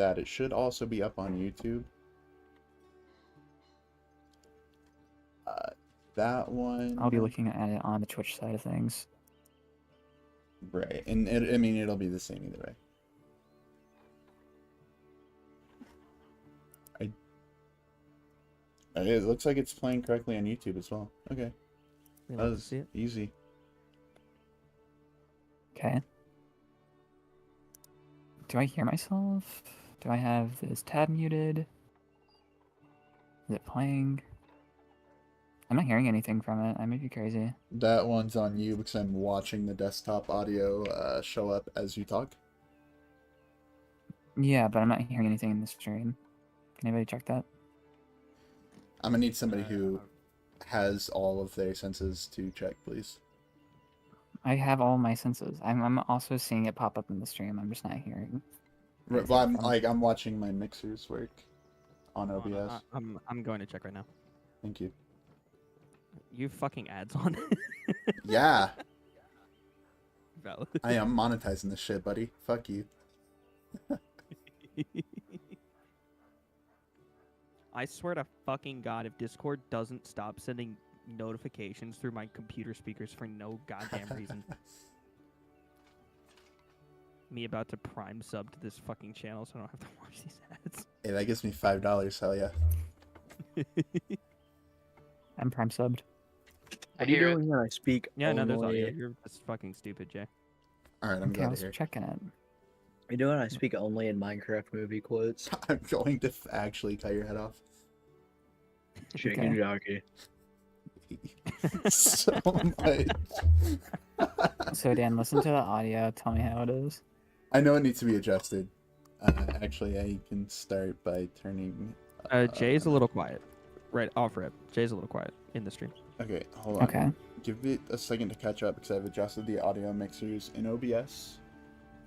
that. It should also be up on YouTube. That one. I'll be looking at it on the Twitch side of things. Right, and I mean, it'll be the same either way. It looks like it's playing correctly on YouTube as well. Okay. We That like to was see it. easy. Okay. Do I hear myself? Do I have this tab muted? Is it playing? I'm not hearing anything from it. I may be crazy. That one's on you because I'm watching the desktop audio show up as you talk. Yeah, but I'm not hearing anything in the stream. Can anybody check that? I'm gonna need somebody who has all of their senses to check, please. I have all my senses. I'm also seeing it pop up in the stream. I'm just not hearing. Well, I'm watching my mixers work on Hold on, OBS. I'm going to check right now. Thank you. You fucking ads on. Yeah, Valid. I am monetizing this shit, buddy. Fuck you. I swear to fucking God, if Discord doesn't stop sending notifications through my computer speakers for no goddamn reason. Me about to prime sub to this fucking channel so I don't have to watch these ads. Hey, that gives me $5. Hell yeah. I'm prime subbed. What are you doing when I speak? Yeah, no, there's only... audio. You're just fucking stupid, Jay. All right, I'm Okay, I glad was to hear. checking it. You know when I speak only in Minecraft movie quotes? I'm going to actually cut your head off. Chicken jockey. So much. So Dan, listen to the audio. Tell me how it is. I know it needs to be adjusted. Actually, I can start by turning. Jay's a little quiet. Right off rip. Jay's a little quiet in the stream. Okay, hold on. Okay. Give it a second to catch up because I've adjusted the audio mixers in OBS.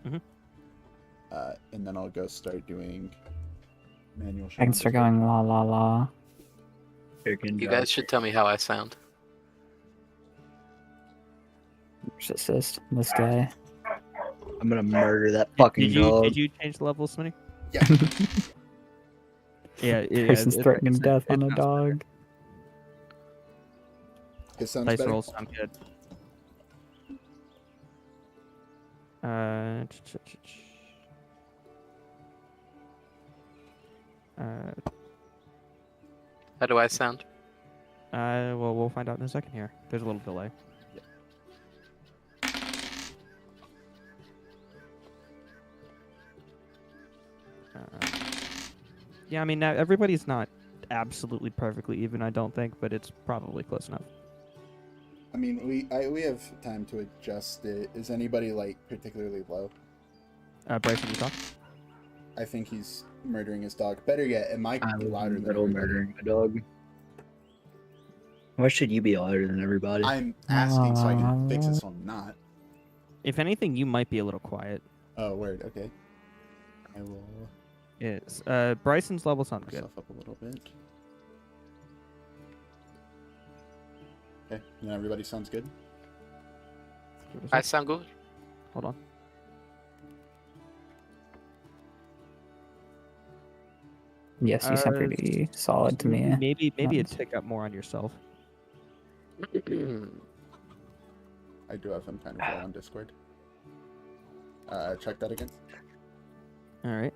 Mhm. And then I'll go start doing manual. I can start going la la la. Chicken You jockey. guys should tell me how I sound. Assist this guy. I'm gonna murder that fucking dog. Did you change the level, Smitty? Yeah. Yeah, Person's threatening death on a sounds dog. It sounds Dice better. rolls sound good. How do I sound? Well, we'll find out in a second here. There's a little delay. Yeah, I mean, everybody's not absolutely perfectly even, I don't think, but it's probably close enough. I mean, we have time to adjust it. Is anybody like particularly low? Bryson, you talk? I think he's murdering his dog. Better yet, am I I'm louder than little everybody? murdering my dog. Why should you be louder than everybody? I'm asking so I can fix it so I'm not. If anything, you might be a little quiet. Oh, word. Okay. I will It's Bryson's level sounds good. myself up a little bit. Okay, and everybody sounds good. Give us I a- sound good. Hold on. Yes, you sound pretty solid to me. Maybe a Nice. tick up more on yourself. I do have him kind of low on Discord. Check that again. All right.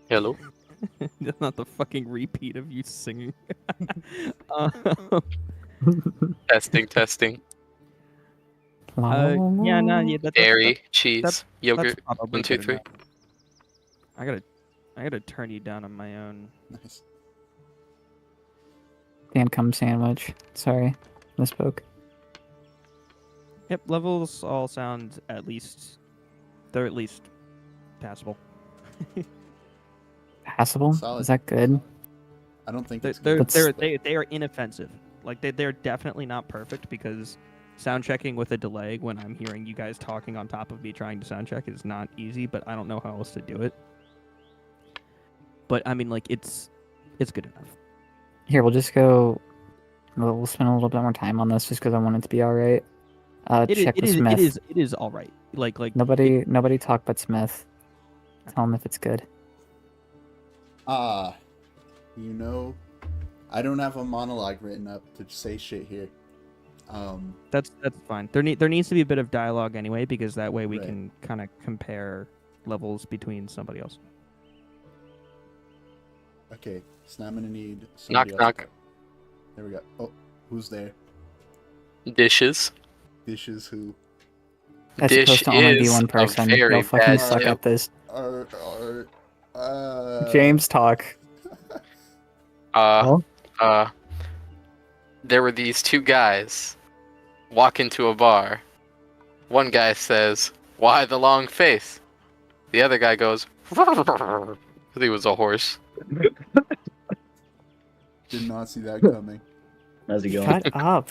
Hello. That's not the fucking repeat of you singing. Testing, testing. Yeah, no, yeah, Dairy, cheese, that's yogurt. probably 1, 2, good 3. enough. I gotta turn you down on my own. Nice. Dan cum sandwich. Sorry, misspoke. Yep, levels all sound they're at least passable. Passable? Solid. Is that good? I don't think They're it's they're, good. That's- they are inoffensive. Like they're definitely not perfect because sound checking with a delay when I'm hearing you guys talking on top of me trying to sound check is not easy, but I don't know how else to do it. But I mean, like it's good enough. Here, we'll just go. We'll spend a little bit more time on this just because I want it to be alright. Check with Smith. It is all right. Like Nobody talk but Smith. Tell him if it's good. You know, I don't have a monologue written up to say shit here. That's fine. There needs to be a bit of dialogue anyway, because that way we Right. can kind of compare levels between somebody else. Okay, so now I'm gonna need Knock, somebody else. knock. There we go. Oh, who's there? Dishes. Dishes who That's Dish supposed to only be is one a person. very You'll fucking bad suck tip. at this. are James, talk. There were these two guys walk into a bar. One guy says, "Why the long face?" The other guy goes, "I think it was a horse." did not see that coming. How's it going? Shut up.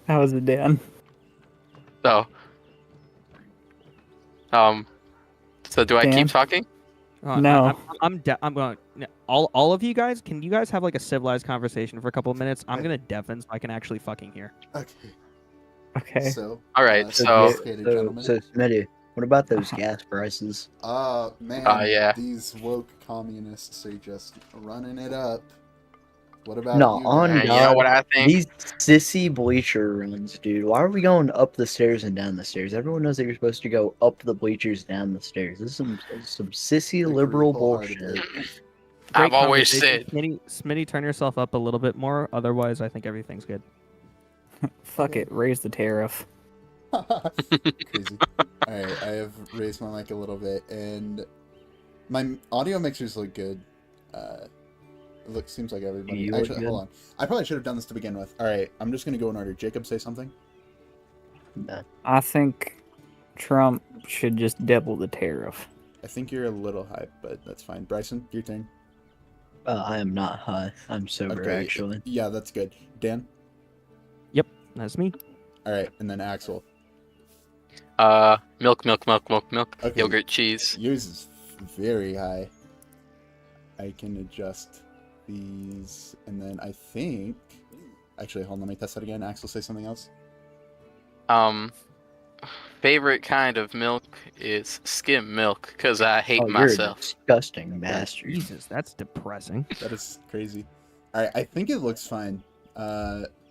How was it, Dan? So, so do I Dan? keep talking? No. I'm going. All of you guys, can you guys have like a civilized conversation for a couple of minutes? I'm gonna deafen so I can actually fucking hear. Okay. Okay. So. All right, So, so sophisticated gentlemen. Smitty, what about those gas prices? Man. yeah. These woke communists are just running it up. What about No, you on guys? you know what I think? These sissy bleacher runs, dude. Why are we going up the stairs and down the stairs? Everyone knows that you're supposed to go up the bleachers, down the stairs. This is some sissy Agree liberal wholeheartedly. bullshit. I've Great always conversation. said, Smitty, turn yourself up a little bit more. Otherwise, I think everything's good. Fuck it. Raise the tariff. Crazy. Alright, I have raised my mic a little bit, and my audio mixers look good. Seems like everybody. You look Actually, good? hold on. I probably should have done this to begin with. Alright, I'm just gonna go in order. Jacob, say something. Nah. I think Trump should just double the tariff. I think you're a little hype, but that's fine. Bryson, your turn. I am not high. I'm sober, Okay. actually. Yeah, that's good. Dan? That's me. Alright, and then Axel. milk, Okay. yogurt, cheese. Yours is very high. I can adjust these, and then I think... Actually, hold on, let me test that again. Axel, say something else. Favorite kind of milk is skim milk, because I hate Oh, you're a myself. disgusting bastard. Jesus, that's depressing. That is crazy. Alright, I think it looks fine.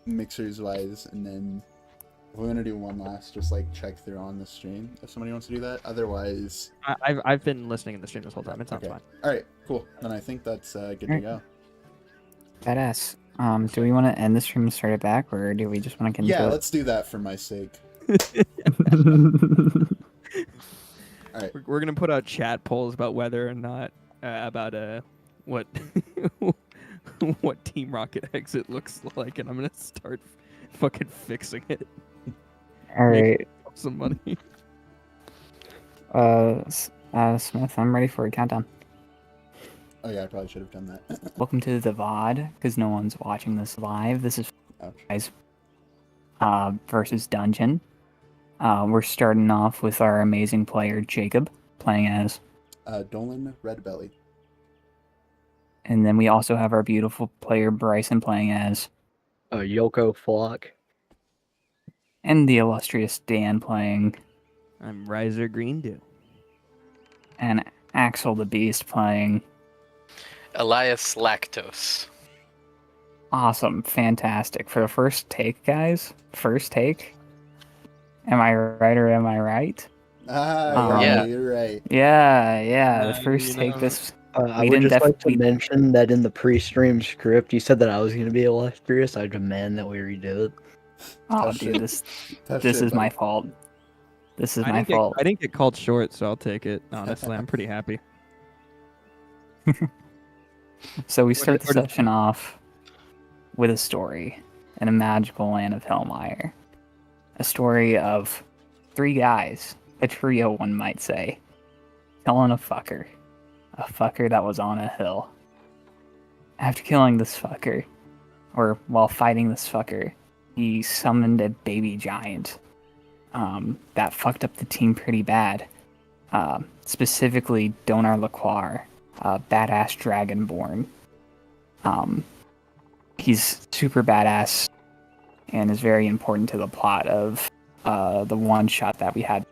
Mixers wise, and then if we're gonna do one last, just like check through on the stream if somebody wants to do that. Otherwise, I've been listening to the stream this whole time. It sounds okay. fine. Alright, cool. Then I think that's good to Alright. go. Badass. Do we want to end the stream and start it back, or do we just want to Yeah, continue? let's do that for my sake. Alright. We're gonna put out chat polls about whether or not about what what Team Rocket exit looks like, and I'm gonna start fucking fixing it. All right. Some money. Smith, I'm ready for a countdown. Oh yeah, I probably should have done that. Welcome to the VOD, because no one's watching this live. This is Ouch. versus Dungeon. We're starting off with our amazing player Jacob playing as, Dolan Redbelly. and then we also have our beautiful player Bryson playing as, Yoko Flock. and the illustrious Dan playing, I'm Riser Greendew. and Axel the Beast playing. Elias Lactose. Awesome, fantastic. For the first take, guys, first take. Am I right or am I right? Yeah. You're right. Yeah, the first you take know. this. I We would didn't just like to we- mention that in the pre-stream script, you said that I was going to be illustrious. I demand that we redo it. Oh, Tough dude, shit. this Tough this shit, is my buddy. fault. This is I my didn't fault. I didn't get called short, so I'll take it. Honestly, I'm pretty happy. So we start the What did- session off with a story in a magical land of Hellmire. A story of three guys, a trio one might say, killing a fucker that was on a hill. After killing this fucker, or while fighting this fucker, he summoned a baby giant that fucked up the team pretty bad. Specifically, Donar Laquar, badass dragonborn. he's super badass and is very important to the plot of the one shot that we had.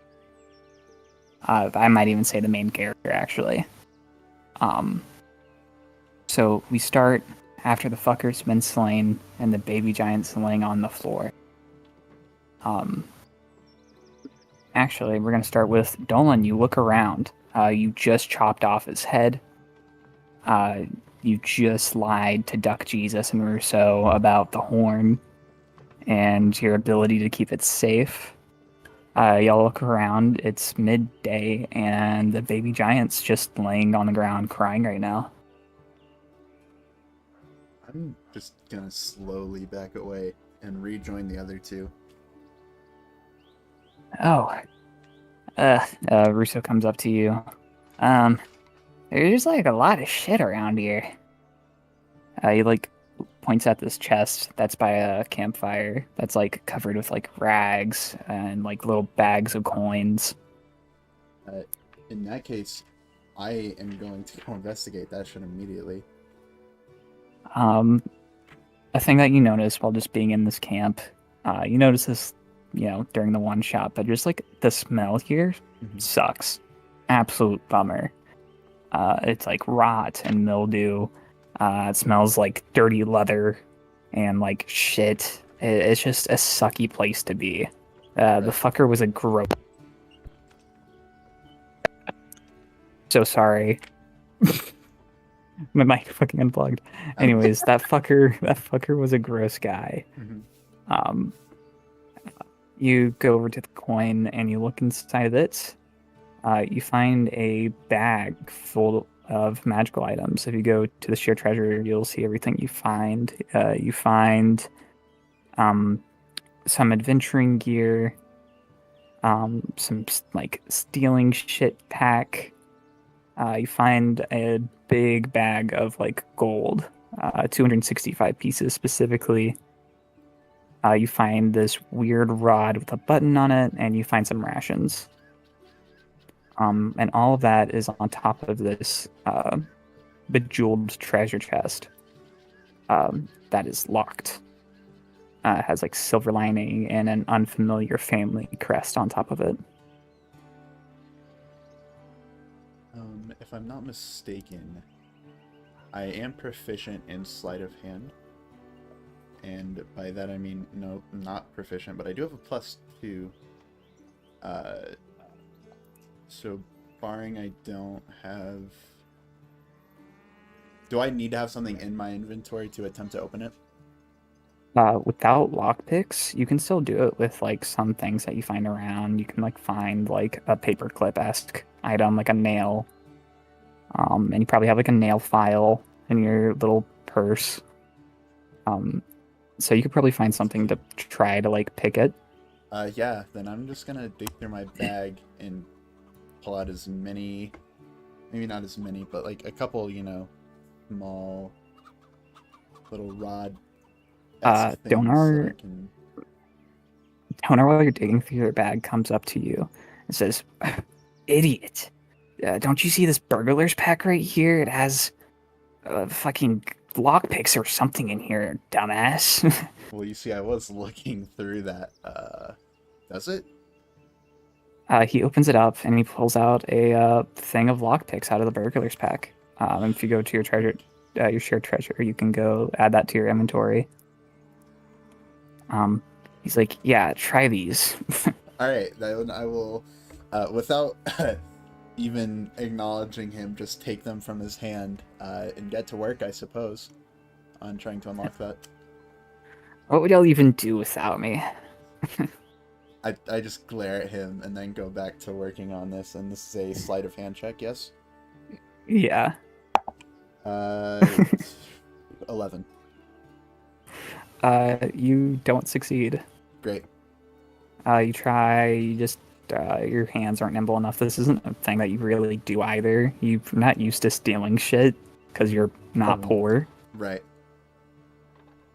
I might even say the main character, actually. So we start after the fucker's been slain and the baby giant's laying on the floor. Actually, we're going to start with Dolan. You look around. You just chopped off his head. You just lied to Duck Jesus and Rousseau about the horn and your ability to keep it safe. Y'all look around. It's midday, and the baby giant's just laying on the ground crying right now. I'm just gonna slowly back away and rejoin the other two. Oh. Russo comes up to you. There's like a lot of shit around here. He like points at this chest that's by a campfire that's like covered with like rags and like little bags of coins. In that case, I am going to go investigate that shit immediately. A thing that you notice while just being in this camp, you notice this, during the one shot, but just like the smell here sucks. Absolute bummer. It's like rot and mildew. It smells like dirty leather and like shit. It's just a sucky place to be. The fucker was a gross. So sorry. My mic fucking unplugged. Anyways, that fucker was a gross guy. You go over to the coin and you look inside of it. You find a bag full of magical items. If you go to the shared treasure, you'll see everything you find. You find some adventuring gear, some like stealing shit pack. You find a big bag of like gold, 265 pieces specifically. You find this weird rod with a button on it, and you find some rations. And all of that is on top of this bejeweled treasure chest that is locked. It has like silver lining and an unfamiliar family crest on top of it. If I'm not mistaken, I am proficient in sleight of hand. And by that I mean, no, not proficient, but I do have a +2. So, barring I don't have... Do I need to have something in my inventory to attempt to open it? Without lockpicks, you can still do it with like some things that you find around. You can like find like a paperclip-esque item, like a nail. And you probably have like a nail file in your little purse. So you could probably find something to try to like pick it. Yeah, then I'm just gonna dig through my bag and pull out as many, maybe not as many, but like a couple, small little rod. Donar, while you're digging through your bag, comes up to you and says, "Idiot! Don't you see this burglar's pack right here? It has fucking lockpicks or something in here, dumbass." Well, you see, I was looking through that. Does it? He opens it up and he pulls out a thing of lockpicks out of the burglar's pack. And if you go to your treasure, your shared treasure, you can go add that to your inventory. He's like, "Yeah, try these." All right, then I will, without even acknowledging him, just take them from his hand and get to work, I suppose, on trying to unlock that. What would y'all even do without me? I just glare at him and then go back to working on this, and this is a sleight of hand check, yes? Yeah. 11. You don't succeed. Great. You try, your hands aren't nimble enough. This isn't a thing that you really do either. You're not used to stealing shit because you're not poor. Right.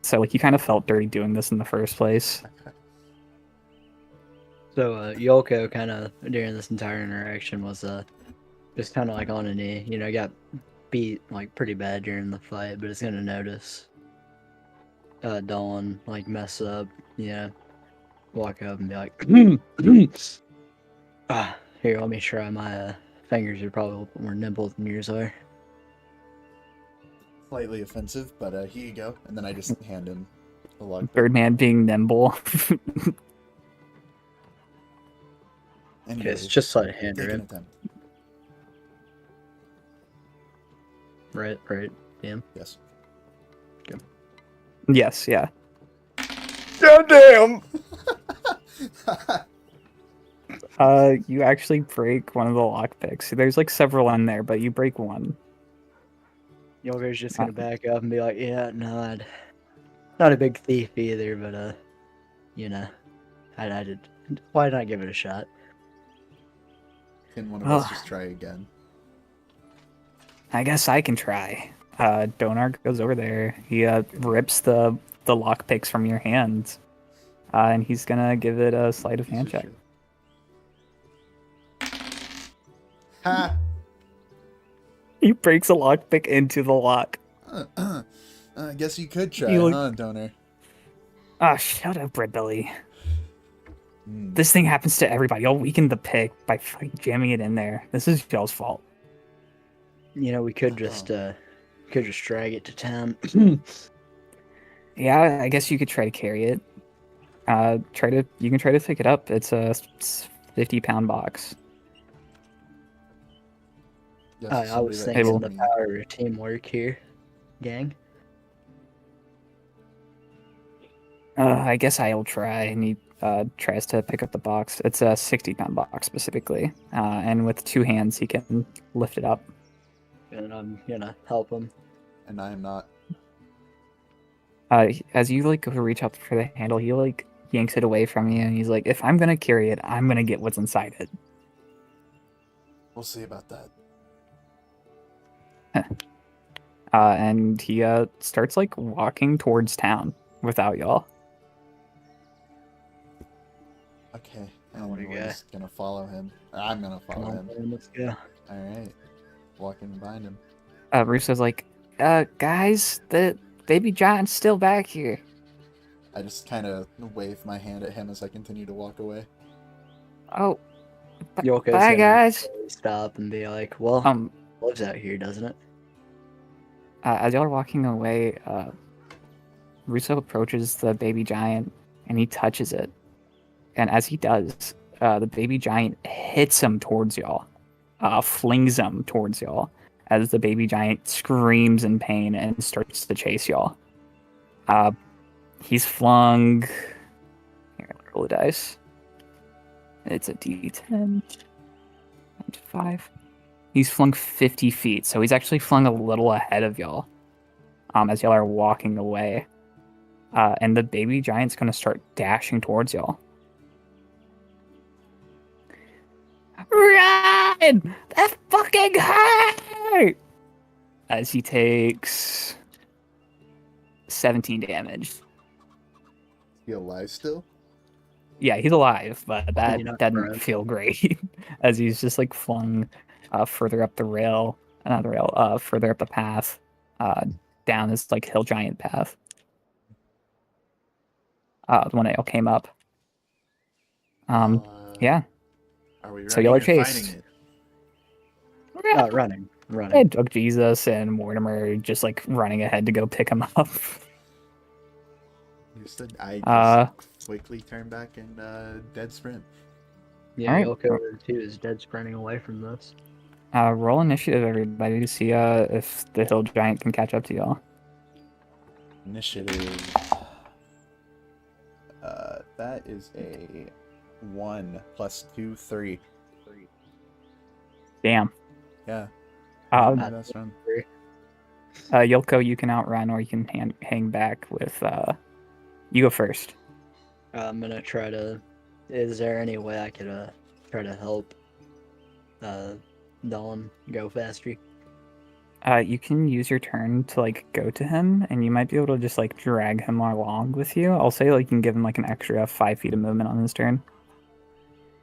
So, like, you kind of felt dirty doing this in the first place. So, Yoko kind of, during this entire interaction, was just kind of like on a knee. Got beat like pretty bad during the fight, but it's gonna notice. Dawn like mess up, walk up and be like, here, let me try. My fingers are probably a little bit more nimble than yours are. Slightly offensive, but here you go. And then I just hand him the log. Birdman being nimble. Okay, it's just sleight of hand, take an right? attempt. Right. Damn. Yes. Yes, yeah. Goddamn! You actually break one of the lockpicks. There's like several in there, but you break one. Yoga's just gonna back up and be like, yeah, no, not a big thief either, but I did. Why not give it a shot? Can one of us Oh. just try again? I guess I can try. Donar goes over there. He rips the lockpicks from your hands. And he's gonna give it a sleight of Piece hand of check. shit. Ha! He breaks a lockpick into the lock. I guess you could try, You look- huh, Donor? Ah, shut up, Red Belly. Hmm. This thing happens to everybody. Y'all weakened the pick by fucking jamming it in there. This is y'all's fault. We could just drag it to town. Yeah, I guess you could try to carry it. You can try to pick it up. It's a 50-pound box. Yes, I was somebody thinking that the can- power of teamwork here, gang. I guess I'll try. And he tries to pick up the box. It's a 60-pound box specifically. And with two hands, he can lift it up. And I'm gonna help him. And I am not. As you like go to reach out for the handle, he like yanks it away from you, and he's like, "If I'm gonna carry it, I'm gonna get what's inside it." We'll see about that. And he starts like walking towards town without y'all. Okay. Oh, And what a we're guy. just gonna follow him. I'm gonna Come follow on, him. man, let's go. Alright. Walking behind him. Russo's like, "Guys, the baby giant's still back here." I just kind of wave my hand at him as I continue to walk away. Oh, Yoko's bye, gonna guys. stop and be like, well, lives out here, doesn't it? As y'all are walking away, Russo approaches the baby giant and he touches it. And as he does, the baby giant hits him towards y'all, flings him towards y'all, as the baby giant screams in pain and starts to chase y'all. He's flung. Here, roll the dice. It's a d10. 5. He's flung 50 feet, so he's actually flung a little ahead of y'all as y'all are walking away. And the baby giant's going to start dashing towards y'all. Run! That fucking hurt! As he takes 17 damage. He alive still? Yeah, he's alive, but that you not doesn't run? feel great. As he's just like flung further up the rail, not the rail, further up the path, down this like hill giant path. The one that all came up. Yeah. Are we running So y'all are or fighting chased. it? Running. And Doug Jesus and Mortimer just like running ahead to go pick him up. Understood. I just quickly turn back and dead sprint. Yeah, Alright. Yoko too is dead sprinting away from this. Roll initiative, everybody, to see if the hill giant can catch up to y'all. Initiative. That is a 1 plus 2, 3. Damn. Yeah. Uh, my best friend. Yoko, you can outrun or you can hang back with. You go first. I'm gonna try to. Is there any way I could try to help Dawn go faster? You can use your turn to like go to him, and you might be able to just like drag him along with you. I'll say like you can give him like an extra 5 feet of movement on his turn,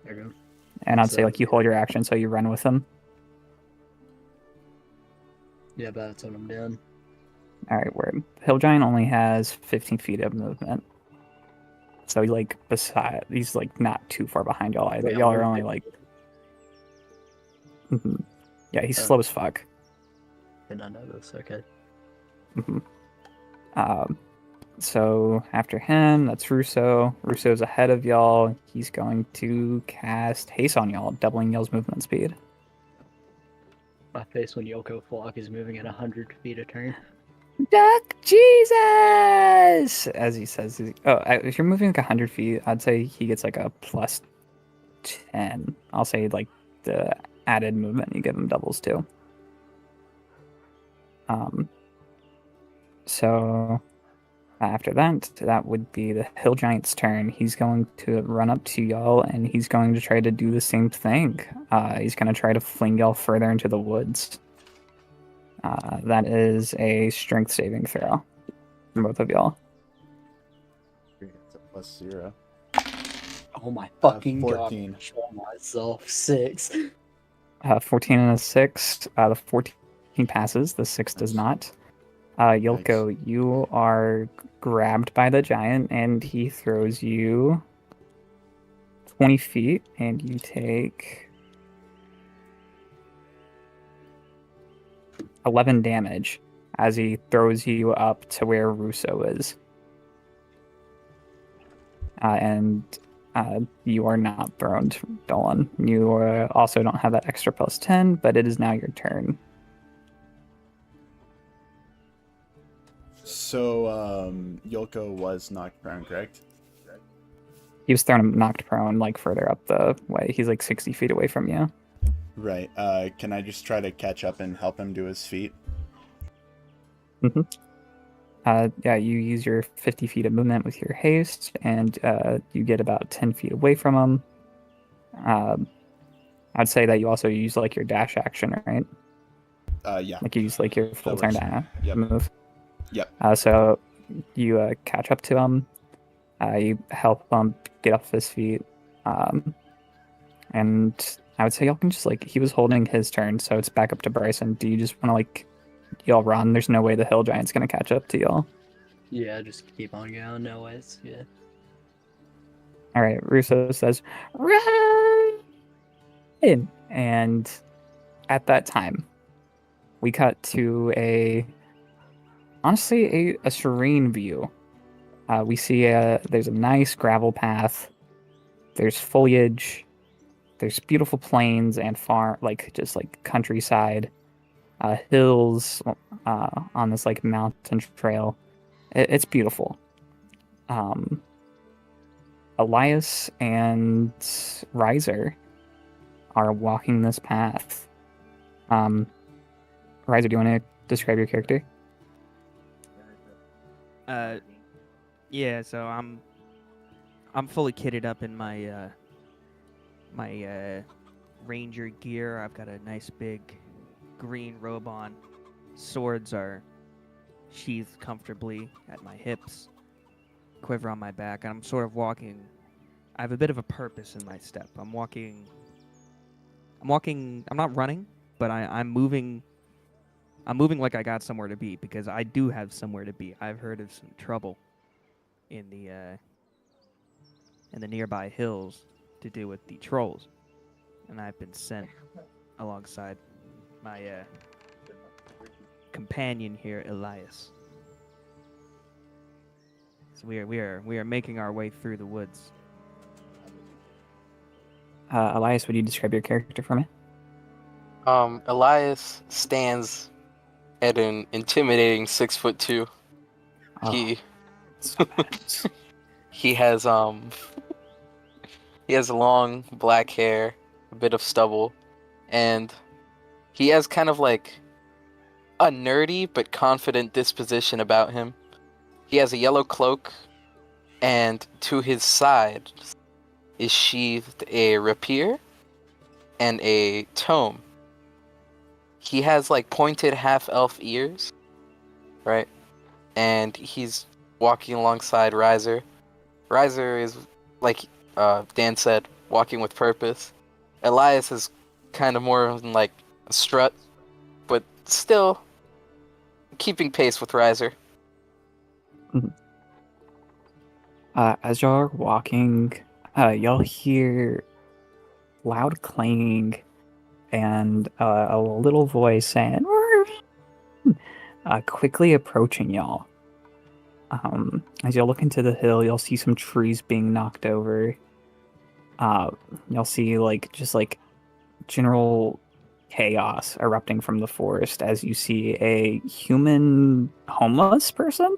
There you go. and I'd So- say like you hold your action so you run with him. Yeah, but that's what I'm doing. All right, where Hill Giant only has 15 feet of movement. So he's like not too far behind y'all either. Wait, Y'all I'm are gonna only take- like, mhm. Yeah, he's Oh. slow as fuck. Did not know this. Okay. Mhm. Um, so after him, that's Russo. Russo's ahead of y'all. He's going to cast Haste on y'all, doubling y'all's movement speed. My face when Yoko Flock is moving at 100 feet a turn. Duck Jesus! As he says, if you're moving like 100 feet, I'd say he gets like a plus 10. I'll say like the added movement you give him doubles too. So after that would be the Hill Giant's turn. He's going to run up to y'all and he's going to try to do the same thing. He's going to try to fling y'all further into the woods. That is a strength saving throw from both of y'all. It's a +0. Oh my fucking 14. god! Show myself 6. 14 and a 6. The 14 passes. The 6 does not. Yulko, you are grabbed by the giant and he throws you 20 feet and you take 11 damage as he throws you up to where Russo is. And you are not thrown, Dolan. You also don't have that extra plus 10, but it is now your turn. So, Yolko was knocked prone, correct? He was knocked prone, like, further up the way. He's, like, 60 feet away from you. Right. Can I just try to catch up and help him to his feet? Yeah, you use your 50 feet of movement with your haste, and you get about 10 feet away from him. I'd say that you also use, like, your dash action, right? Yeah. Like, you use, like, your full turn works. to Yep. move. Yep. So you catch up to him. You help him get off his feet. And I would say y'all can just, like, he was holding his turn, so it's back up to Bryson. Do you just want to, like, y'all run? There's no way the Hill Giant's going to catch up to y'all. Yeah, just keep on going. No ways. Yeah. All right, Russo says, "Run!" And at that time, we cut to honestly a serene view. We see there's a nice gravel path. There's foliage. There's beautiful plains and just like countryside, hills on this like mountain trail. It's beautiful. Elias and Riser are walking this path. Riser, do you want to describe your character? Yeah. So I'm fully kitted up in my ranger gear. I've got a nice big green robe on. Swords are sheathed comfortably at my hips. Quiver on my back, and I'm sort of walking. I have a bit of a purpose in my step. I'm walking. I'm not running, but I'm moving. I'm moving like I got somewhere to be because I do have somewhere to be. I've heard of some trouble in the nearby hills to deal with the trolls, and I've been sent alongside my companion here, Elias. So we are making our way through the woods. Elias, would you describe your character for me? Elias stands at an intimidating 6'2". Oh, He has long black hair, a bit of stubble, and he has kind of like a nerdy but confident disposition about him. He has a yellow cloak, and to his side is sheathed a rapier and a tome. He has like pointed half-elf ears, right? And he's walking alongside Riser. Riser is, like Dan said, walking with purpose. Elias is kind of more like a strut, but still keeping pace with Riser. As y'all are walking, y'all hear loud clanging and a little voice saying, quickly approaching y'all. As y'all look into the hill, you'll see some trees being knocked over. You'll see just general chaos erupting from the forest as you see a human homeless person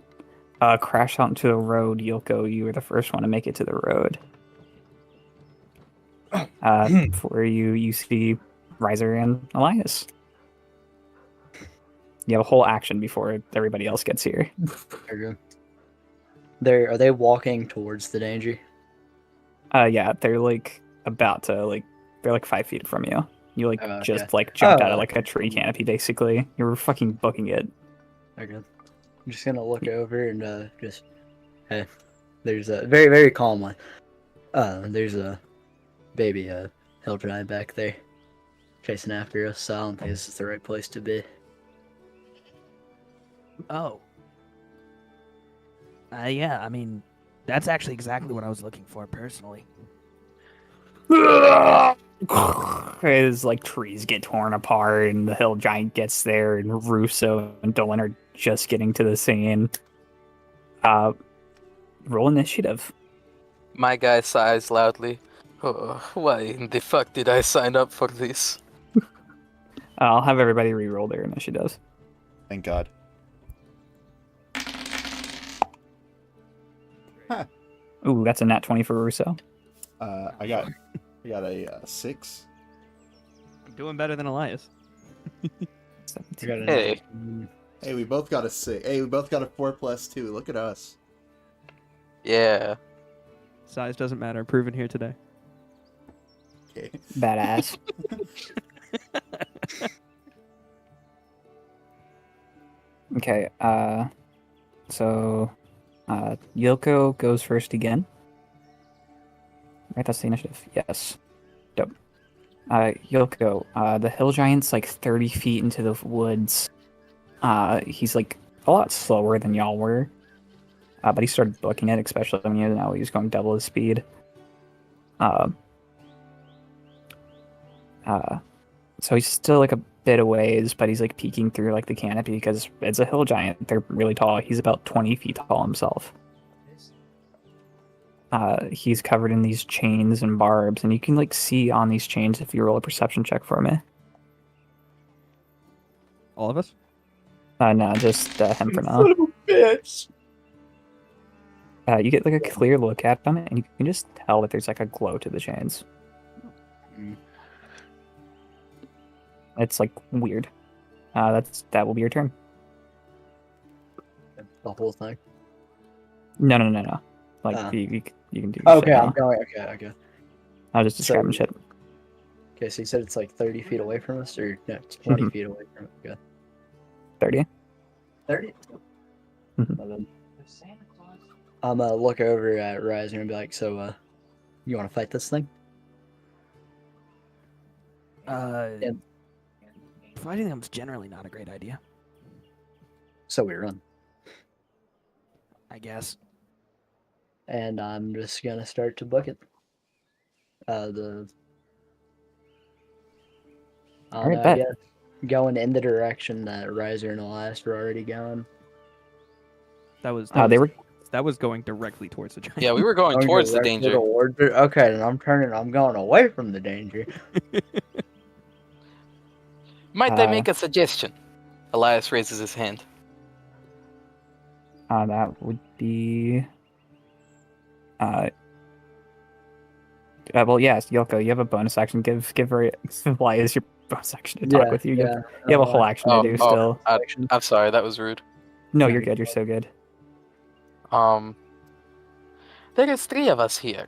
crash out into the road. Yoko, you were the first one to make it to the road. Before you see Riser and Elias. You have a whole action before everybody else gets here. Very good. Are they walking towards the danger? Yeah, they're about to they're 5 feet from you. You just okay. jumped out of a tree canopy basically. You were fucking booking it. Okay. I'm just gonna look over and hey, there's a very, very calmly. There's a baby hill giant back there chasing after us, so I don't think this is the right place to be. Oh. Yeah, I mean, that's actually exactly what I was looking for personally. As trees get torn apart and the hill giant gets there and Russo and Dolan are just getting to the scene. Roll initiative. My guy sighs loudly. Oh, why in the fuck did I sign up for this? I'll have everybody re-roll their initiatives. Thank God. Ooh, that's a nat 20 for Russo. I got a 6. I'm doing better than Elias. 17. Hey. Hey, we both got a 6. Hey, we both got a 4+2. Look at us. Yeah. Size doesn't matter. Proven here today. Okay. Badass. Okay, so Yoko goes first again. Right, that's the initiative. Yes. Dope. Yoko, the hill giant's 30 feet into the woods. He's a lot slower than y'all were. But he started booking it, especially when he was going double his speed. So he's still a bit of ways, but he's peeking through the canopy because it's a hill giant. They're really tall. He's about 20 feet tall himself. He's covered in these chains and barbs, and you can see on these chains if you roll a perception check for me. All of us? No, just him for now. Son of a bitch! You get a clear look at them, and you can just tell that there's a glow to the chains. Mm. It's weird. That will be your turn. The whole thing. No. You can do. Your Okay, shit I'm now. going. Okay. I was just describing shit. Okay, so you said it's 30 feet away from us, or no, it's 20 Mhm. feet away from us. Okay. 30. 30. Mhm. Well, then, I'm gonna look over at Riser and be like, "So, you want to fight this thing?" Yeah. Fighting them's generally not a great idea, So we run, I guess. and I'm just gonna start to book it. I don't Alright, know, I bet. guess going in the direction that Riser and Elias were already going. That was They were going directly towards the giant. Yeah, we were going Going towards the directly danger. towards it? Okay, then I'm going away from the danger. Might I make a suggestion? Elias raises his hand. that would be. Well, yes, Yoko, you have a bonus action. Give Elias your bonus action to talk with you. You have a whole action to do still. I'm sorry, that was rude. No, you're good. You're so good. There is 3 of us here.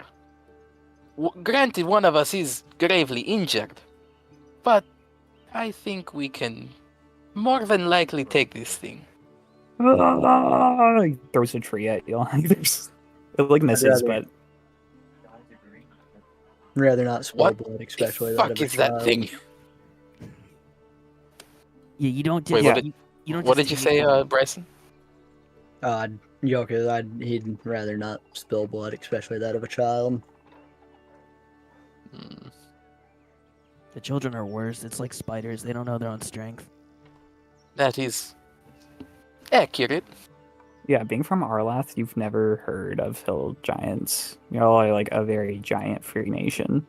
Granted, one of us is gravely injured, but I think we can more than likely take this thing. He throws a tree at you. It misses, but Rather not spill What blood, The especially that fuck of a is that child. thing? Yeah, you don't Wait, just what you You don't What just did you take say, them. Bryson? He'd rather not spill blood, especially that of a child. Hmm. The children are worse. It's like spiders. They don't know their own strength. That is accurate. Yeah, being from Arlath, you've never heard of hill giants. You're all like a very giant free nation.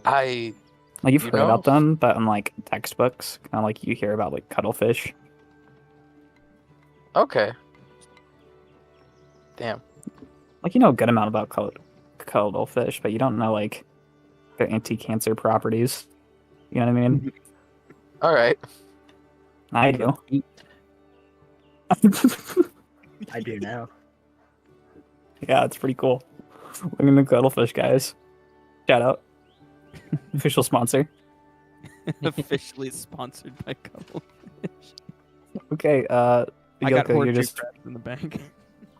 I Like you've You heard know? about them, but in like textbooks, kind of like you hear about like cuttlefish. okay. Damn. Like you know a good amount about cuttlefish, but you don't know like their anti-cancer properties. You know what I mean? All right. I do. I do now. Yeah, it's pretty cool. Look at the cuttlefish, guys. Shout out. Official sponsor. Officially sponsored by Cuttlefish. Okay, I got Yoko, horde you're just crabs in the bank.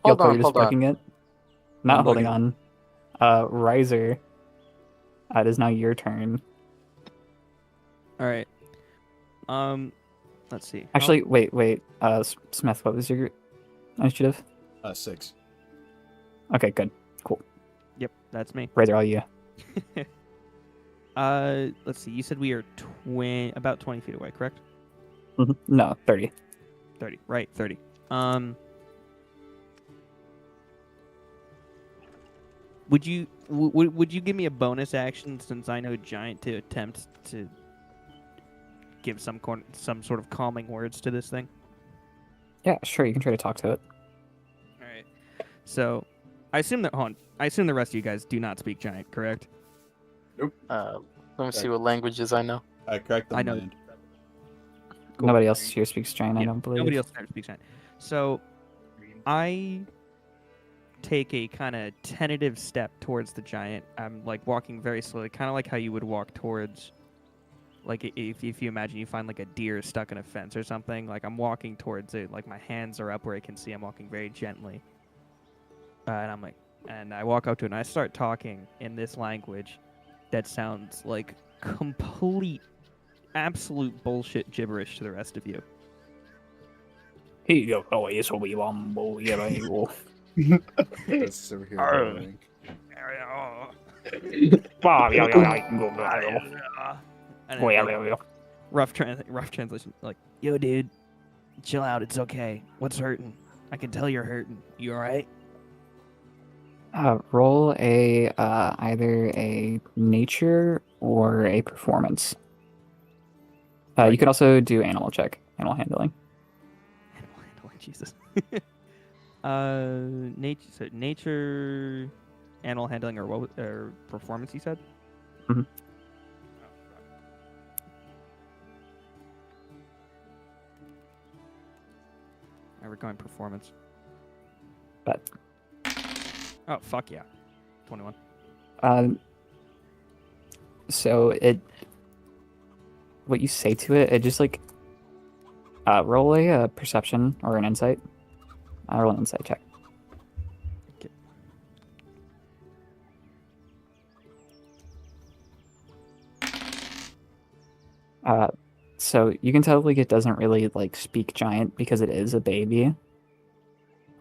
Hold Yoko, on, you're just hold on. working it. Not I'm holding looking. on. Riser. It is now your turn. All right. Let's see. Actually, wait. Smith, what was your initiative? 6. Okay, good. Yep, that's me. Riser, all you. Let's see. You said we are about 20 feet away, correct? No, 30. 30. Right, 30. Would you would you give me a bonus action since I know Giant to attempt to give some sort of calming words to this thing? Yeah, sure. You can try to talk to it. All right. So, I assume that the rest of you guys do not speak Giant, correct? Let me see what languages I know. I cracked the I know. mind. Cool. Nobody else here speaks giant, I Yeah, don't believe. Nobody else speaks Giant. So, I take a kind of tentative step towards the Giant. I'm like walking very slowly, kind of like how you would walk towards, like if you imagine you find like a deer stuck in a fence or something. Like I'm walking towards it, like my hands are up where I can see. I'm walking very gently, and I walk up to it and I start talking in this language that sounds like complete, absolute bullshit gibberish to the rest of you. That's superhero Arr. link. And then, like, rough translation, like, yo, dude, chill out. It's okay. What's hurting? I can tell you're hurting. You all right? Roll a either a nature or a performance. You could also do animal handling. Animal handling, Jesus. Nature, animal handling, or performance? You said. Mhm. We're going performance. But Oh fuck yeah, 21. so what you say to it, it just like roll a perception or an insight. Roll an insight check. Okay. So you can tell like it doesn't really like speak giant because it is a baby.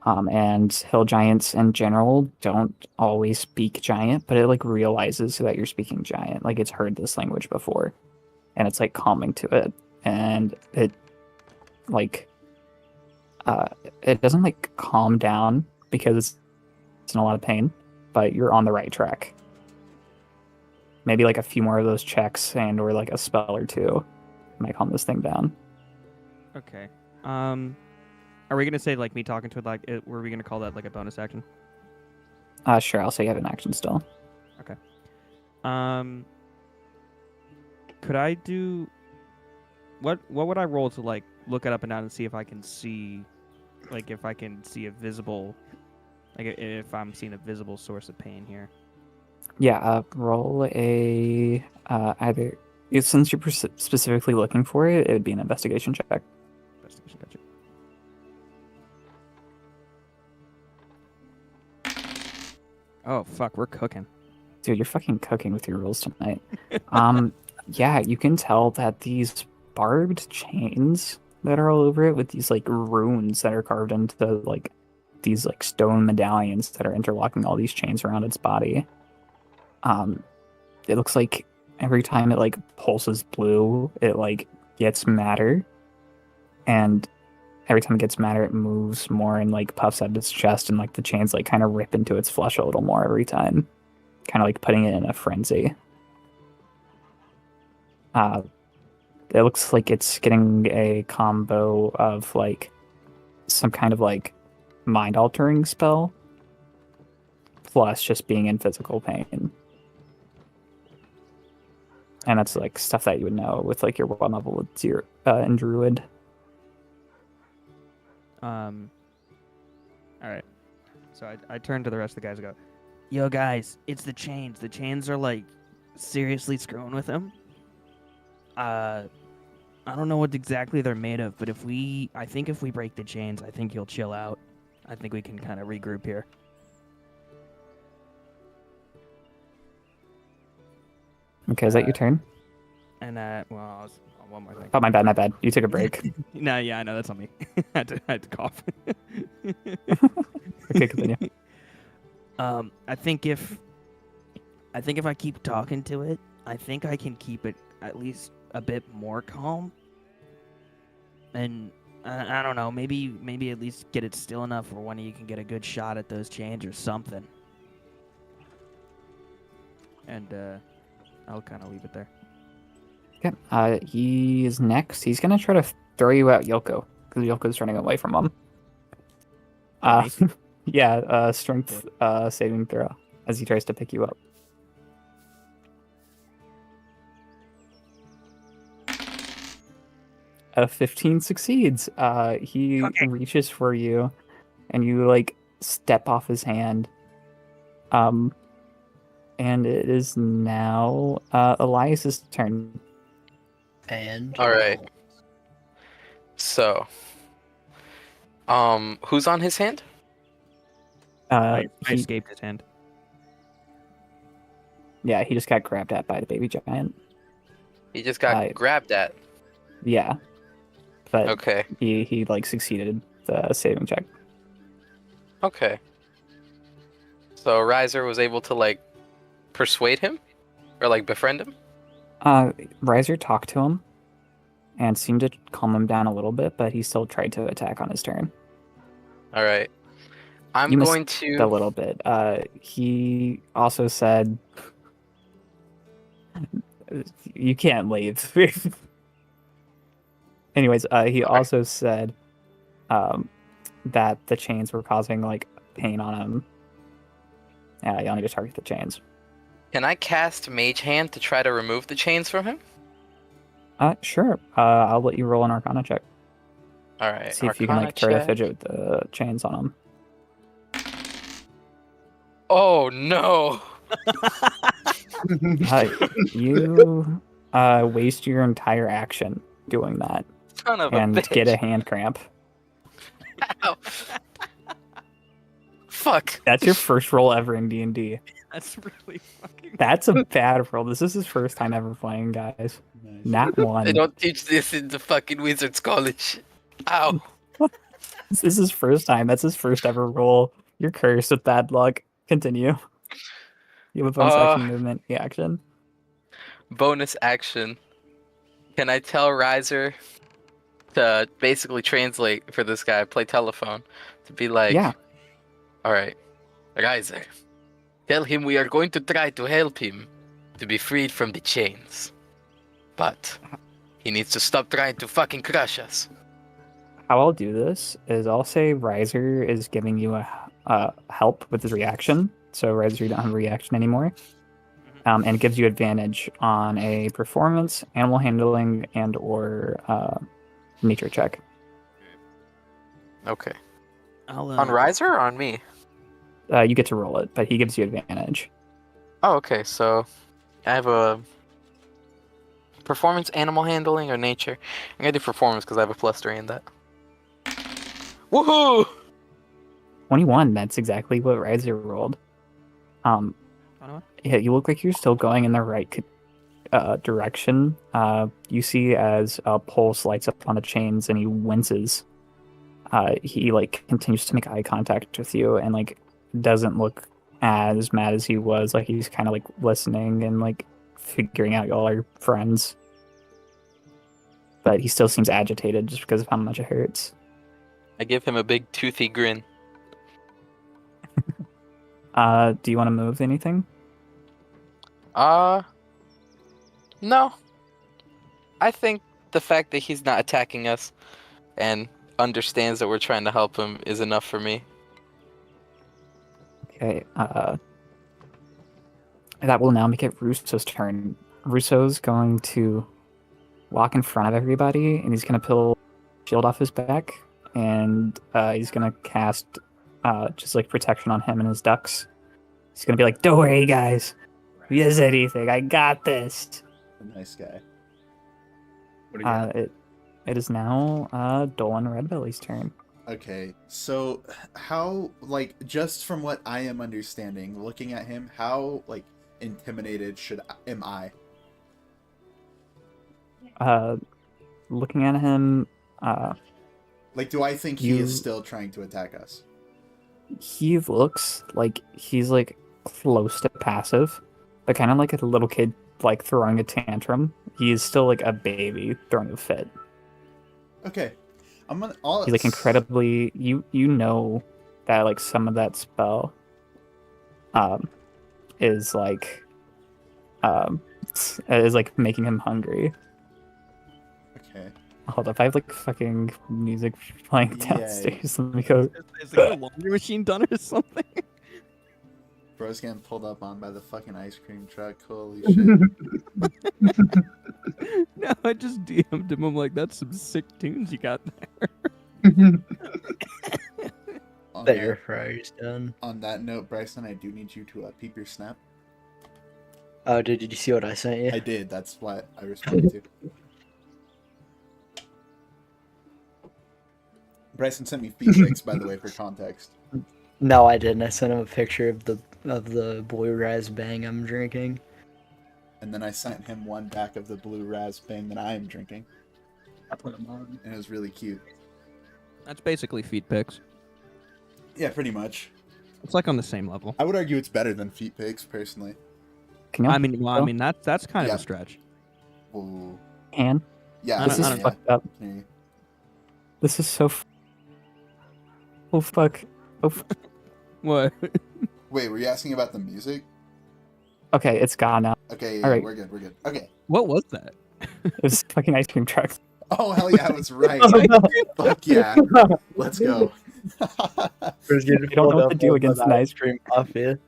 And hill giants in general don't always speak giant, but it like realizes that you're speaking giant. Like it's heard this language before, and it's like calming to it, and it like it doesn't like calm down because it's in a lot of pain, but you're on the right track. Maybe like a few more of those checks and or like a spell or two might calm this thing down. Okay. Are we gonna say like me talking to it like were we gonna call that like a bonus action? Sure, I'll say you have an action still. Could I do what would I roll to like look it up and down and see if I can see like if I can see a visible like if I'm seeing a visible source of pain here? Yeah, roll a either since you're specifically looking for it, it would be an investigation check. Investigation, gotcha. Oh fuck, we're cooking. Dude, you're fucking cooking with your rules tonight. Yeah, you can tell that these barbed chains that are all over it with these like runes that are carved into like these like stone medallions that are interlocking all these chains around its body. It looks like every time it like pulses blue, it like gets madder, and every time it gets madder, it moves more and like puffs out its chest, and like the chains like kind of rip into its flesh a little more every time, kind of like putting it in a frenzy. It looks like it's getting a combo of like some kind of like mind altering spell plus just being in physical pain. And that's like stuff that you would know with like your one level with zero in Druid. All right. So I turn to the rest of the guys and go, "Yo, guys, it's the chains. The chains are like seriously screwing with him. I don't know what exactly they're made of, but I think if we break the chains, I think he'll chill out. I think we can kind of regroup here." Okay, is that your turn? And one more thing. Oh, my bad. You took a break. No, yeah, I know that's on me. I had to cough. Okay, continue. I think if I keep talking to it, I think I can keep it at least a bit more calm. And I don't know, maybe at least get it still enough where one of you can get a good shot at those chains or something. And I'll kind of leave it there. Okay, he is next. He's gonna try to throw you out, Yoko, because Yoko's running away from him. Yeah, strength saving throw as he tries to pick you up. A 15 succeeds. He reaches for you, and you like step off his hand. And it is now Elias's turn. And All right. So, who's on his hand? I He- escaped his hand. yeah, he just got grabbed at by the baby giant. He just got grabbed at. Yeah, but Okay. he like succeeded the saving check. Okay. So Riser was able to like persuade him, or like befriend him. Riser talked to him and seemed to calm him down a little bit, but he still tried to attack on his turn. All right. I'm You missed going to. A little bit. He also said, "You can't leave." Anyways, he also said that the chains were causing like pain on him. Yeah, you only just target the chains. Can I cast Mage Hand to try to remove the chains from him? Sure. I'll let you roll an Arcana check. All right. See if you can like try to fidget with the chains on him. Oh no! You waste your entire action doing that Son of and a bitch! get a hand cramp. Ow. Fuck. That's your first roll ever in D&D. That's really fucking. That's a bad roll. This is his first time ever playing, guys. Nice. Not one. They don't teach this in the fucking Wizards College. Ow. This is his first time. That's his first ever roll. You're cursed with bad luck. Continue. You have a bonus action movement reaction. Bonus action. Can I tell Riser to basically translate for this guy, play telephone, to be like, Yeah. all right, Riser, tell him we are going to try to help him to be freed from the chains. But he needs to stop trying to fucking crush us. How I'll do this is I'll say Riser is giving you a help with his reaction. So Riser, you don't have a reaction anymore. And it gives you advantage on a performance, animal handling, and or nature check. Okay. I'll, On Riser or on me? You get to roll it, but he gives you advantage. Oh, okay. So I have a performance, animal handling, or nature. I'm gonna do performance because I have a +3 in that. Woohoo! 21, that's exactly what Riser rolled. 21? Yeah, you look like you're still going in the right direction, you see as a pulse lights up on the chains and he winces. He like continues to make eye contact with you and like doesn't look as mad as he was. Like he's kind of like listening and like figuring out y'all are friends. But he still seems agitated just because of how much it hurts. I give him a big toothy grin. Do you want to move anything? No. I think the fact that he's not attacking us and understands that we're trying to help him is enough for me. Okay, that will now make it Russo's turn. Russo's going to walk in front of everybody, and he's going to pull shield off his back, and he's going to cast just like protection on him and his ducks. He's going to be like, "Don't worry, guys. If there's anything, I got this." A nice guy. What do you got? It is now Dolan Redbelly's turn. Okay, so how, like, just from what I am understanding, looking at him, how, like, intimidated am I? Looking at him, Like, do I think he is You- still trying to attack us? he looks like he's like close to passive, but kind of like a little kid like throwing a tantrum. He is still like a baby throwing a fit. Okay, He's like incredibly. You know that like some of that spell, is like, is like making him hungry. Okay. Hold up, I have like fucking music playing Yay. downstairs. Let me go. Is like a laundry machine done or something? Bro's getting pulled up on by the fucking ice cream truck. Holy shit. No, I just DM'd him. I'm like, that's some sick tunes you got there. On The air that, fryer's done. on that note, Bryson, I do need you to peep your snap. Oh, did you see what I sent you? I did. That's what I responded to. Bryson sent me feed pics, by the way, for context. No, I didn't. I sent him a picture of the blue rise bang I'm drinking. And then I sent him one back of the blue raz bang that I am drinking. I put him on. And it was really cute. That's basically feet pics. Yeah, pretty much. It's like on the same level. I would argue it's better than feet pics, personally. Can you? I mean, that's kind of Yeah. a stretch. Ooh. Can? Yeah, I This don't- is I don't- fucked up. Yeah. This is so. Oh fuck. Oh. What? Wait, were you asking about the music? Okay, it's gone now. Okay, yeah, All right. we're good, we're good. Okay. What was that? It was fucking ice cream truck. Oh, hell yeah, I was right. Fuck yeah. Let's go. I don't know what to do against an ice cream mafia.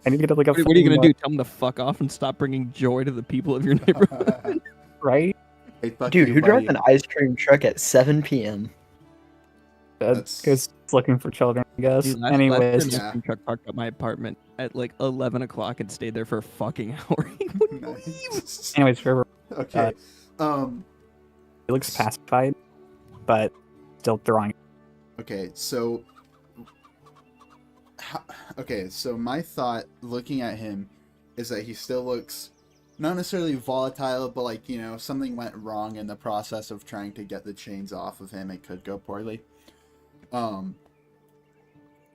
I need to get like a. What are you gonna fucking, do? Tell them to fuck off and stop bringing joy to the people of your neighborhood? Right? Hey, fuck Dude, you, who drives buddy. an ice cream truck at 7 p.m.? That's- Because it's looking for children, I guess. Dude, last Anyways, time an Yeah. ice cream truck parked at my apartment at like 11 o'clock and stayed there for a fucking hour. He wouldn't leave. Nice. anyways, Trevor, Okay. he looks pacified, but still throwing. Okay, so okay, so my thought looking at him is that he still looks not necessarily volatile, but like, you know, something went wrong in the process of trying to get the chains off of him. It could go poorly.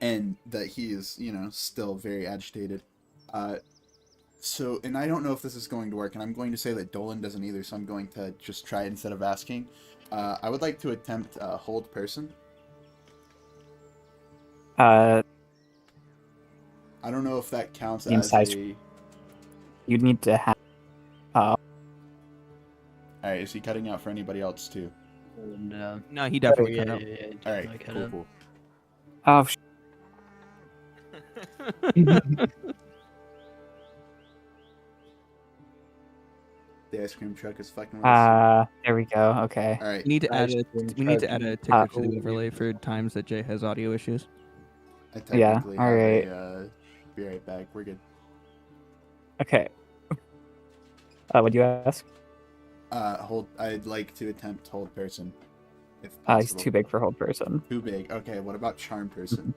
And that he is, you know, still very agitated. So, and I don't know if this is going to work, and I'm going to say that Dolan doesn't either, so I'm going to just try it instead of asking. I would like to attempt hold person. Uh, I don't know if that counts Same as size. a... you'd need to have. Alright, is he cutting out for anybody else too? No. No, he definitely cut out. Alright, cool, cool. Oh, The ice cream truck is fucking with there we go. Okay. Alright, We need to add Ice a cream we need to truck. add a ticker to the Holy overlay for times that Jay has audio issues. I Yeah, technically have alright. be right back, we're good. Okay. What'd you ask? Hold, I'd like to attempt hold person. If He's possible. too big for hold person. Too big. Okay, what about charm person?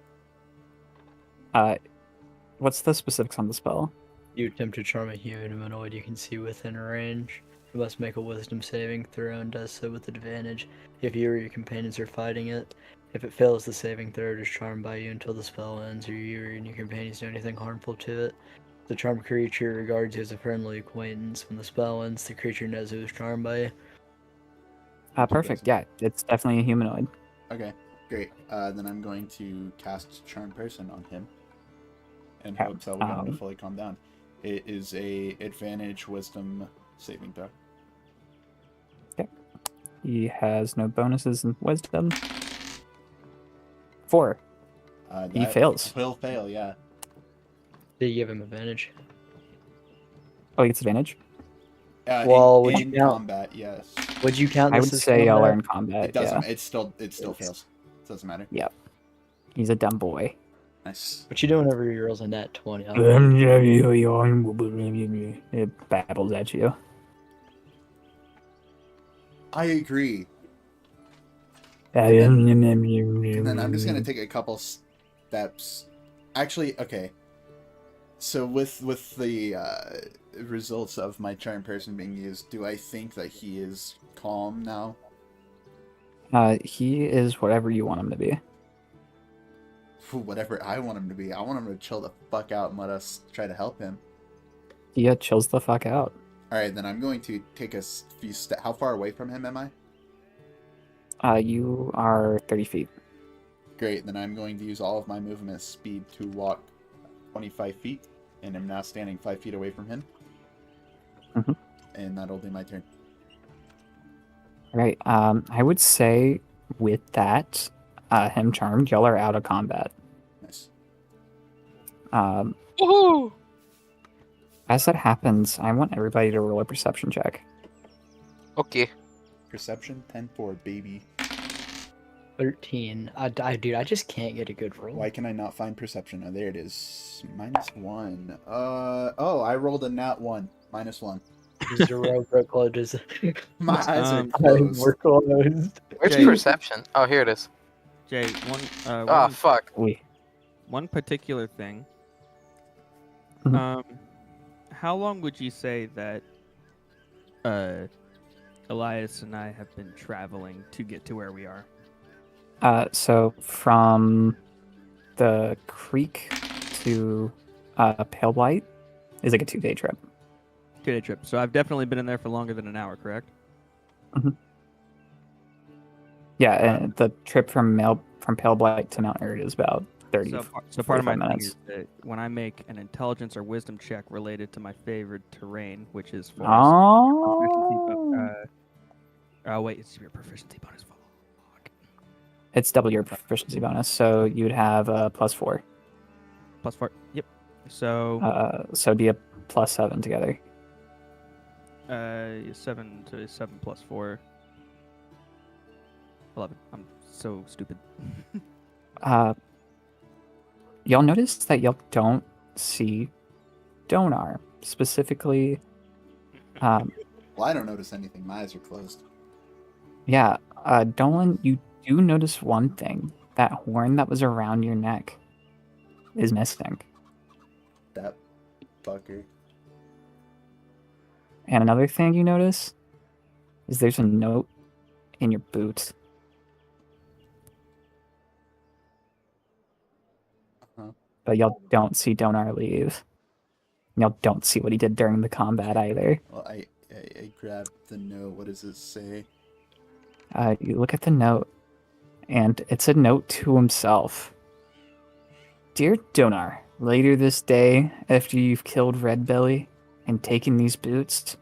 What's the specifics on the spell? You attempt to charm a humanoid you can see within range. You must make a wisdom saving throw and does so with advantage if you or your companions are fighting it. If it fails the saving throw, it is charmed by you until the spell ends or you and your companions do anything harmful to it. The charmed creature regards you as a friendly acquaintance. When the spell ends, the creature knows it was charmed by you. Perfect. Yeah, it's definitely a humanoid. Okay, great. Then I'm going to cast Charm Person on him, in Okay, hopes that will get him to um, fully calm down. It is a advantage Wisdom saving throw. He has no bonuses in wisdom. 4. He That fails. Will fail, yeah. Did you give him advantage? Oh, he gets advantage. Well, in, would in you count- combat, yes. Would you count I this would as say y'all are combat? in combat. It doesn't. Yeah, It still fails. It doesn't matter. he's a dumb boy. Nice. What you doing whenever he rolls a nat 20? It babbles at you. I agree. And And then I'm just gonna take a couple steps. Actually, okay. So with the results of my Charm Person being used, do I think that he is calm now? He is whatever you want him to be. Whatever I want him to be. I want him to chill the fuck out and let us try to help him. He chills the fuck out. All right, then I'm going to take a few steps. How far away from him am I? You are 30 feet. Great, then I'm going to use all of my movement speed to walk 25 feet, and I'm now standing 5 feet away from him. Mhm. And that'll be my turn. Right. I would say with that, him charmed, y'all are out of combat. Nice. Woohoo! As that happens, I want everybody to roll a perception check. Okay. Perception 10-4, baby. 13. Dude, I just can't get a good roll. Why can I not find perception? Oh, there it is. -1. Oh, I rolled a nat 1. -1. 0 closes. My eyes are Um, closed. We're closed. Where's Jay. perception? Oh, here it is. Jay, Oh, fuck. one particular thing. Mhm. How long would you say that Elias and I have been traveling to get to where we are? So from the creek to Pale Blight is like a 2-day trip. 2-day trip. So I've definitely been in there for longer than an hour, correct? Yeah, and the trip from Pale Blight to Mount Erd is about 30. So part of my 45 thing minutes. is that when I make an intelligence or wisdom check related to my favorite terrain, which is forest, Oh, wait, it's your proficiency bonus. Fuck. it's double your proficiency bonus, so you'd have a +4. +4. Yep. So So it'd be a +7 together. 7 to 7 plus 4. 11. I'm so stupid. Y'all notice that y'all don't see Donar specifically. Well, I don't notice anything. My eyes are closed. Yeah, Dolan, you do notice one thing. That horn that was around your neck is missing. That fucker. And another thing you notice is there's a note in your boot. Uh-huh. But y'all don't see Donar leave. Y'all don't see what he did during the combat either. Well, I grabbed the note. What does it say? You look at the note, and it's a note to himself. Dear Donar, later this day, after you've killed Red Belly and taken these boots,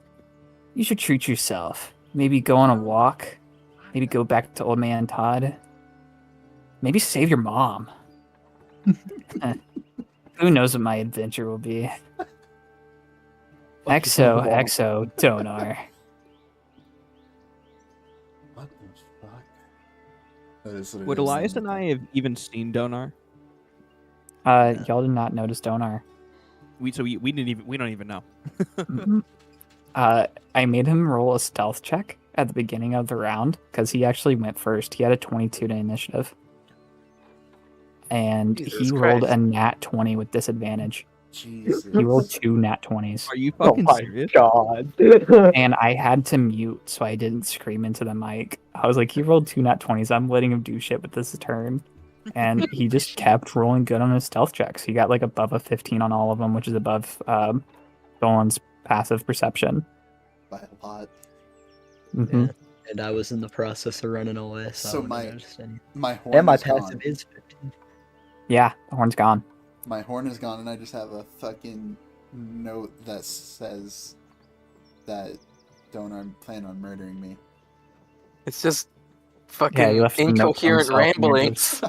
you should treat yourself. Maybe go on a walk. Maybe go back to Old Man Todd. Maybe save your mom. Who knows what my adventure will be? XO, Donar. What the fuck? That is what it Would is. Elias and I have even seen Donar? Y'all did not notice Donar. We don't even know. Mhm. I made him roll a stealth check at the beginning of the round because he actually went first. He had a 22 to initiative. And Jesus he rolled Christ. a nat 20 with disadvantage. Jesus. He rolled 2 nat 20s. Are you Oh fucking my serious? god. And I had to mute so I didn't scream into the mic. I was like, he rolled 2 nat 20s. I'm letting him do shit with this turn. And he just kept rolling good on his stealth checks. He got like above a 15 on all of them, which is above Dolan's passive perception. By a lot. Hmm. Yeah. And I was in the process of running away, so, So I wouldn't my- have noticed any. My horn And my is passive gone. is 15. Yeah, the horn's gone. My horn is gone, and I just have a fucking note that says that don't plan on murdering me. It's just Yeah, fucking you left a note for incoherent himself and you're ramblings.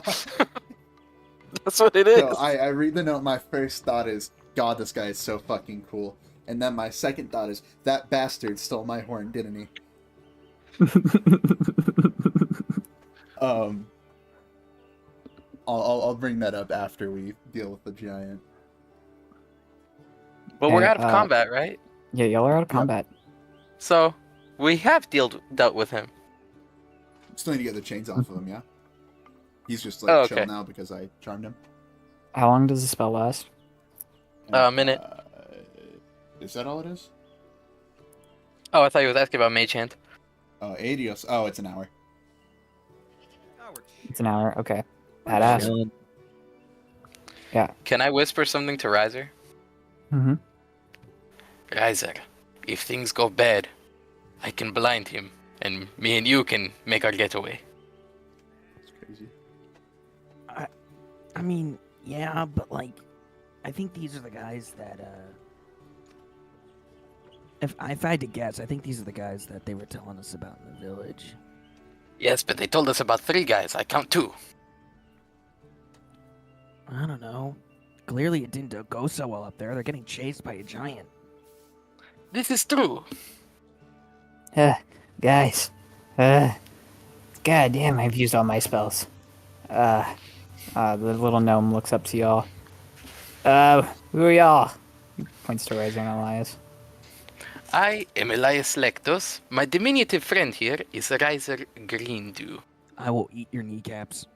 That's what it is. So I read the note. My first thought is, God, this guy is so fucking cool. And then my second thought is, that bastard stole my horn, didn't he? I'll bring that up after we deal with the giant. But we're Okay, out of combat, right? Yeah, y'all are out of combat. So we have dealt with him. Still need to get the chains off of him, yeah? He's just Oh, like chill okay. now because I charmed him. How long does the spell last? A minute. Is that all it is? Oh, I thought you was asking about Mage Hand. Oh, 80. Oh, it's an hour. It's an hour. Okay. Badass. Can I whisper something to Riser? Mm-hmm. Riser, if things go bad, I can blind him, and me and you can make our getaway. It's crazy. I mean, yeah, but like, I think these are the guys that, if I had to guess, I think these are the guys that they were telling us about in the village. Yes, but they told us about 3 guys. I count 2. I don't know. Clearly, it didn't go so well up there. They're getting chased by a giant. This is true. Guys. God damn, I've used all my spells. The little gnome looks up to y'all. Who are y'all? He points to Riser and Elias. I am Elias Lectos. My diminutive friend here is Riser Greendew. I will eat your kneecaps.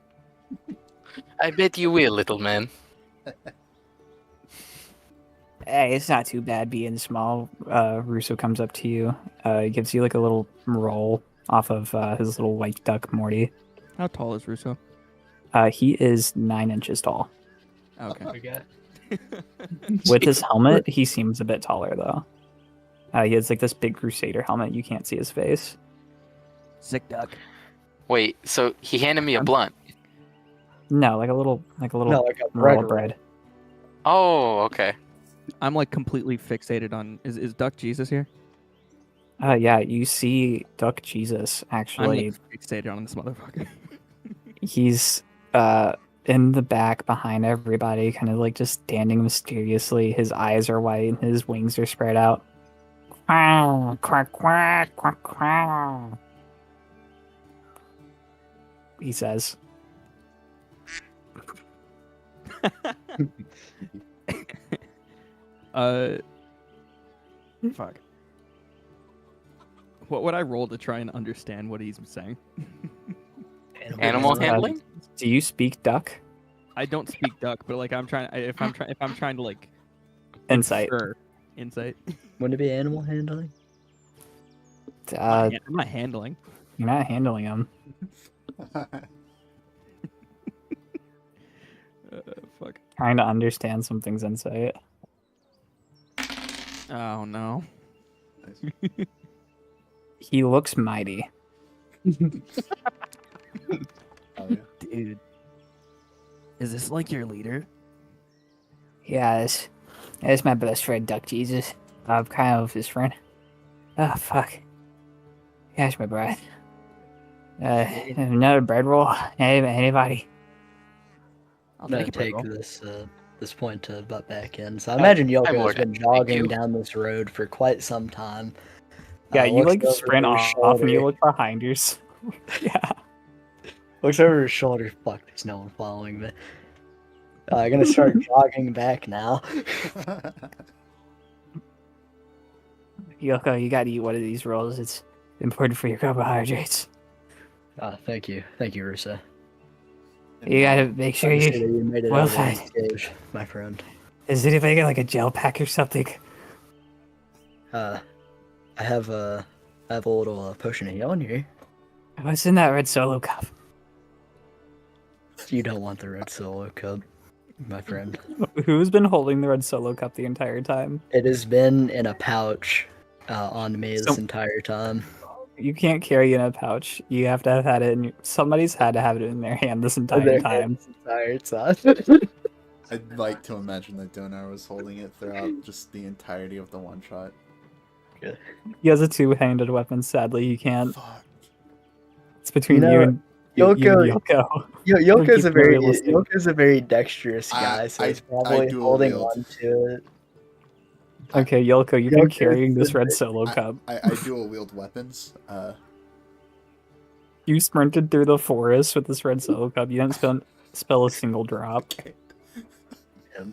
I bet you will, little man. Hey, it's not too bad being small. Russo comes up to you. He gives you like a little roll off of his little white duck, Morty. How tall is Russo? He is 9 inches tall. Okay. With his helmet, he seems a bit taller though. He has like this big Crusader helmet. You can't see his face. Sick duck. Wait, so he handed me a blunt. No, like a little No, like a roll bread of bread. Oh, okay. I'm like completely fixated on. Is Duck Jesus here? Yeah, you see Duck Jesus I'm actually. like, fixated on this motherfucker. He's in the back behind everybody, kind of like just standing mysteriously. His eyes are white and his wings are spread out. Quack, quack, quack, quack, quack. He says. Fuck. What would I roll to try and understand what he's saying? Animal handling? Do you speak Duck? I don't speak duck, but like if I'm trying to like Insight. insight. Wouldn't it be animal handling? Uh, I'm not handling. you're not handling him. Fuck. Trying to understand something's insight. Oh no. Nice. He looks mighty. Oh, yeah. Dude. Is this like your leader? Yeah, that's my best friend, Duck Jesus. I'm kind of his friend. Oh, fuck. Catch my breath. Another bread roll? Anybody? I'll I'm gonna take a break take roll. this point to butt back in. So I imagine I'm Yoko more has been than- thank jogging you. down this road for quite some time. Yeah, you looks like over sprint his off and you shoulder, look behind yours. Yeah. looks over his shoulder. Fuck, there's no one following me. I'm gonna start jogging back now. Yoko, you gotta eat one of these rolls. It's important for your carbohydrates. Thank you, Rusa. You gotta make sure Glad to see you. that you made it well out of fed. the stage, my friend. Is anybody got like a gel pack or something? I have a little potion of healing here. What's in that red solo cup? You don't want the red solo cup, my friend. Who's been holding the red solo cup the entire time? It has been in a pouch on me this So- entire time. You can't carry it in a pouch. You have to have had it in somebody's had to have it in their hand this entire time. This entire time. I'd like to imagine that Donar was holding it throughout just the entirety of the one shot. He has a two-handed weapon. Sadly, he can't. Fuck. It's between You you know, and you and Yoko- Yoko. Yoko's keep a it very realistic. Yoko's a very dexterous guy, so I- he's I probably dual holding wield. on to it. Okay, Yoko, you've been Yoko carrying this is- red solo cup. I dual wield weapons. You sprinted through the forest with this red solo cup. You didn't spell a single drop. Okay.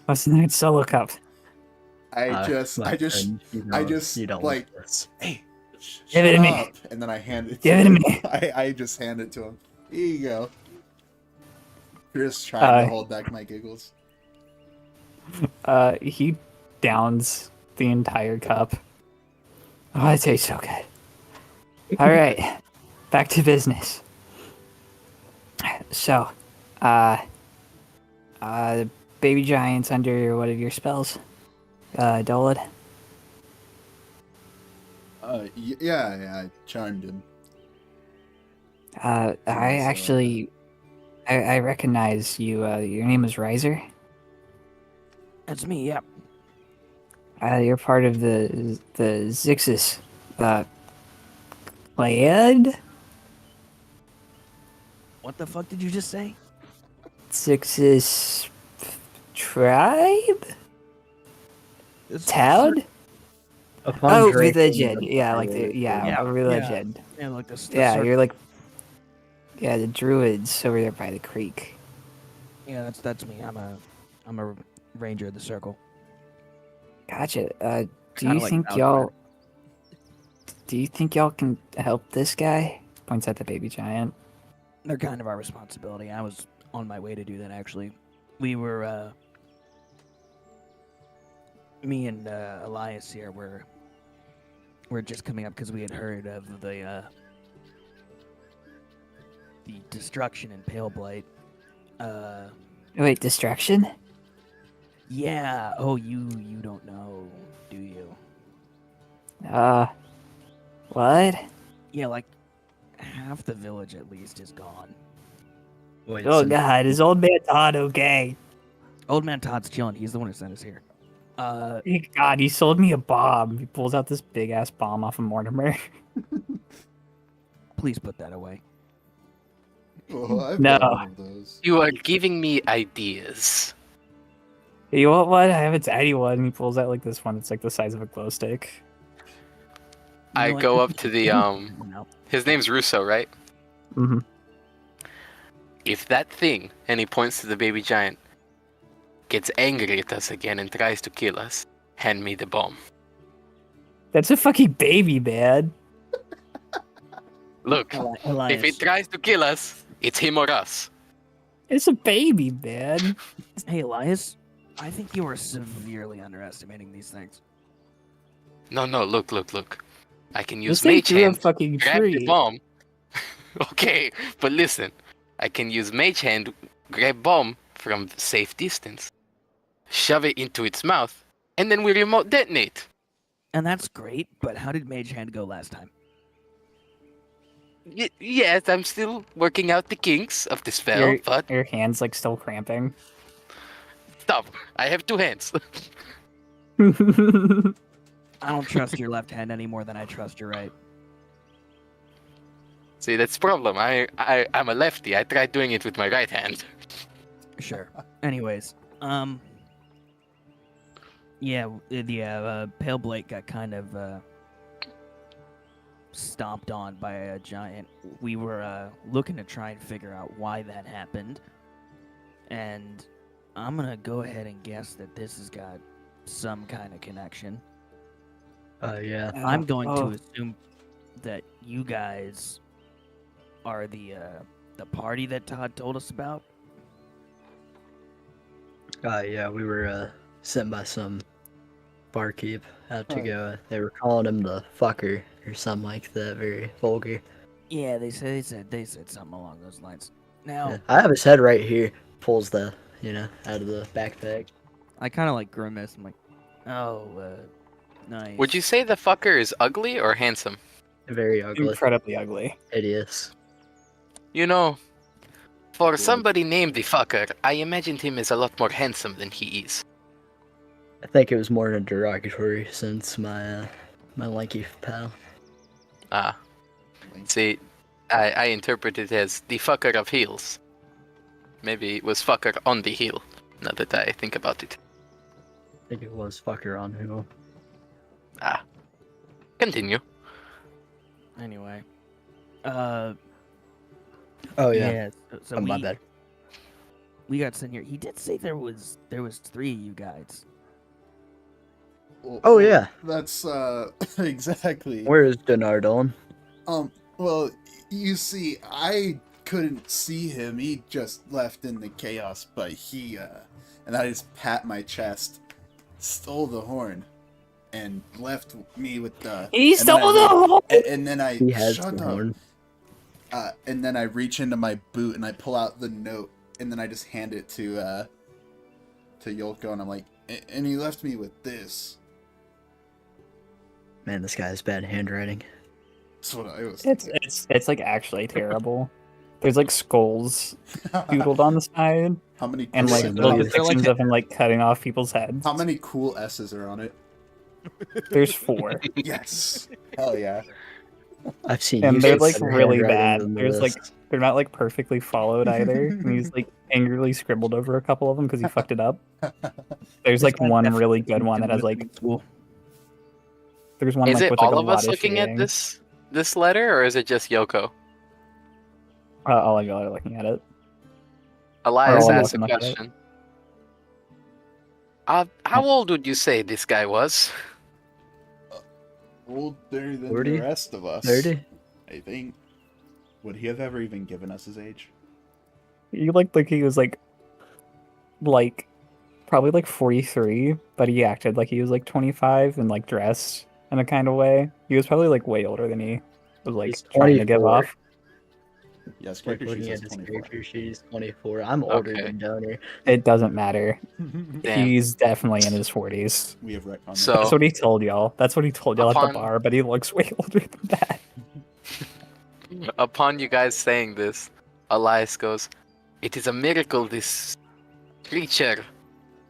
What's in that solo cup? I just, my friend, you don't like, want this. hey, Give it to shut me. up. And then I hand it Give it to me. I just hand it to him. Here you go. Just trying to hold back my giggles. He downs the entire cup. Oh, it tastes so good. All right, back to business. So, the baby giant's under one of your spells, Dolid. Yeah, I charmed him. I actually, I recognize you. Your name is Riser. That's me. Yeah. You're part of the Zixis Pleiad? What the fuck did you just say? Zixis tribe? Town? Upon Oh, drinking religion. the Yeah, like fire, the yeah, a religion. Yeah, like this. Yeah, you're like the druids over there by the creek. Yeah, that's me. I'm a ranger of the circle. Gotcha. Do Kinda you like think Valkyrie. y'all? Do you think y'all can help this guy? Points at the baby giant. They're kind of our responsibility. I was on my way to do that actually. We were me and Elias here we're just coming up because we had heard of the destruction in Pale Blight. Wait, destruction? Yeah. Oh, you don't know, do you? What? Yeah, like half the village at least is gone. Wait, Oh so- God, is old man Todd okay? Old man Todd's chilling. He's the one who sent us here. God, he sold me a bomb. He pulls out this big ass bomb off of Mortimer. Please put that away. Oh, I've No. got one of those. You are giving me ideas. You want one? I have a tiny one. He pulls out like this one that's like the size of a glow stick. You I know what? go up to the No. his name's Russo, right? Mm-hmm. If that thing, and he points to the baby giant, gets angry at us again and tries to kill us, hand me the bomb. That's a fucking baby, man. Look, Elias. if it tries to kill us, it's him or us. It's a baby, man. Hey, Elias. I think you are severely underestimating these things. No, look. I can use This thing mage threw a hand, fucking grab the tree. bomb. Okay, but listen. I can use mage hand, grab bomb from safe distance, shove it into its mouth, and then we remote detonate. And that's great, but how did Mage Hand go last time? Yes, I'm still working out the kinks of the spell, Your, but your hand's like still cramping. stop. I have two hands. I don't trust your left hand any more than I trust your right. See, that's the problem. I'm a lefty. I tried doing it with my right hand. Sure. Anyways, yeah, the Pale Blake got kind of stomped on by a giant. We were looking to try and figure out why that happened, and I'm gonna go ahead and guess that this has got some kind of connection. yeah. I'm going Oh. to assume that you guys are the party that Todd told us about. Yeah, we were sent by some barkeep out to Huh. go. They were calling him the fucker or something like that. Very vulgar. Yeah, they said something along those lines. Now, Yeah. I have his head right here. Pulls the out of the backpack. I kind of like grimace. I'm like, oh, nice. Would you say the fucker is ugly or handsome? Very ugly. Incredibly ugly. Hideous. You know, for Good. somebody named the fucker, I imagined him as a lot more handsome than he is. I think it was more in a derogatory sense. My lanky pal. Ah, see, I interpret it as the fucker of heels. Maybe it was fucker on the heel, now that I think about it. I think it was fucker on who. Ah, continue. Anyway, Oh yeah. So Oh, we my bad. we got sent here. He did say there was 3 of you guys. Oh yeah. That's exactly. Where is Donardon? Well, you see, I couldn't see him. He just left in the chaos, but he and I just pat my chest, stole the horn, and left me with the. He and then I stole the re- horn! And then I He has shut the up. horn. And then I reach into my boot and I pull out the note, and then I just hand it to Yolko, and I'm like, and he left me with this. Man, this guy has bad handwriting. That's what I was. It's like actually terrible. There's like skulls doodled on the side, How many? and cool like S's- little They're depictions of him like cutting off people's heads. How many cool S's are on it? There's 4, Yes. Hell yeah. I've seen. and you they're get like better really handwriting bad. than There's this. like they're not like perfectly followed either. And he's like angrily scribbled over a couple of them because he fucked it up. There's like one really good one that has like there's one Is like it with like all a of lot us of looking at shading. this letter, or is it just Yoko? All of y'all are looking at it. Elias all of asked us a look at it. question. How old would you say this guy was? Older than 40? the rest of us. 30? I think. Would he have ever even given us his age? He looked like he was like probably like 43, but he acted like he was like 25 and like dressed in a kind of way. He was probably like way older than he was like He's trying to give 24. off. Yes, Like character sheet looking says at his 24. character sheet, he's 24. I'm older Okay. than Donor. It doesn't matter. Damn. He's definitely in his 40s. We have retcon. So- That's what he told y'all. That's what he told y'all at Upon- the bar, but he looks way older than that. Upon you guys saying this, Elias goes, "It is a miracle this creature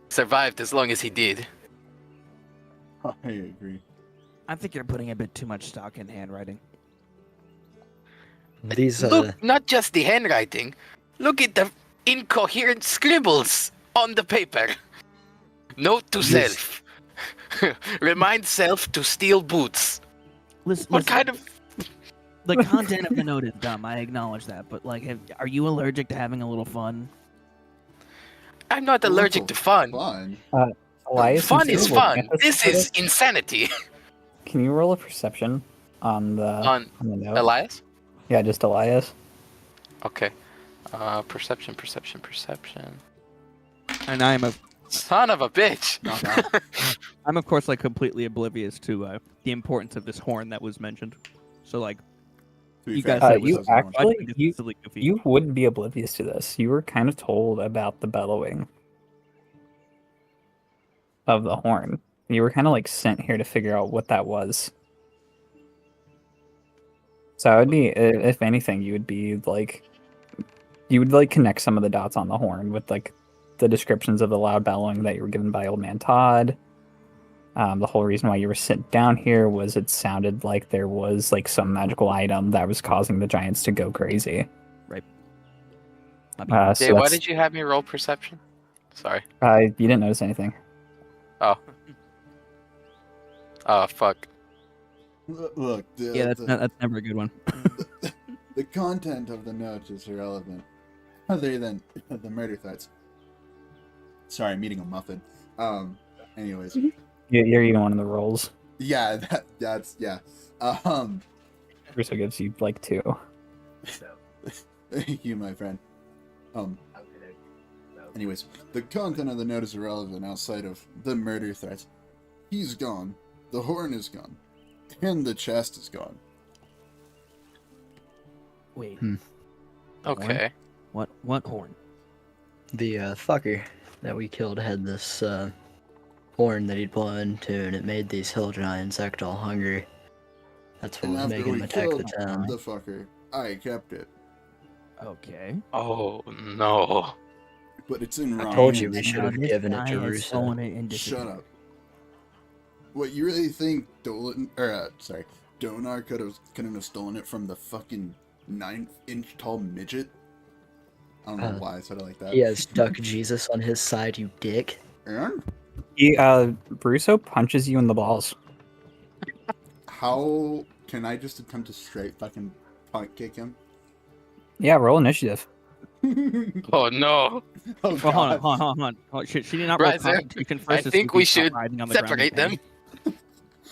survived as long as he did." I agree. I think you're putting a bit too much stock in handwriting. These Look, not just the handwriting. Look at the incoherent scribbles on the paper. Note to Yes. self. Remind self to steal boots. Listen, What kind of... the content of the note is dumb. I acknowledge that, but like, are you allergic to having a little fun? I'm not allergic to fun. Fun. Elias, Fun since is you're looking fun. at this This photo, is insanity. Can you roll a perception on the On the note? Elias? Yeah, just Elias. Okay. Perception. And I'm Son of a bitch. I'm of course like completely oblivious to the importance of this horn that was mentioned. So like, To be You fair, guys it said was you us everyone. actually- I'm just you- silly goofy. You wouldn't be oblivious to this. You were kind of told about the bellowing of the horn. You were kind of like sent here to figure out what that was. So I would be, if anything, you would like connect some of the dots on the horn with like the descriptions of the loud bellowing that you were given by Old Man Todd. The whole reason why you were sent down here was it sounded like there was like some magical item that was causing the giants to go crazy. I mean, So Jay, why that's- did you have me roll perception? Sorry. you didn't notice anything. Oh, fuck. Look, yeah, that's never a good one. the content of the note is irrelevant, other than the murder threats. Sorry, I'm eating a muffin. Anyways, You're eating one of the rolls. yeah, that's yeah. Russo gives you like 2. Thank you, my friend. Anyways, the content of the note is irrelevant outside of the murder threats. He's gone. The horn is gone. And the chest is gone. Wait, Okay. what horn? The fucker that we killed had this horn that he'd blow into, and it made these hill giants act all hungry. That's what And was after making we them attack the killed town. the fucker, I kept it. Okay. Oh no. But it's in I wrong told you hands. we should Now have this given it guy to has Russo. stolen it and Shut disappeared. up. What, you really think Donar couldn't have stolen it from the fucking 9-inch tall midget? I don't know why I said it like that. He has Duck Jesus on his side, you dick. And Russo punches you in the balls. how can I just attempt to straight fucking punt kick him? Yeah, roll initiative. Oh no. Oh, Well, hold on, God. hold on. She did not roll Right, sir. Constitution I first. so think Snoopy we stopped should riding on the ground separate and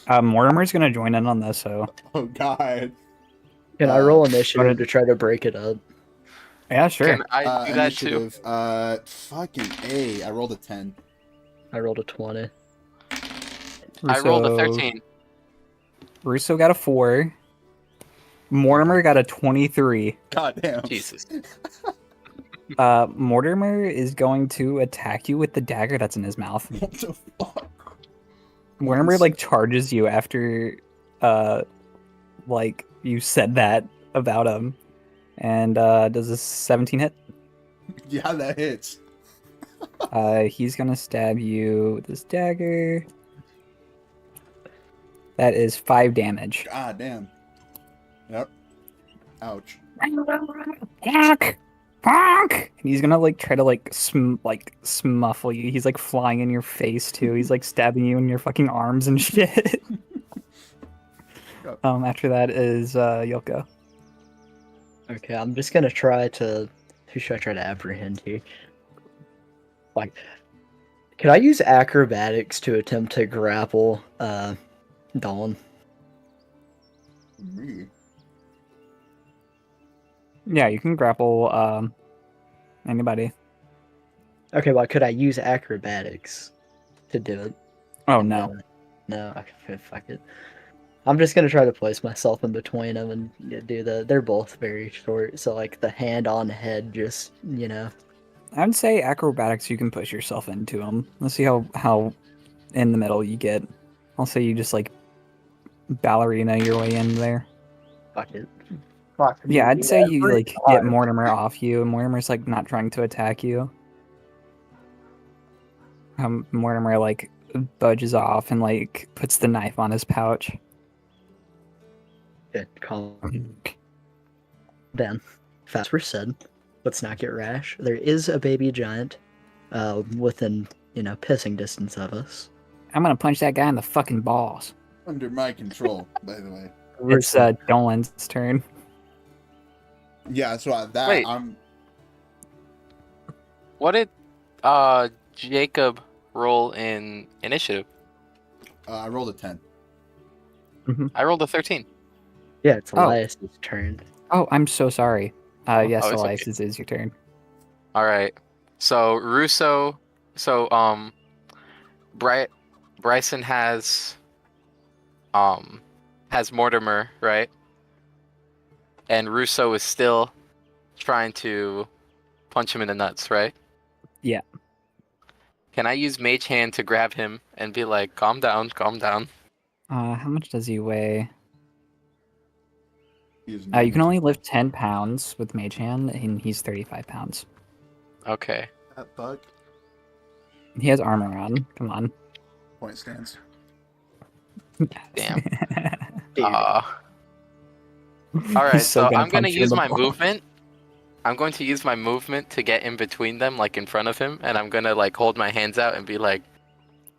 them. Mortimer's gonna join in on this, so Oh god. Can I Uh, roll initiative to try to break it up? yeah, sure. Can I do that too? Initiative. Fucking A. I rolled a 10. I rolled a 20. I rolled a Russo- 13. Russo got a 4. Mortimer got a 23. God damn. Jesus. Mortimer is going to attack you with the dagger that's in his mouth. What the fuck? Mortimer like charges you after like you said that about him. And does a 17 hit? Yeah, that hits. He's gonna stab you with this dagger. That is 5 damage. God damn. Yep. Ouch. Fuck! Fuck! And he's gonna like try to like smuffle you. He's like flying in your face too. He's like stabbing you in your fucking arms and shit. After that is Yoko. Okay, I'm just gonna try to. Who should I try to apprehend here? Like, can I use acrobatics to attempt to grapple Dawn? Me. Yeah, you can grapple anybody. Okay, well, could I use acrobatics to do it? Oh no. No, okay, fuck it. I'm just gonna try to place myself in between them and do the. They're both very short, so like the hand on head, just I would say acrobatics you can push yourself into them. Let's see how in the middle you get. I'll say you just like ballerina your way in there. fuck it. Yeah, I'd say you like get Mortimer off you, and Mortimer's like not trying to attack you. Mortimer like budges off and like puts the knife on his pouch. Good, calm down. Fast we're said. Let's not get rash. There is a baby giant, within pissing distance of us. I'm gonna punch that guy in the fucking balls. Under my control, by the way. It's Dolan's turn. Yeah, so that Wait. I'm What did Jacob roll in initiative? I rolled a 10. I rolled a 13. Yeah, it's Oh. Elias's turn. Oh, I'm so sorry. Yes, it's Elias, okay. it is your turn. All right. So Russo, Bryson has Mortimer, right? And Russo is still trying to punch him in the nuts, right? Yeah. Can I use Mage Hand to grab him and be like, calm down, calm down? How much does he weigh? He's You can only lift 10 pounds with Mage Hand, and he's 35 pounds. Okay. that bug. He has armor on. Come on. Point stance. Damn. Dude, All right, He's so gonna I'm gonna punch you in use the my balls. movement. I'm going to use my movement to get in between them, like in front of him, and I'm gonna like hold my hands out and be like,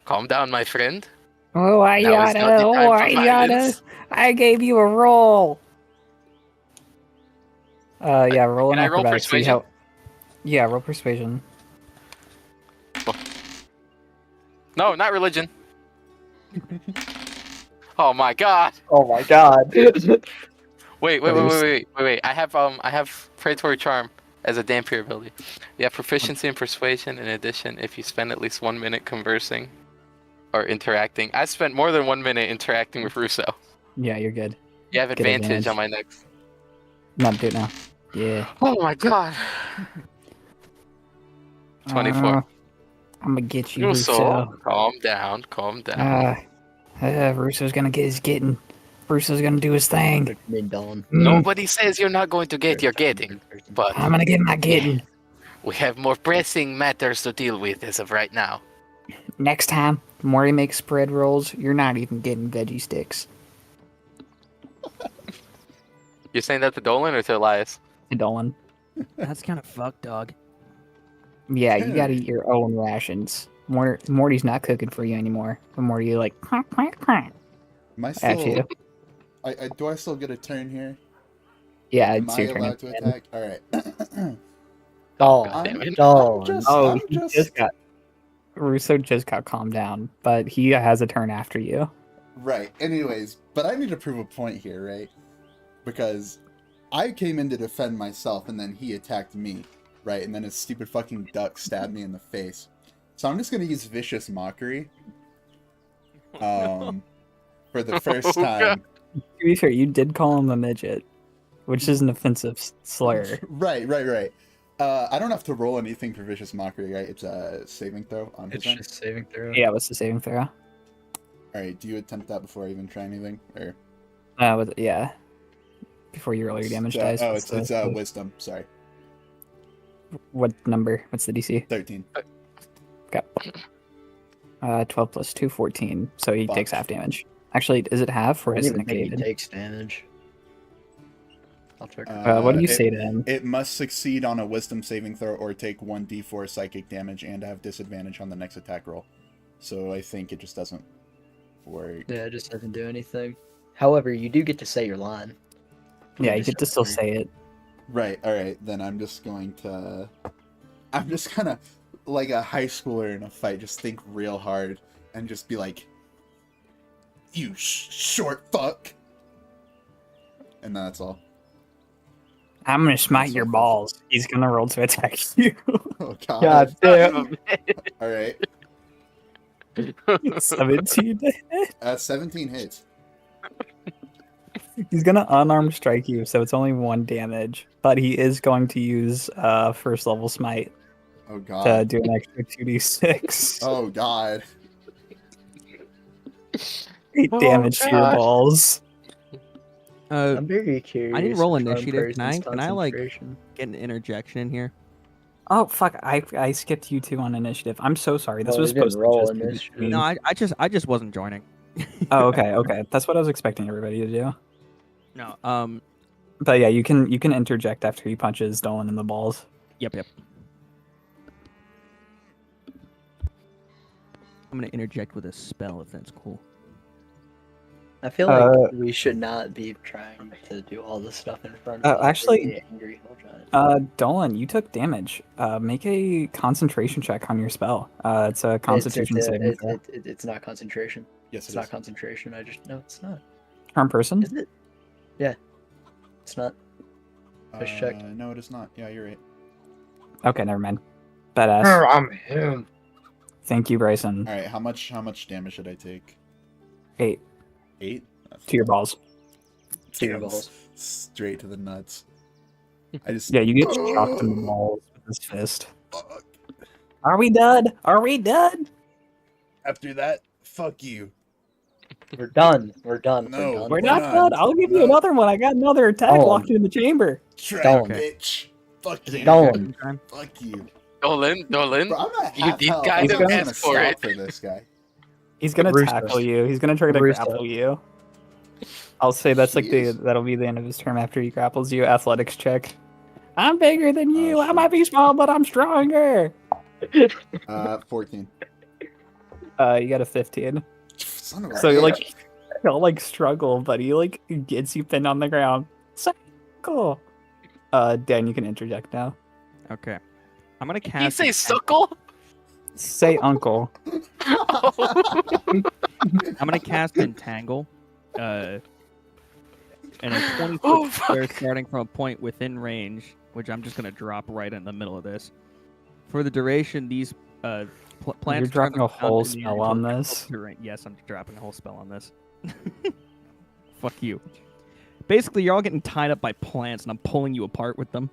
"Calm down, my friend." Oh, I Now is not the time for violence. I gave you a roll. Yeah, roll Can an I roll acrobatics. See persuasion? Yeah, roll persuasion. No, not religion. Oh my god! Oh my god. Wait. I have Predatory Charm. as a Dampier ability. You have proficiency in persuasion. In addition, if you spend at least 1 minute conversing or interacting. I spent more than 1 minute interacting with Russo. Yeah, you're good. You have Get advantage advantage. on my next. No, do it now. Yeah. Oh my god. 24. I'm gonna get you, Russo, Russo. calm down, calm down. Russo's gonna get his getting. Russo's gonna do his thing. What you mean, Dylan? Nobody says you're not going to get your getting, but I'm gonna get my getting. we have more pressing matters to deal with as of right now. Next time, Morty makes spread rolls, you're not even getting veggie sticks. You're saying that to Dolan or to Elias? Dolan. That's kind of fucked, dog. Yeah, you gotta eat your own rations. Morty's not cooking for you anymore. And Morty, like, quack, quack, quack, Am I at still? you. Do I still get a turn here? Yeah, Am it's I your turn. allowed to attack? All right. Dolan. damn it. Dolan. Oh, I'm he just got. Russo just got calmed down, but he has a turn after you. Right. Anyways, but I need to prove a point here, right? Because I came in to defend myself, and then he attacked me, right? And then his stupid fucking duck stabbed me in the face. So I'm just gonna use vicious mockery. For the first Oh, time. To be fair, you did call him a midget, which is an offensive slur. Right. I don't have to roll anything for vicious mockery, right? It's a saving throw on his It's end. just saving throw. Yeah, what's the saving throw? All right. Do you attempt that before I even try anything, or? Yeah. Before you roll your damage dice. Oh, what's it's the- wisdom. Sorry, What number? What's the DC? 13. Okay. 12 plus 2, 14. So he Fuck. takes half damage. Actually, is it half or I is don't it even think he negated? takes damage. I'll check. What do you it- say to him? It must succeed on a wisdom saving throw or take 1d4 psychic damage and have disadvantage on the next attack roll. So I think it just doesn't work. Yeah, it just doesn't do anything. However, you do get to say your line. Yeah, you get to still say it. Right, alright, then I'm just going to. I'm just kind of like a high schooler in a fight, just think real hard and just be like, you short fuck. And that's all. I'm gonna smite That's your so balls. He's gonna roll to attack you. Oh god. God damn. Alright. 17. 17 hits. He's gonna unarmed strike you, so it's only 1 damage. But he is going to use first level smite Oh to god. do an extra 2d6. Oh god. 8 Oh, damage to your God. balls. I'm very curious. I didn't roll if one initiative. Can person's I, like, concentration- get an interjection in here? Oh fuck! I skipped you two on initiative. I'm so sorry. This Well, was we didn't supposed roll to just be initiative. between- No, I just wasn't joining. Oh, okay. That's what I was expecting everybody to do. No. But yeah, you can interject after he punches Dolan in the balls. Yep. I'm gonna interject with a spell if that's cool. I feel like we should not be trying to do all this stuff in front of actually- the angry hill giant. Dolan, you took damage. Make a concentration check on your spell. It's a Constitution saving throw. It's not concentration. Yes, It's it not is. concentration. No, it's not. Charm person. Is it? Yeah. It's not. Just checked. No, it is not. Yeah, you're right. Okay, never mind. Badass. I'm him. Thank you, Bryson. All right, how much damage should I take? 8 8? to your balls. To your Damn, balls. Straight to the nuts. I just Yeah, you get shocked in the balls with his fist. Fuck. Are we done? Are we done? After that, fuck you. We're done. We're done. No. done. We're Why not not? done. I'll give you No. another one. I got another attack Oh. locked in the chamber. Try, Don't. bitch. Fuck you. Dolan. Fuck you. Dolan, Bro, I'm not You half deep health. guys I'm have gonna asked for stop it. for this guy. He's gonna Rooster. tackle you. He's gonna try to Rooster. grapple you. I'll say that's like Jeez. that'll be the end of his turn after he grapples you. Athletics check. I'm bigger than you. I shit. might be small, but I'm stronger. 14. You got a 15. Son of a So you bitch. he'll like struggle, but he like gets you pinned on the ground. So cool. Dan, you can interject now. Okay. I'm gonna cast. He say an- suckle? Say uncle. I'm gonna cast entangle. And a 20 Oh, foot square fuck. starting from a point within range which I'm just gonna drop right in the middle of this. For the duration, these plants. You're dropping a turn around whole in the spell area on till- this? Yes, I'm dropping a whole spell on this. Fuck you. Basically, you're all getting tied up by plants, and I'm pulling you apart with them.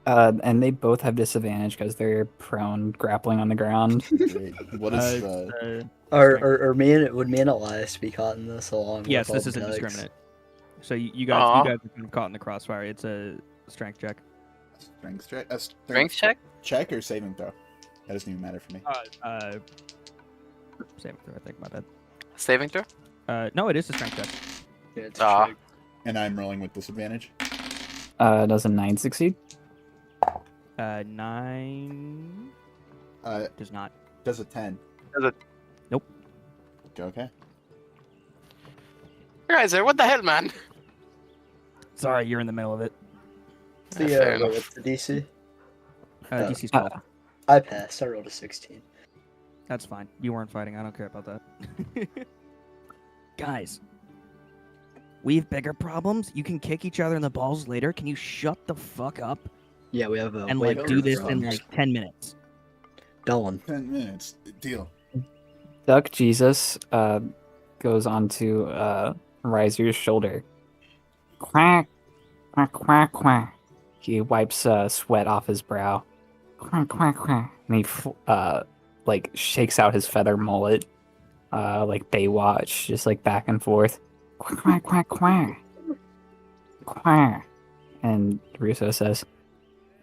And they both have disadvantage because they're prone grappling on the ground. Great. What is It's, the? Would me and Elias be caught in this along yes, with this all is the Dugs? indiscriminate. So you Aw. guys are kind of caught in the crossfire. It's a strength check. Strength check? Strength check? Check or saving throw? That doesn't even matter for me. Saving throw, I think. My bad. Saving throw? No, it is a strength check. Yeah, it's a Ah. check. And I'm rolling with disadvantage. Does a 9 succeed? 9 does not. Does a 10. Does it- Nope. Okay. Riser, what the hell, man? Sorry, you're in the middle of it. Fair enough. What's the DC? DC's 12. I passed. I rolled a 16. That's fine. You weren't fighting. I don't care about that. Guys, we have bigger problems. You can kick each other in the balls later. Can you shut the fuck up Yeah, we have a and way like bigger do this in problem. like 10 minutes? Dylan. 10 minutes. Deal. Duck Jesus goes onto Riser's shoulder. Quack, quack, quack, quack. He wipes sweat off his brow. Quack, quack, quack. And he like shakes out his feather mullet, like Baywatch, just like back and forth. Quack, quack, quack, quack, quack. And Russo says,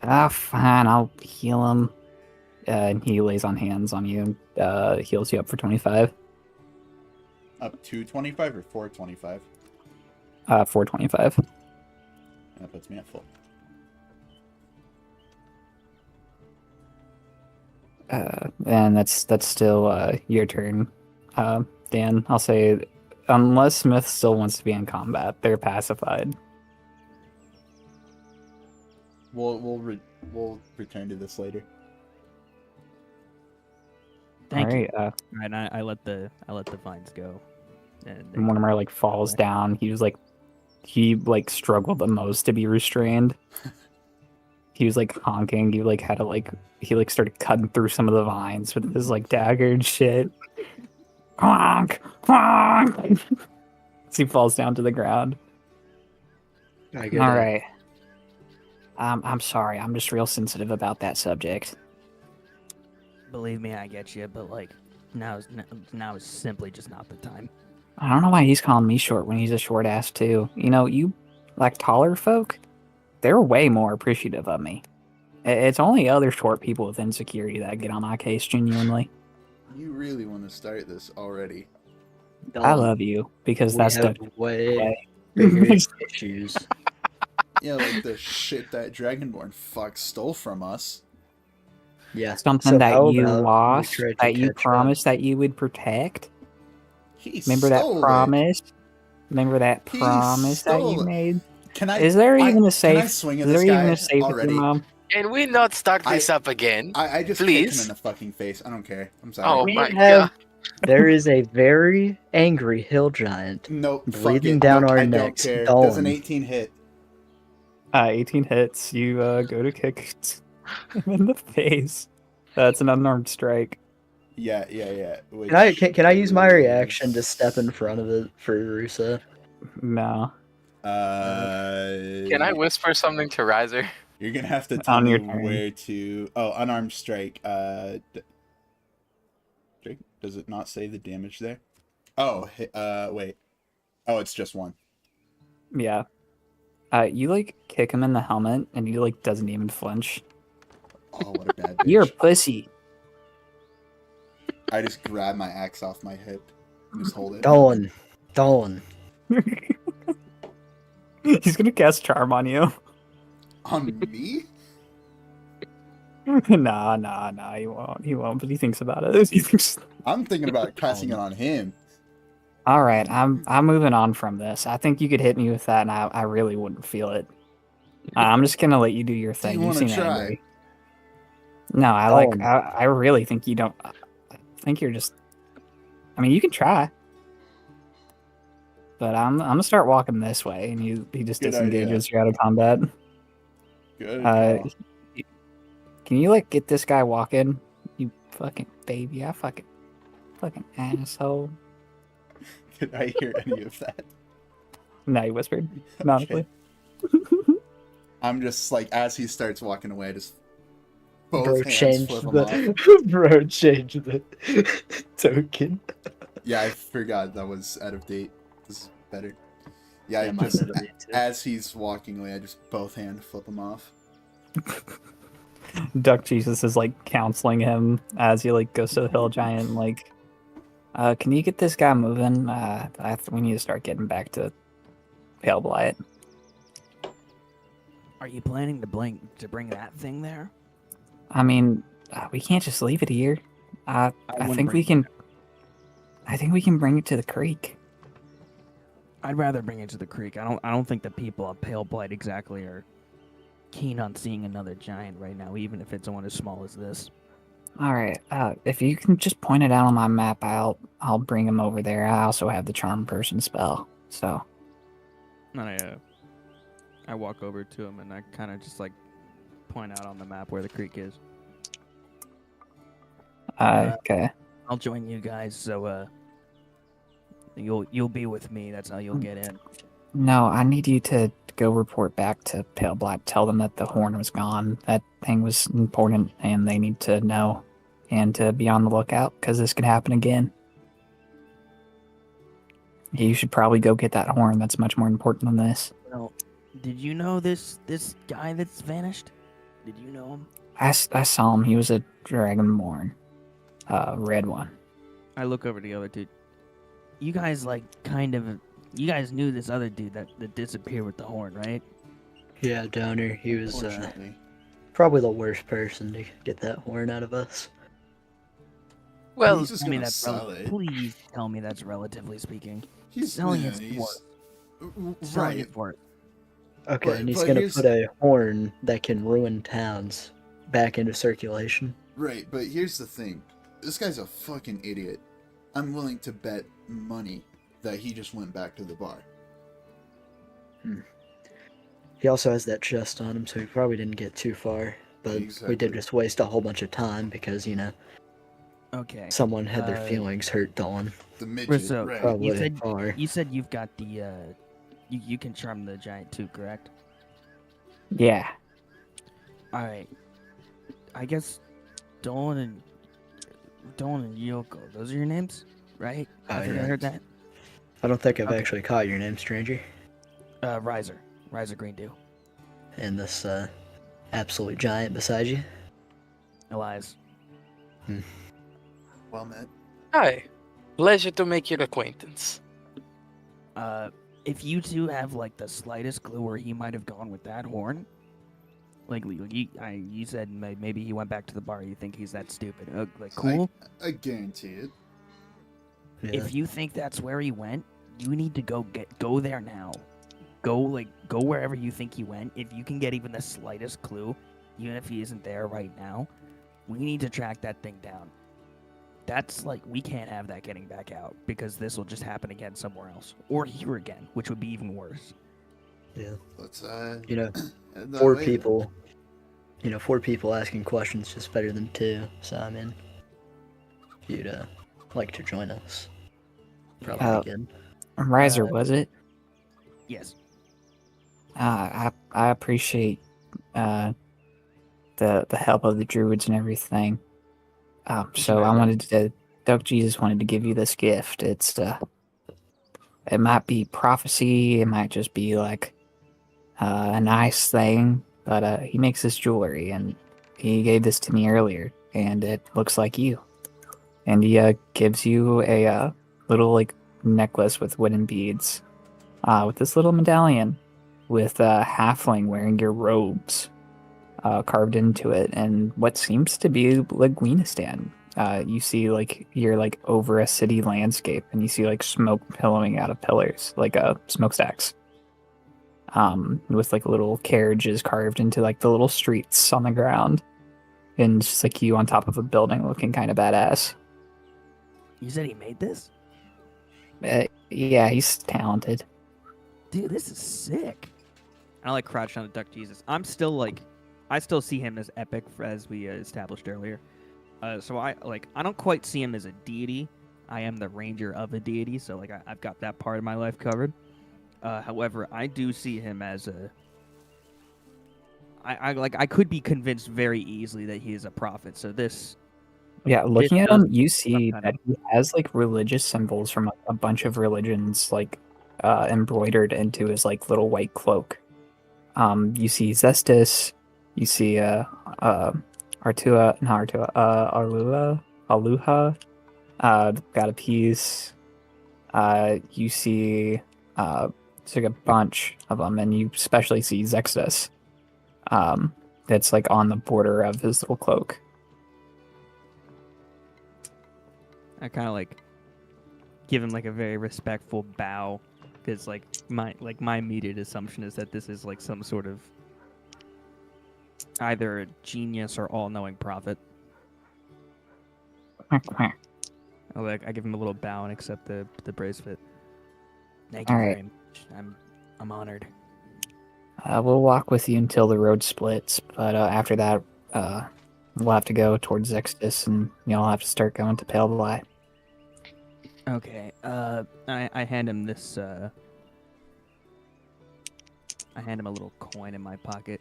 "Ah, fine, I'll heal him." And he lays on hands on you and heals you up for 25. Up to 25 or 425? 425. That puts me at full. And that's still your turn, Dan. I'll say, unless Smith still wants to be in combat, they're pacified. We'll return to this later. Thank you. All right. And I let the vines go. And they- Mortimer like falls down. He struggled the most to be restrained. He was like honking. He like had to he started cutting through some of the vines with his like dagger and shit. Honk, honk. As he falls down to the ground. I All get it. right. I'm sorry. I'm just real sensitive about that subject. Believe me, I get you, but like now is simply just not the time. I don't know why he's calling me short when he's a short ass too. You know, you like taller folk, they're way more appreciative of me. It's only other short people with insecurity that get on my case genuinely. You really want to start this already? I Dylan, love you because we that's have the way bigger issues. Yeah, like the shit that Dragonborn fuck stole from us. Yeah. something So that how you about we lost try to that you catch up? promised that you would protect. He Remember that stole it. promise? Remember that He promise that stole you it. made? Can I? Is there I- even a Can I safe? swing Is at this there even guy a safe with already? your mom? Can we not start this up again? I just kicked him Please? in the fucking face. I don't care. I'm sorry. Oh We my have- god. There is a very angry hill giant. Nope. fuck bleeding it. down Nope, our I necks, don't care. Does an Dolan. 18 hit? 18 hits. You go to kick him in the face. That's an unarmed strike. Yeah. Can I use my reaction to step in front of it for Rusa? No. Can I whisper something to Riser? You're gonna have to tell On me your turn. where to. Oh, unarmed strike. Drake, does it not say the damage there? Oh, wait. Oh, it's just one. Yeah. You like kick him in the helmet and he like doesn't even flinch. Oh, what a bad bitch. You're a pussy. I just grab my axe off my hip and just hold it. Dolan. He's gonna cast charm on you. On me? Nah, he won't. He won't, but he thinks about it. He thinks... I'm thinking about casting it on him. Alright, I'm moving on from this. I think you could hit me with that and I really wouldn't feel it. I'm just gonna let you do your thing. you You wanna seem try? angry. No, I really think you don't. I think you're just. I mean, you can try, but I'm gonna start walking this way, and he just Good idea. disengages you out of combat. Good Uh, call. can you like get this guy walking? You fucking baby, I fucking asshole. Did I hear any of that? No, he whispered. Honestly. I'm just like, as he starts walking away, just both Bro hands changed flip him off. bro changed the token. Yeah, I forgot that was out of date. This is better. Yeah, Yeah, I mine's just, out of date, too. as he's walking away, I just both hand flip him off. Duck Jesus is like counseling him as he like goes to the hill giant. Like, can you get this guy moving? We need to start getting back to Pale Blight. Are you planning to bring that thing there? I mean, we can't just leave it here. I wouldn't think bring we can. I think we can bring it to the creek. I'd rather bring it to the creek. I don't think the people of Pale Blight exactly are keen on seeing another giant right now, even if it's one as small as this. All right. If you can just point it out on my map, I'll bring him over there. I also have the charm person spell. So And I walk over to him and I kind of just like point out on the map where the creek is. okay. I'll join you guys, so you'll be with me. That's how you'll get in. No, I need you to go report back to Pale Black. Tell them that the horn was gone. That thing was important, and they need to know and to be on the lookout because this could happen again. You should probably go get that horn. That's much more important than this. Well, did you know this guy that's vanished? Did you know him? I saw him. He was a Dragonborn. Red one. I look over to the other dude. You guys you guys knew this other dude that disappeared with the horn, right? Yeah, Donor. He was Fortunately. probably the worst person to get that horn out of us. Well, He's just Tell me gonna that's sell it. Please tell me that's relatively speaking. He's selling yeah, it he's- for selling Right. it for it. Okay, But- and he's but gonna here's- put a horn that can ruin towns back into circulation. Right, but here's the thing. This guy's a fucking idiot. I'm willing to bet money that he just went back to the bar. He also has that chest on him, so he probably didn't get too far. But we Exactly. did just waste a whole bunch of time because, Okay. someone had their Uh, feelings hurt, Dawn. The midget, Rizzo, right. Probably you said far. you said you've got the you can charm the giant too, correct? Yeah. All right. I guess Dolan and Yoko, those are your names, right? I Oh, think I yeah. heard that. I don't think I've Okay. actually caught your name, stranger. Riser Greendew, And this absolute giant beside you. Elias. Well met. hi. Pleasure to make your acquaintance. If you two have like the slightest clue where he might have gone with that horn, like you said maybe he went back to the bar. You think he's that stupid? Like cool. I guarantee it. Yeah. If you think that's where he went, you need to go there now. Go wherever you think he went. If you can get even the slightest clue, even if he isn't there right now, we need to track that thing down. That's like we can't have that getting back out because this will just happen again somewhere else or here again, which would be even worse. yeah. Let's You know, head that four way then. people. Four people asking questions just better than two. So I mean, if you'd like to join us, probably again. Riser, was it? Yes. I appreciate the help of the druids and everything. So I wanted to, Doug Jesus wanted to give you this gift. It's it might be prophecy, it might just be like a nice thing, but he makes this jewelry and he gave this to me earlier, and it looks like you. And he gives you a little like necklace with wooden beads, with this little medallion with a halfling wearing your robes carved into it, and what seems to be Leguinistan. You see like you're like over a city landscape, and you see like smoke billowing out of pillars, like smokestacks. With like little carriages carved into like the little streets on the ground, and just like you on top of a building, looking kind of badass. You said he made this? Yeah, he's talented. Dude, this is sick. I like crouch down to Duck Jesus. I'm still like, I still see him as epic, as we established earlier. So I don't quite see him as a deity. I am the ranger of a deity, so like I've got that part of my life covered. However, I do see him as a. I could be convinced very easily that he is a prophet. So this. Yeah, looking at does him, you see kind that of- he has like religious symbols from a bunch of religions like embroidered into his like little white cloak. You see Zestus, you see Artua, not Artua, Aluha, got a piece. You see it's like a bunch of them, and you especially see Zextus. That's like on the border of his little cloak. I kind of like give him like a very respectful bow, because like my immediate assumption is that this is like some sort of either a genius or all-knowing prophet. I give him a little bow and accept the bracelet. Thank you All very right. much. I'm honored. We'll walk with you until the road splits, but after that, we'll have to go towards Zextus, and you'll have to start going to Pale Bly. Okay. I hand him this. I hand him a little coin in my pocket.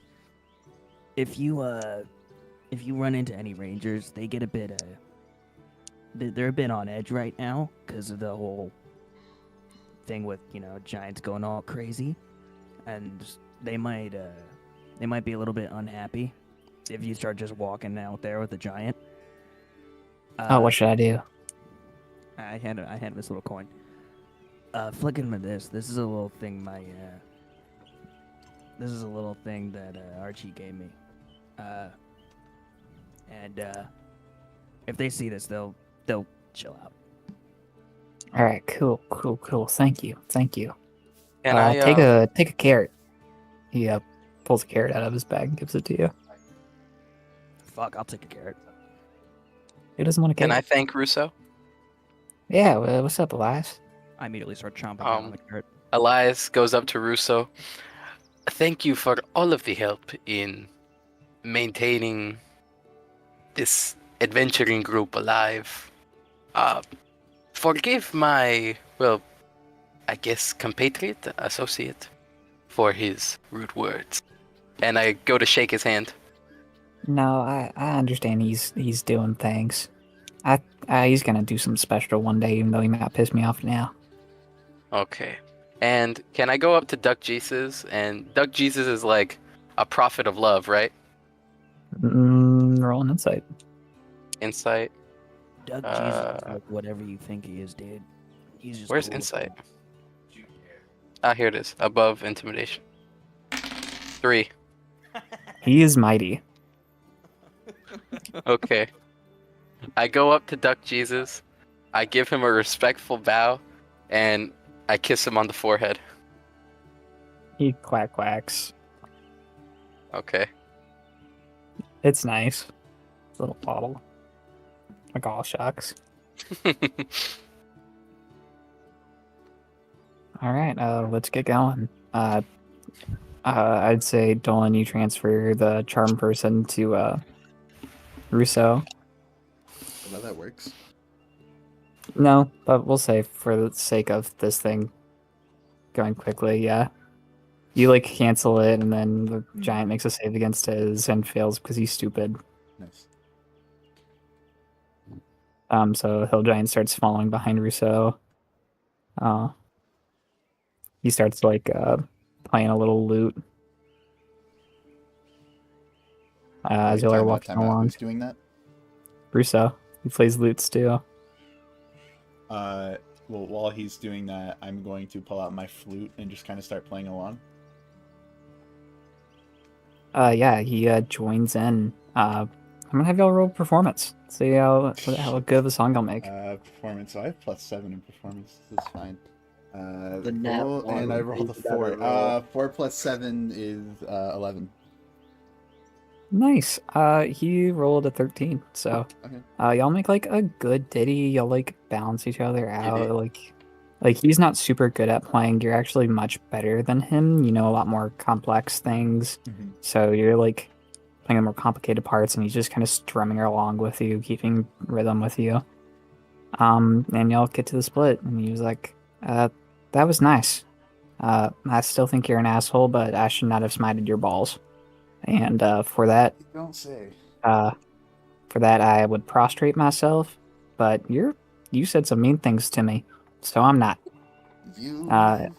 If you run into any rangers, they get a bit they're a bit on edge right now because of the whole thing with giants going all crazy, and they might be a little bit unhappy if you start just walking out there with a giant. What should I do? I hand him this little coin. Flick him with this. This is a little thing this is a little thing that Archie gave me. And if they see this, they'll chill out. All right, cool. Thank you. Can I Take a carrot. He pulls a carrot out of his bag and gives it to you. Fuck, I'll take a carrot. Who doesn't want a can carrot? I thank Russo? Yeah, what's up, Elias? I immediately start chomping down on the carrot. Elias goes up to Russo. Thank you for all of the help in maintaining this adventuring group alive. Forgive my, well, I guess compatriot, associate, for his rude words. And I go to shake his hand. No, I understand he's doing things. He's gonna do something special one day, even though he might piss me off now. Okay. And can I go up to Duck Jesus? And Duck Jesus is like a prophet of love, right? Roll an insight. Insight. Doug Jesus is like whatever you think he is, dude. He's just Where's cool. insight? Ah, here it is. Above intimidation. 3. He is mighty. Okay. I go up to Duck Jesus. I give him a respectful bow, and I kiss him on the forehead. He quacks. Okay. It's nice. Little bottle. Like all shucks. All right, let's get going. I'd say Dolan, you transfer the charm person to Russo. How that works. No, but we'll say for the sake of this thing going quickly, yeah. You like cancel it, and then the giant makes a save against his and fails because he's stupid. Nice. So Hill Giant starts following behind Russo. He starts like playing a little lute. As Wait, y'all are time out, walking time out. along. Who's doing that? Russo. He plays lutes too. Well, while he's doing that, I'm going to pull out my flute and just kind of start playing along. Yeah, he joins in. I'm gonna have y'all roll performance. See how good of a song y'all make. Performance. So I have +7 in performance. That's fine. The nat one and I would rolled a be better 4. roll. 4 + 7 is 11. Nice. He rolled a 13. So, Okay. y'all make like a good ditty. Y'all like balance each other out. it- Like, Like, he's not super good at playing. You're actually much better than him. You know a lot more complex things. Mhm. So you're like playing the more complicated parts, and he's just kind of strumming along with you, keeping rhythm with you. And y'all get to the split, and he was like, that was nice. I still think you're an asshole, but I should not have smited your balls. And for that, You don't say. I would prostrate myself. But you said some mean things to me, so I'm not. You. Uh,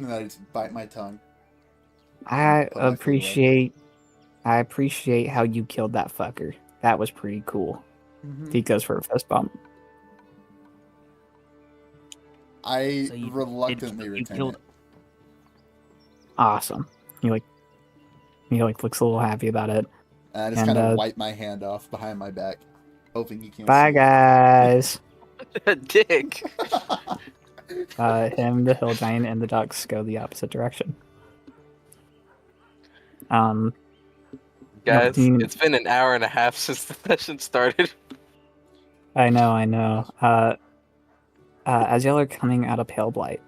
I just bite my tongue. I Put my foot away. appreciate how you killed that fucker. That was pretty cool. He goes for a fist bump. I So you- reluctantly you return killed- it. Awesome. He looks a little happy about it. And I just And, kind of wipe my hand off behind my back, hoping he can't Bye, see guys. Dick. Him, the hill giant, and the ducks go the opposite direction. Guys, team- it's been an hour and a half since the session started. I know. As y'all are coming out of Pale Blight,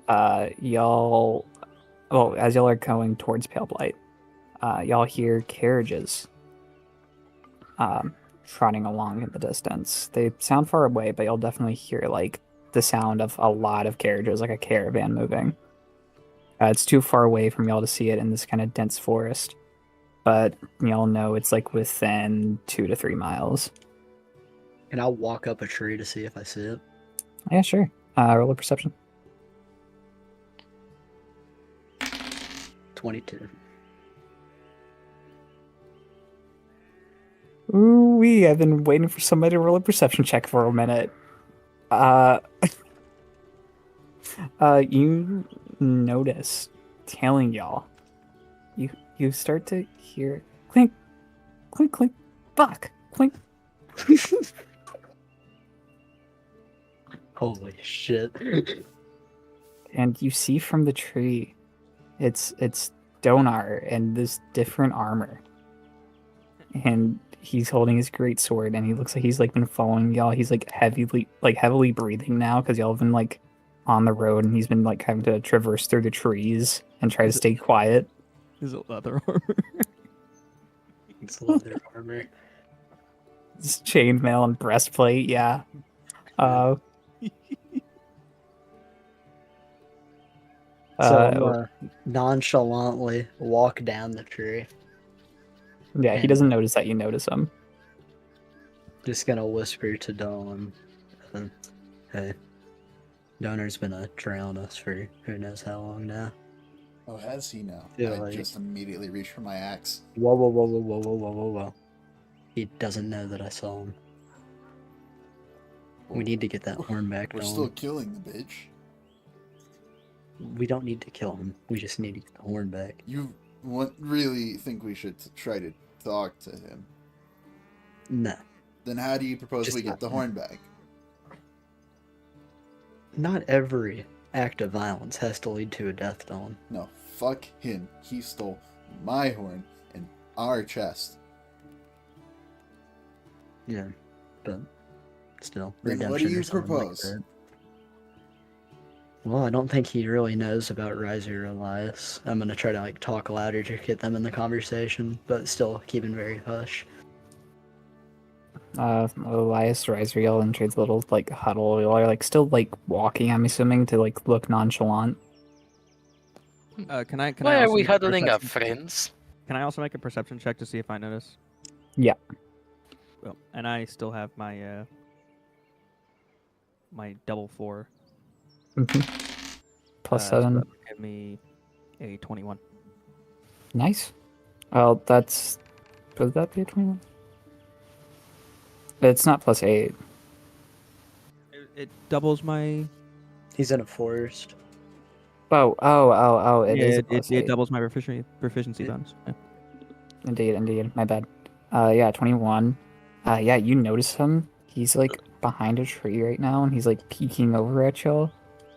as y'all are going towards Pale Blight, y'all hear carriages trotting along in the distance. They sound far away, but you'll definitely hear like the sound of a lot of carriages, like a caravan moving. It's too far away from y'all to see it in this kind of dense forest, but y'all know it's like within 2 to 3 miles. Can I walk up a tree to see if I see it? Yeah, sure. Roll a perception. 22. Ooh, I've been waiting for somebody to roll a perception check for a minute. You notice, telling y'all, you start to hear clink, clink, clink, fuck, clink. Holy shit. And you see from the tree, it's Donar in this different armor, and he's holding his great sword, and he looks like he's like been following y'all. He's like heavily breathing now because y'all have been like on the road, and he's been like having to traverse through the trees and try to stay quiet. Is it leather armor? It's leather armor. It's chainmail and breastplate, yeah. So nonchalantly walk down the tree. Yeah, he doesn't notice that you notice him. Just gonna whisper to Dawn. Hey, Donner's been trailing us for who knows how long now. Oh, has he now? Yeah, I like- just immediately reached for my axe. Whoa. He doesn't know that I saw him. We need to get that horn back, We're Dawn. still killing the bitch. We don't need to kill him. We just need to get the horn back. You really think we should try to talk to him? No. Then how do you propose Just we get not the him. horn back? Not every act of violence has to lead to a death, Dawn. No, fuck him. He stole my horn and our chest. Yeah, but still. Then what redemption do you or something like propose? that. Well, I don't think he really knows about Riser Elias. I'm gonna try to talk louder to get them in the conversation, but still keeping very hush. Elias, Rizriel, and Trade's little huddle. Y'all are still walking, I'm assuming, to look nonchalant. Can I Why are also we make a huddling our perception check? friends? Can I also make a perception check to see if I notice? Yeah. Well, and I still have my my double 4. Plus so 7. that would give me a 21. Nice. Well, that's... Would that be a 21? It's not plus 8. It doubles my. He's in a forest. Oh, it is a it, plus it 8. doubles my proficiency Yeah. bonus. Yeah. Indeed. My bad. Yeah, 21. Yeah, you notice him. He's behind a tree right now, and he's peeking over at y'all.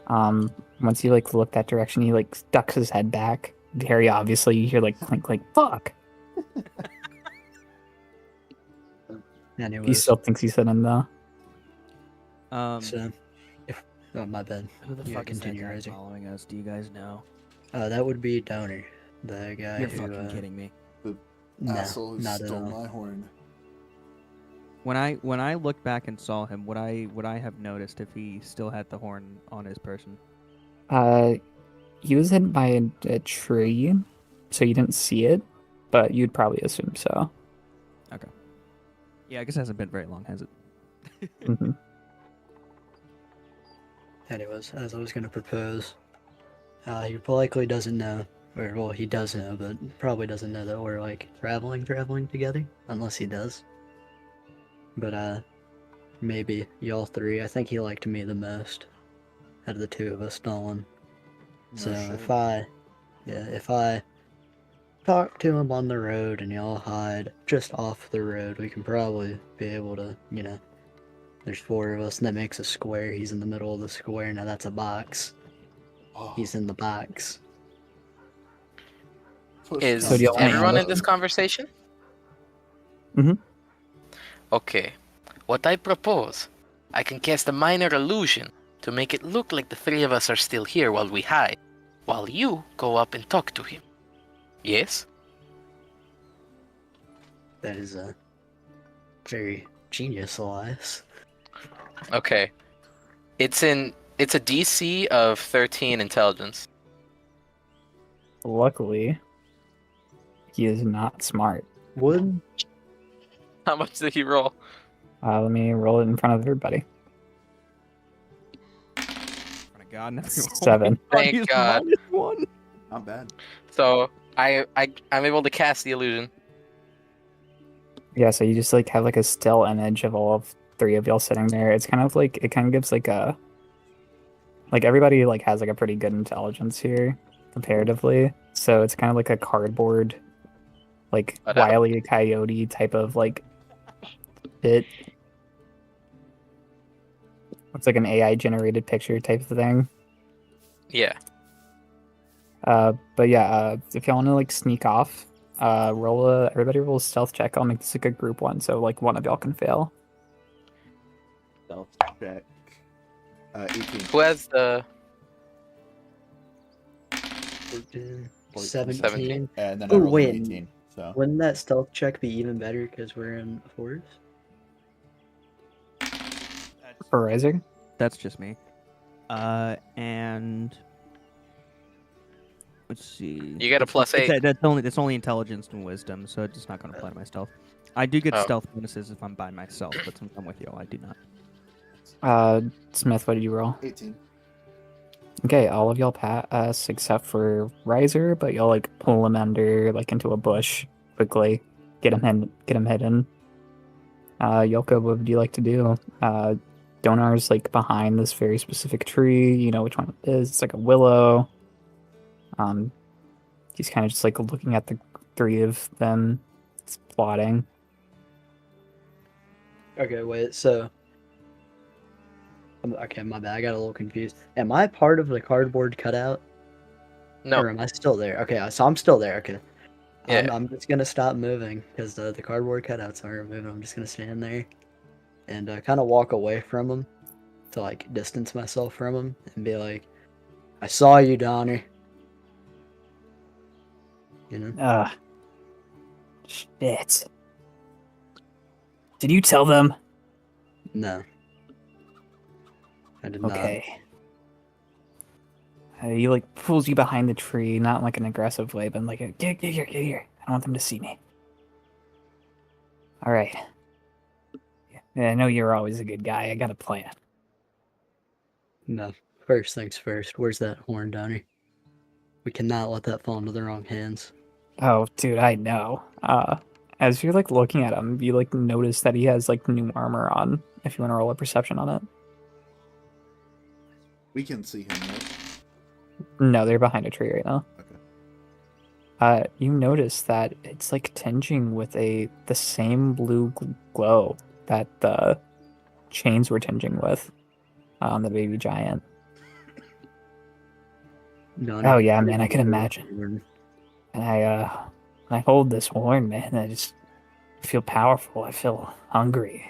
Once you look that direction, he ducks his head back. Very obviously, you hear clink, fuck. Anyways, He still thinks he's in though. so Oh, my bad. Who the Yeah, fuck is that continue, guy Riser. following us? Do you guys know? That would be Donor, the guy You're who. fucking kidding me. No, Asshole who not at stole all. my horn. When I looked back and saw him, would I have noticed if he still had the horn on his person? He was hit by a tree, so you didn't see it, but you'd probably assume so. Yeah, I guess it hasn't been very long, has it? hmm Anyways, as I was gonna propose, he likely doesn't know, or well, he does know, but probably doesn't know that we're like traveling together, unless he does. But maybe y'all three. I think he liked me the most out of the two of us, Nolan. So if I talk to him on the road and y'all hide just off the road, we can probably be able to, there's four of us, and that makes a square. He's in the middle of the square. Now that's a box. Oh, He's in the box. push Is So do y'all wanna everyone in handle this it? conversation? Mhm. Okay. What I propose, I can cast a minor illusion to make it look like the three of us are still here while we hide, while you go up and talk to him. Yes? That is a very genius, Elias. Okay. It's a DC of 13 intelligence. Luckily, he is not smart. Would How much did he roll? Let me roll it in front of everybody. Oh my God, and everyone- 7. Thank He's God. -1. Not bad. So I'm able to cast the illusion. Yeah, so you just like have like a still image of all of three of y'all sitting there. It's kind of like it kind of gives like a everybody like has like a pretty good intelligence here comparatively. So it's kind of like a cardboard, like What Wile E. Coyote type of like bit. It's like an AI generated picture type of thing. Yeah. But yeah, if y'all want to like sneak off, everybody roll a stealth check. I'll make this like a group one, so like one of y'all can fail. Stealth check. 18. Who has the 14, 14, 17. And then I Ooh, rolled wait. an 18. So Wouldn't that stealth check be even better because we're in a forest? For Riser? That's just me. And let's see. You get a plus It's- 8. That's only intelligence and wisdom, so it's just not going to apply to my stealth. I do get Oh. stealth bonuses if I'm by myself, but since I'm with you, I do not. Smith, what did you roll? 18. Okay, all of y'all pass except for Riser, but y'all like pull him under like into a bush quickly, get him hidden. Yoko, what would you like to do? Donar's like behind this very specific tree. You know which one it is. It's like a willow. He's kind of just like looking at the three of them, it's plotting. Okay, wait, so. Okay, my bad. I got a little confused. Am I part of the cardboard cutout? No. Or am I still there? Okay, so I'm still there. Okay. Yeah. I'm just gonna stop moving because the cardboard cutouts aren't moving. I'm just gonna stand there and kind of walk away from them to like distance myself from them and be like, "I saw you, Donner." You know? Shit. Did you tell them? No. I did Okay. He like pulls you behind the tree, not in like an aggressive way, but like a get here, get here. I don't want them to see me. All right. Yeah, I know you're always a good guy. I got a plan. not. No. First things first. Where's that horn, Donner? We cannot let that fall into the wrong hands. Oh, dude, I know. As you're like looking at him, you like notice that he has like new armor on. If you want to roll a perception on it. We can see him, right? No, they're behind a tree right now. Okay. You notice that it's like tinging with the same blue glow that the chains were tinging with on the baby giant. Donner, Oh yeah, man, I can imagine. And when I hold this horn, man, I just feel powerful. I feel hungry.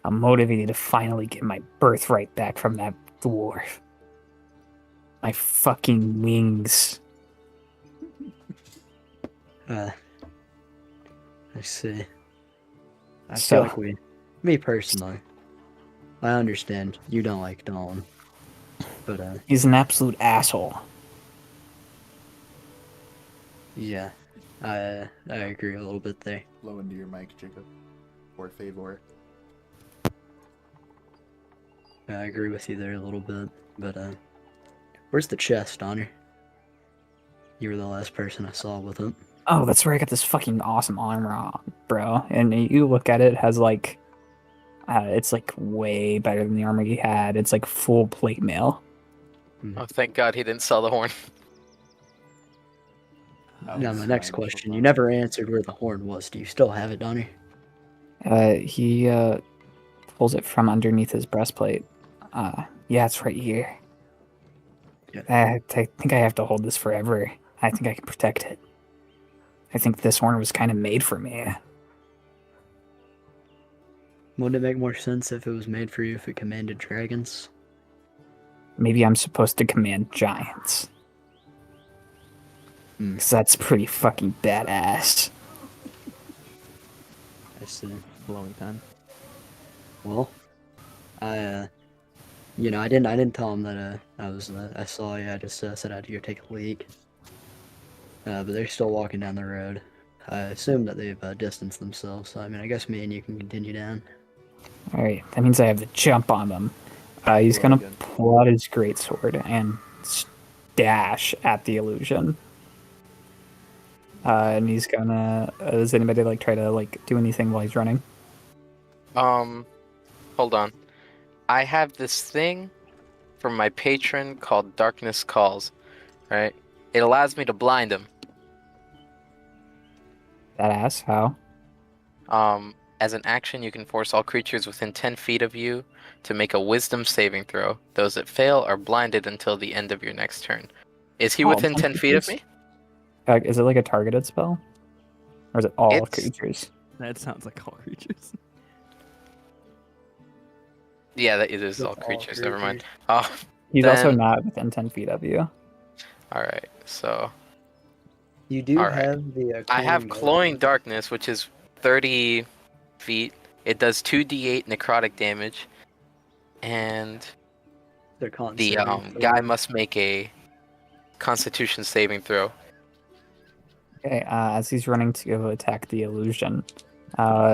I'm motivated to finally get my birthright back from that dwarf. My fucking wings. I see. I So- feel like me personally, I understand you don't like Dawn, but He's an absolute asshole. yeah, I agree a little bit there. Blow into your mic, Jacob. Or favor. I agree with you there a little bit, but where's the chest, Honor? You were the last person I saw with it. Oh, that's where I got this fucking awesome armor on, bro. And you look at it, it has like, it's like way better than the armor he had. It's like full plate mail. Oh, thank God he didn't sell the horn. Now my next question, you never answered where the horn was. Do you still have it, Donnie? He pulls it from underneath his breastplate. Yeah, it's right here. Yeah. I think I have to hold this forever. I think I can protect it. I think this horn was kind of made for me. Wouldn't it make more sense if it was made for you if it commanded dragons? Maybe I'm supposed to command giants. Hmm. 'Cause that's pretty fucking badass. I see. Blowing time. Well, I didn't tell him that I saw you. I just said I'd go take a leak. But they're still walking down the road. I assume that they've distanced themselves. So I mean, I guess me and you can continue down. Alright, that means I have the jump on them. He's Roll gonna again. pull out his greatsword and dash at the illusion. And he's gonna. Does anybody like try to like do anything while he's running? Hold on. I have this thing from my patron called Darkness Calls, right? It allows me to blind him. Badass. How? As an action, you can force all creatures within 10 feet of you to make a wisdom saving throw. Those that fail are blinded until the end of your next turn. Is he Oh, within some 10 feet of creatures? me? Is it like a targeted spell, or is it all It's- creatures? That sounds like all creatures. Yeah, that it is all All creatures. Never mind. creatures. Oh, He's also Then- not within 10 feet of you. alright. So, You do Alright. have the. I have Cloying Darkness, which is 30 feet. It does 2d8 necrotic damage. And Their con the saving guy throw. must make a Constitution saving throw. Okay, as he's running to go attack the illusion,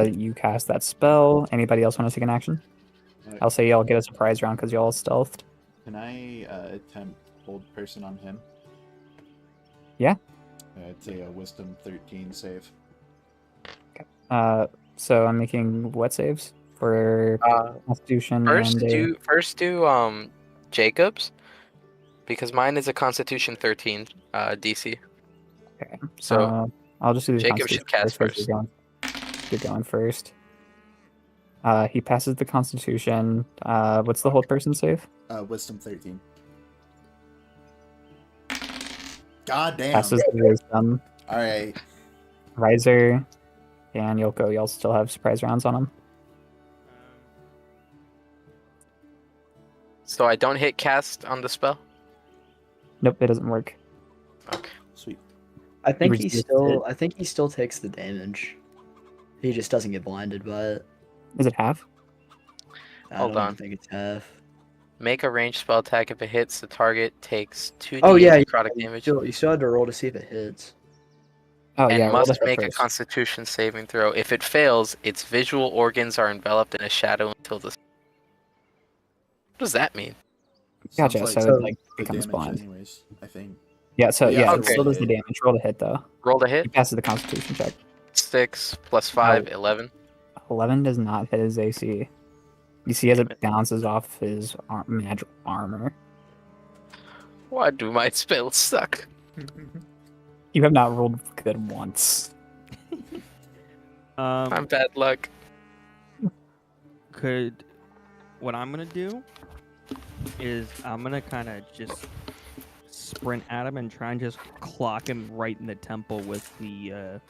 you cast that spell. Anybody else want to take an action? I'll say y'all get a surprise round because y'all stealthed. Can I attempt hold person on him? Yeah. It's a Wisdom 13 save. So I'm making what saves for Constitution First and do Jacob's, because mine is a Constitution 13 DC. okay. So I'll just do the Jacob should Constitution cast first. You're going first. He passes the Constitution. What's the hold person save? Wisdom 13. God damn. Passes the Wisdom. Alright. Riser and Yoko, y'all still have surprise rounds on him. so I don't hit cast on the spell. Nope, it doesn't work. Okay. Sweet. I think he resisted. still. I think he still takes the damage. He just doesn't get blinded by it. Is it half? Hold I don't on. think it's half. Make a ranged spell attack. If it hits, the target takes 2d8 Oh yeah, necrotic damage. You still had to roll to see if it hits. Oh And yeah, roll must the hit make a first. Constitution saving throw. If it fails, its visual organs are enveloped in a shadow until the. What does that mean? Gotcha. Sounds So so it like the becomes damage blind. anyways, I think. Yeah. So Yeah, yeah, okay. it still does the damage. Roll the hit though. Roll to He hit. passes the Constitution check. 6 plus 5, 11. 11 does not hit his AC. You see as it bounces off his magical armor. Why do my spells suck? You have not rolled good once. I'm bad luck. What I'm gonna do is I'm gonna kind of just sprint at him and try and just clock him right in the temple with the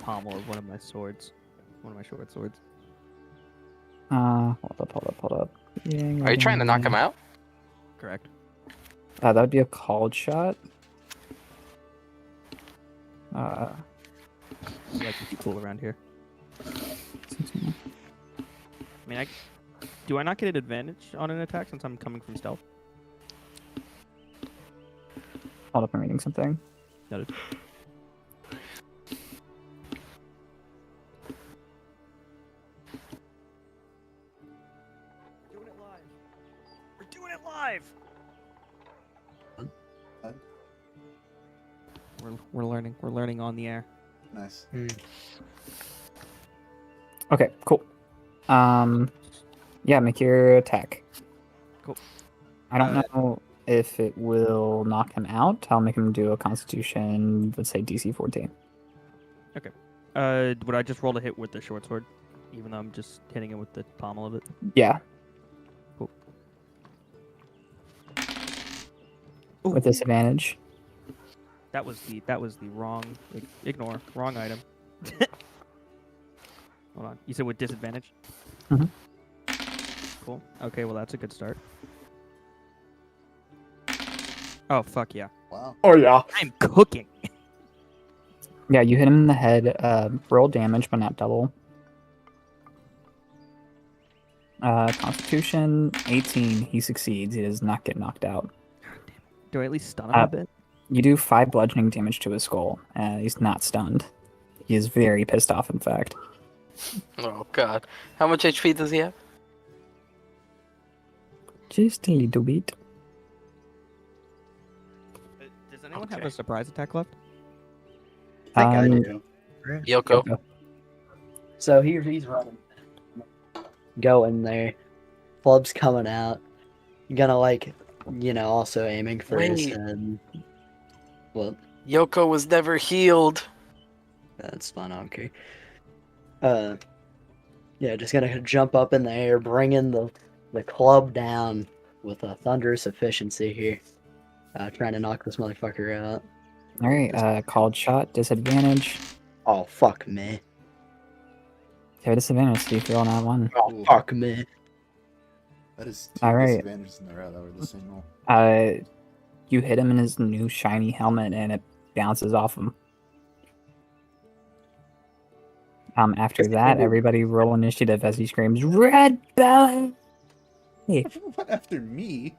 pommel of one of my swords, one of my short swords. Hold up. Yeah, Are you trying to knock him out? Correct. That would be a called shot. I like to be cool around here. I mean, do I not get an advantage on an attack since I'm coming from stealth? Hold up, I'm reading something. Noted. We're doing it live. We're doing it live. We're learning. We're learning on the air. Nice. Okay, cool. Yeah, make your attack. Cool. I don't know if it will knock him out. I'll make him do a Constitution, let's say DC 14. Would I just roll a hit with the short sword, even though I'm just hitting it with the pommel of it? Yeah. Cool. With disadvantage. That was the wrong. Ignore wrong item. Hold on. You said with disadvantage. Mhm. Cool. Okay. Well, that's a good start. Oh fuck yeah! Wow. Oh yeah. I'm cooking. Yeah, you hit him in the head. Roll damage, but not double. Constitution 18. He succeeds. He does not get knocked out. Do I at least stun him a bit? You do 5 bludgeoning damage to his skull. He's not stunned. He is very pissed off, in fact. Oh god. How much HP does he have? Just a little bit. Does anyone have Okay. a surprise attack left? I think I Um, do. Yoko. So he's running. Going there. Club's coming out. Gonna also aiming for his Wait. head. Well, Yoko was never healed. that's fine, I don't care. Yeah, just gonna jump up in the air, bringing the club down with a thunderous efficiency here. Trying to knock this motherfucker out. Alright, called shot, disadvantage. Oh, fuck me. You have a disadvantage, so you roll not one. Oh, Ooh. fuck me. That is two All right. disadvantages in a row that were the same roll. You hit him in his new shiny helmet, and it bounces off him. After that, everybody roll initiative as he screams, "Red belly!" What after me?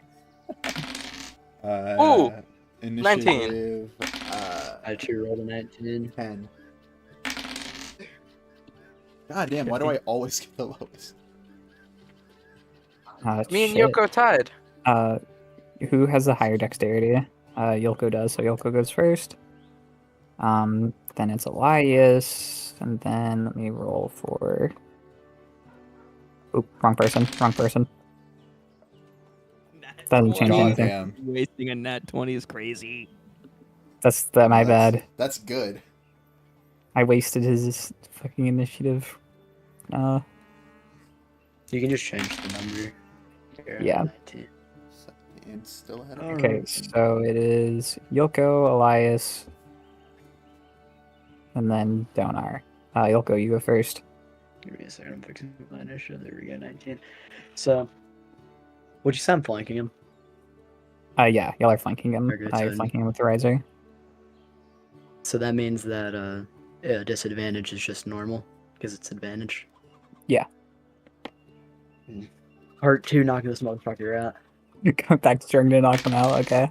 Ooh, Initiative. I too rolled a 19. 10. God damn, why do I always get the lowest? Me and Shit. Yoko tied. Who has the higher dexterity? Yoko does, so Yoko goes first. Then it's Elias, and then let me roll for. Oop, wrong person. Doesn't change God anything. damn. Wasting a nat 20 is crazy. That's my That's- bad. That's good. I wasted his fucking initiative. You can just change the number. Here, Yeah. 19. And still ahead of Okay, so it is Yoko, Elias, and then Donar. Yoko, you go first. Give me a second, I'm fixing my initiative. There we go, 19. So, what'd you say? I'm flanking him? Yeah, y'all are flanking him. Okay, You're so- flanking him with the riser. So that means that disadvantage is just normal because it's advantage. Yeah. Part 2 knocking this motherfucker out. You're going back to trying to knock him out, okay.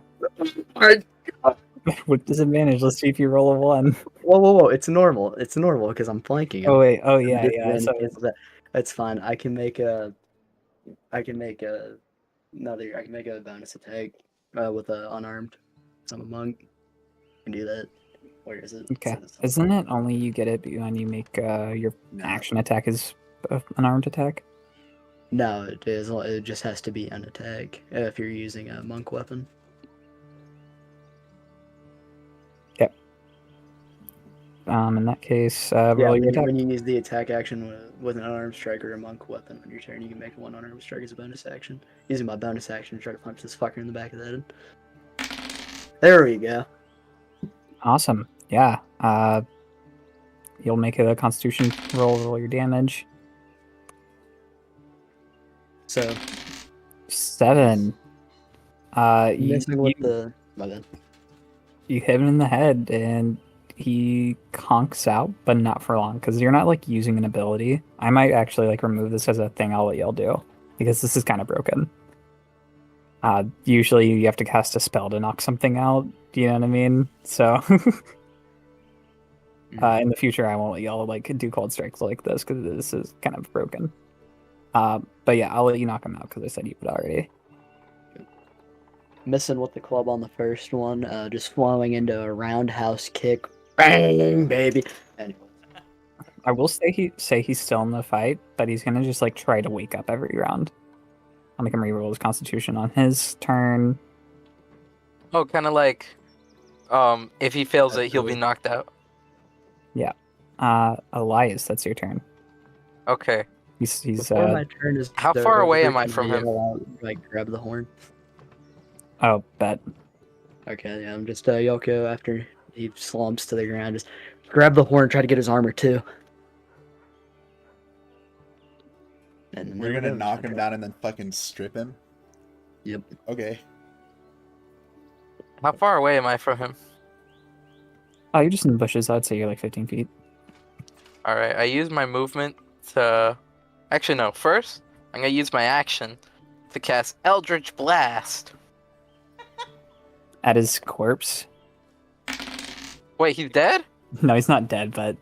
With disadvantage, let's see if you roll a 1. Whoa! It's normal. It's normal because I'm flanking him. Oh wait, oh And yeah. disadvantage So is that- That's fine. I can make a bonus attack with a unarmed. I'm a monk. Can do that. Where is it? okay, It says- isn't it only you get it when you make your action attack is an armed attack? No, it is. It just has to be an attack if you're using a monk weapon. In that case, Yeah, roll your when, attack. when you use the attack action with an unarmed strike or a monk weapon on your turn, you can make one unarmed strike as a bonus action. Using my bonus action to try to punch this fucker in the back of the head. There we go. Awesome. Yeah. You'll make a Constitution roll your damage. So 7. You, missing with you, the. My bad. you hit him in the head and he conks out, but not for long because you're not like using an ability. I might actually like remove this as a thing. I'll let y'all do because this is kind of broken. Usually you have to cast a spell to knock something out. Do you know what I mean? So in the future, I won't let y'all like do cold strikes like this because this is kind of broken. But yeah, I'll let you knock him out because I said you would already. Missing with the club on the first one, just flowing into a roundhouse kick. Bang, baby. Anyway. I will say he's still in the fight, but he's gonna just like try to wake up every round. I'll make him reroll his Constitution on his turn. Oh, kind of like, if he fails it, he'll be knocked out. Elias, that's your turn. Okay. He's Before my turn is How far away am I from him? Like grab the horn. oh, bet. Okay, yeah, I'm just Yoko after he slumps to the ground. Just grab the horn, try to get his armor too. And We're gonna knock him down and then fucking strip him? Yep. Okay. How far away am I from him? Oh, you're just in the bushes. I'd say you're like 15 feet. All right. I use my movement to. Actually, no. First, I'm gonna use my action to cast Eldritch Blast. At his corpse. Wait, he's dead? No, he's not dead, but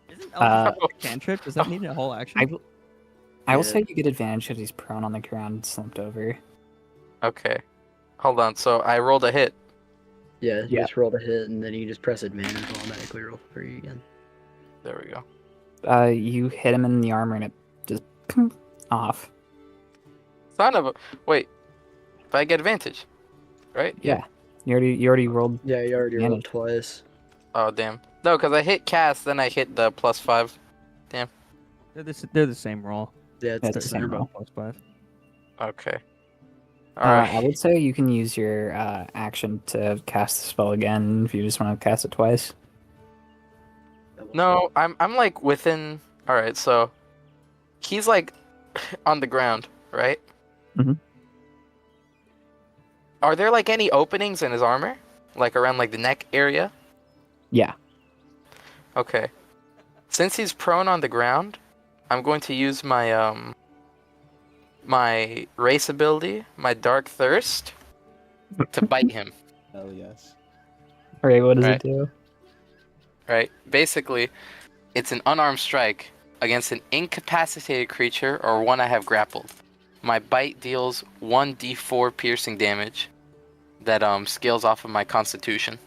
Isn't Uh, Eldritch cantrip? Does that need a whole action? I will Yeah. say you get advantage if he's prone on the ground, slumped over. Okay. Hold on. So I rolled a hit. Yeah, you Yeah. just roll a hit and then you just press advantage automatically roll for you again. There we go. You hit him in the armor and it just off. Son of a. Wait. But I get advantage, right? Yeah. You already rolled. Yeah, you already rolled Advantage. twice. Oh damn. No, because I hit cast, then I hit the +5. They're the same roll. Yeah, it's That's the the same same roll. Both +5. Okay. All right. I would say you can use your action to cast the spell again if you just want to cast it twice. No, I'm like within. All right, so he's like on the ground, right? Mhm. Are there like any openings in his armor, like around like the neck area? Yeah. Okay. Since he's prone on the ground, I'm going to use my my race ability, my Dark Thirst, to bite him. Hell yes. Alright, what does Right. it do? Right? Basically, it's an unarmed strike against an incapacitated creature or one I have grappled. My bite deals 1d4 piercing damage that scales off of my constitution.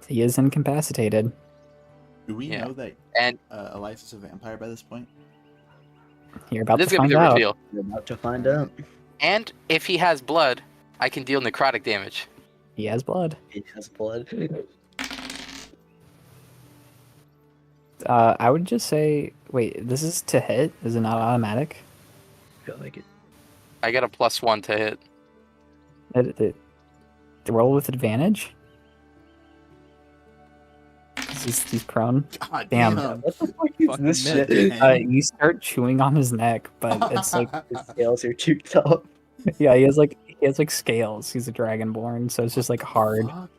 He is incapacitated. Do we Yeah. know that And Elias is a vampire by this point? You're about this to is going to find be the out. reveal. You're about to find out. And if he has blood, I can deal necrotic damage. He has blood. He has blood. I would just say, wait, this is to hit? Is it not automatic? Feel like it. I get a +1 to hit. The roll with advantage? 'Cause he's prone. God Damn. What the fuck is Fucking this myth. shit? You start chewing on his neck, but it's like, His scales are cheeked up. yeah, he has like scales. He's a dragonborn, so it's just like hard. Fuck.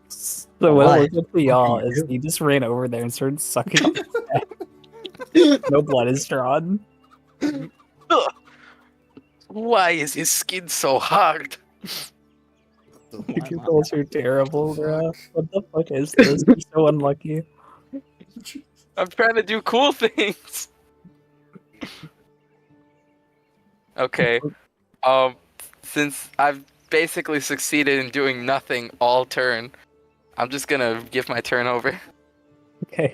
So what Why? it looks like to y'all Fucking is do. he just ran over there and started sucking on his neck. No blood is drawn. Why is his skin so hard? You girls are terrible, bro. What the fuck is this? You're so unlucky. I'm trying to do cool things. Okay. Since I've basically succeeded in doing nothing all turn, I'm just gonna give my turn over. Okay,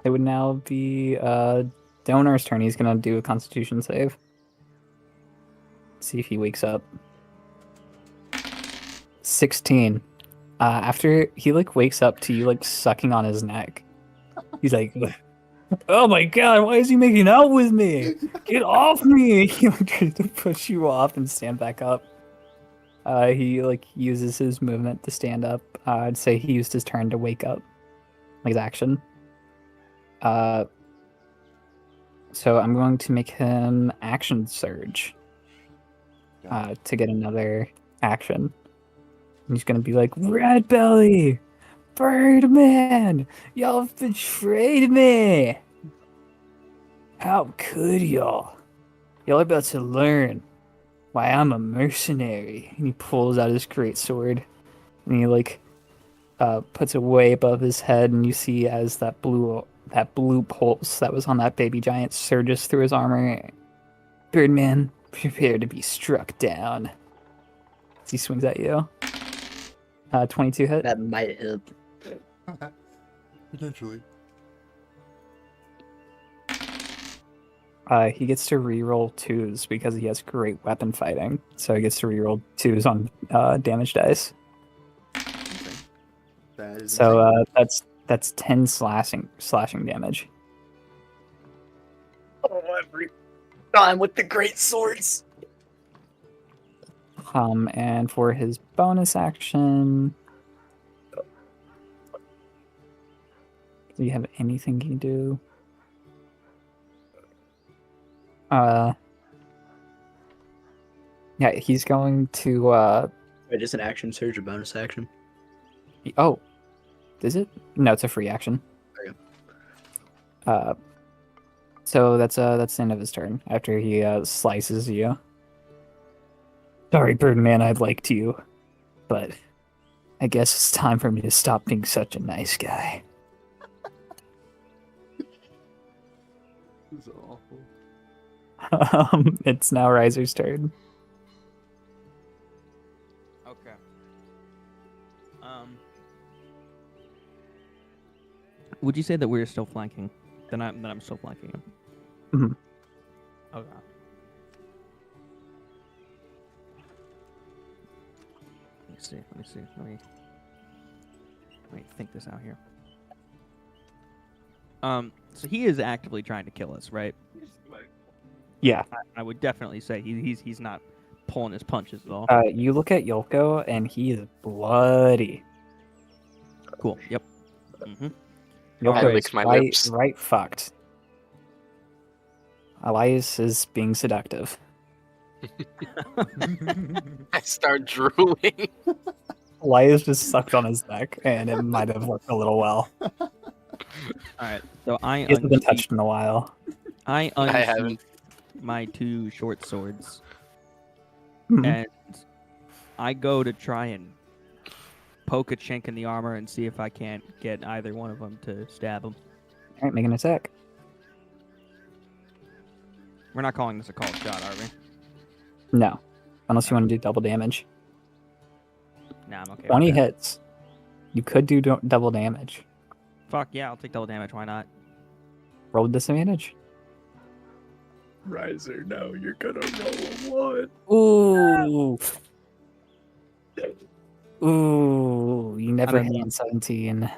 it would now be Donor's turn. He's gonna do a Constitution save. See if he wakes up. 16. After he like wakes up to you like sucking on his neck, he's like, "Oh my god, why is he making out with me? Get off me!" He like tries to push you off and stand back up. He like uses his movement to stand up. I'd say he used his turn to wake up, like his action. So I'm going to make him action surge to get another action. And he's going to be like, Red Belly! Birdman! Y'all have betrayed me! How could y'all? Y'all are about to learn why I'm a mercenary. And he pulls out his great sword. And he, like, puts it way above his head. And you see as that blue pulse that was on that baby giant surges through his armor. Birdman, prepare to be struck down. As he swings at you. 22 hit. That might hit. Potentially. He gets to reroll 2s because he has great weapon fighting. So he gets to reroll 2s on damage dice. Okay. That is So insane. that's 10 slashing damage. Oh, every time with the great swords. And for his bonus action, do you have anything you can do? Yeah, he's going to Wait, is an action surge a bonus action? oh, is it? No, it's a free action. Okay. So that's the end of his turn after he slices you. Sorry, Birdman, I liked you, but I guess it's time for me to stop being such a nice guy. This is awful. It's now Riser's turn. Okay. Would you say that we're still flanking? Then I'm still flanking him. Mhm. Okay. Let me see. Let me think this out here. So he is actively trying to kill us, right? Yeah. I would definitely say he's not pulling his punches at all. You look at Yolko, and he is bloody. Cool. Yep. Mm-hmm. I Yolko lick is my lips. right fucked. Elias is being seductive. I start drooling. Elias just sucked on his neck, and it might have worked a little well. All right. So I He hasn't been touched in a while. I haven't. unsheath my 2 short swords, Mhm. and I go to try and poke a chink in the armor and see if I can't get either one of them to stab him. All right, make an attack. We're not calling this a called shot, are we? No, unless you want to do double damage. Nah, I'm okay. 20 with that. hits. You could do double damage. Fuck yeah, I'll take double damage. Why not? Roll with disadvantage. Riser, no, you're gonna roll a 1. Ooh. Ooh, you never I'm hit immune. on 17.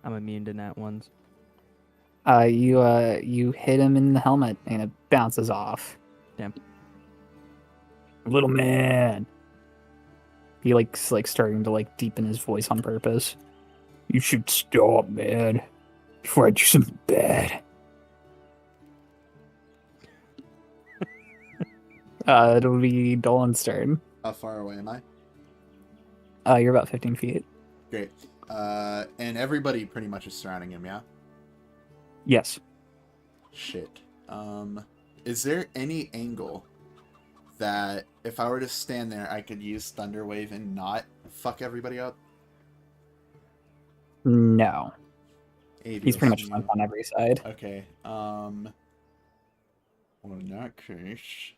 I'm immune to nat ones. You hit him in the helmet and it bounces off. Damn. Little man. He like starting to like deepen his voice on purpose. You should stop, man, before I do something bad. It'll be Dolan's turn. How far away am I? You're about 15 feet. Great. And everybody pretty much is surrounding him, yeah? Yes. Shit. Is there any angle that if I were to stand there, I could use Thunder Wave and not fuck everybody up? No. He's pretty much Adios, flanked you. on every side. Okay. Well, in that case,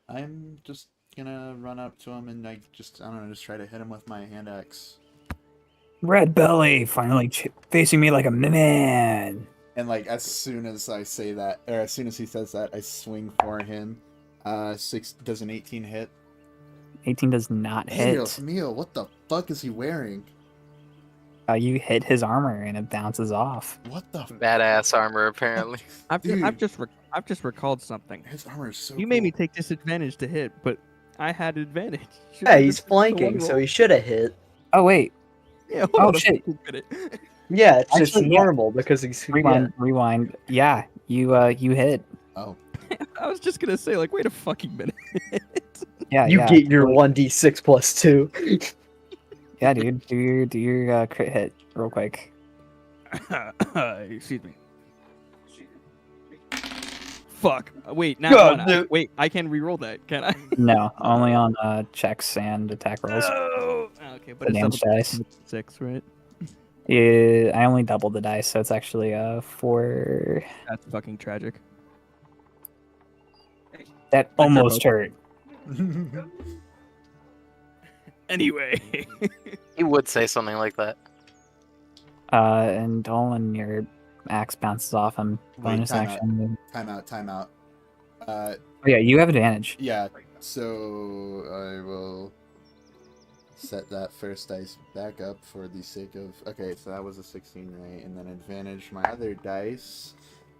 I'm just gonna run up to him and I don't know, just try to hit him with my hand axe. Red Belly finally facing me like a man. And like as soon as I say that, or as soon as he says that, I swing for him. 6 does an 18 hit. 18 does not Adios, hit. Mio, what the fuck is he wearing? You hit his armor and it bounces off. What the? Badass armor, apparently. I've Dude. just recalled something. His armor is so. You made me cool. take disadvantage to hit, but I had advantage. Shouldn't Yeah, I he's just take the one flanking, so roll? he should have hit. Oh wait, Yeah, Oh, hold on a shit. fucking minute. Yeah, it's just Actually, yeah. normal because he's Rewind. Yeah, you hit. Oh, I was just gonna say, like, wait a fucking minute. Yeah, You yeah. get your like- 1d6 plus 2. Yeah, dude. Do your crit hit real quick. Excuse me. Fuck. Wait, now God, one. dude. Wait, I can re-roll that, can I? No, only on checks and attack rolls. Oh, okay, but The it's damage double dice. 6, right? Yeah, I only doubled the dice, so it's actually 4. That's fucking tragic. That I almost hurt. Anyway. He would say something like that. And Dolan, your axe bounces off him. Wait, Bonus time out. action. time out. Oh, yeah, you have advantage. Yeah, so I will set that first dice back up for the sake of... Okay, so that was a 16, right? And then advantage my other dice.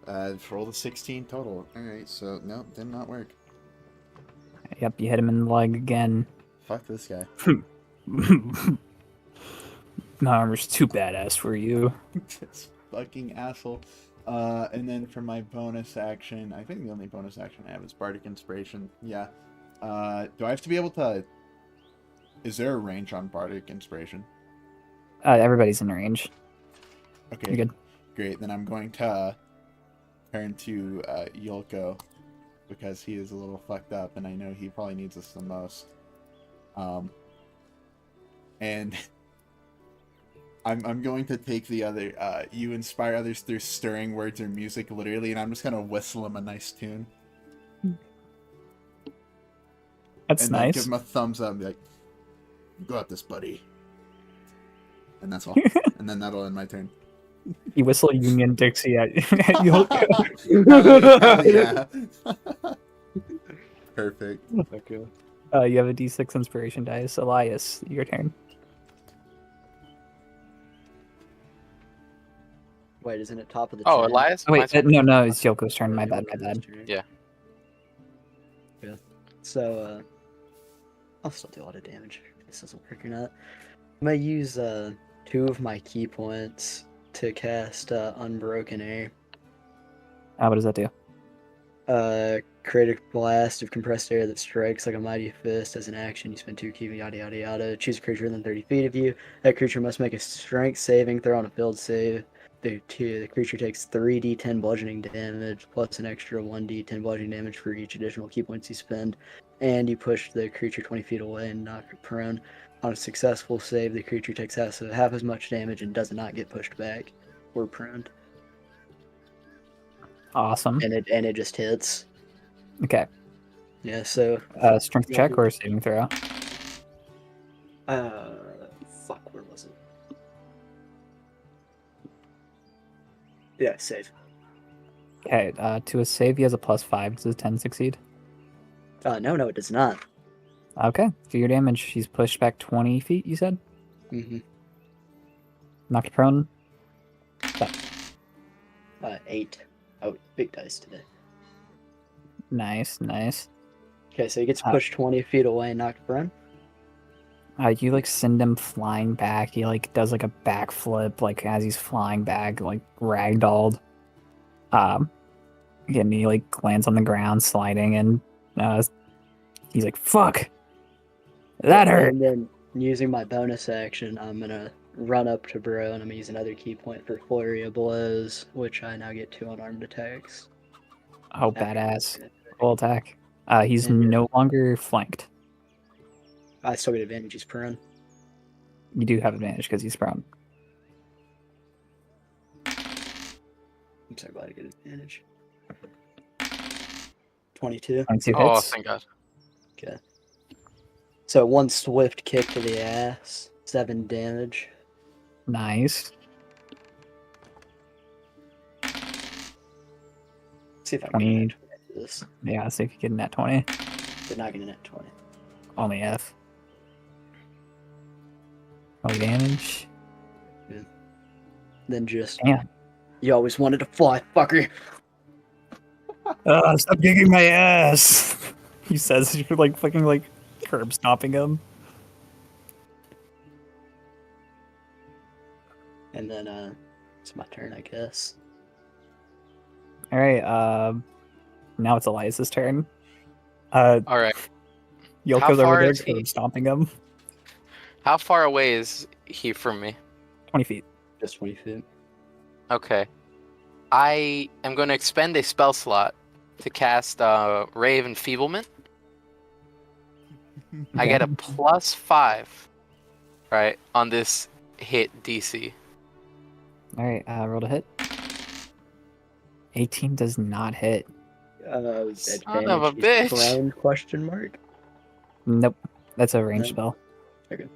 Roll the 16 total. Alright, so no, did not work. Yep, you hit him in the leg again. Fuck this guy. My armor's too badass for you. This fucking asshole. And then for my bonus action, I think the only bonus action I have is Bardic Inspiration. Yeah. Do I have to be able to... Is there a range on Bardic Inspiration? Everybody's in range. Okay, You're good. great. Then I'm going to turn to Yulko because he is a little fucked up, and I know he probably needs us the most. And I'm going to take the other. You inspire others through stirring words or music, literally, and I'm just gonna whistle him a nice tune. That's and then nice. give him a thumbs up and be like, "Go at this, buddy." And that's all. And then that'll end my turn. You whistle Union Dixie at Yulko. Yeah. Perfect. Okay. You have a D6 inspiration dice. Elias, your turn. Wait, isn't it top of the Oh, chain? Elias? Oh, wait, Mine's- no, it's Yulko's turn. My bad. Yeah. Yeah. So, I'll still do a lot of damage. If this doesn't work or not. I'm gonna use 2 of my key points to cast Unbroken Air. What does that do? Create a blast of compressed air that strikes like a mighty fist. As an action, you spend 2 key, yada yada yada. Choose a creature within 30 feet of you. That creature must make a strength saving throw on a failed save. The creature takes 3d10 bludgeoning damage, plus an extra 1d10 bludgeoning damage for each additional key points you spend. And you push the creature 20 feet away and knock it prone. On a successful save, the creature takes half as much damage and does not get pushed back or pruned. Awesome. And it just hits. Okay. Yeah, so Strength check or saving throw? fuck, where was it? Yeah, save. Okay. To a save, he has a +5. Does a 10 succeed? No, it does not. Okay. Do your damage. He's pushed back 20 feet. You said. Mm-hmm. Knocked prone. 8. Oh, big dice today. Nice. Okay, so he gets pushed 20 feet away and knocked prone. You like send him flying back. He like does like a backflip, like as he's flying back, like ragdolled. Again, he like lands on the ground, sliding, and he's like, "Fuck, that hurt." And then using my bonus action, I'm gonna run up to Bro and I'm gonna use another key point for Flurry of Blows, which I now get 2 unarmed attacks. Oh, badass! Full attack. He's And- no longer flanked. I still get advantage, he's prone. You do have advantage because he's prone. I'm so glad I get advantage. 22. 22 Oh, hits. thank God. Okay. So 1 swift kick to the ass, 7 damage. Nice. See if I can 20. get this. Yeah, see if you get in that 20. But not getting at 20. Only F. No damage. Then just, Damn. you always wanted to fly, fucker. Stop kicking my ass! He says you're like fucking like curb stomping him. and then it's my turn, I guess. All right. Now it's Elias's turn. All right. Yoko's over far there is he? curb stomping him. How far away is he from me? 20 feet. Just 20 feet. Okay. I am going to expend a spell slot to cast Ray of Enfeeblement. I get a +5, right, on this hit DC. All right. Roll to hit. 18 does not hit. Son of a advantage is bitch. prone, question mark? Nope. That's a range No? spell. Okay.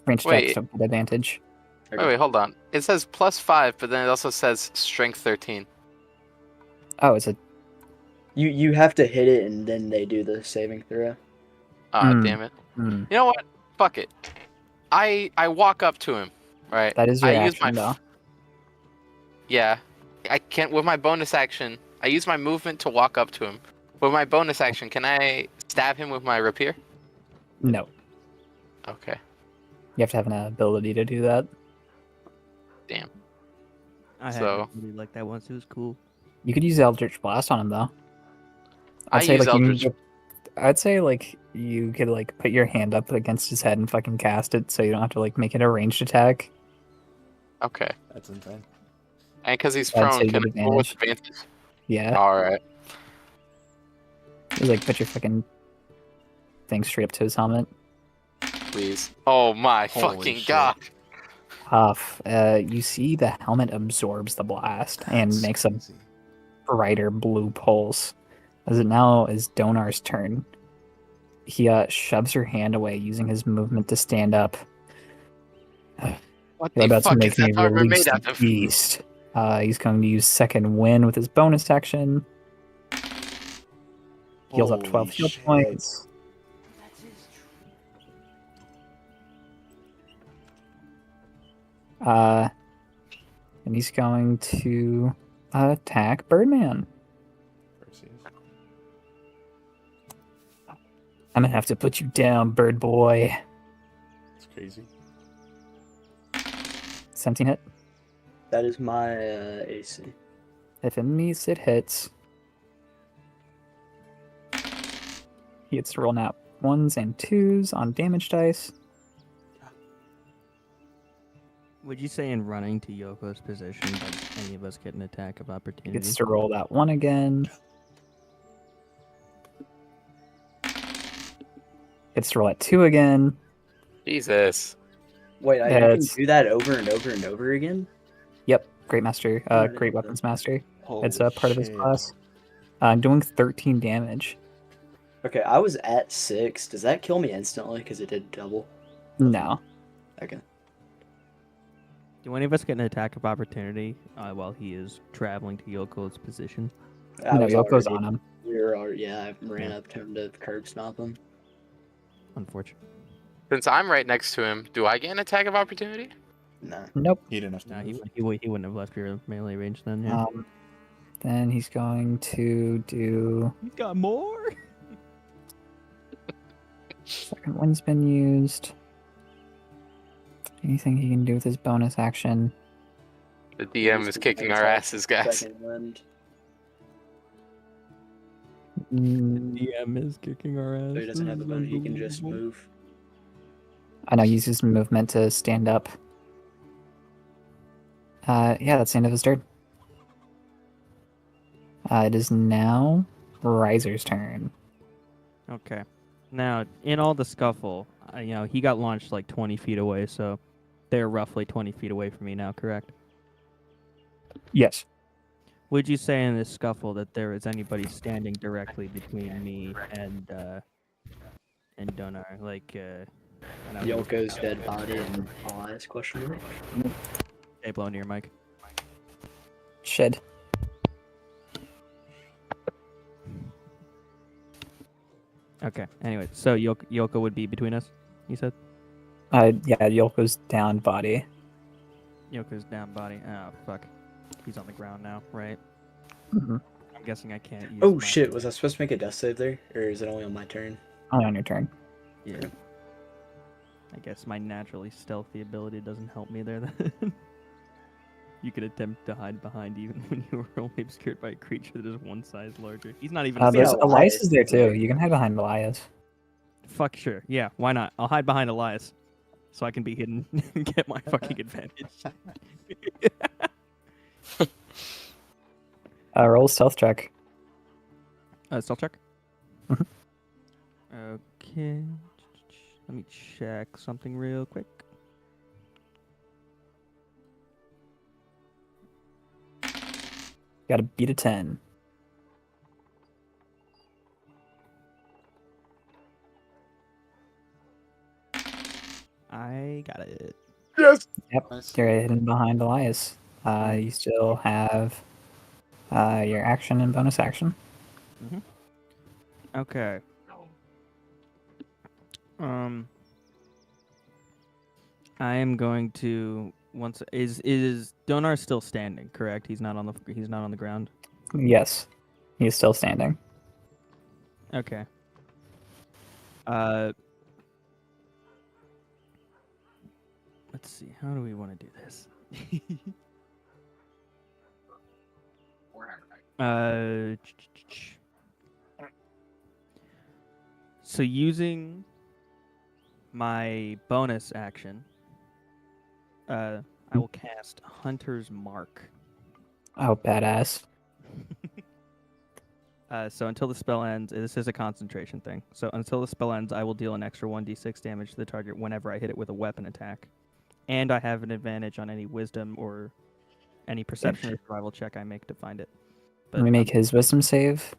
Range Wait. attacks don't get advantage. Wait, hold on. It says +5, but then it also says Strength 13. Oh, it's a You have to hit it and then they do the saving throw. Ah, Hmm. damn it. You know what? Fuck it. I walk up to him, right? That is your I use action, though. Yeah. I can't with my bonus action. I use my movement to walk up to him. With my bonus action, can I stab him with my rapier? No. Okay. You have to have an ability to do that. I had So- a movie like that once. It was cool. You could use Eldritch Blast on him, though. I use you can Eldritch- go- I'd say, like, you could, like, put your hand up against his head and fucking cast it so you don't have to, like, make it a ranged attack. Okay. That's insane. And because he's I'd say prone, you can get I roll with advantage? Yeah. Alright. Just, like, put your fucking thing straight up to his helmet. Please. Oh my Holy fucking shit. god. Huff. You see the helmet absorbs the blast and That's makes a crazy. brighter blue pulse. As it now is Donar's turn. He shoves her hand away using his movement to stand up. What You're the about to fuck make is me that armor release made out the of? beast. He's going to use second wind with his bonus action. Heals up 12 Holy heal shit. points. And he's going to attack Birdman. Perseus. I'm gonna have to put you down, bird boy. It's crazy. 17 hit. That is my AC. If it meets, it hits. He gets to roll now 1s and 2s on damage dice. Would you say in running to Yoko's position, does any of us get an attack of He opportunity? gets to roll that 1 again. Gets to roll that 2 again. Jesus. Wait, I can That's- do that over and over and over again? Yep, Great Master, I didn't Great know Weapons Master. Holy It's a part of his shit. class. Doing 13 damage. Okay, I was at 6. Does that kill me instantly? Because it did double. No. Okay. Do any of us get an attack of opportunity while he is traveling to Yoko's position? I No, was Yoko's already- on him. I ran up to him to curb stomp him. Unfortunate. Since I'm right next to him, do I get an attack of opportunity? Nah. Nope. He didn't have to. Nah, move. he wouldn't have left your melee range then. Yeah. Then he's going to do He's got more. second wind's been used. Anything he can do with his bonus action. The DM is kicking our asses, guys. Second wind. DM is kicking our ass. So he doesn't have a bone. He can just move. I know he uses movement to stand up. Yeah, that's the end of his turn. It is now Riser's turn. Okay. Now, in all the scuffle, he got launched like 20 feet away, so they're roughly 20 feet away from me now, correct? Yes. Would you say in this scuffle that there is anybody standing directly between me and Donar? Like, Yoko's dead body and Elias question mark. Hey, blow near mic. Shed. Okay. Anyway, so Yoko would be between us. You said Yeah, Yoko's down body. Yoko's down body. Oh fuck. He's on the ground now, right? Mm-hmm. I'm guessing I can't use. Oh my- shit, was I supposed to make a death save there? Or is it only on my turn? Only on your turn. Yeah. I guess my naturally stealthy ability doesn't help me there then. You could attempt to hide behind even when you were only obscured by a creature that is one size larger. He's not even. There's Elias Elias is there is there. too. You can hide behind Elias. Fuck sure. Yeah, why not? I'll hide behind Elias, so I can be hidden and get my fucking advantage. Roll a stealth check. Stealth check. Mhm. Okay. Let me check something real quick. Got to beat a 10. I got it. Yes. Yep. Nice. You're hidden behind Elias. You still have your action and bonus action. Okay. I am going to is Donar still standing? Correct. He's not on the ground. Yes, he's still standing. Okay. Let's see. How do we want to do this? So using my bonus action, I will cast Hunter's Mark. Oh, badass. So until the spell ends, this is a concentration thing. So until the spell ends, I will deal an extra 1d6 damage to the target whenever I hit it with a weapon attack. And I have an advantage on any wisdom or any perception or survival check I make to find it. Let me make his wisdom save.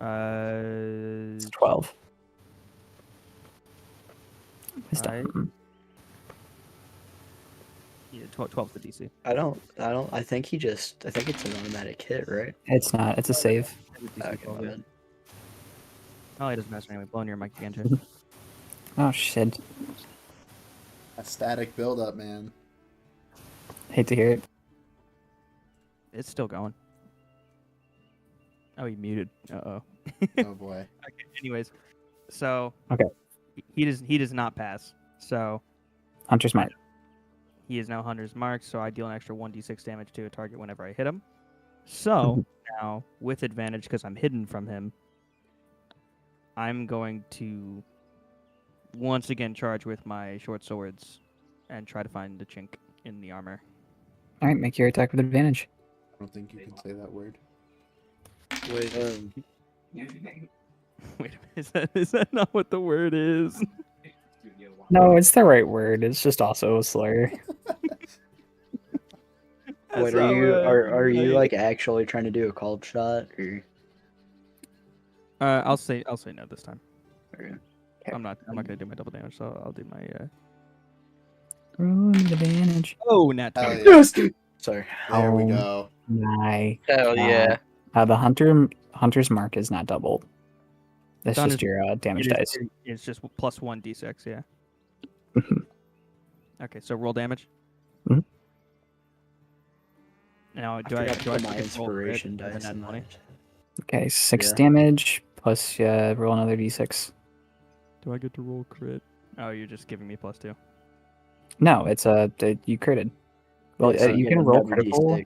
Uh, It's 12. Wisdom. yeah, 12 is the DC. I think it's an automatic hit, right? It's not. It's a save. Okay, my bad. Oh, it doesn't matter anyway. Blow on your mic again, Jay. Oh, shit. A static buildup, man. Hate to hear it. It's still going. Oh, he muted. Uh-oh. Oh boy. Okay, anyways. So Okay. He does not pass. So Hunter's Mark. he is now Hunter's Mark, so I deal an extra 1d6 damage to a target whenever I hit him. So now, with advantage because I'm hidden from him, I'm going to once again charge with my short swords and try to find the chink in the armor. All right, make your attack with advantage. I don't think you can say that word. Wait, Wait a minute, is that not what the word is? No, it's the right word. It's just also a slur. wait, are you like actually trying to do a cold shot or? I'll say no this time. Okay. I'm not gonna do my double damage, so I'll do my Roll with advantage. Oh, nat Hell 20. yeah. Yes. Sorry. There we Oh. go. My Hell yeah. the hunter's mark is not doubled. That's Done just is- your damage It is- dice. It's just plus 1d6, yeah. Okay, so roll damage. Mhm. Now, do I forgot to put my get to roll crit inspiration with a dice nat in 20? that. Okay, 6 Yeah. damage plus roll another d6. Do I get to roll crit? Oh, you're just giving me plus 2. No, it's you critted. Well, Yeah, so you get can roll another critical.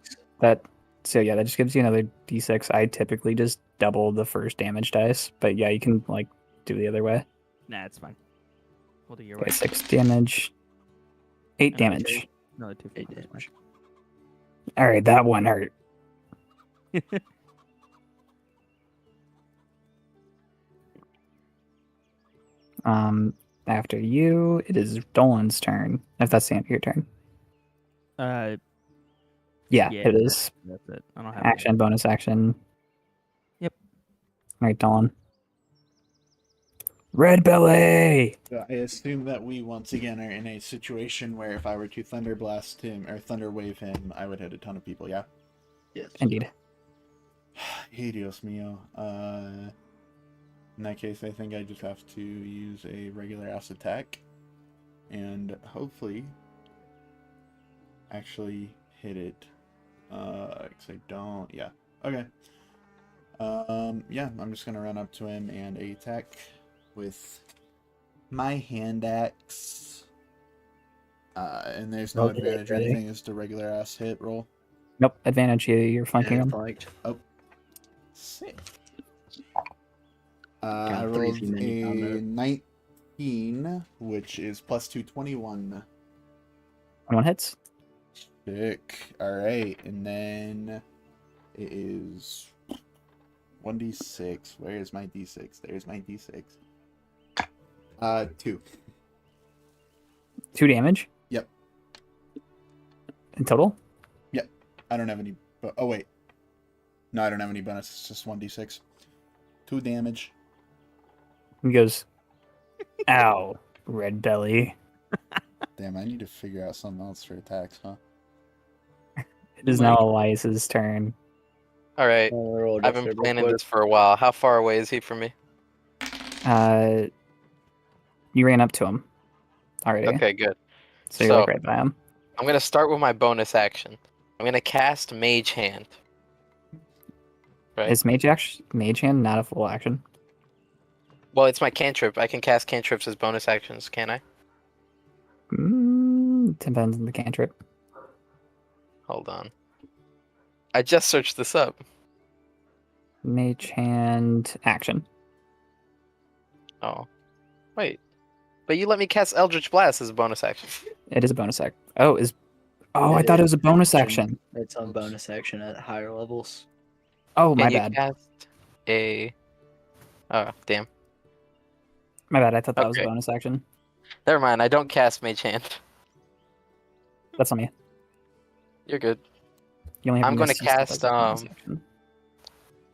D6. So yeah, that just gives you another d6. I typically just double the first damage dice, but yeah, you can like do the other way. Nah, it's fine. We'll do your Okay, way. 6 damage, 8 Another damage. two. Another 2. Eight That's fine. damage. All right, that one hurt. After you, it is Dolan's turn. If that's the end of your turn. Yeah, Yeah, it is. That's it. I don't have Action, bonus action. Yep. All right, Dolan. Red belly. I assume that we once again are in a situation where if I were to thunder blast him or thunder wave him, I would hit a ton of people. Yeah. Yes. Indeed. Hey, Dios mío. In that case, I think I just have to use a regular ass attack, and hopefully, actually hit it. 'Cause I don't. Yeah. Okay. Yeah, I'm just gonna run up to him and attack with my hand axe. And there's no Okay, advantage or ready? anything. It's the regular ass hit roll. Nope, advantage. You're flanking Yeah, him. flanked. Sick. Count I three rolled if you many a combo. 19, which is plus 221. 21 hits. Sick. Alright, and then it is 1d6. Where is my d6? There's my d6. 2. 2 damage. Yep. In total. I don't have any. Oh, wait. No, I don't have any bonus. It's just 1d6. 2 damage. He goes, "Ow, red belly." Damn, I need to figure out something else for attacks, huh? It is now Elias's turn. All right. Roll I've been planning this for a while. How far away is he from me? You ran up to him already, Okay, good. so you're like So- right by him. I'm gonna start with my bonus action. I'm gonna cast Mage Hand. Right. Is Mage Hand not a full action? Well, it's my cantrip. I can cast cantrips as bonus actions, can't I? Depends on the cantrip. Hold on. I just searched this up. Mage Hand action. Oh, wait. But you let me cast Eldritch Blast as a bonus action. It is a bonus act. Oh, I It thought it is was a bonus action. action. It's on bonus action at higher levels. Oh, my Can you bad. cast a... Oh, damn. My bad. I thought that was a Okay. bonus action. Never mind. I don't cast Mage Hand. That's on me. You're good. You only have I'm gonna Misty Step as cast, a bonus action.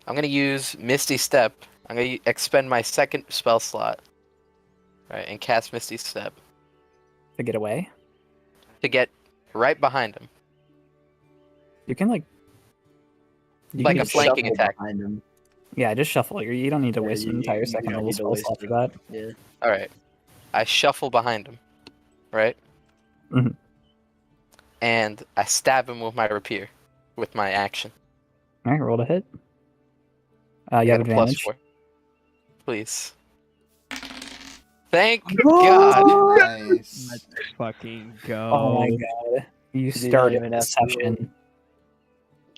I'm gonna use Misty Step. I'm gonna expend my second spell slot. Right, and cast Misty Step To get away. to get right behind him. You can like. You Like can a just flanking shuffle. attack. Behind him. Yeah, just shuffle. You don't need to Yeah, waste an you- entire you second don't level need to spell waste slot for it. that. Yeah. All right. I shuffle behind him, right? Mhm. And I stab him with my rapier, with my action. All right, roll to hit. You Get have a plus advantage. 4. Please. Thank God. Nice. Let's fucking go. Oh my god! You don't started even the have to roll. session.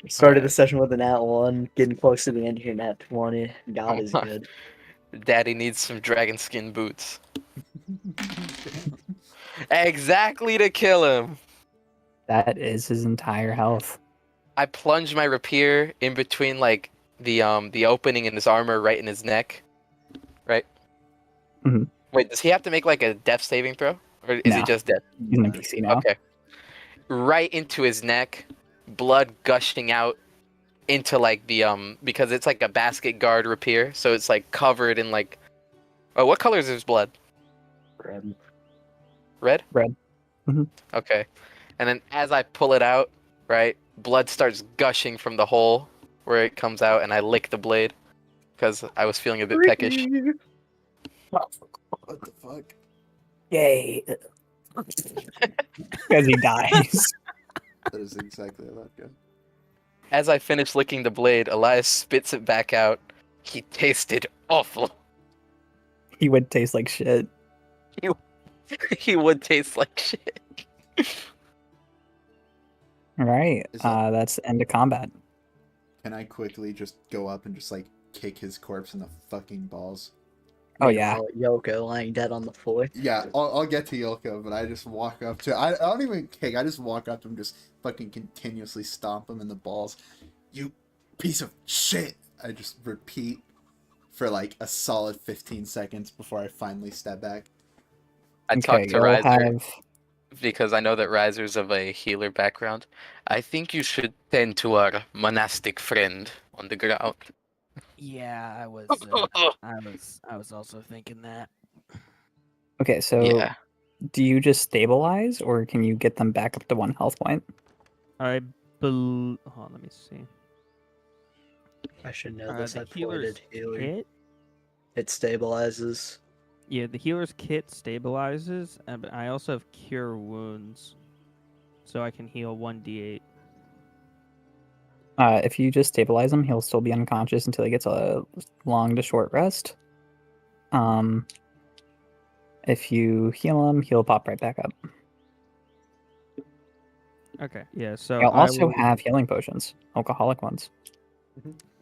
Started the Alright. session with a nat 1, getting close to the end here, nat 20. God is Oh. good. Daddy needs some dragon skin boots. Exactly to kill him. That is his entire health. I plunge my rapier in between like the opening in his armor right in his neck. Right? Mhm. Wait, does he have to make like a death saving throw? Or is he No. just dead? He's in a PC now. Okay. Right into his neck, blood gushing out into like the because it's like a basket guard rapier, so it's like covered in like oh, what color is his blood? Red. Red? Red. Mhm. Okay. And then as I pull it out, right, blood starts gushing from the hole where it comes out, and I lick the blade because I was feeling a bit peckish. What the fuck? Yay! Because he dies. That is exactly how that goes. As I finish licking the blade, Elias spits it back out. He tasted awful. He would taste like shit. He would taste like shit. All right. Is that- That's the end of combat. Can I quickly just go up and just like kick his corpse in the fucking balls? Oh yeah. Yoko lying dead on the floor. Yeah, I'll get to Yoko, but I just walk up to I don't even kick. I just walk up to him, just fucking continuously stomp him in the balls. You piece of shit! I just repeat for like a solid 15 seconds before I finally step back. I talked to you'll Riser have because I know that Riser's of a healer background. I think you should tend to our monastic friend on the ground. Yeah, I was also thinking that. Okay, so Yeah. do you just stabilize, or can you get them back up to 1 health point? Hold on, let me see. I should know this. The I healer's played healer. kit. It stabilizes. Yeah, the healer's kit stabilizes, but I also have cure wounds, so I can heal 1d8. If you just stabilize him, he'll still be unconscious until he gets a long to short rest. And If you heal him, he'll pop right back up. Okay, yeah. So You'll I also will- have healing potions, alcoholic ones.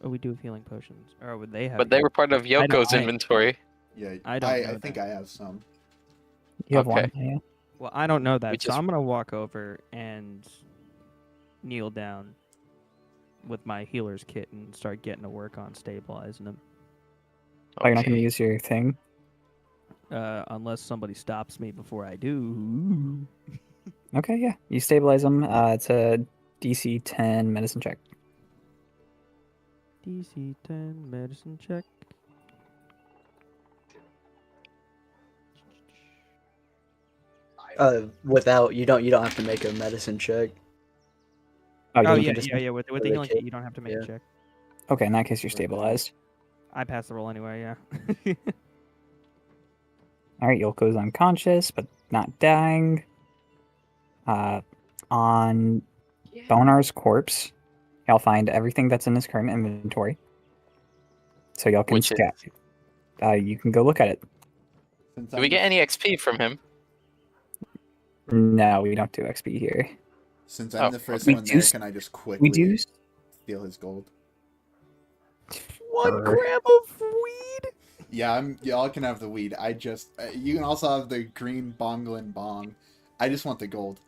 Oh, we do have healing potions, or would they have? But they healing- were part of I don't- Yoko's I- inventory. Yeah, I don't I know think that. I have some. You have Okay. one, yeah. Well, I don't know that, We so just- I'm gonna walk over and kneel down with my healer's kit and start getting to work on stabilizing him. Oh, you're not going to Okay. use your thing? Unless somebody stops me before I do. Okay, yeah. You stabilize him. It's a DC 10 medicine check. DC 10 medicine check. Without you don't have to make a medicine check. Oh, Oh you yeah, can just... yeah. With for the the healing kit, kit, you don't have to make a yeah. check. Okay, in that case, you're Okay. stabilized. I passed the roll anyway. Yeah. All right, Yolko's unconscious, but not dying. On Bonar's corpse, y'all find everything that's in his current inventory. So y'all can Which is- you can go look at it. Since Do I'm we the get any XP from him? No, we don't do XP here. Since I'm Oh, the first we one do there, s- can I just quickly We do. steal his gold? 1 Sure. gram of weed. Yeah, y'all can have the weed. I just you can also have the green bonglin bong. I just want the gold.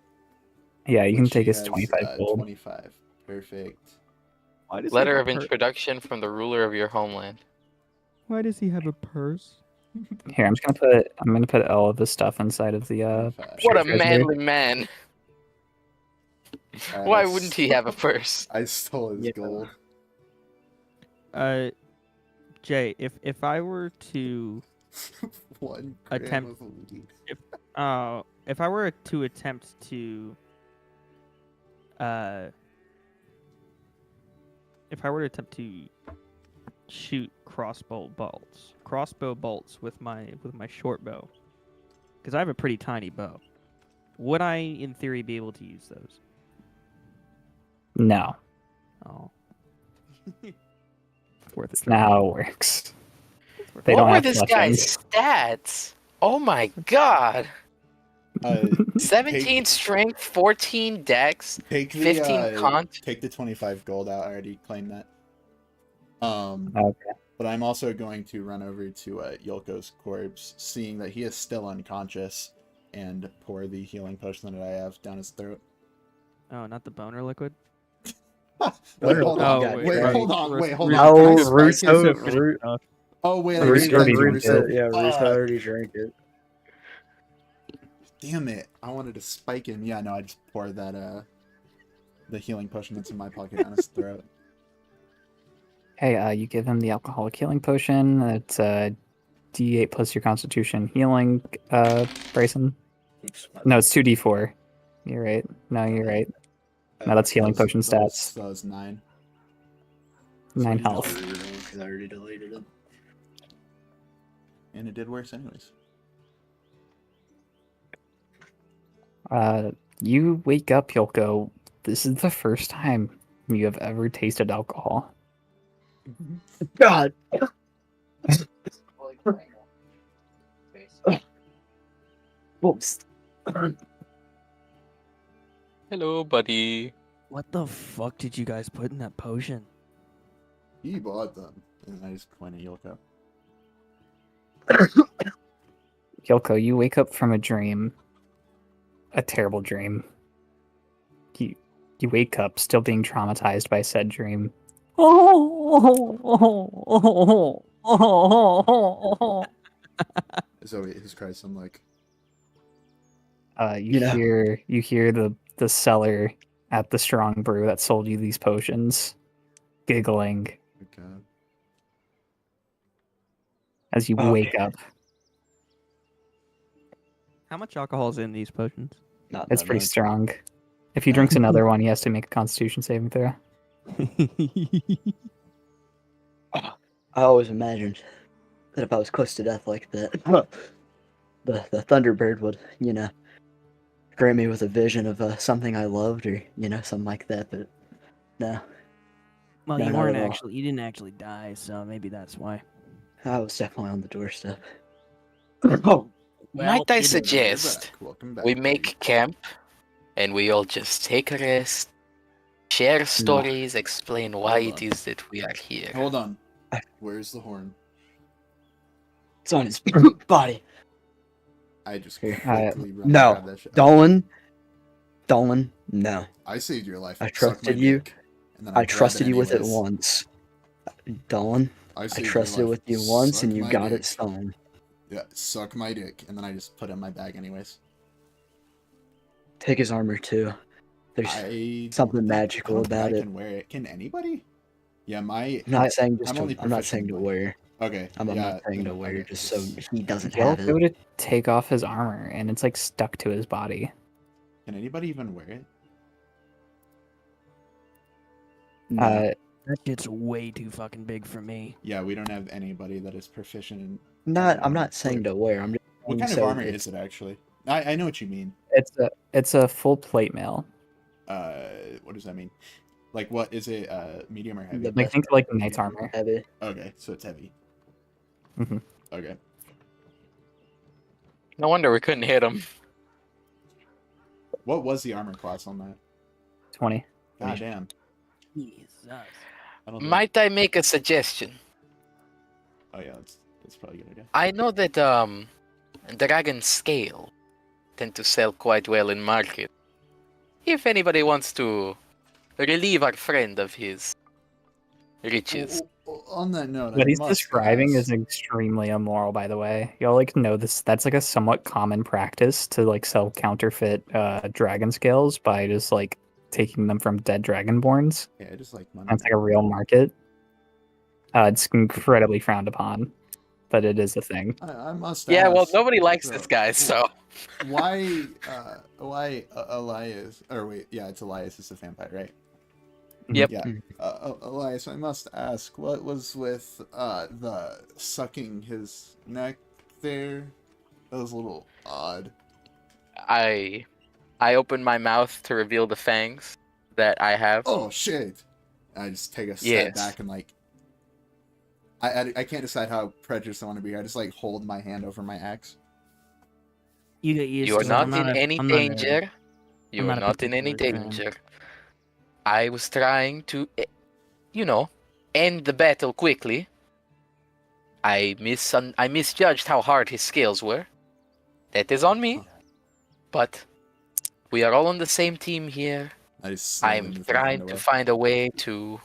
Yeah, you can which take he his has, 25 gold. 25. Perfect. Why does Letter he of have a introduction from the ruler of your homeland. Why does he have a purse? Here, I'm gonna put all of this stuff inside of the 25. What a treasure. manly man! Alright, Why I wouldn't he have a purse? I stole his Yeah. gold. Jay, if I were to 1 gram Attempt- of weed. if I were to attempt to shoot crossbow bolts with my short bow, because I have a pretty tiny bow, would I in theory be able to use those? No, Oh. Worth it. it's not how it works. They What don't were have this fletchings. guy's stats? Oh my god! Uh, 17 strength, 14 dex. take the 15 con. take the 25 gold out. I already claimed that. Okay. But I'm also going to run over to Yolko's corpse, seeing that he is still unconscious, and pour the healing potion that I have down his throat. Oh, not the boner liquid. Wait, hold Oh, on. wait, Wait, right. hold on. Wait, hold Ruth- on. Can I No, spike Russo, his- Ru- Oh wait, I Russo did already that. drank Russo. yeah, Russo Fuck. already drank it. Damn it! I wanted to spike him. Yeah, no, I just poured that the healing potion that's in my pocket down his throat. Hey, you give him the alcoholic healing potion. It's D8 plus your Constitution healing, Bryson. No, it's 2D4. You're right. No, you're right. No, that's healing potion stats. That was 9. 9 So, health. Because I already deleted it. And it did worse anyways. You wake up, Yolko. This is the first time you have ever tasted alcohol. God. Whoops. Hello, buddy. What the fuck did you guys put in that potion? He bought them. And I just point at Yolko. Yolko, you wake up from a dream. A terrible dream. You wake up still being traumatized by said dream. So his cries, I'm like, You Yeah. hear the seller at the strong brew that sold you these potions giggling oh god. as you Okay. wake up. How much alcohol is in these potions? Not It's that pretty much. strong. If he drinks another one, he has to make a Constitution saving throw. I always imagined that if I was close to death like that, the Thunderbird would, grant me with a vision of something I loved, or something like that. But no, Well, No, you not weren't at all. actually. You didn't actually die, so maybe that's why. I was definitely on the doorstep. Oh, Might I you know, suggest Welcome back. we make camp and we all just take a rest, share stories, explain why Hold it on. is that we are here. Hold on. Where's the horn? It's on his body. I just Here, quickly run no. and grab that shit. Dolan, no. I saved your life. I Suck my trusted you. dick, and then I grab trusted you with it anyways. once. Dolan, I saved your trusted life. with you once, Suck and you my got dick. it stolen. Yeah, suck my dick, and then I just put it in my bag anyways. Take his armor too. There's I something don't think- magical I don't think about I it. can wear it. Can anybody? Yeah, my. I'm not saying just I'm to, only I'm not saying to proficient in wear. Okay. I'm yeah, not saying then- to wear okay, just so he doesn't Y'all have go it. to take off his armor, and it's like stuck to his body. Can anybody even wear it? No. that shit's way too fucking big for me. Yeah, we don't have anybody that is proficient in. I'm not saying to wear. I'm just What saying kind of so armor it's- is it actually? I know what you mean. It's a full plate mail. What does that mean? Like, what is it? Medium or heavy? The Like think like knight's armor. heavy. Okay, so it's heavy. Mhm. Okay. No wonder we couldn't hit him. What was the armor class on that? 20. God damn. Jesus. I don't think... Might I make a suggestion? Oh yeah, that's probably a good idea. I know that dragon scale tend to sell quite well in market. If anybody wants to relieve our friend of his riches. On that note, What I he's must describing ask- is extremely immoral, by the way. Y'all like know this. That's like a somewhat common practice to like sell counterfeit dragon scales by just like taking them from dead dragonborns. Yeah, I just like money. That's like a real market. It's incredibly frowned upon, but it is a thing. I must. Yeah, well, ask, nobody likes so, this guy, so. why Elias? Or wait, yeah, it's Elias. Is the vampire, right? Yep. Yeah. Elias, I must ask, what was with the sucking his neck there? That was a little odd. I open my mouth to reveal the fangs that I have. Oh shit! I just take a step Yes. back and like. I can't decide how prejudiced I want to be. I just like hold my hand over my axe. You get used You are to it. not I'm in any I'm not a- danger. You I'm are not a not in any particular fan. danger. I was trying to, end the battle quickly. I misjudged how hard his scales were. That is on me. But we are all on the same team here. I just slowly I'm move my hand trying away. to find a way to,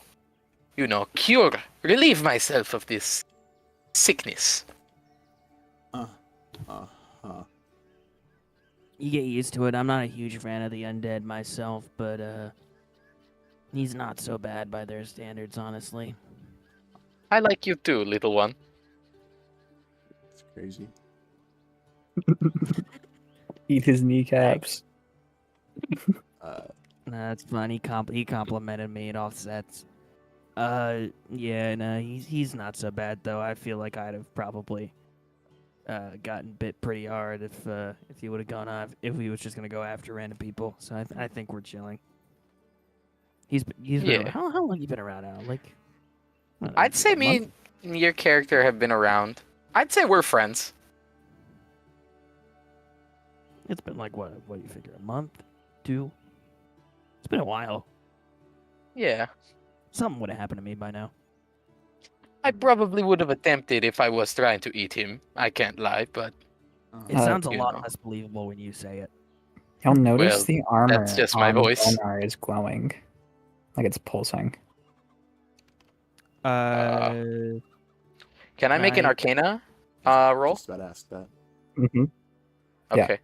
relieve myself of this sickness. You get used to it. I'm not a huge fan of the undead myself, but he's not so bad by their standards, honestly. I like you too, little one. It's crazy. Eat his kneecaps. That's fun. He complimented me. It offsets. Yeah, no, he's not so bad though. I feel like I'd have probably gotten bit pretty hard if he would have gone off if he was just gonna go after random people. So I think we're chilling. He's been Yeah. around. How long you been around now? Like, I don't know, I'd say a month? me and your character have been around. I'd say we're friends. It's been like what do you figure? A month, 2? It's been a while. Yeah. Something would have happened to me by now. I probably would have attempted if I was trying to eat him. I can't lie, but It Uh, sounds a you lot know. less believable when you say it. You'll notice Well, the armor that's just my on voice. Belnar is glowing, like it's pulsing. can I make an Right. Arcana roll? Just about to ask that. Mm-hmm. Yeah. Okay.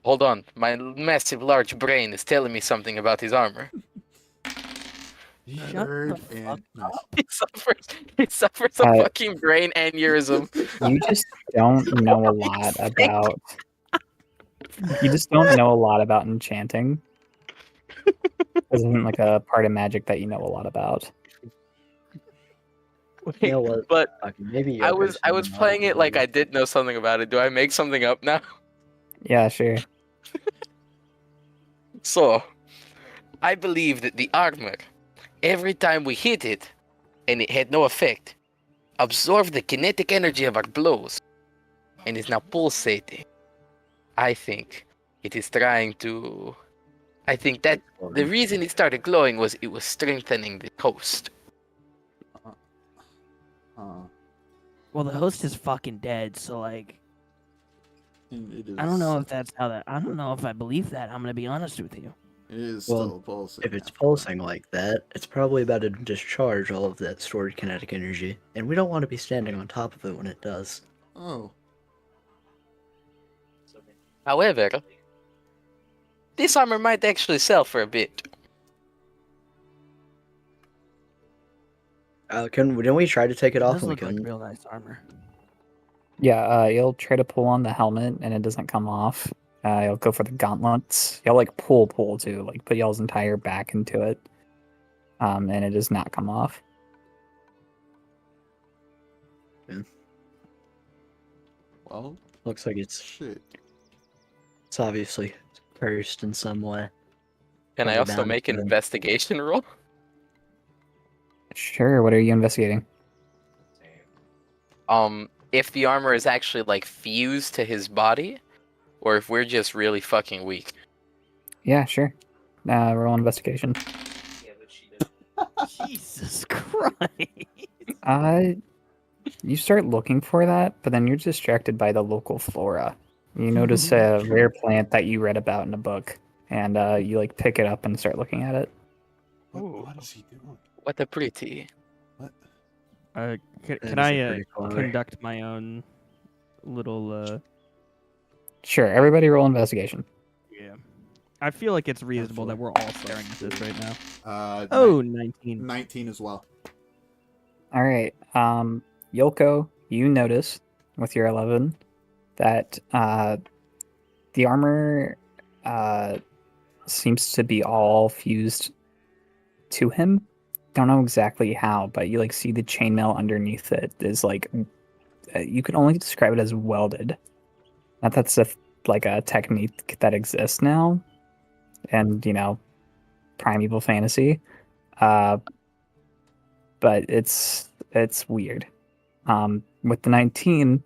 Hold on. My massive, large brain is telling me something about his armor. Shut Nerd the and fuck nice. He suffers a Uh, fucking brain aneurysm. You just don't know a lot about. You just don't know a lot about enchanting. This isn't like a part of magic that you know a lot about. You know what? But Fucking maybe I you'll was understand more playing it like about I did know something about it. Do I make something up now? Yeah, sure. So, I believe that the armor, every time we hit it, and it had no effect, absorbed the kinetic energy of our blows. and is now pulsating. I think it is trying to. I think that the reason it started glowing was it was strengthening the host. Well, the host is fucking dead, so like, It is, I don't know if that's how that. I don't know if I believe that. I'm gonna be honest with you. It is Well, still pulsing. If it's after pulsing like that, it's probably about to discharge all of that stored kinetic energy, and we don't want to be standing on top of it when it does. that. Oh, However, this armor might actually sell for a bit. Didn't we try to take it off does and we look like couldn't? real nice armor. Yeah, you'll try to pull on the helmet and it doesn't come off. You'll go for the gauntlets. You'll like pull too, like put y'all's entire back into it. And it does not come off. well, Looks like it's shit. obviously cursed in some way. Can I Probably also bound make an to- investigation roll? Sure, what are you investigating? If the armor is actually like fused to his body, or if we're just really fucking weak. Yeah, sure. Roll investigation. Jesus Christ! You start looking for that, but then you're distracted by the local flora. You notice a rare plant that you read about in a book, and you like pick it up and start looking at it. What is he doing? What a pretty. What? Can That is I a pretty clever. conduct my own little? Sure, everybody roll investigation. Yeah. I feel like it's reasonable that we're all staring at this right now. Oh, 19. 19 as well. All right, Yoko, you notice with your 11 that the armor seems to be all fused to him. Don't know exactly how, but you like see the chainmail underneath it is like you can only describe it as welded. Not that's like a technique that exists now, and primeval fantasy, but it's weird. With the 19,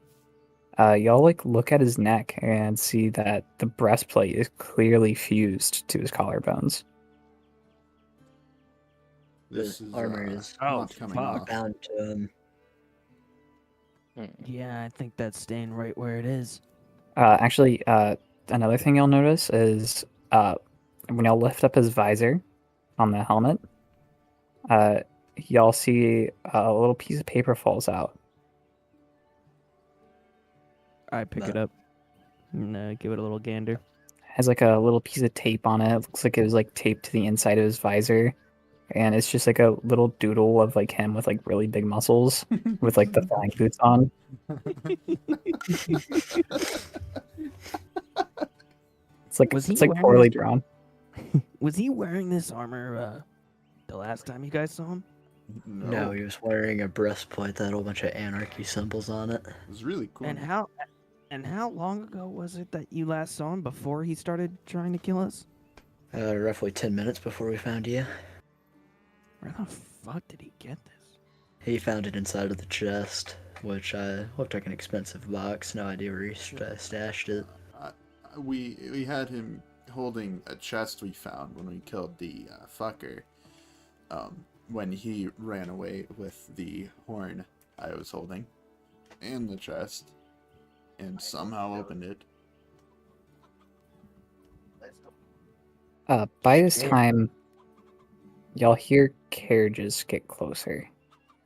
y'all like look at his neck and see that the breastplate is clearly fused to his collarbones. This The is armor is not coming fuck. off. bound to Yeah, I think that's staying right where it is. Actually, another thing you'll notice is when y'all lift up his visor on the helmet, y'all see a little piece of paper falls out. I pick it up and give it a little gander. Has like a little piece of tape on it. It looks like it was like taped to the inside of his visor, and it's just like a little doodle of like him with like really big muscles with like the flying boots on. It's like Was he it's like wearing poorly this- drawn. Was he wearing this armor the last time you guys saw him? No, he was wearing a breastplate that had a whole bunch of anarchy symbols on it. It was really cool. And how long ago was it that you last saw him before he started trying to kill us? Roughly 10 minutes before we found you. Where the fuck did he get this? He found it inside of the chest, which looked like an expensive box. No idea where he stashed it. We had him holding a chest we found when we killed the fucker. When he ran away with the horn I was holding, and the chest, and somehow opened it. By this time, y'all hear carriages get closer.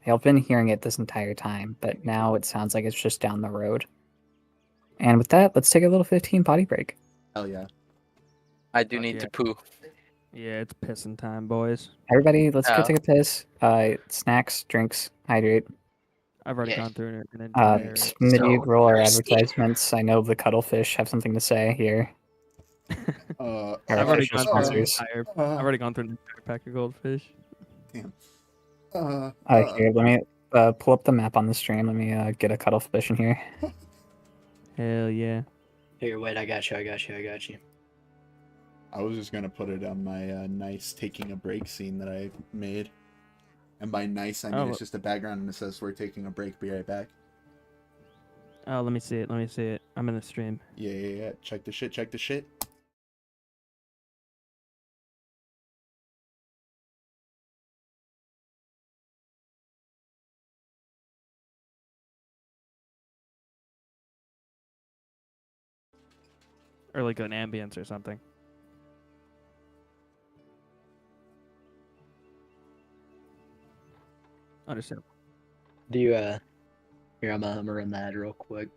Y'all been hearing it this entire time, but now it sounds like it's just down the road. And with that, let's take a little 15 potty break. Hell yeah. I do Fuck need yeah. to poo. Yeah, it's pissing time, boys. Everybody, let's go Oh. take a piss. Snacks, drinks, hydrate. I've already Yeah. gone through an entire. Smitty, So roll our thirsty. advertisements. I know the cuttlefish have something to say here. Uh, Our I've already official gone through an sponsors. entire. I've already gone through an entire pack of goldfish. Here, let me pull up the map on the stream. Let me get a cuttlefish in here. Hell yeah. Here, wait, I got you. I was just gonna put it on my nice taking a break scene that I made. And by nice, I mean Oh, it's just a background and it says we're taking a break, be right back. Oh, let me see it. Let me see it. I'm in the stream. Yeah. Check the shit. Check the shit. Or like an ambience or something. Understandable. Do you here I'm gonna run that real quick.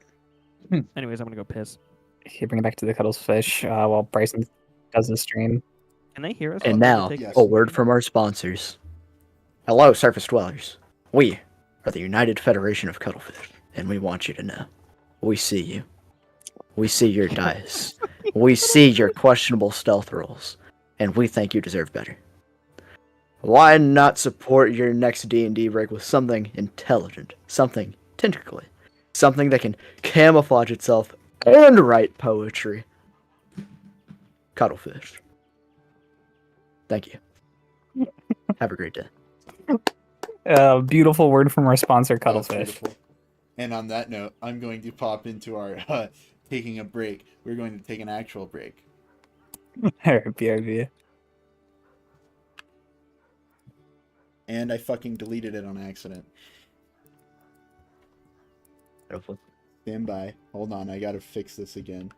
Anyways, I'm gonna go piss. Okay, bring it back to the Cuddles Fish while Bryson does the stream. Can they hear us? And while we're now, taking Yes. a this? word from our sponsors. Hello, surface dwellers. We are the United Federation of Cuttlefish, and we want you to know. We see you. We see your dice. We see your questionable stealth rolls, and we think you deserve better. Why not support your next D&D rig with something intelligent, something tentacly, something that can camouflage itself and write poetry? Cuttlefish. Thank you. Have a great day. Beautiful word from our sponsor, That's Cuddlefish. beautiful. And on that note, I'm going to pop into our taking a break. We're going to take an actual break. Alright, BRB. And I fucking deleted it on accident. Stand by. Hold on, I gotta fix this again.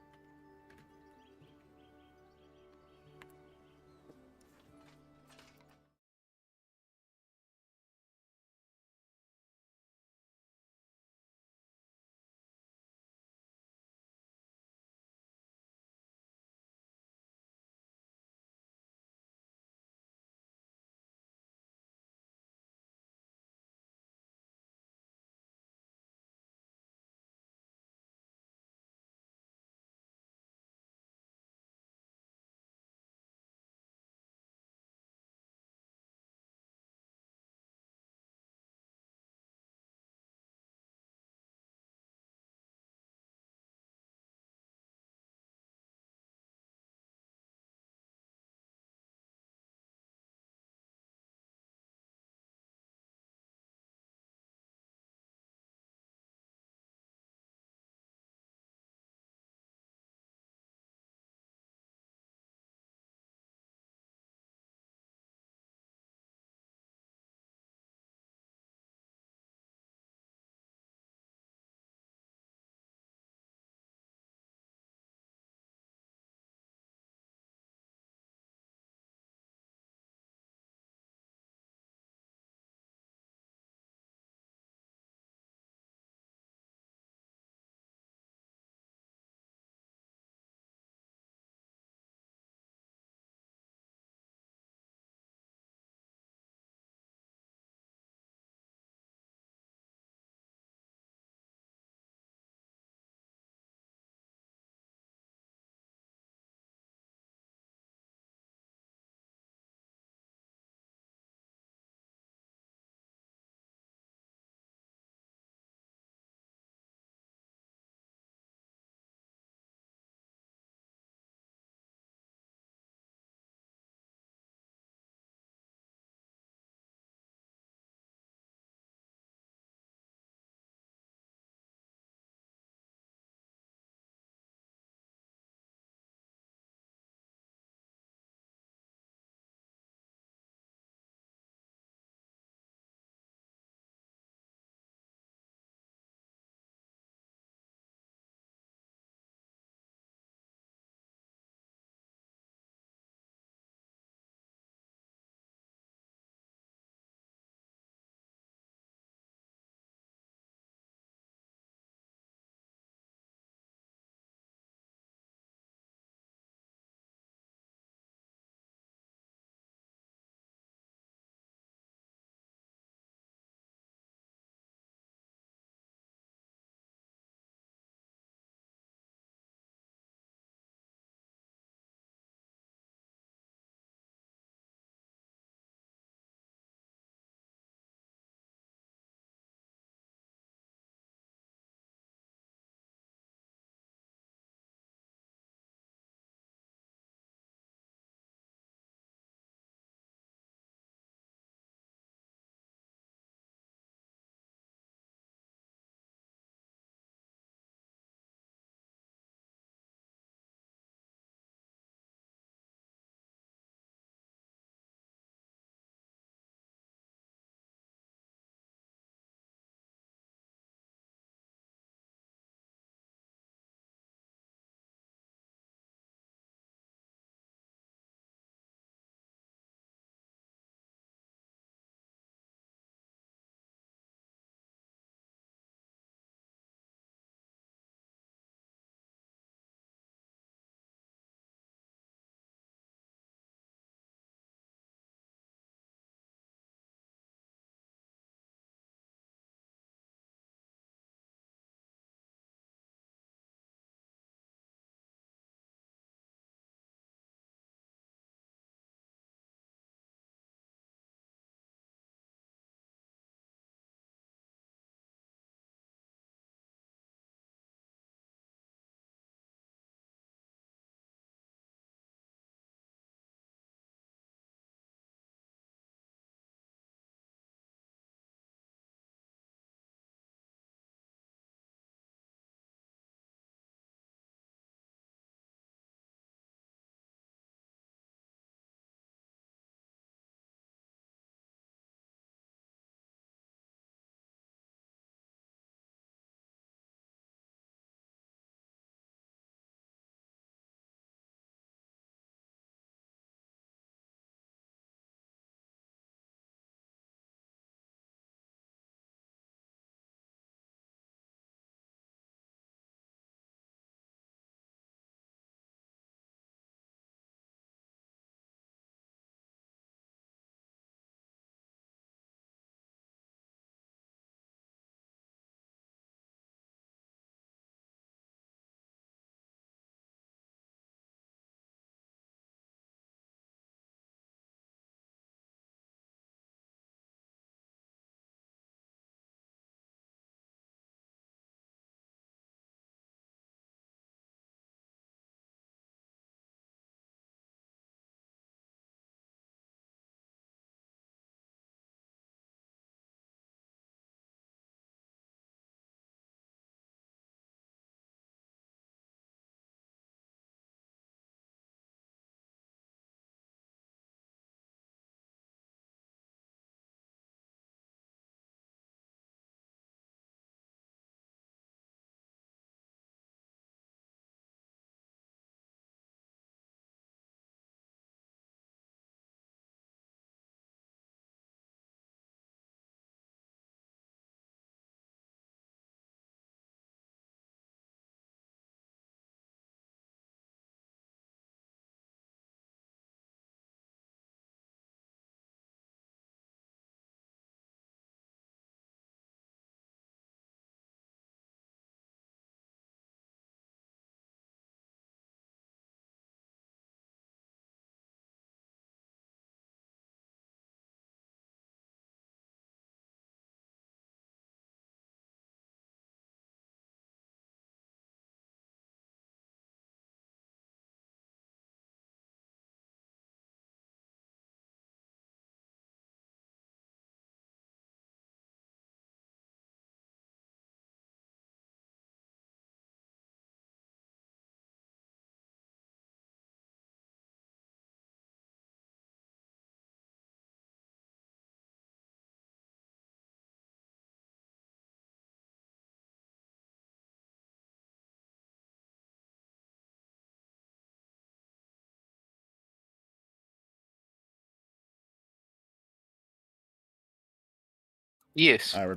Yes. Alright, we're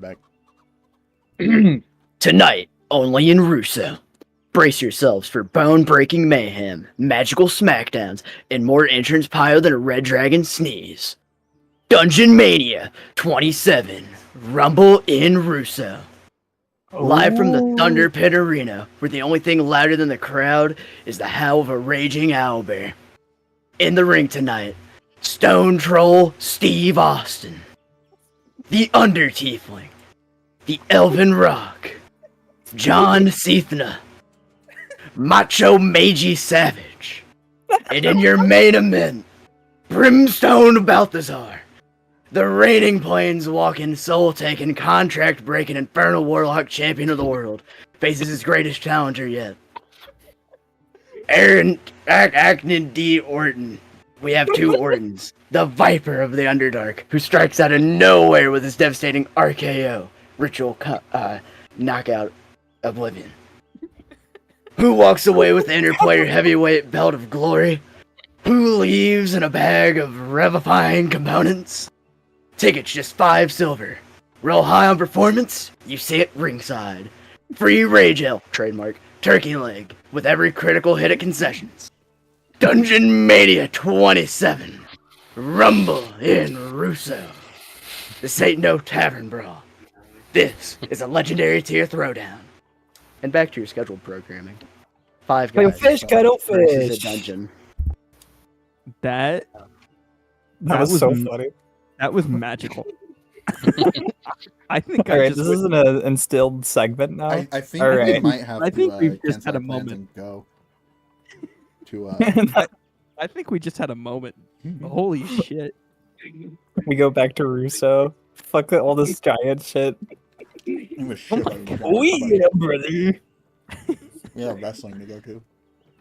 back. Tonight, only in Russo. Brace yourselves for bone-breaking mayhem, magical smackdowns, and more entrance pile than a red dragon sneeze. Dungeon Mania 27. Rumble in Russo. Live from the Thunder Pit Arena, where the only thing louder than the crowd is the howl of a raging owlbear. In the ring tonight, Stone Troll Steve Austin. The Undertiefling. The Elven Rock. John Cethna. Macho Meiji Savage. And in your main event, Brimstone Balthazar. The reigning plains-walking, soul-taking, contract-breaking, infernal warlock champion of the world faces his greatest challenger yet. Aaron Acton D. Orton. We have two Ortons. The Viper of the Underdark, who strikes out of nowhere with his devastating RKO, ritual knockout oblivion. Who walks away with the Interplayer Heavyweight Belt of Glory? Who leaves in a bag of revivifying components? Tickets just 5 silver. Roll high on performance, you see it ringside. Free Rage Ale, trademark, turkey leg, with every critical hit at concessions. Dungeon Mania 27. Rumble in Russo. This ain't no tavern brawl. This is a legendary tier throwdown. And back to your scheduled programming. 5 Wait, guys. fish, cuddle versus fish. a dungeon. That That was so m- funny. that was magical. I think All I right, just this went- isn't an instilled segment now. I think All we right. might have I to think we've just cancel had a our plans moment. and go to I think we just had a moment. Mhm. Holy shit. We go back to Russo. Fuck all this giant shit. Give a shit about the Oh Giants, yeah, buddy. brother. We have wrestling to go to.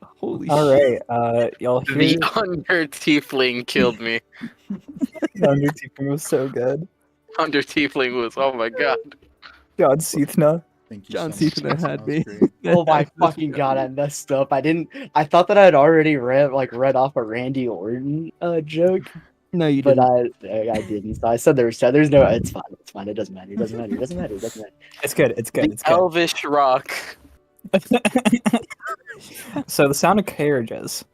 Holy All shit. right, y'all The hear Under Tiefling killed me. Undertaker was so good. Under Tiefling was, oh my god. John Cethna. Thank you John so much. Cena That had was me. great. Oh my fucking god, I messed up. I thought that I had already read off a Randy Orton joke, No, you but didn't. I didn't. So I said there's no. It's fine. It doesn't matter. It doesn't matter. It doesn't matter. It doesn't matter. It's good. It's good. The It's good. Elvish Rock. So the sound of carriages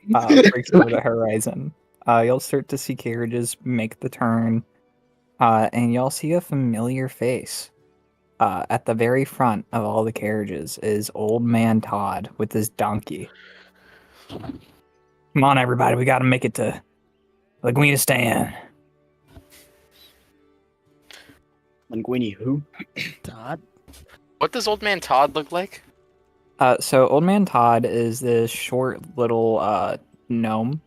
breaks over the horizon. You'll start to see carriages make the turn, and you'll see a familiar face. At the very front of all the carriages is Old Man Todd with his donkey. Come on, everybody, we gotta make it to Laguna Stan. Linguini who? Todd? What does Old Man Todd look like? So Old Man Todd is this short little gnome.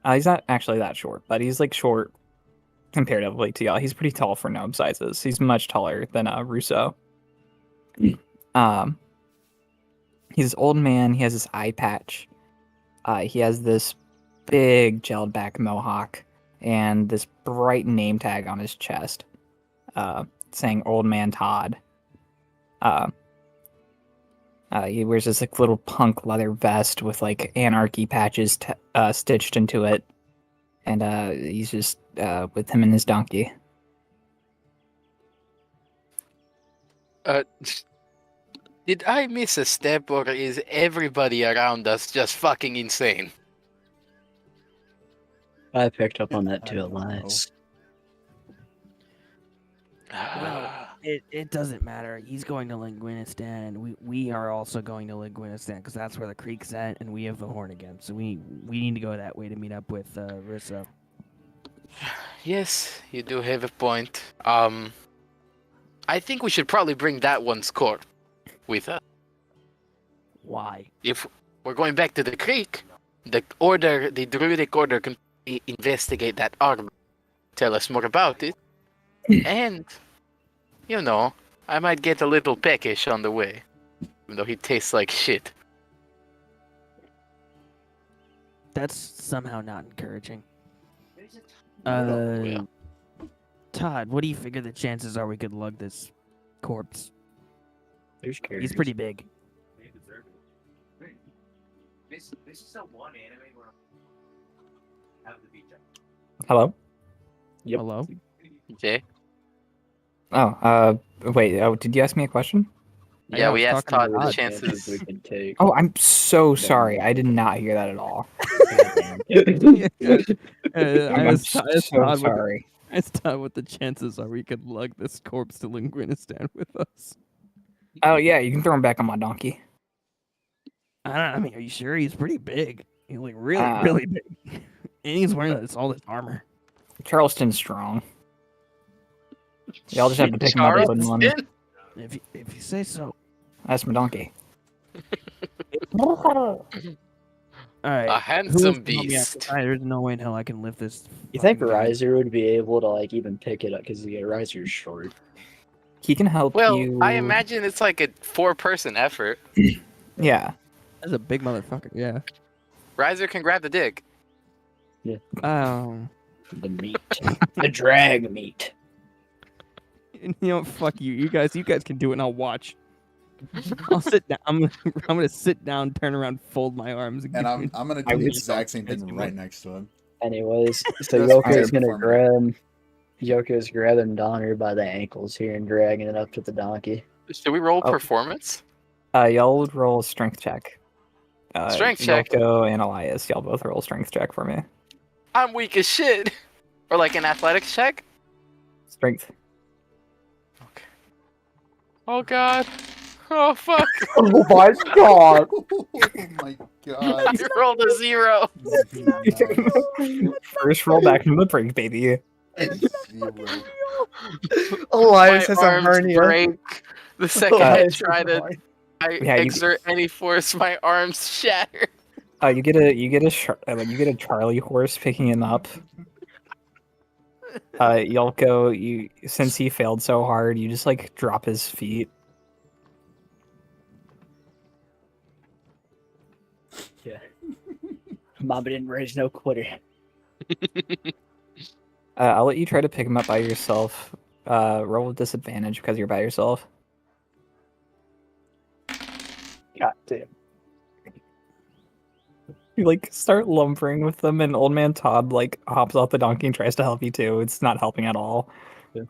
He's not actually that short, but he's like short comparatively to y'all. He's pretty tall for gnome sizes. He's much taller than Russo. He's an old man. He has this eye patch. He has this big gelled back mohawk and this bright name tag on his chest, saying Old Man Todd. He wears this like little punk leather vest with like anarchy patches stitched into it, and he's just with him and his donkey. Did I miss a step, or is everybody around us just fucking insane? I picked up on that I too, don't know. Elias. It doesn't matter. He's going to Linguinistan, and we are also going to Linguinistan because that's where the creek's at, and we have the horn again. So we need to go that way to meet up with Russo. Yes, you do have a point. I think we should probably bring that one's corpse with us. Why? If we're going back to the creek, the Druidic Order can investigate that armor, tell us more about it, and, you know, I might get a little peckish on the way, even though he tastes like shit. That's somehow not encouraging. Well. Todd, what do you figure the chances are we could lug this corpse? There's He's pretty big. Hello? Yep. Hello? Okay. Wait. Oh, did you ask me a question? Yeah, I we was asked talking Todd to the Todd. chances. we can take. Oh, I'm so sorry. I did not hear that at all. Yeah, I'm, I I'm was so Todd with sorry. I asked Todd what the chances are we could lug this corpse to Linguinistan with us. Oh yeah, you can throw him back on my donkey. I mean, are you sure? He's pretty big. He's like really, Uh, really big. And he's wearing all this armor. Charleston's strong. Y'all just have to pick him up and put him on. Charleston? If you say so. That's my donkey. All right. A who handsome wants to help me out? 'Cause beast. There's no way in hell I can lift this. You think fucking guy. Riser would be able to like even pick it up because Riser's short? He can help Well, you. I imagine it's like a 4-person effort. Yeah. That's a big motherfucker. Yeah. Riser can grab the dick. Um. The meat, the drag meat. You know, what, fuck you. You guys can do it, and I'll watch. I'll sit down. I'm gonna sit down, turn around, fold my arms, And I'm gonna I do the would- exact same thing Basically. right next to him. Anyways, so That's Yoko's fire gonna performance. Yoko's grabbing Donner by the ankles here and dragging it up to the donkey. Should we roll Oh. performance? Y'all would roll a strength check. Strength check? Yoko and Elias, y'all both roll a strength check for me. I'm weak as shit. Or like an athletics check? Strength. Oh god. Oh fuck. Oh my god! Oh my god. I rolled a 0. First roll back into the break, baby. Zero. Elias My has a arms hernia. break. The second I Elias try has a to hernia. Yeah, you- exert any force, my arms shatter. You get a Charlie horse picking him up. Yelko, since he failed so hard, you just like drop his feet. Yeah. Mama didn't raise no quitter. I'll let you try to pick him up by yourself. Roll with disadvantage because you're by yourself. God damn. You like start lumbering with them, and Old Man Todd like hops off the donkey and tries to help you too. It's not helping at all.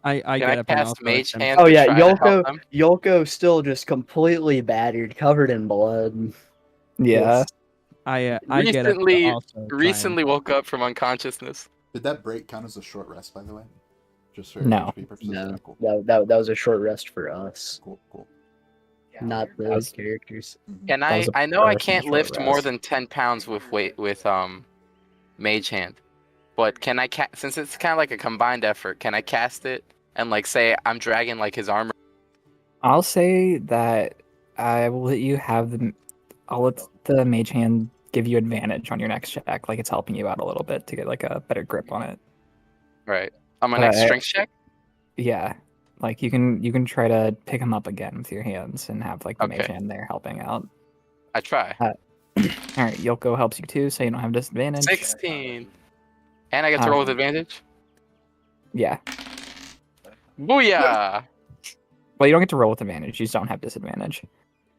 I Can get I up and cast also Mage attempt- Hand? Oh to yeah, try to help Yolko. them? Yolko's still just completely battered, covered in blood. Yeah. I get up to Recently- also try and- Recently woke up from unconsciousness. Did that break count as a short rest, by the way? Just for No. HP purposes? No, Okay, cool. that was a short rest for us, Cool. not the That was- characters. Mhm. Can That was a I know I personal can't short lift more rest. than 10 pounds with Mage Hand. But can I since it's kind of like a combined effort, can I cast it and like say I'm dragging like his armor? I'll say that I will let you have I'll let the mage hand give you advantage on your next check, like it's helping you out a little bit to get like a better grip on it. Right. On my next I- strength check? Yeah, like you can try to pick him up again with your hands and have like the mage Okay. hand there helping out. I try. All right, Yoko helps you too, so you don't have disadvantage. 16. And I get to roll with advantage? Yeah. Booyah! Well, you don't get to roll with advantage. You just don't have disadvantage.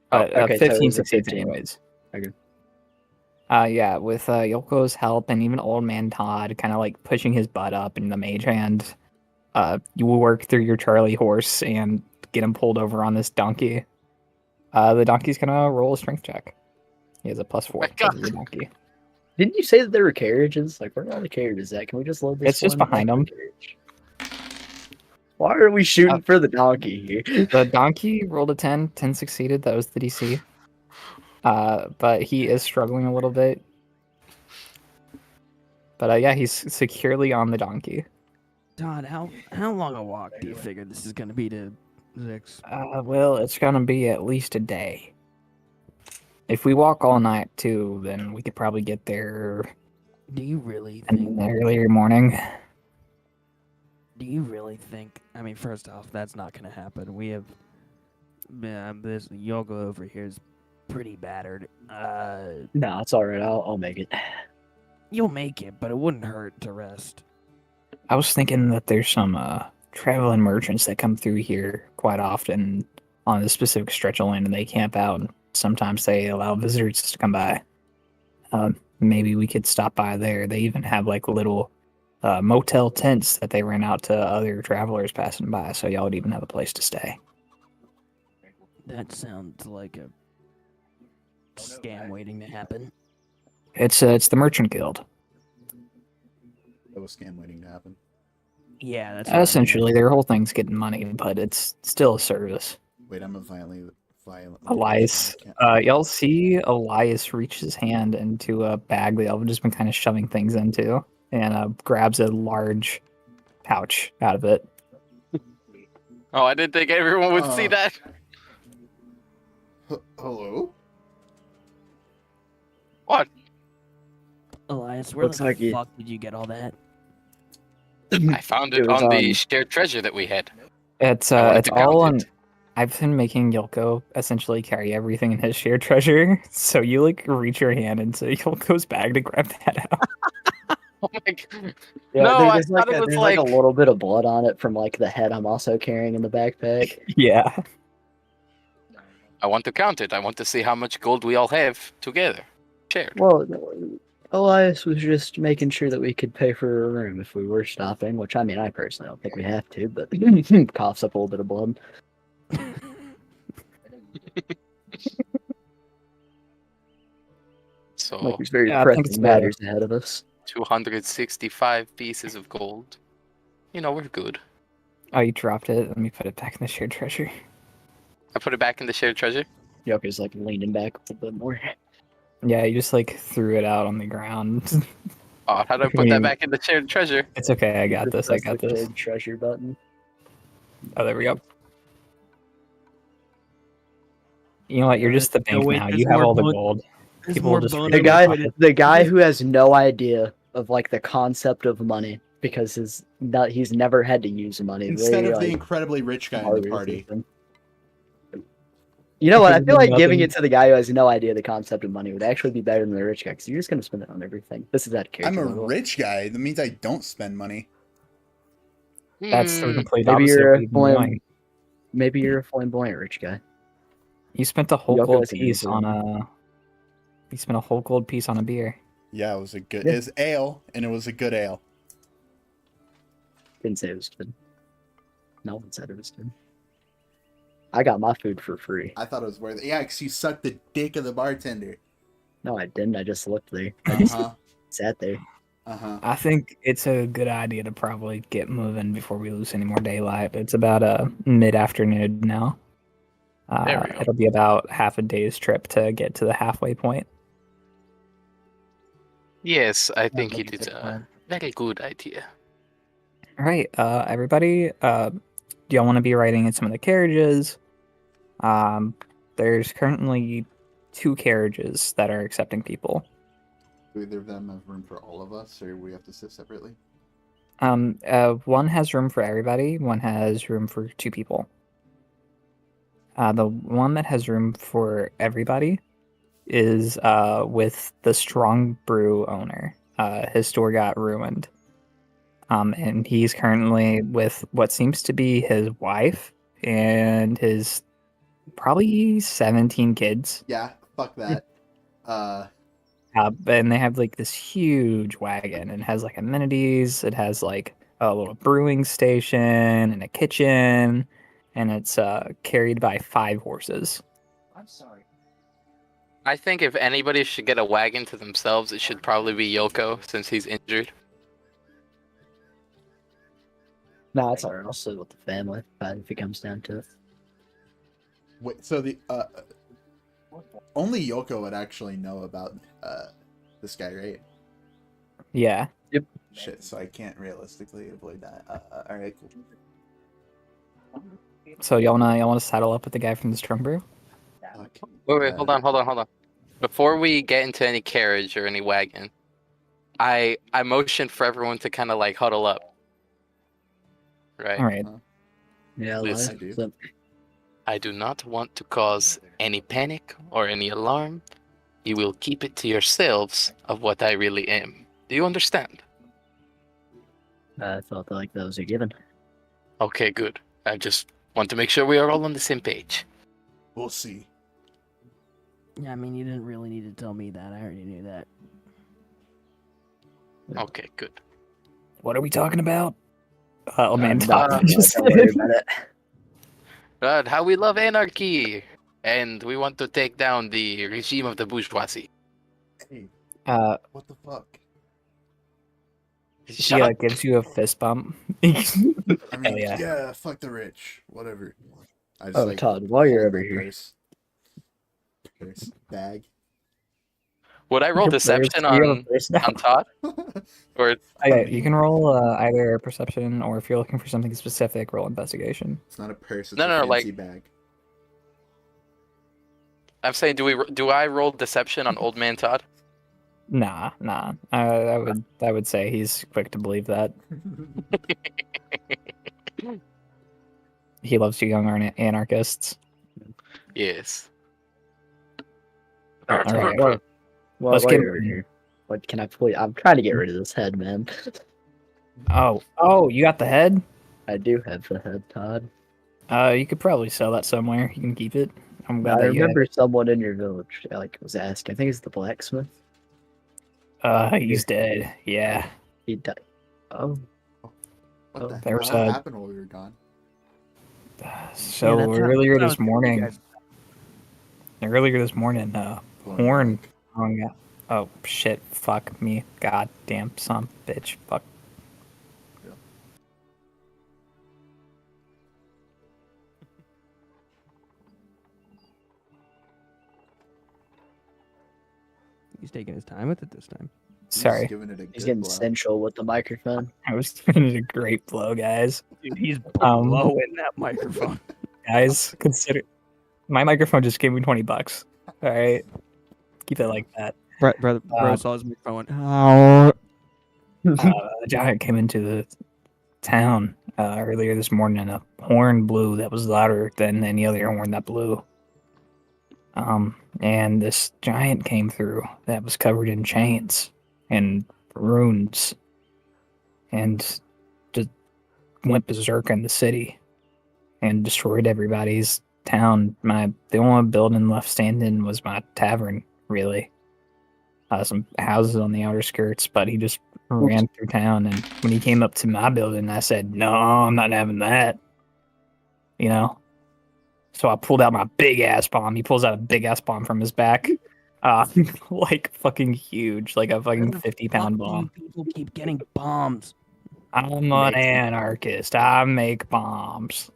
But okay, so it 15 was a succeeds 15. anyways. Okay. Yeah, with Yoko's help and even Old Man Todd kind of like pushing his butt up in the mage hand, you will work through your Charlie horse and get him pulled over on this donkey. The donkey's gonna roll a strength check. He has a +4 My because of the donkey. Didn't you say that there were carriages? Like, where are all the carriages at? Can we just load this? It's just one behind up them. carriage? Why are we shooting for the donkey here? The donkey rolled a 10. 10 succeeded. That was the DC. But he is struggling a little bit. But yeah, he's securely on the donkey. Todd, how long a walk do you figure this is gonna be to Zix? Well, it's gonna be at least a day. If we walk all night too, then we could probably get there Do you really in think? the earlier morning. Do you really think? I mean, first off, that's not gonna happen. We have this Yoga over here is pretty battered. No, it's all right. I'll make it. You'll make it, but it wouldn't hurt to rest. I was thinking that there's some traveling merchants that come through here quite often on a specific stretch of land, and they camp out. And sometimes they allow visitors to come by. Maybe we could stop by there. They even have like little motel tents that they rent out to other travelers passing by, so y'all would even have a place to stay. That sounds like a scam waiting to happen. It's the Merchant Guild. That was scam waiting to happen. Yeah, that's what I mean. Essentially, their whole thing's getting money, but it's still a service. Wait, I'm a violent. Elias, y'all see Elias reach his hand into a bag that y'all have just been kind of shoving things into, and grabs a large pouch out of it. Oh, I didn't think everyone would see that. Hello? What? Elias, where Looks the like you- fuck did you get all that? I found it It was on the on- shared treasure that we had. It's I wanted it's to count all on. it. I've been making Yoko essentially carry everything in his shared treasure, so you like reach your hand into Yolko's bag to grab that out. Oh my god. Yeah, No, I there's thought it was there's like a like- little bit of blood on it from like the head I'm also carrying in the backpack. Yeah. I want to count it. I want to see how much gold we all have together. Shared. Well, Elias was just making sure that we could pay for a room if we were stopping, which I mean, I personally don't think we have to, but coughs up a little bit of blood. So, Like there's very Yeah, I think it's pressing matters ahead of us. 265 pieces of gold. You know, we're good. Oh, you dropped it. Let me put it back in the shared treasure. I put it back in the shared treasure. Yoko's like leaning back a little bit more. Yeah, you just like threw it out on the ground. Oh, how do I put that back in the shared treasure? It's okay. I got this. I Press got the this. shared treasure button. Oh, there we go. You know what? You're just the No, bank wait, now. there's You have more all the bon- gold. There's People more just bone forget The on about it. it. the guy who has no idea of like the concept of money because he's never had to use money. Instead Really, of the like, incredibly rich guy in the hard party. system. You know what? I feel like Nothing. giving it to the guy who has no idea the concept of money would actually be better than the rich guy because you're just gonna spend it on everything. This is that character. I'm a level. rich guy. That means I don't spend money. That's the Hmm, complete Maybe opposite you're of a what you've been doing. Maybe you're a flamboyant rich guy. You spent a whole Yoko gold is an piece on influencer. a. You spent a whole gold piece on a beer. Yeah, it was a good. Yeah. It's ale, and it was a good ale. Didn't say it was good. No one said it was good. I got my food for free. I thought it was worth it. Yeah, because you sucked the dick of the bartender. No, I didn't. I just looked there. Uh I just huh. sat there. Uh huh. I think it's a good idea to probably get moving before we lose any more daylight. It's about mid-afternoon now. There we go. It'll be about half a day's trip to get to the halfway point. yes, I think like it a is good a plan. very good idea. All right, everybody. Do y'all want to be riding in some of the carriages? There's currently 2 carriages that are accepting people. Do either of them have room for all of us, or we have to sit separately? One has room for everybody. One has room for 2 people. The one that has room for everybody is with the Strong Brew owner. His store got ruined. And he's currently with what seems to be his wife and his probably 17 kids. Yeah, fuck that. And they have like this huge wagon and it has like amenities. It has like a little brewing station and a kitchen, and it's carried by 5 horses. I think if anybody should get a wagon to themselves, it should probably be Yoko since he's injured. No, it's alright. I'll sit with the family if it comes down to it. Wait, so the only Yoko would actually know about this guy, right? Yeah. Shit, so I can't realistically avoid that. All right, cool. So y'all wanna saddle up with the guy from the Strong Brew? Fuck. Wait, hold on. Before we get into any carriage or any wagon, I motioned for everyone to kind of like huddle up. Right. All right. Yeah, Yes, like, I do. so- I do not want to cause any panic or any alarm. You will keep it to yourselves of what I really am. Do you understand? I felt like that was a given. Okay, good. I just want to make sure we are all on the same page. We'll see. Yeah, I mean, you didn't really need to tell me that. I already knew that. Okay, good. What are we talking about? Oh man, No, Todd. no, don't worry about it. How we love anarchy, and we want to take down the regime of the bourgeoisie. Hey, what the fuck? She gives you a fist bump. I Hell mean, yeah. yeah, fuck the rich. Whatever. I just, Oh, Todd, while you're hold over my here. Purse bag. Would I roll Your deception purse- you have a on purse now? Todd? Or Okay, you can roll either perception, or if you're looking for something specific, roll investigation. It's not a purse. It's No, a no, fancy like- bag. I'm saying, do I roll deception on Old Man Todd? Nah. I would say he's quick to believe that. He loves you young anarchists. Yes. All right, Well, let's while get- you're over here, what can I please? I'm trying to get rid of this head, man. Oh, you got the head? I do have the head, Todd. You could probably sell that somewhere. You can keep it. I'm glad I that you had remember someone in your village was asking. I think it's the blacksmith. it. He's dead. Yeah. He died. Oh, What the There was hell a- happened while we were gone? So Yeah, that's earlier not- this morning, Horn hung out. Oh shit! Fuck me! God damn son, bitch! Fuck. He's taking his time with it this time. He's Sorry, giving it a he's good getting blow. sensual with the microphone. I was giving it a great blow, guys. Dude, he's Um, blowing that microphone. Guys, consider my microphone just gave me $20. All right, keep it like that. Bro Um, saw his microphone. Went, "Oh." A giant came into the town earlier this morning, and a horn blew that was louder than any other horn that blew. And this giant came through that was covered in chains and runes, and just went berserk in the city and destroyed everybody's town. The only building left standing was my tavern, really. Some houses on the outer skirts, but he just ran through town, and when he came up to my building, I said, "No, I'm not having that." You know? So I pulled out my big ass bomb. He pulls out a big ass bomb from his back. Like fucking huge, like a Where fucking the 50-pound fuck do bomb. you people keep getting bombs. I'm an Amazing. anarchist. I make bombs.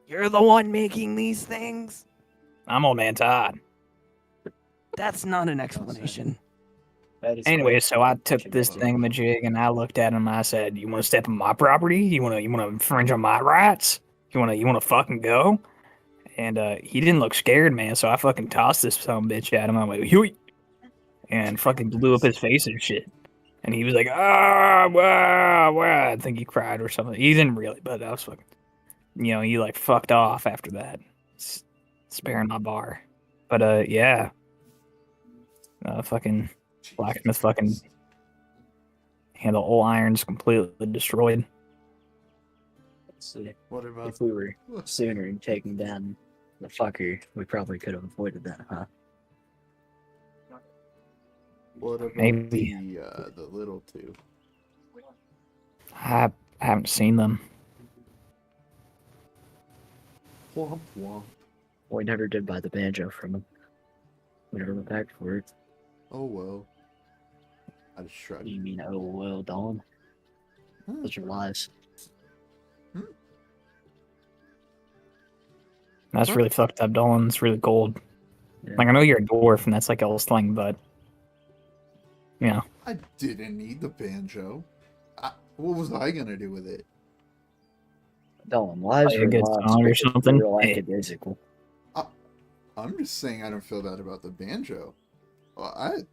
You're the one making these things. I'm Old Man Todd. That's not an explanation. That is Anyway, great. so I took Chicken this blow. thingamajig and I looked at him. I said, "You want to step on my property? You want to infringe on my rights? You want to fucking go?" And he didn't look scared, man. So I fucking tossed this son of a bitch at him. I'm like, "Huey," and fucking blew up his face and shit. And he was like, "Ah, wow, wow." I think he cried or something. He didn't really, but I was fucking, he like fucked off after that. Sparing my bar, but yeah, fucking. Blacksmith fucking had the old irons completely destroyed. Let's see. What about If we were sooner in taking down the fucker, we probably could have avoided that, huh? what about Maybe. the little two? I haven't seen them. Womp womp. We never did buy the banjo from him. We never went back for it. Oh well. I just shrugged. You mean, oh well, Dawn? Hmm. Those are lies. That's really fucked up, Dolan. It's really gold. Yeah. Like, I know you're a dwarf and that's like a sling, but I didn't need the banjo. What was I gonna do with it? Dawn, lies Play a are good lies. song or because something? they're Hey. lackadaisical. I'm just saying I don't feel bad about the banjo. Why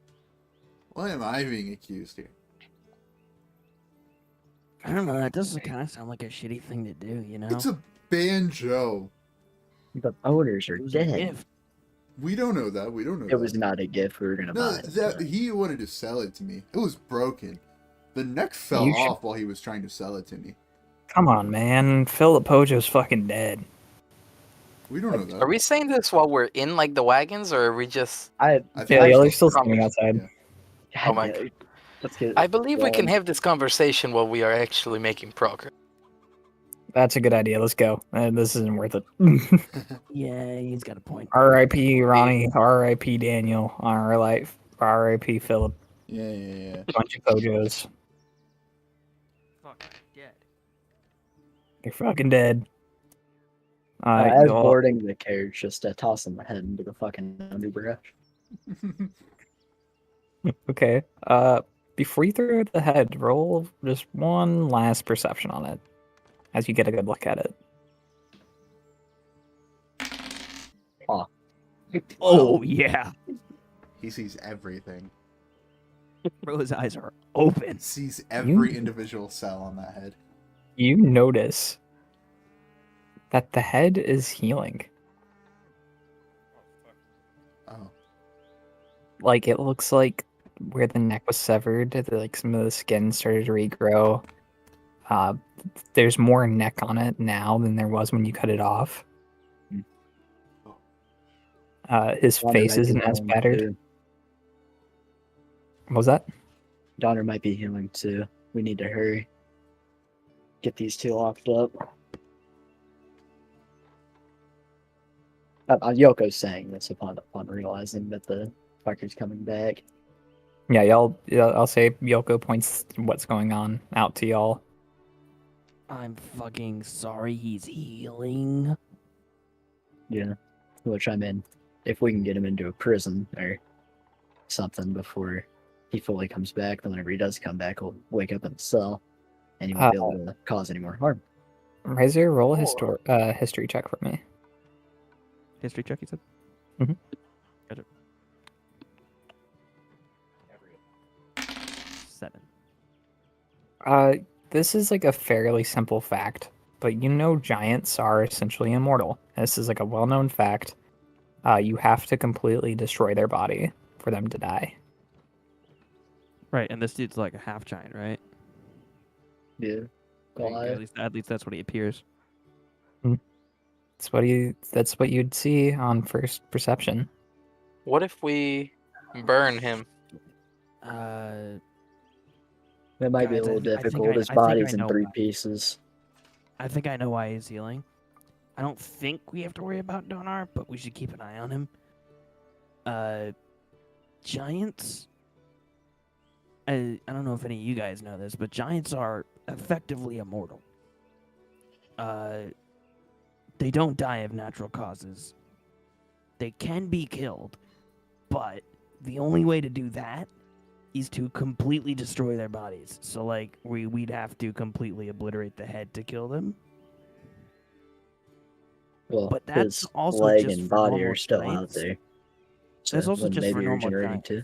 am I being accused here? I don't know. That does kind of sound like a shitty thing to do, you know? It's a banjo. The owners are It was a dead. gift. We don't know that. We don't know It was that. not a gift we were gonna No, buy. that he wanted to sell it to me. It was broken. The neck fell You should- off while he was trying to sell it to me. come on, man. Philip Pojo's fucking dead. We don't know that. Are we saying this while we're in like the wagons, or are we just? I I think Yeah, I yeah, was they're still just- standing outside. Oh my God, Let's get. I believe we can going. have this conversation while we are actually making progress. That's a good idea. Let's go. This isn't worth it. Yeah, he's got a point. R.I.P. Ronnie. R.I.P. Daniel. R.I.P. Philip. Yeah. Bunch of Kojos. Fuck, dead. You're fucking dead. As y'all- boarding the carriage, just toss him head into the fucking underbrush. Okay. Before you throw the head, roll just one last perception on it, as you get a good look at it. Oh yeah, He sees everything. bro's eyes are open. Sees every individual cell on that head. You notice that the head is healing. Oh. Like it looks like where the neck was severed, like some of the skin started to regrow. There's more neck on it now than there was when you cut it off. His Donner face might be isn't as healing, battered. too. What was that? Donner might be healing too. We need to hurry. Get these two locked up. Yoko's saying this upon realizing that the fucker's coming back. Yeah, I'll say Yoko points what's going on out to y'all. I'm fucking sorry. He's healing. Yeah. Which I mean, if we can get him into a prison or something before he fully comes back, then whenever he does come back, he'll wake up in a cell and he won't be able to cause any more harm. Riser, roll a history check for me. History check, you said? Mhm. Gotcha. 7. This is like a fairly simple fact, but you know giants are essentially immortal. This is like a well-known fact. You have to completely destroy their body for them to die. Right, and this dude's like a half giant, right? Yeah. At least that's what he appears. That's what you'd see on first perception. What if we burn him? It might be a Guys, little I think difficult. His I think I body's in know 3 why. pieces. I think I know why he's healing. I don't think we have to worry about Donar, but we should keep an eye on him. Giants. I don't know if any of you guys know this, but giants are effectively immortal. They don't die of natural causes. They can be killed, but the only way to do that is to completely destroy their bodies. So, like, we'd have to completely obliterate the head to kill them. Well, But that's his also leg just and for body normal are still out giants. there. That's also then just for maybe normal regenerating giants. too.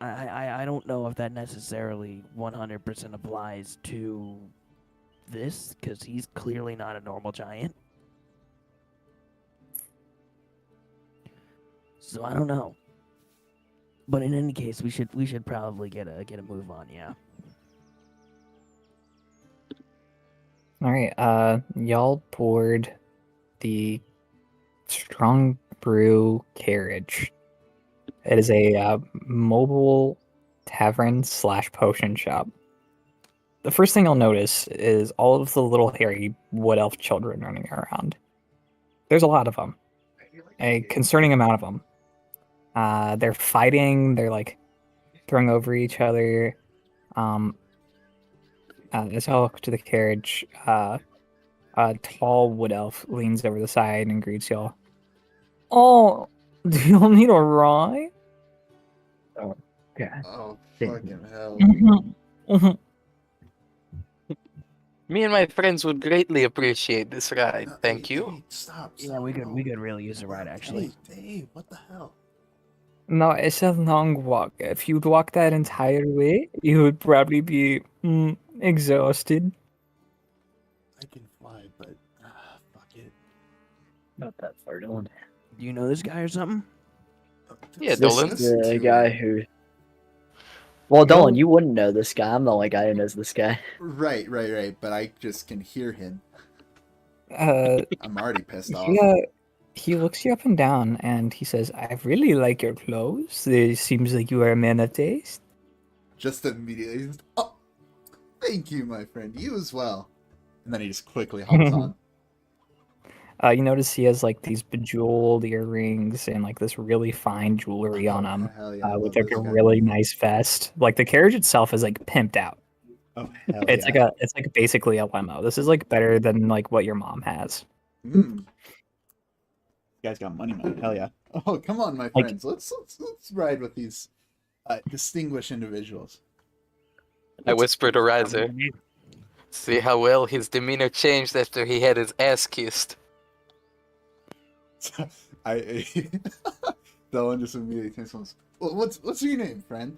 I don't know if that necessarily 100% applies to this, because he's clearly not a normal giant. So I don't know. But in any case, we should probably get a move on, yeah. All right, y'all board the Strong Brew carriage. It is a mobile tavern / potion shop. The first thing you'll notice is all of the little hairy wood elf children running around. There's a lot of them, a concerning amount of them. They're fighting. They're like throwing over each other. As I look to the carriage, a tall wood elf leans over the side and greets y'all. Oh, do y'all need a ride? Yeah. Oh, Yeah. fucking hell. Me and my friends would greatly appreciate this ride. Thank Hey, you. Hey, stop. Yeah, we could no. really use a ride, actually. Hey, what the hell? No, it's a long walk. If you'd walk that entire way, you would probably be exhausted. I can fly, but fuck it. Not that far, Dylan. Do you know this guy or something? Yeah, This Dolan. is the guy who. Well, Dolan, you wouldn't know this guy. I'm the only guy who knows this guy. Right. But I just can hear him. Uh, I'm already pissed off. he looks you up and down and he says, "I really like your clothes. It seems like you are a man of taste." just immediately. Just, oh, thank you, my friend. You as well. And then he just quickly hops on. You notice he has like these bejeweled earrings and like this really fine jewelry on him, Hell yeah, I with love like a this guy. really nice vest. Like the carriage itself is like pimped out. Oh hell It's yeah. it's like basically a limo. This is like better than like what your mom has. Mm. You guys got money. Hell yeah. Oh, come on, my Like- friends. Let's ride with these distinguished individuals. I whispered to Riser. See how well his demeanor changed after he had his ass kissed. I that one just immediately came from. What's your name, friend?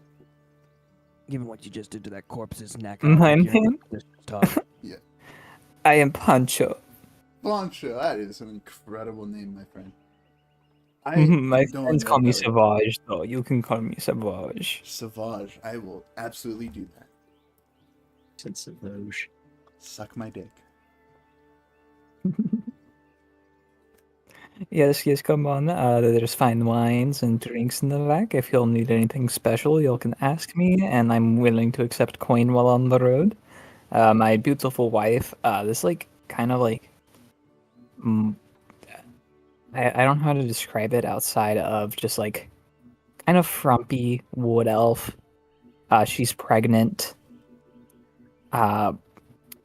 Given what you just did to that corpse's neck, My I don't think you're name? this tough. I am Pancho. Blancha. That is an incredible name, my friend. I My don't friends know call me about it. Savage, though. You can call me Savage. Savage. I will absolutely do that. Since of those. Suck my dick. Yes, come on. There's fine wines and drinks in the back. If you'll need anything special, you can ask me, and I'm willing to accept coin while on the road. My beautiful wife, this like kind of like, mm, I don't know how to describe it outside of just like kind of frumpy wood elf. She's pregnant.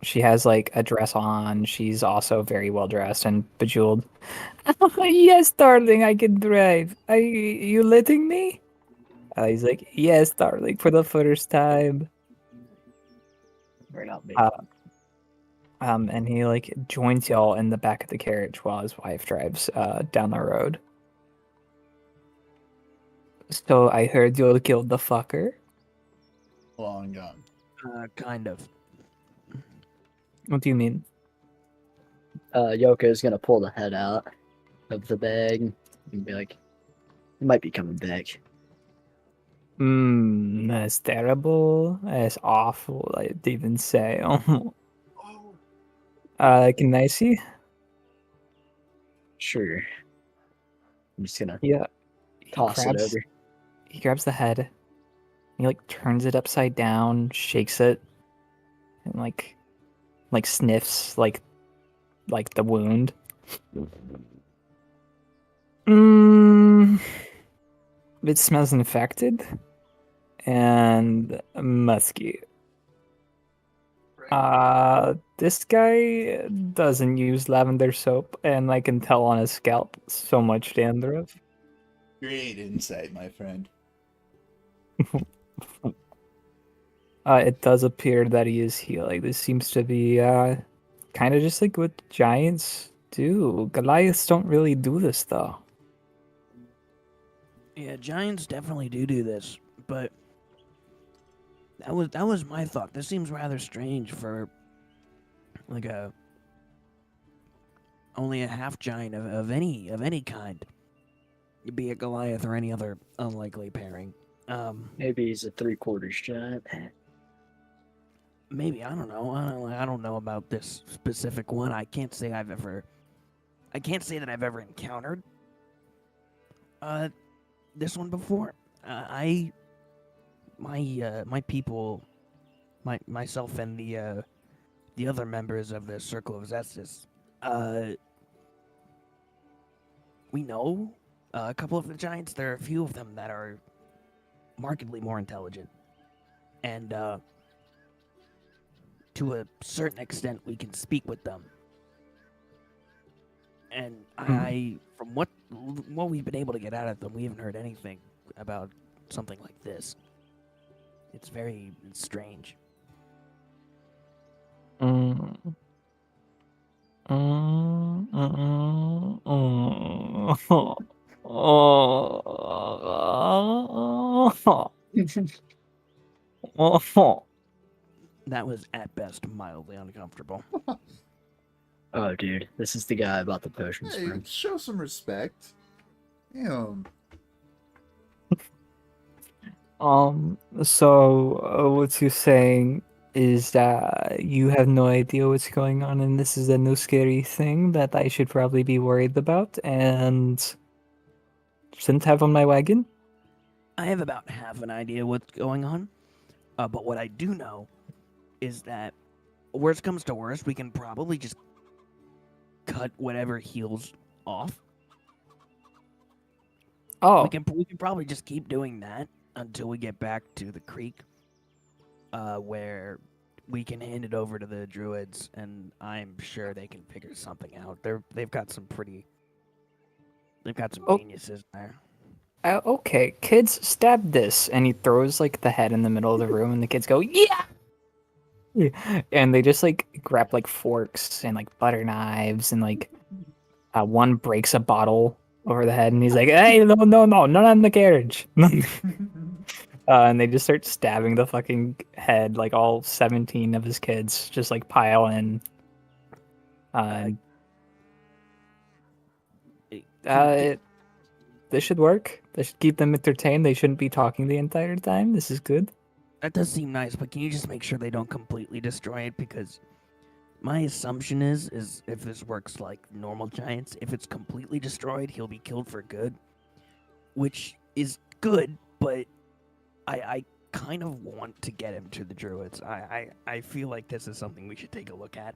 She has like a dress on. She's also very well dressed and bejeweled. Yes, darling, I can drive. You letting me? He's like, yes, darling, for the first time. We're not me. And he like joins y'all in the back of the carriage while his wife drives down the road. So I heard you killed the fucker. Long gone. Kind of. What do you mean? Yoko is gonna pull the head out of the bag and be like, "It might be coming back." That's terrible. That's awful. I'd even say. Can I see? Sure. I'm just gonna Yeah. He toss it grabs- over. He grabs the head. He like turns it upside down, shakes it, and like sniffs like the wound. It smells infected and musky. This guy doesn't use lavender soap, and I can tell on his scalp so much dandruff. Great insight, my friend. It does appear that he is healing. This seems to be kind of just like what giants do. Goliaths don't really do this though. Yeah, giants definitely do this, but that was my thought. This seems rather strange for like only a half giant of any kind. Be it Goliath or any other unlikely pairing. Maybe he's a 3/4 giant. Maybe I don't know. I don't know about this specific one. I can't say that I've ever encountered this one before. My people, myself and the other members of the Circle of Zestis, we know a couple of the giants. There are a few of them that are markedly more intelligent, and to a certain extent, we can speak with them. And from what we've been able to get out of them, we haven't heard anything about something like this. It's strange. That was at best mildly uncomfortable. Oh, dude, this is the guy about the potions. Hey, From. show some respect. Damn. So what you're saying is that you have no idea what's going on, and this is a new scary thing that I should probably be worried about and shouldn't have on my wagon? I have about half an idea what's going on, But what I do know is that worst comes to worst, we can probably just cut whatever heals off. Oh, We can probably just keep doing that until we get back to the creek, where we can hand it over to the druids, and I'm sure they can figure something out. They've got some Oh. geniuses there. Okay, kids, stab this, and he throws like the head in the middle of the room, and the kids go, yeah. And they just like grab like forks and like butter knives, and like one breaks a bottle over the head, and he's like, hey, no, not on the carriage. And they just start stabbing the fucking head, like all 17 of his kids just like pile in. This should work. This should keep them entertained. They shouldn't be talking the entire time. This is good. That does seem nice, but can you just make sure they don't completely destroy it? Because my assumption is if this works like normal giants, if it's completely destroyed, he'll be killed for good, which is good. But I kind of want to get him to the druids. I feel like this is something we should take a look at.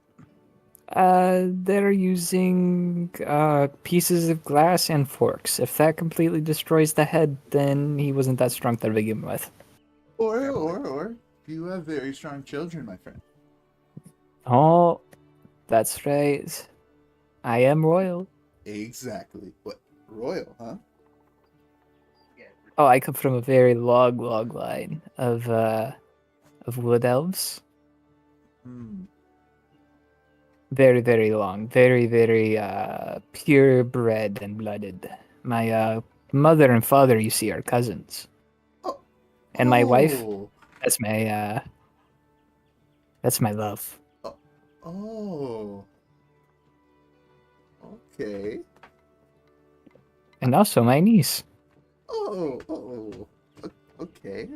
They're using pieces of glass and forks. If that completely destroys the head, then he wasn't that strong to begin with. Or you have very strong children, my friend. Oh, that's right. I am royal. Exactly. What? Royal, huh? Oh, I come from a very long line of wood elves. Hmm. Very, very long. Very, very purebred and blooded. My mother and father, you see, are cousins. Oh. And my wife, Oh. that's my love. Oh. Okay. And also my niece. Oh. Okay.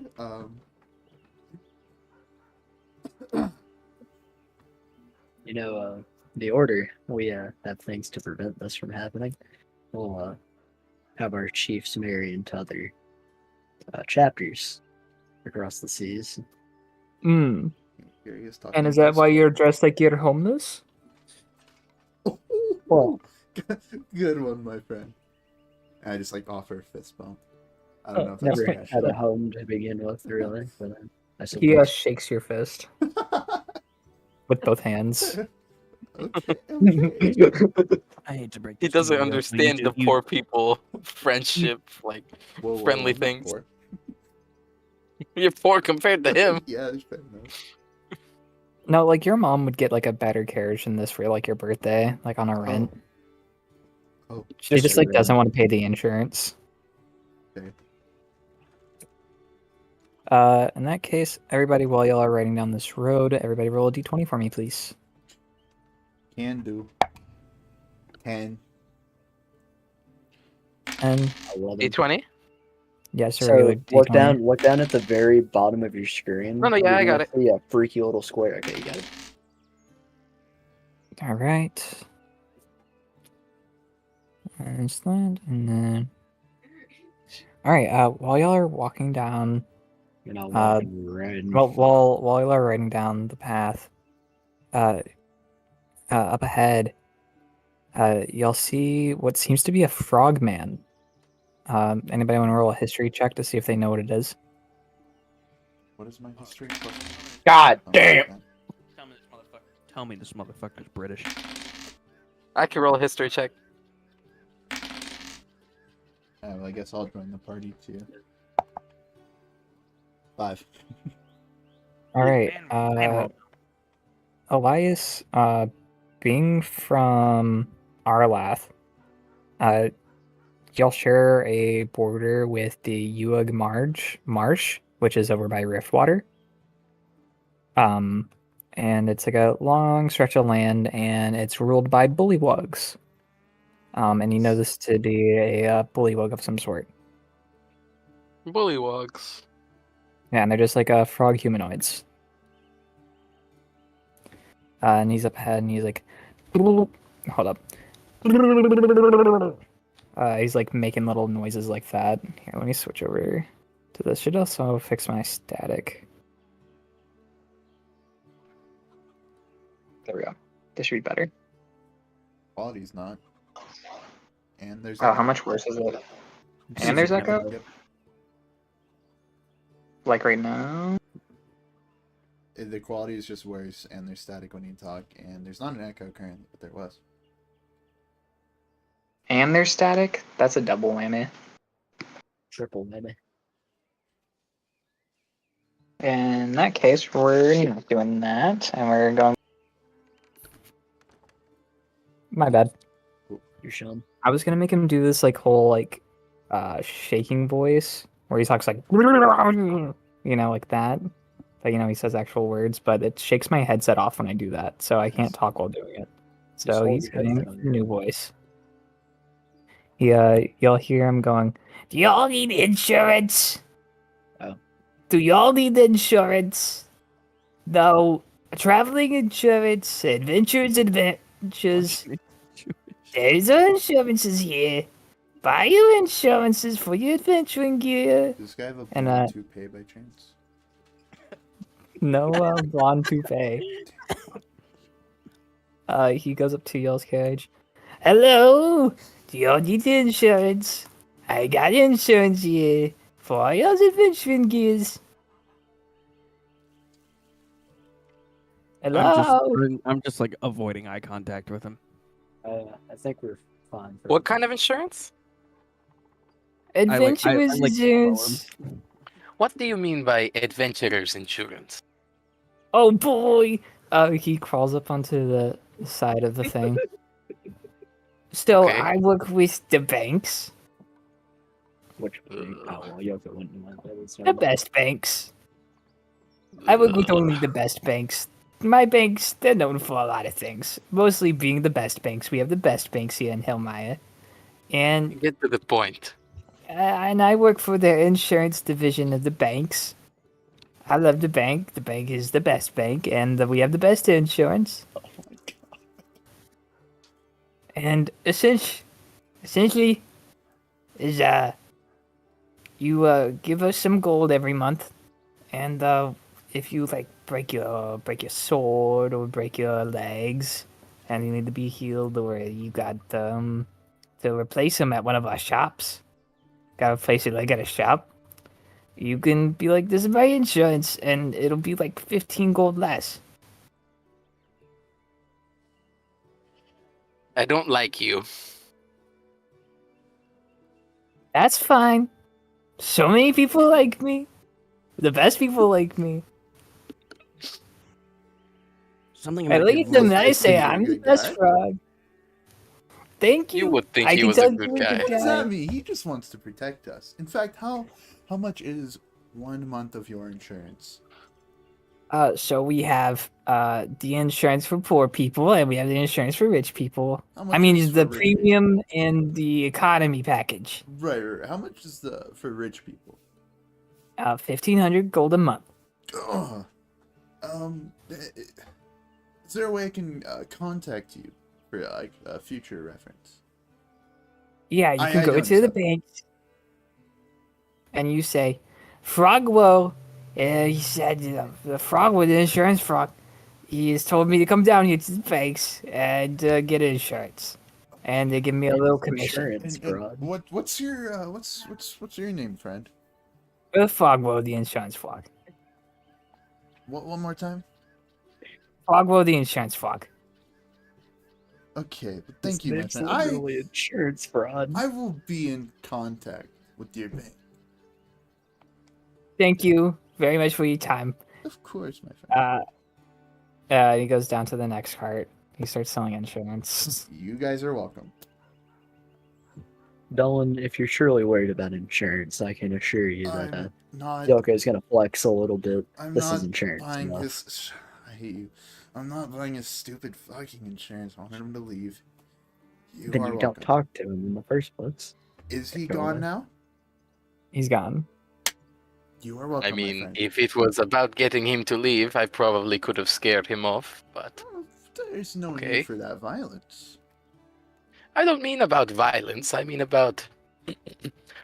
You know, the order, we have things to prevent this from happening. We'll have our chiefs marry into other chapters across the seas. Mm. Here he is talking And is that why you're dressed like you're homeless? Oh, good one, my friend. And I just like offer a fist bump. I don't know if that's Never cash. had a home to begin with, really. But I suppose. He shakes your fist with both hands. Okay. I hate to break. He this to doesn't you, Will, but understand the poor people friendship, like Whoa, friendly I'm not things. poor. You're poor compared to him. Yeah, it's fair enough. No, like your mom would get like a better carriage than this for like your birthday, like on a rent. Oh. She Just just a like rent. doesn't want to pay the insurance. Okay. In that case, everybody, while y'all are riding down this road, everybody roll a d20 for me, please. Can do. Can. And 11. D20? yes, a So regular d20. look down at the very bottom of your screen. No, yeah, I got it. Yeah, freaky little square. Okay, you got it. All right. There's that, and then. All right. While y'all are walking down, You know, right. while y'all are riding down the path, up ahead, y'all see what seems to be a frogman. Anybody want to roll a history check to see if they know what it is? What is my history? God Oh, damn! okay. Tell me this motherfucker's British. I can roll a history check. Well, I guess I'll join the party too. 5. All right. Man, Elias, being from Arlath, y'all share a border with the Uag Marsh, which is over by Riftwater. And it's like a long stretch of land, and it's ruled by bullywugs. And you know this to be a bullywug of some sort. Bullywogs. Yeah, and they're just like frog humanoids. And he's up ahead, and he's like, hold up. He's like making little noises like that. Here, let me switch over to this. Should also fix my static. There we go. This should be better. Quality's not. And there's Oh, how much worse is it? And there's echo? Yep. Like right now? The quality is just worse, and there's static when you talk, and there's not an echo currently, but there was. And there's static? That's a double whammy. Triple maybe. In that case, we're not doing that, and we're going. My bad. You're Sean. I was gonna make him do this like whole like shaking voice where he talks like like that. But he says actual words, but it shakes my headset off when I do that, so I can't talk while doing it. Just So hold he's your getting headset on a your new head. voice. You'll hear him going, "Do y'all need insurance? Oh. Do y'all need insurance? No, traveling insurance, adventures. There's insurances here. Buy your insurances for your adventuring gear." Does this guy have a And, blonde toupee by chance? No blonde toupee. He goes up to y'all's carriage. "Hello, do y'all need insurance? I got insurance here for all y'all's adventuring gears. Hello." I'm just like avoiding eye contact with him. I think we're fine. For What kind of insurance? Adventurers like to follow insurance. What do you mean by adventurer's insurance? Oh boy! He crawls up onto the side of the thing. So Okay. I work with the banks, Which bank? Oh, well, Yoko wouldn't mind that. It's the normal. best banks. I work with only the best banks. My banks, they're known for a lot of things. Mostly being the best banks. We have the best banks here in Hillmire. And Get to the point. I work for the insurance division of the banks. I love the bank. The bank is the best bank, and we have the best insurance. Oh my god. And essentially, is you give us some gold every month, and if you like break your sword or break your legs, and you need to be healed, or you got to replace them at one of our shops, gotta replace it like at a shop. You can be like, "This is my insurance," and it'll be like 15 gold less. I don't like you. That's fine. So many people like me. The best people like me. Something At about your least then voice. I say You're a I'm the good best guy. frog. Thank you. You would think I he can was a tell good you were guy. the What does that mean? He just wants to protect us. In fact, how much is 1 month of your insurance? So we have the insurance for poor people, and we have the insurance for rich people. How much I mean, is the for rich people? premium and the economy package. Right. How much is for rich people? 1,500 gold a month. Ugh. Is there a way I can contact you for like a future reference? Yeah, you I can go don't to the understand. bank, and you say, "Frogwo." He said, "The Frogwo, the insurance frog, he has told me to come down here to the banks and get insurance, and they give me a little commission." Insurance fraud. What's your what's your name, friend? The Frogwo, the insurance frog. What one more time? Frogwo, the insurance frog. Okay, but thank This you, my name's friend. literally insurance fraud. I will be in contact with your bank. Thank you very much for your time. Of course, my friend. He goes down to the next cart. He starts selling insurance. You guys are welcome. Dolan, if you're surely worried about insurance, I can assure you that I'm not. Yoko's gonna flex a little bit. I'm This not is insurance. buying you know. his. I hate you. I'm not buying his stupid fucking insurance. I wanted him to leave. You Then are you welcome. don't talk to him in the first place. Is he Go gone away. now? He's gone. You are welcome. I my mean, friend. if it was about getting him to leave, I probably could have scared him off, but Oh, there's no Okay. need for that violence. I don't mean about violence, I mean about...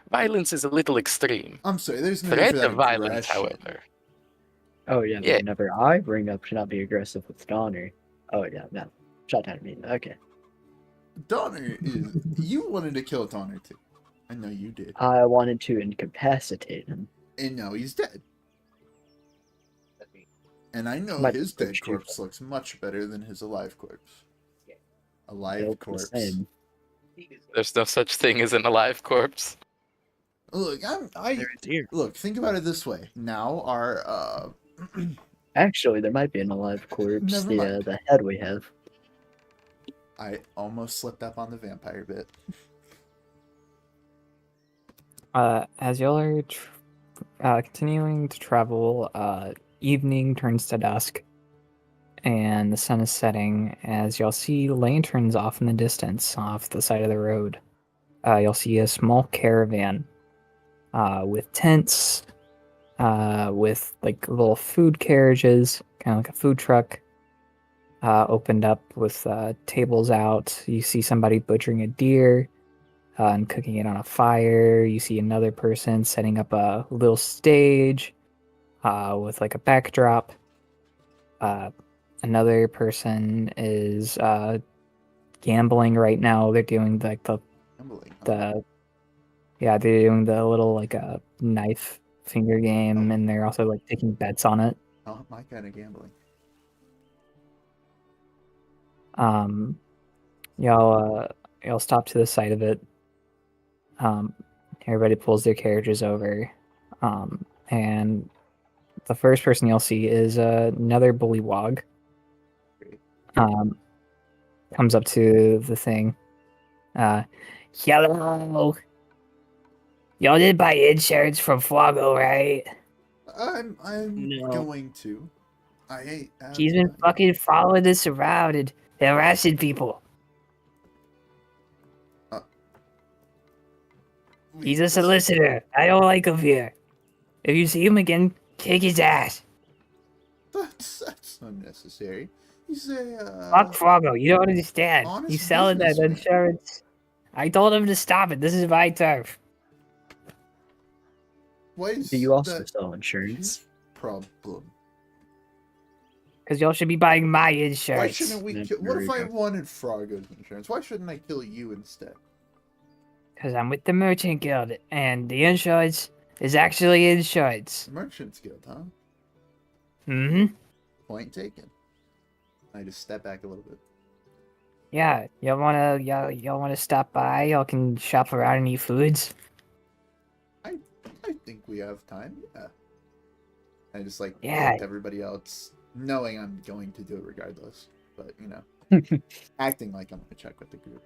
Violence is a little extreme. I'm sorry. There's no need for Threat that of violence, aggression. however. Oh yeah, but Yeah. whenever I bring up to not be aggressive with Donner, Oh yeah, no. Shot down me. Okay. Donner is. You wanted to kill Donner too. I know you did. I wanted to incapacitate him. And now he's dead. And I know Might his be dead pushed too corpse looks much better than his alive corpse. They Alive look the corpse. same. There's no such thing as an alive corpse. Look, I There is here. look. Think about it this way. Now our Actually, there might be an alive corpse. Never The mind. the head we have. I almost slipped up on the vampire bit. As y'all are continuing to travel, evening turns to dusk, and the sun is setting. As y'all see lanterns off in the distance, off the side of the road, you'll see a small caravan with tents, with like little food carriages, kind of like a food truck, opened up with tables out. You see somebody butchering a deer. And cooking it on a fire. You see another person setting up a little stage with like a backdrop. Another person is gambling right now. They're doing like Gambling. they're doing the little like a knife finger game, and they're also like taking bets on it. Not my kind of gambling. Y'all stop to the side of it. Everybody pulls their carriages over, and the first person you'll see is another bullywog. Great. Comes up to the thing. Hello. Y'all did buy insurance from Flago, right? I'm No. going to. I He's been fucking following us around and harassing people. He's a solicitor. I don't like him here. If you see him again, kick his ass. That's unnecessary. He's a Fuck Flago. You don't understand. honest He's selling that businessman. insurance. I told him to stop it. This is my turf. Why is Do you also that sell insurance? his problem? Because y'all should be buying my Why insurance. shouldn't we Yeah, kill? What there if you I go. wanted Froggo's insurance? Why shouldn't I kill you instead? Because I'm with the Merchant Guild, and the insurance is actually insurance. Merchants Guild, huh? Mm-hmm. Point taken. I just step back a little bit. Yeah, y'all wanna stop by? Y'all can shop around and eat foods. I think we have time. Yeah. I just like Yeah. look at everybody else, knowing I'm going to do it regardless. But you know, acting like I'm gonna check with the group.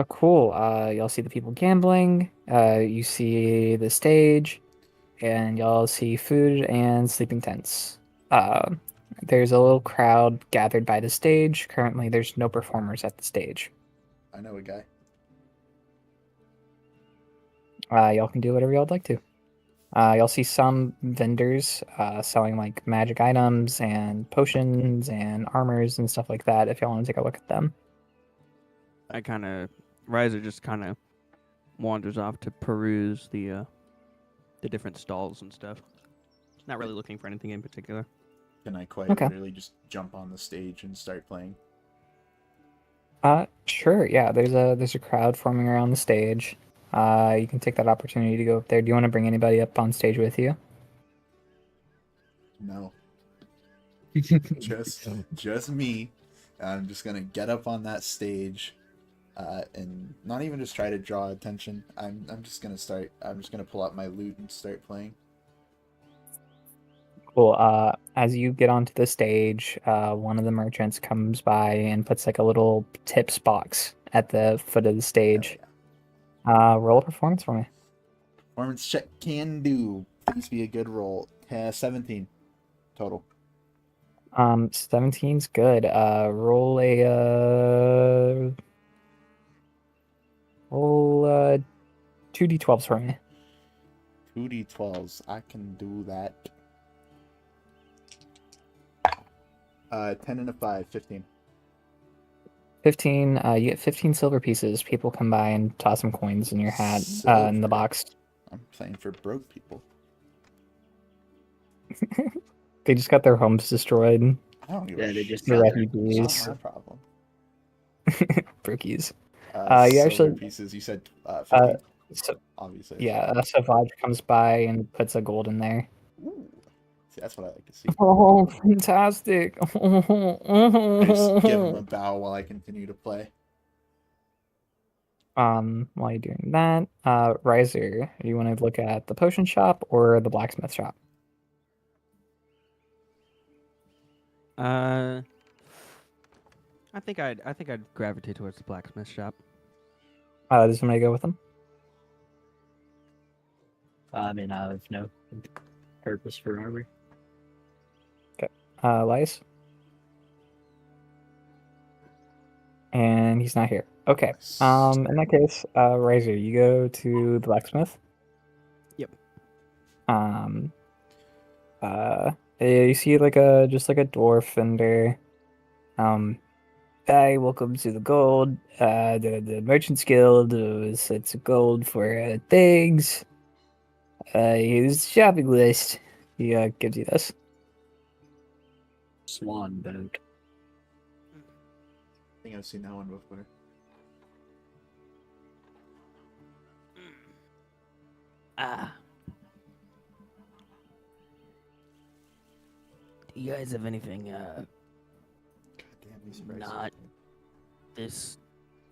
Cool. Y'all see the people gambling. You see the stage, and y'all see food and sleeping tents. There's a little crowd gathered by the stage. Currently, there's no performers at the stage. I know a guy. Y'all can do whatever y'all'd like to. Y'all see some vendors selling like magic items and potions and armors and stuff like that. If y'all want to take a look at them. Riser just kind of wanders off to peruse the different stalls and stuff. Not really looking for anything in particular. Can I quite Okay. literally just jump on the stage and start playing? Sure. Yeah. There's a crowd forming around the stage. You can take that opportunity to go up there. Do you want to bring anybody up on stage with you? No. just me. I'm just gonna get up on that stage, and not even just try to draw attention. I'm just gonna pull out my lute and start playing. Cool. As you get onto the stage, one of the merchants comes by and puts like a little tips box at the foot of the stage. Roll a performance for me. Performance check can do. Please be a good roll. 17 total. 17's good. Roll 2d12s for me. 2d12s. I can do that. 10 and a 5, 15. 15. You get 15 silver pieces. People come by and toss some coins in your hat, in the Silver. box. I'm playing for broke people. They just got their homes destroyed. I don't give Yeah, a they shit. just The got their refugees. It's not my problem. Brookies. You Silver actually, pieces. You said uh, 50? so, Obviously. yeah, Savage comes by and puts a gold in there. Ooh. See, that's what I like to see. Oh, fantastic! I just give him a bow while I continue to play. While you're doing that, Riser, you want to look at the potion shop or the blacksmith shop? I think I'd gravitate towards the blacksmith shop. Does somebody go with them? I mean, I have no purpose for armor. Lice? And he's not here. Okay. In that case, Riser, you go to the blacksmith. Yep. You see like a dwarf vendor. Hi, welcome to the gold. The Merchants Guild sets gold for things. Here's the shopping list. He gives you this. Swan boat. I think I've seen that one before. Ah. Do you guys have anything God damn, these prices. not this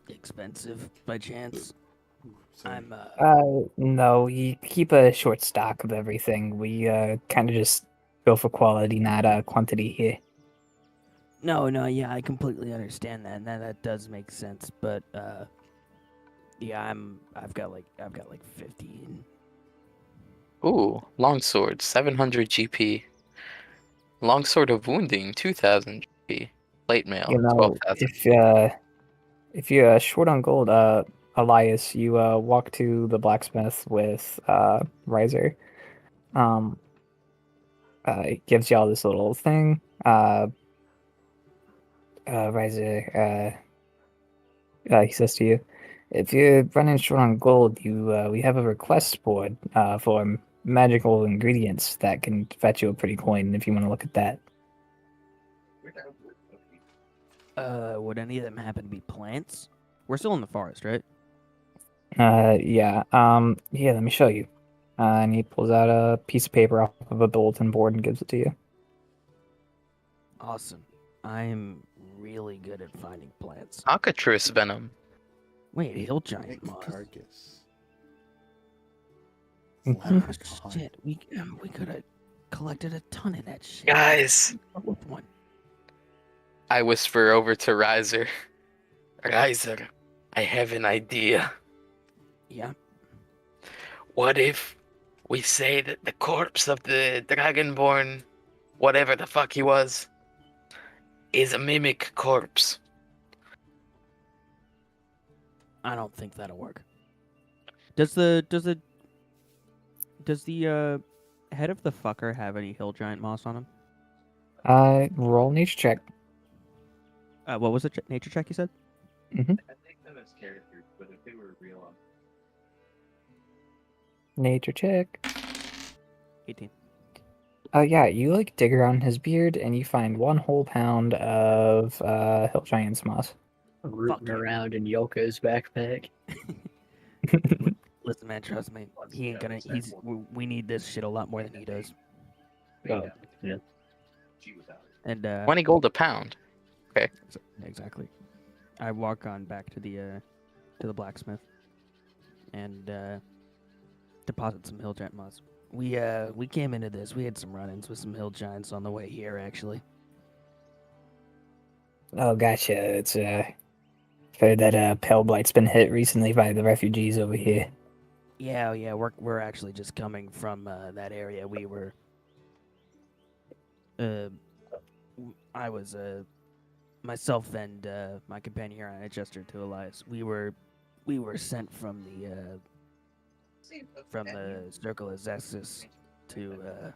expensive by chance? Ooh, sorry. I'm No, we keep a short stock of everything. We kind of just go for quality, not quantity here. No, yeah, I completely understand that, and that does make sense. But yeah, I've got like 50. Ooh, longsword, 700 GP. Longsword of wounding, 2000 GP. Plate mail, You know, 12,000. if you're short on gold, Elias, you walk to the blacksmith with Riser. It gives y'all this little thing. Riser, he says to you, if you're running short on gold, we have a request board for magical ingredients that can fetch you a pretty coin if you want to look at that. Would any of them happen to be plants? We're still in the forest, right? Yeah. Yeah, let me show you. And he pulls out a piece of paper off of a bulletin board and gives it to you. Awesome. I'm really good at finding plants. Cockatrice venom. Wait, hill giant Nick moss. Carcass. Mhm. Oh, shit, we could have collected a ton of that shit. Guys, With one. I whisper over to Riser. Riser, I have an idea. Yeah. What if we say that the corpse of the Dragonborn, whatever the fuck he was, is a mimic corpse? I don't think that'll work. Does the head of the fucker have any hill giant moss on him? Roll nature check. What was it? Nature check you said? Mm-hmm. I think them as characters, but if they were real, Nature check. 18. Yeah, you like dig around his beard and you find 1 whole pound of hill giant's moss. Rooting yeah. around in Yoko's backpack. Listen, man, trust me. He ain't gonna. We need this shit a lot more than he does. Oh, yeah. she was out. And 20 gold a pound. exactly. I walk on back to the blacksmith and deposit some hill giant moss. We came into this. We had some run-ins with some hill giants on the way here, actually. Oh, gotcha. It's heard that Pale Blight's been hit recently by the refugees over here. Yeah, we're actually just coming from that area. We were. I was myself and my companion here, I gestured to Elias. We were sent from the Circle of Zexus to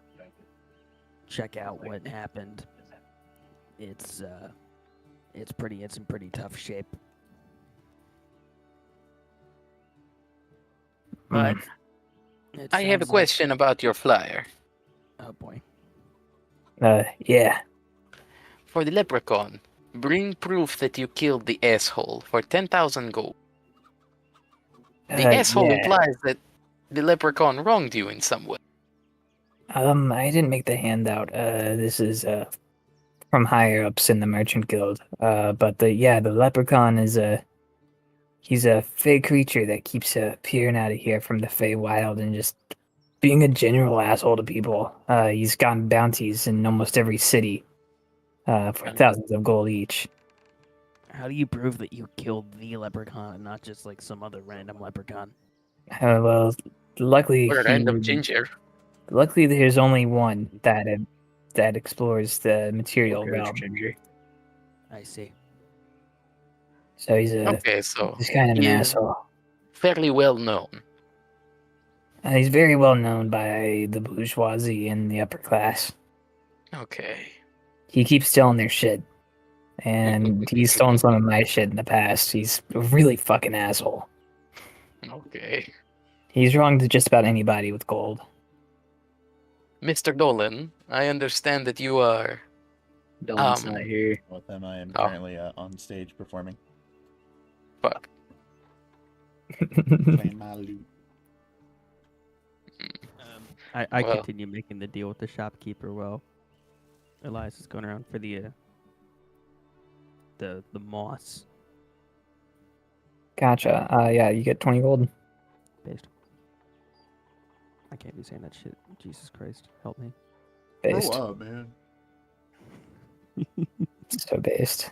check out what happened. It's in pretty tough shape. But it I have a sounds like- question about your flyer. Oh boy. Yeah. For the leprechaun, bring proof that you killed the asshole for 10,000 gold. The asshole Yeah. implies that the leprechaun wronged you in some way. I didn't make the handout. This is from higher ups in the Merchant Guild. But the leprechaun is he's a fey creature that keeps appearing out of here from the Feywild and just being a general asshole to people. He's gotten bounties in almost every city, for thousands of gold each. How do you prove that you killed the leprechaun and not just like some other random leprechaun? Well, luckily, Or a random ginger. luckily there's only one that explores the material Coach realm. Ginger. I see. So he's Okay, so kind of an he is asshole. fairly well known. He's very well known by the bourgeoisie and the upper class. Okay. He keeps stealing their shit. And he's stolen some of my shit in the past. He's a really fucking asshole. Okay. He's wronged just about anybody with gold. Mr. Dolan, I understand that you are... Dylan's not here. With them, I am Oh. currently on stage performing. Fuck. Playing my lute. I Well. continue making the deal with the shopkeeper while Elias is going around for the moss Gotcha. Yeah, you get 20 gold. based. I can't be saying that shit. Jesus Christ, help me. Based. Grow up, man. So based.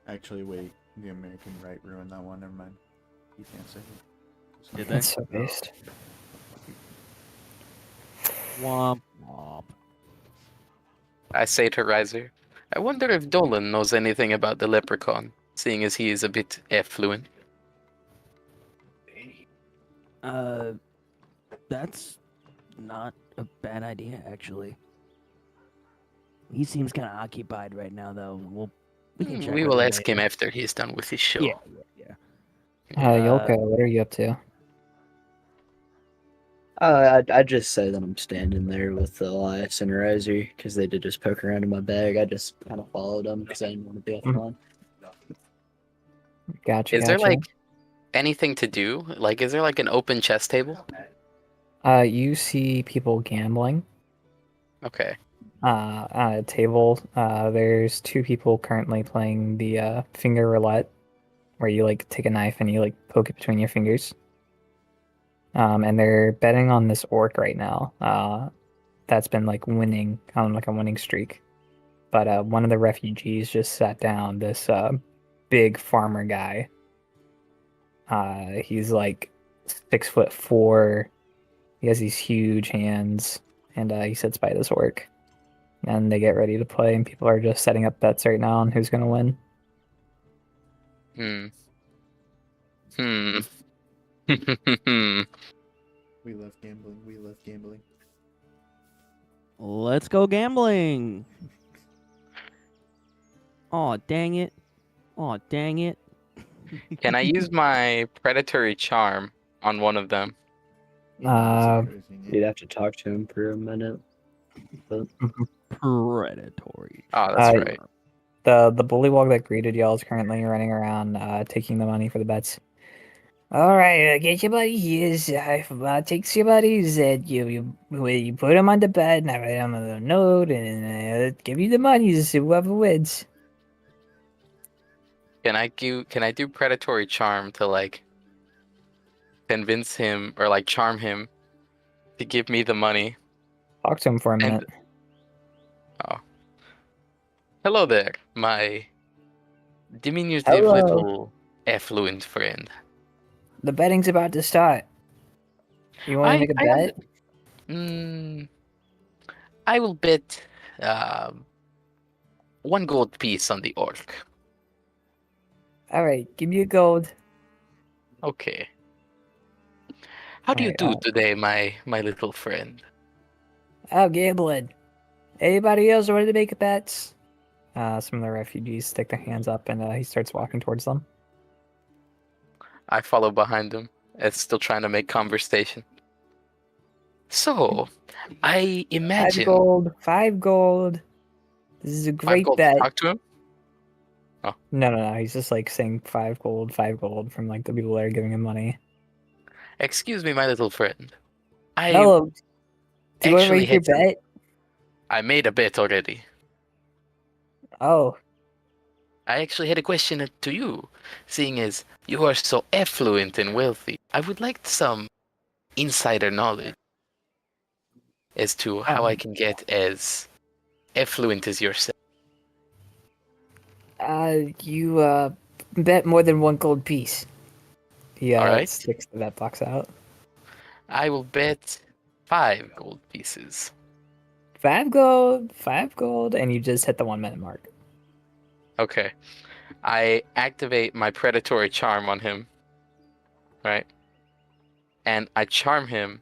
Actually, wait. The American right ruined that one. Never mind. You can't say it. Did they? That's so based. Womp womp. I say to Riser, I wonder if Dolan knows anything about the leprechaun, seeing as he is a bit affluent. That's not a bad idea, actually. He seems kind of occupied right now, though. We can check We with will him ask him later. after he's done with his show. Yeah. Yolka, what are you up to? I just say that I'm standing there with Elias and Riser because they did just poke around in my bag. I just kind of followed them because I didn't want to be off the line. Gotcha. Is there like anything to do? Like, is there like an open chess table? You see people gambling. Okay. On a table, there's two people currently playing the finger roulette, where you like take a knife and you like poke it between your fingers. And they're betting on this orc right now. That's been like winning on like a winning streak. But one of the refugees just sat down. This big farmer guy. He's like 6'4". He has these huge hands, and he sits by this orc. And they get ready to play, and people are just setting up bets right now on who's gonna win. We love gambling. We love gambling. Let's go gambling. Oh dang it! Oh dang it! Can I use my predatory charm on one of them? You'd have to talk to him for a minute. But Predatory. Oh, that's Uh, right. The bullywog that greeted y'all is currently running around, taking the money for the bets. All right, get your buddies. Takes your buddies, and you put them on the bet, and I write them a little note, and give you the money. Whoever wins. Can I do predatory charm to like convince him or like charm him to give me the money? Talk to him for a And- minute. Hello there, my diminutive Hello. little affluent friend. The betting's about to start. You want to make a bet? I will bet 1 gold piece on the orc. All right, give me a gold. Okay. How do you Alright, do today, my little friend? Oh, gambling. Anybody else ready to make bets? Some of the refugees stick their hands up, and he starts walking towards them. I follow behind him, as still trying to make conversation. So, I imagine 5 gold. This is a 5 great gold to bet. talk to him? No. He's just like saying 5 gold from like the people that are giving him money. Excuse me, my little friend. I Hello. Do you want to actually raise your had some- bet? I made a bet already. Oh, I actually had a question to you, seeing as you are so affluent and wealthy. I would like some insider knowledge as to how I can get as affluent as yourself. you bet more than 1 gold piece. He Alright. sticks the bet box out. I will bet 5 gold pieces. 5 gold, and you just hit the 1 minute mark. Okay. I activate my predatory charm on him. Right? And I charm him,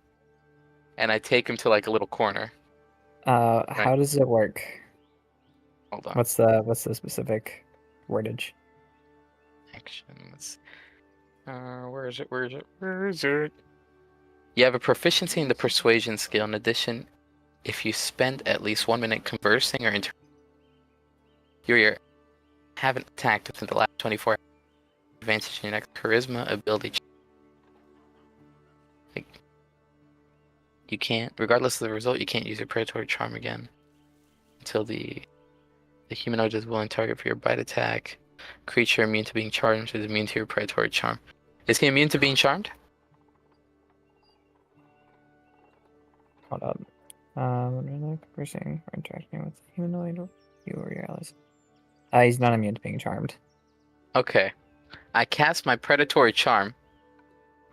and I take him to like a little corner. How does it work? Hold on. What's the specific wordage? Actions. Where is it? You have a proficiency in the persuasion skill. In addition, if you spend at least 1 minute conversing or you haven't attacked within the last 24 hours, advantage in your next charisma ability. Like, you can't, regardless of the result, you can't use your predatory charm again until the humanoid is willing target for your bite attack. Creature immune to being charmed is immune to your predatory charm. Is he immune to being charmed? Hold up. When conversing or interacting with a humanoid, you or your allies. He's not immune to being charmed. Okay. I cast my predatory charm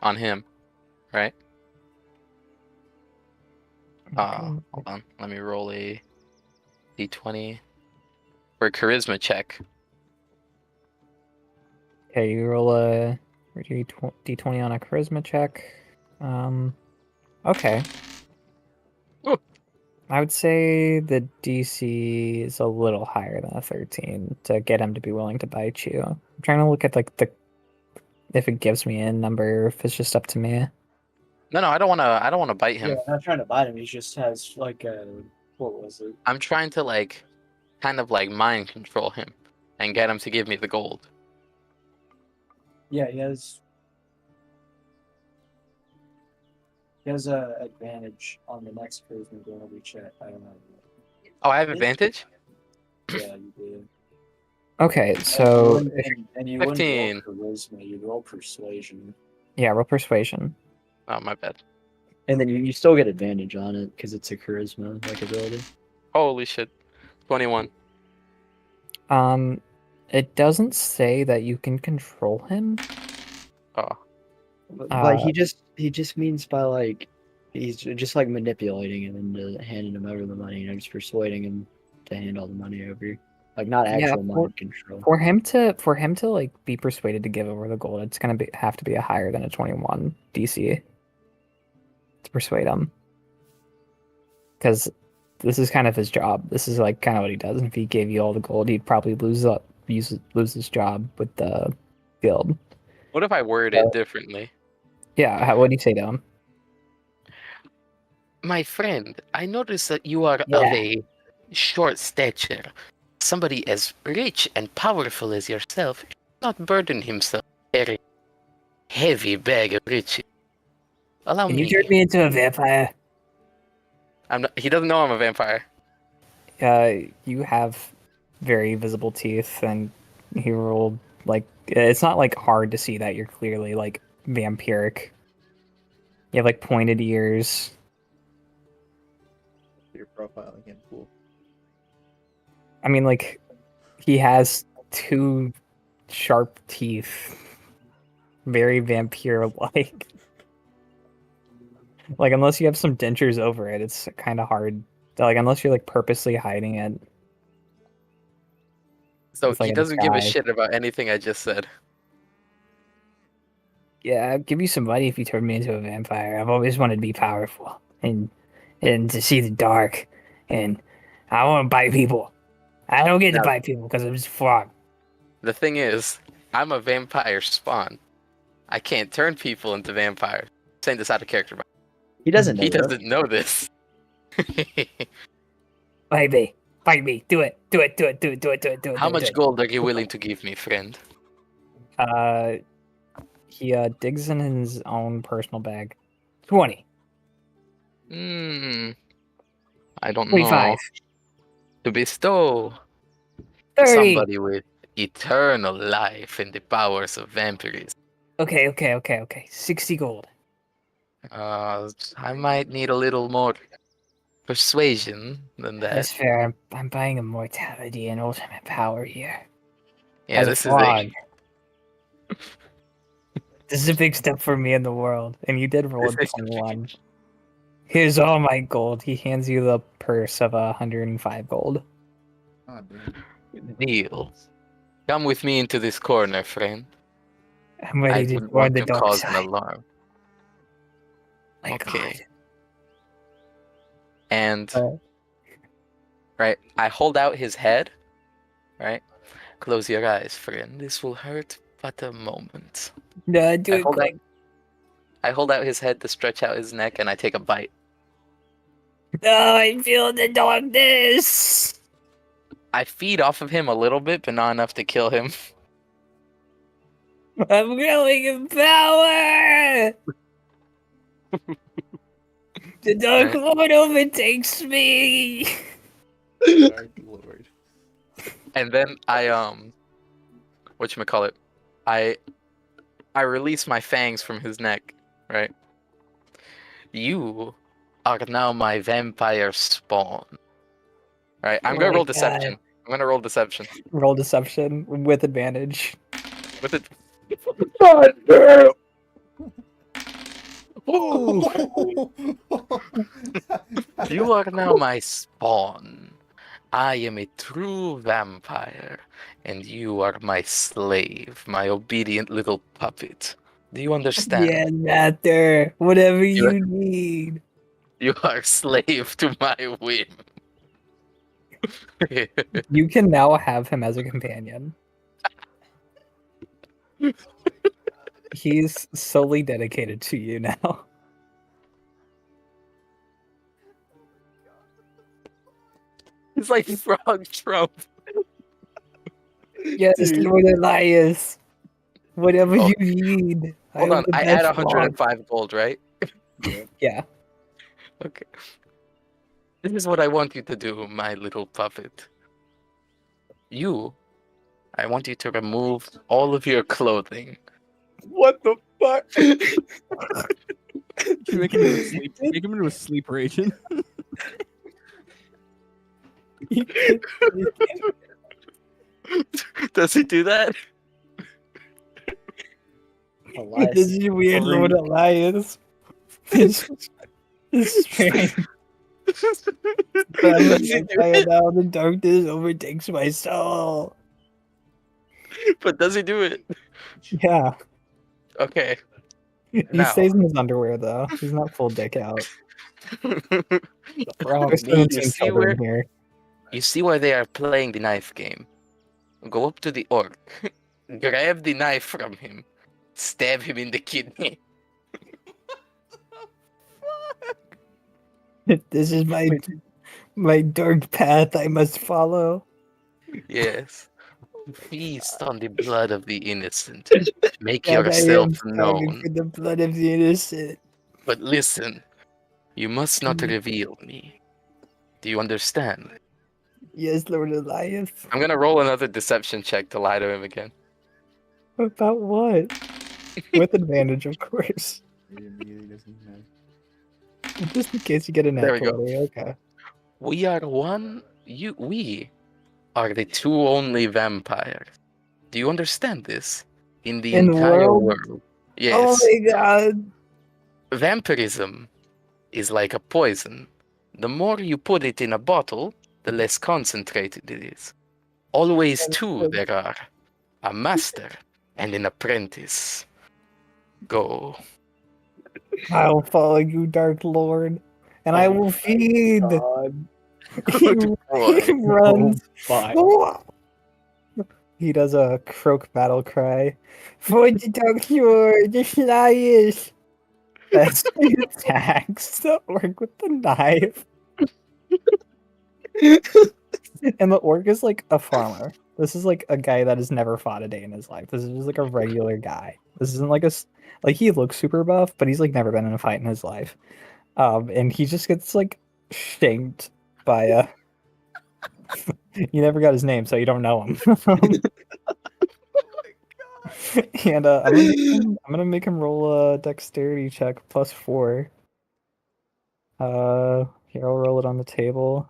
on him, right? Hold on. Let me roll a d20 for a charisma check. Okay, you roll a d20 on a charisma check. Okay. Ooh. I would say the DC is a little higher than a 13 to get him to be willing to bite you. I'm trying to look at like if it gives me a number, or if it's just up to me. No, I don't wanna bite him. Yeah, I'm not trying to bite him. He just has like a what was it? I'm trying to like kind of like mind control him and get him to give me the gold. Yeah, he has a advantage on the next charisma ability check. I don't know. Oh, I have advantage? Yeah, you did. Okay, so And you wouldn't 15. roll charisma, you roll persuasion. yeah, roll persuasion. Oh, my bad. And then you still get advantage on it because it's a charisma like ability. Holy shit. 21. It doesn't say that you can control him. Oh. But he just means by like he's just like manipulating him into handing him over the money, just persuading him to hand all the money over. Like not Yeah, actual mind control. For him to like be persuaded to give over the gold, it's gonna have to be a higher than a 21 DC to persuade him. Because this is kind of his job. This is like kind of what he does. And if he gave you all the gold, he'd probably lose his job with the guild. What if I word it differently? Yeah, what do you say to him? My friend, I notice that you are Yeah. of a short stature. Somebody as rich and powerful as yourself should not burden himself with a heavy bag of riches. Allow Can me. you turn me into a vampire? He doesn't know I'm a vampire. You have very visible teeth, and he rolled like it's not like hard to see that you're clearly like vampiric. You have like pointed ears. Your profile again, cool. I mean, like he has 2 sharp teeth, very vampire-like. Like unless you have some dentures over it, it's kind of hard. Like unless you're like purposely hiding it. So It's like he a doesn't give a disguise. shit about anything I just said. Yeah, I'll give you some money if you turn me into a vampire. I've always wanted to be powerful and to see the dark, and I want to bite people. I don't get to No. bite people because I'm just frog. The thing is, I'm a vampire spawn. I can't turn people into vampires. I'm saying this out of character, but He doesn't know he that. doesn't know this. Bite me. Fight me. Do it. Do it. Do it. Do it. Do it. Do it. Do it. How do it, much do it. gold are you willing to give me, friend? He digs in his own personal bag. 20. Hmm. I don't 25. know. To bestow 30. somebody with eternal life and the powers of vampires. Okay. 60 gold. I might need a little more persuasion than that. That's fair. I'm buying immortality and ultimate power here. Yeah, As a this is frog. This is a big step for me in the world. And you did roll a This is- 21. Here's all my gold. He hands you the purse of 105 gold. Oh, damn. deal. Come with me into this corner, friend. I'm I ready to wouldn't join want the to dark cause an side. alarm. My Okay. God. And Uh. right, I hold out his head. Right, close your eyes, friend. This will hurt but a moment. No, do I it hold quick. I hold out his head to stretch out his neck, and I take a bite. No, I feel the darkness. I feed off of him a little bit, but not enough to kill him. I'm growing in power. The Dark Right. Lord overtakes me. Dark Lord. And then I whatchamacallit? I release my fangs from his neck, right? You are now my vampire spawn. Right, I'm Oh gonna my roll God. deception. I'm gonna roll deception. Roll deception with advantage. With it. You are now my spawn. I am a true vampire, and you are my slave, my obedient little puppet. Do you understand? Yeah, master. Whatever You- you need. You are slave to my whim. You can now have him as a companion. He's solely dedicated to you now. It's like Frog Trump. Yes, Dude. Lord Elias. Whatever Oh, you need. Hold am on, the I add best frog. 105 gold, right? Yeah. Okay. This is what I want you to do, my little puppet. I want you to remove all of your clothing. What the fuck? You make him into a sleep. Make him into a sleep agent. Does he do that? This is weird, Lord Elias. It's strange. But Does he do it? now the darkness overtakes my soul. But does he do it? Yeah. Okay. He Now. stays in his underwear though. He's not full dick out. Frog, There's you 17 see where children here. you see where they are playing the knife game. Go up to the orc, grab the knife from him, stab him in the kidney. This is my dark path I must follow. Yes. Feast on the blood of the innocent. Make And I am yourself starving known. for the blood of the innocent. But listen, you must not Mm. reveal me. Do you understand? Yes, Lord Elias. I'm gonna roll another deception check to lie to him again. About what? With advantage, of course. He immediately doesn't know. Just in case you get a There we nat go. 20, okay. We are the two only vampires. Do you understand this? In the In the entire world? world. Oh Yes. my god. Vampirism is like a poison. The more you put it in a bottle, the less concentrated it is. Always two there are. A master and an apprentice. Go. I'll follow you, Dark Lord. And I will feed. He Boy. runs. Bye. He does a croak battle cry. For the Dark Lord, the Elias. As he attacks the orc with the knife. And the orc is like a farmer. This is like a guy that has never fought a day in his life. This is just like a regular guy. This isn't like like he looks super buff, but he's like never been in a fight in his life. And he just gets like shanked by a. You never got his name, so you don't know him. And I'm gonna make him roll a dexterity check +4. Here I'll roll it on the table.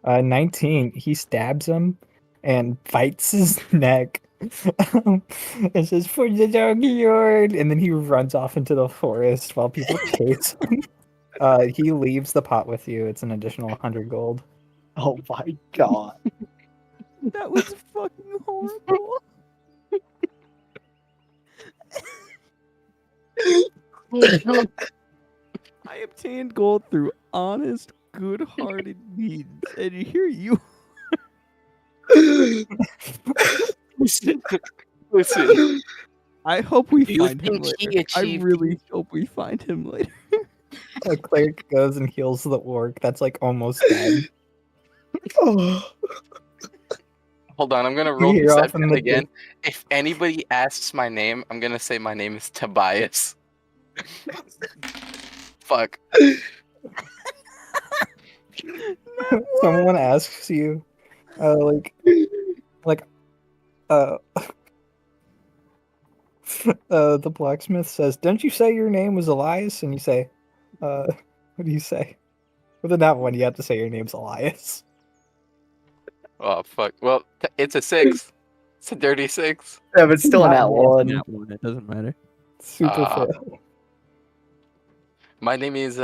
19. He stabs him and bites his neck. It says for the doggy yard, and then he runs off into the forest while people chase him. He leaves the pot with you. It's an additional 100 gold. Oh my god. That was fucking horrible. I obtained gold through honest, good-hearted means, and here you. Listen. I hope we Do you find him think he later. I achieved- really hope we find him later. A cleric goes and heals the orc that's like almost dead. Hold on, I'm gonna roll hear off in perception the again. If anybody asks my name, I'm gonna say my name is Tobias. Fuck. Someone asks you, like, the blacksmith says, "Didn't you say your name was Elias?" And you say, "What do you say?" With that one, you have to say your name's Elias. Oh fuck. Well, it's a 6. It's a dirty 6. Yeah, but still in Not that one. one. It doesn't matter. Super Ah. fail. My name is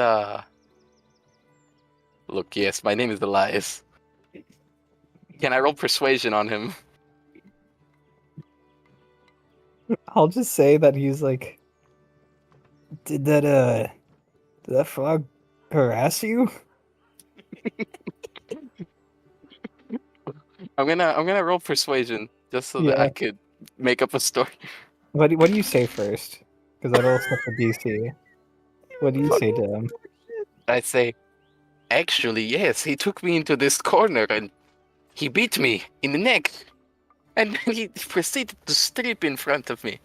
Look, yes, my name is Elias. Can I roll persuasion on him? I'll just say that he's like, did that frog harass you? I'm gonna roll persuasion just so that Yeah. I could make up a story. What do you say first? Because I roll stuff for DC. What do you say to him? I say, actually, yes, he took me into this corner and he beat me in the neck. And then he proceeded to strip in front of me.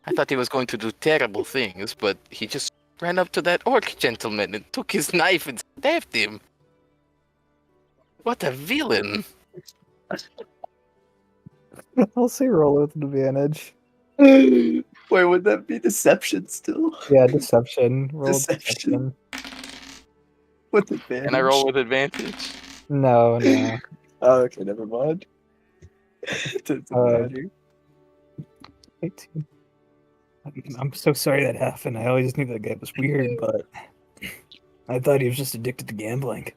I thought he was going to do terrible things, but he just ran up to that orc gentleman and took his knife and stabbed him. What a villain. I'll say roll with advantage. Wait, would that be deception still? Yeah, deception. Roll Deception. deception. With advantage? Can I roll with advantage? No. Oh, okay, never mind. Doesn't matter. 18. I'm so sorry that happened. I always knew that guy was weird, but I thought he was just addicted to gambling.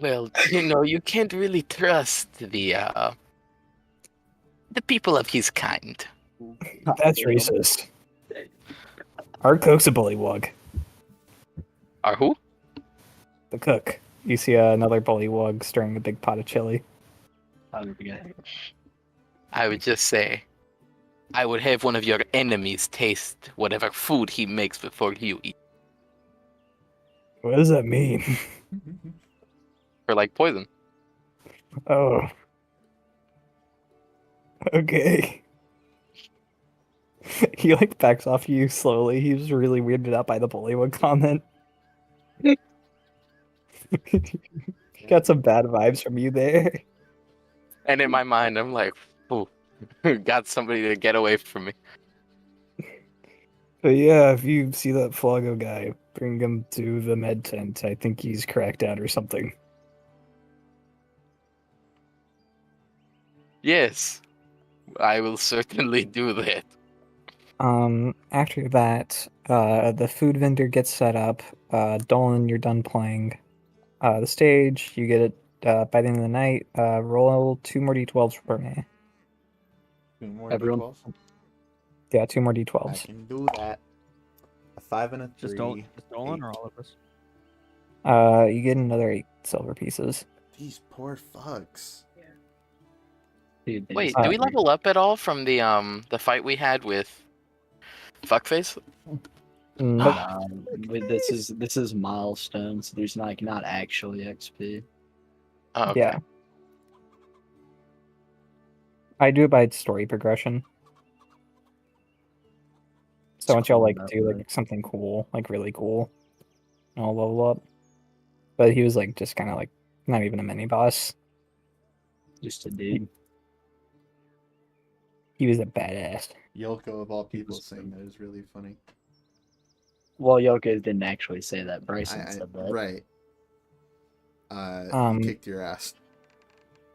Well, you can't really trust the people of his kind. That's racist. Our cook's a bullywug. Are who? The cook. You see another bullywug stirring a big pot of chili. I would just say, I would have one of your enemies taste whatever food he makes before you eat. What does that mean? For like poison. Oh. Okay. He like backs off you slowly. He was really weirded out by the bullywug comment. Got some bad vibes from you there. And in my mind, I'm like, ooh, got somebody to get away from me. But yeah, if you see that Flago guy, bring him to the med tent. I think he's cracked out or something. Yes, I will certainly do that. After that, the food vendor gets set up. Dolan, you're done playing the stage. You get it by the end of the night. Roll 2 more d12s for me. 2 more Everyone. D12s? Yeah, 2 more I d12s. can do that. A 5 and a 3. Just Dolan or all of us? You get another 8 silver pieces. These poor fucks. Dude, they Wait, just- do we level up at all from the fight we had with Fuckface? Nope. This is milestones. There's not actually XP. Oh, okay. Yeah. I do it by story progression. So once y'all like Scrolling up, do right? like something cool, like really cool, I'll level up. But he was like just kind of like not even a mini boss. Just a dude. He was a badass. Yelko of all people saying that is really funny. Well, Yoko didn't actually say that. Bryson I, said that. right. Um, He kicked your ass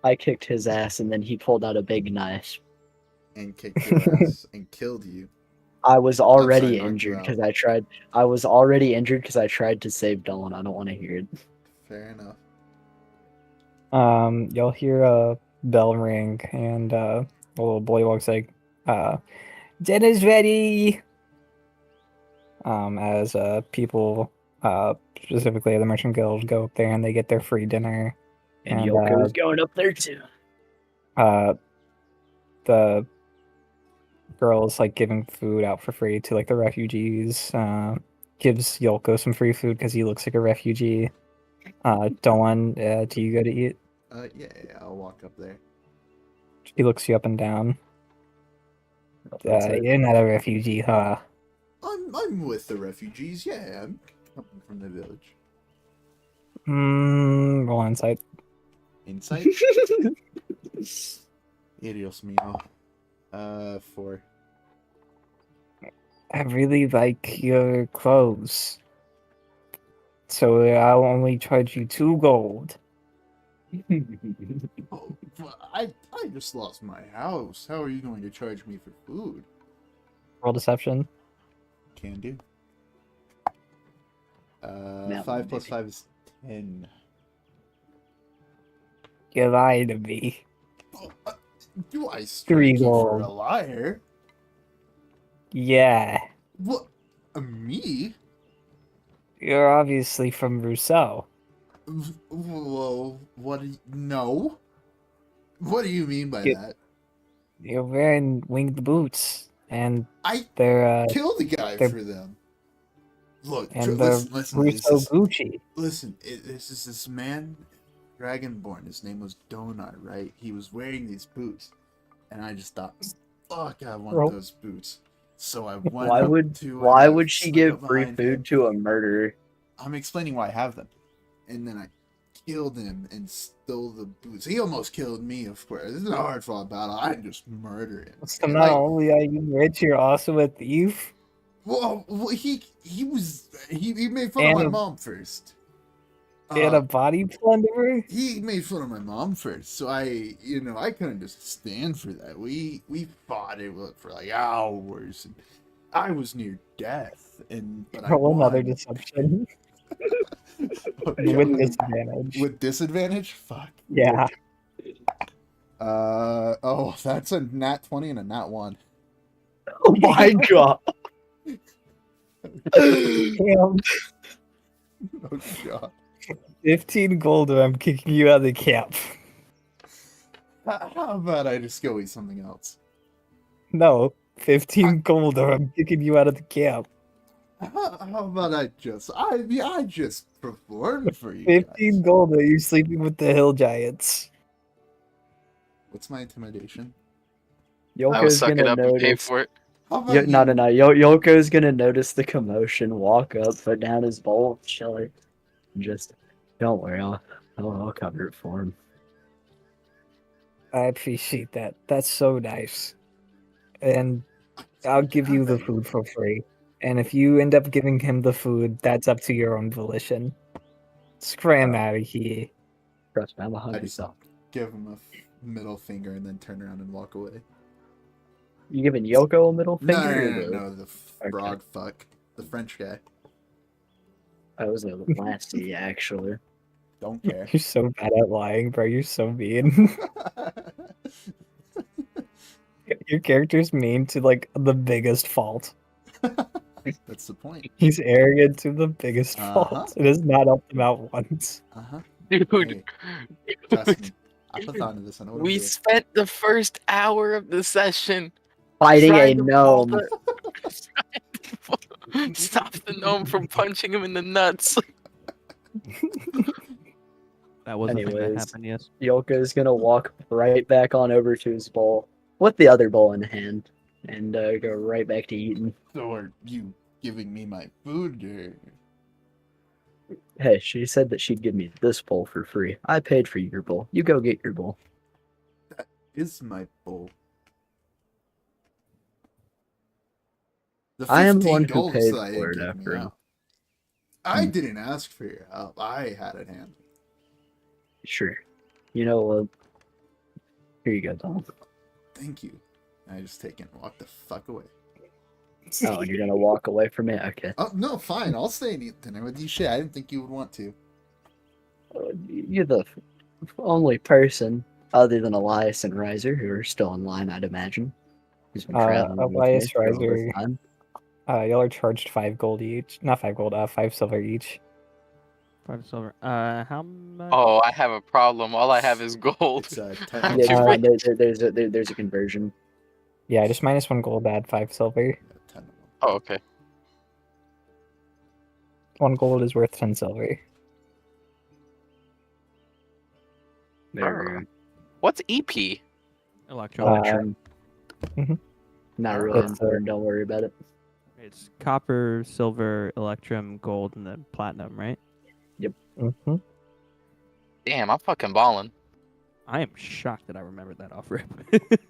I kicked his ass, and then he pulled out a big knife. and kicked your ass and killed you. I was sorry, already knocked you injured out. because I tried. I was already injured because I tried to save Dylan. I don't want to hear it. Fair enough. You'll hear a bell ring, and a little boy walks like, "Dinner's ready." As people, specifically the Merchant Guild, go up there and they get their free dinner. And And, Yoko's going up there too. The girl's like giving food out for free to like the refugees. Gives Yolko some free food because he looks like a refugee. Dolan, do you go to eat? Yeah, I'll walk up there. He looks you up and down. That's it. You're not a refugee, huh? I'm with the refugees. Yeah, I'm coming from the village. Roll insight. Insight. Dios mío. 4. I really like your clothes. So I'll only charge you 2 gold. Oh, I just lost my house. How are you going to charge me for food? Roll deception. Can do. That 5 one, plus maybe. 5 is 10. You're lying to me. Oh, do I 3 strike you for gold. a liar? Yeah. What? Me? You're obviously from Rousseau. Whoa, what do you... No? What do you mean by Get- that? You're wearing winged boots. And I they're, killed the guy they're- for them. Look, and listen, the listen, this Rousseau is, Gucci. listen, this is this man, Dragonborn, his name was Donar, right? He was wearing these boots, and I just thought, fuck, I want Bro. those boots. So I went Why up would to why him, would she snuck give up free behind food him. to a murderer? I'm explaining why I have them. And then I killed him and stole the boots. He almost killed me, of course. This is a hard fought battle. I just murder him. So And, not like, only are you rich, you're also a thief. well, he made fun of And my a- mom first. And a body plunderer. He made fun of my mom first, so I couldn't just stand for that. We fought it for like hours, and I was near death. But I Roll another won. deception. Oh, With God. disadvantage. With disadvantage? Fuck. Yeah. Oh, that's a nat 20 and a nat 1. Oh my god! Damn. Oh god. 15 gold or I'm kicking you out of the camp. How about I just go eat something else? No, 15 gold or I'm kicking you out of the camp. How about I just performed for you 15 guys. gold or you're sleeping with the hill giants. What's my intimidation? I would Yoko's suck it gonna up and pay notice. for it. How about No, you? no, no. Yoko's gonna notice the commotion, walk up, put down his bowl of chili, and just don't worry, I'll cover it for him. I appreciate that. That's so nice. And I'll give you the food for free. And if you end up giving him the food, that's up to your own volition. Scram out of here. Trust me, I'm a I hungry just dog. give him a middle finger and then turn around and walk away. You giving Yoko a middle No, finger? no, or the- no, the Okay. broad fuck. The French guy. I was a lassie, actually. Don't care. You're so bad at lying, bro. You're so mean. Your character's mean to like the biggest fault. That's the point. He's arrogant to the biggest Uh-huh. fault. It has not helped him out once. Uh-huh. Dude, Hey, trust me. I put on to this. I know what we I'm doing. spent the first hour of the session Fighting a trying to pull gnome. Stop the gnome from punching him in the nuts. That was a thing that Anyways. happened, yes. Yolka's gonna walk right back on over to his bowl with the other bowl in hand and go right back to eating. So are you giving me my food, or... Hey, she said that she'd give me this bowl for free. I paid for your bowl. You go get your bowl. That is my bowl. The I am the 15 one who golds paid that I for it gave me after all. out. I didn't ask for your help. I had it handled. Sure. You know what? Here you go, Tom. Thank you. I just take it and walk the fuck away. Oh, and you're gonna walk away from it? Okay. Oh, no, fine. I'll stay and eat dinner with you. Shit, I didn't think you would want to. You're the only person other than Elias and Riser who are still in line, I'd imagine. Who's been traveling with me Elias, for all this Riser, time. y'all are charged 5 gold each. Not 5 gold, 5 silver each. 5 silver. How much? Oh, I have a problem. All I have is gold. It's 10 Yeah, Right. there's a conversion. Yeah, just minus 1 gold, add 5 silver. 10 Oh, okay. 1 gold is worth 10 silver. There What's E EP? Electrum. Not really It's, important. Don't worry about it. It's copper, silver, electrum, gold, and then platinum, right? Mm-hmm. Damn, I'm fucking balling. I am shocked that I remembered that off rip.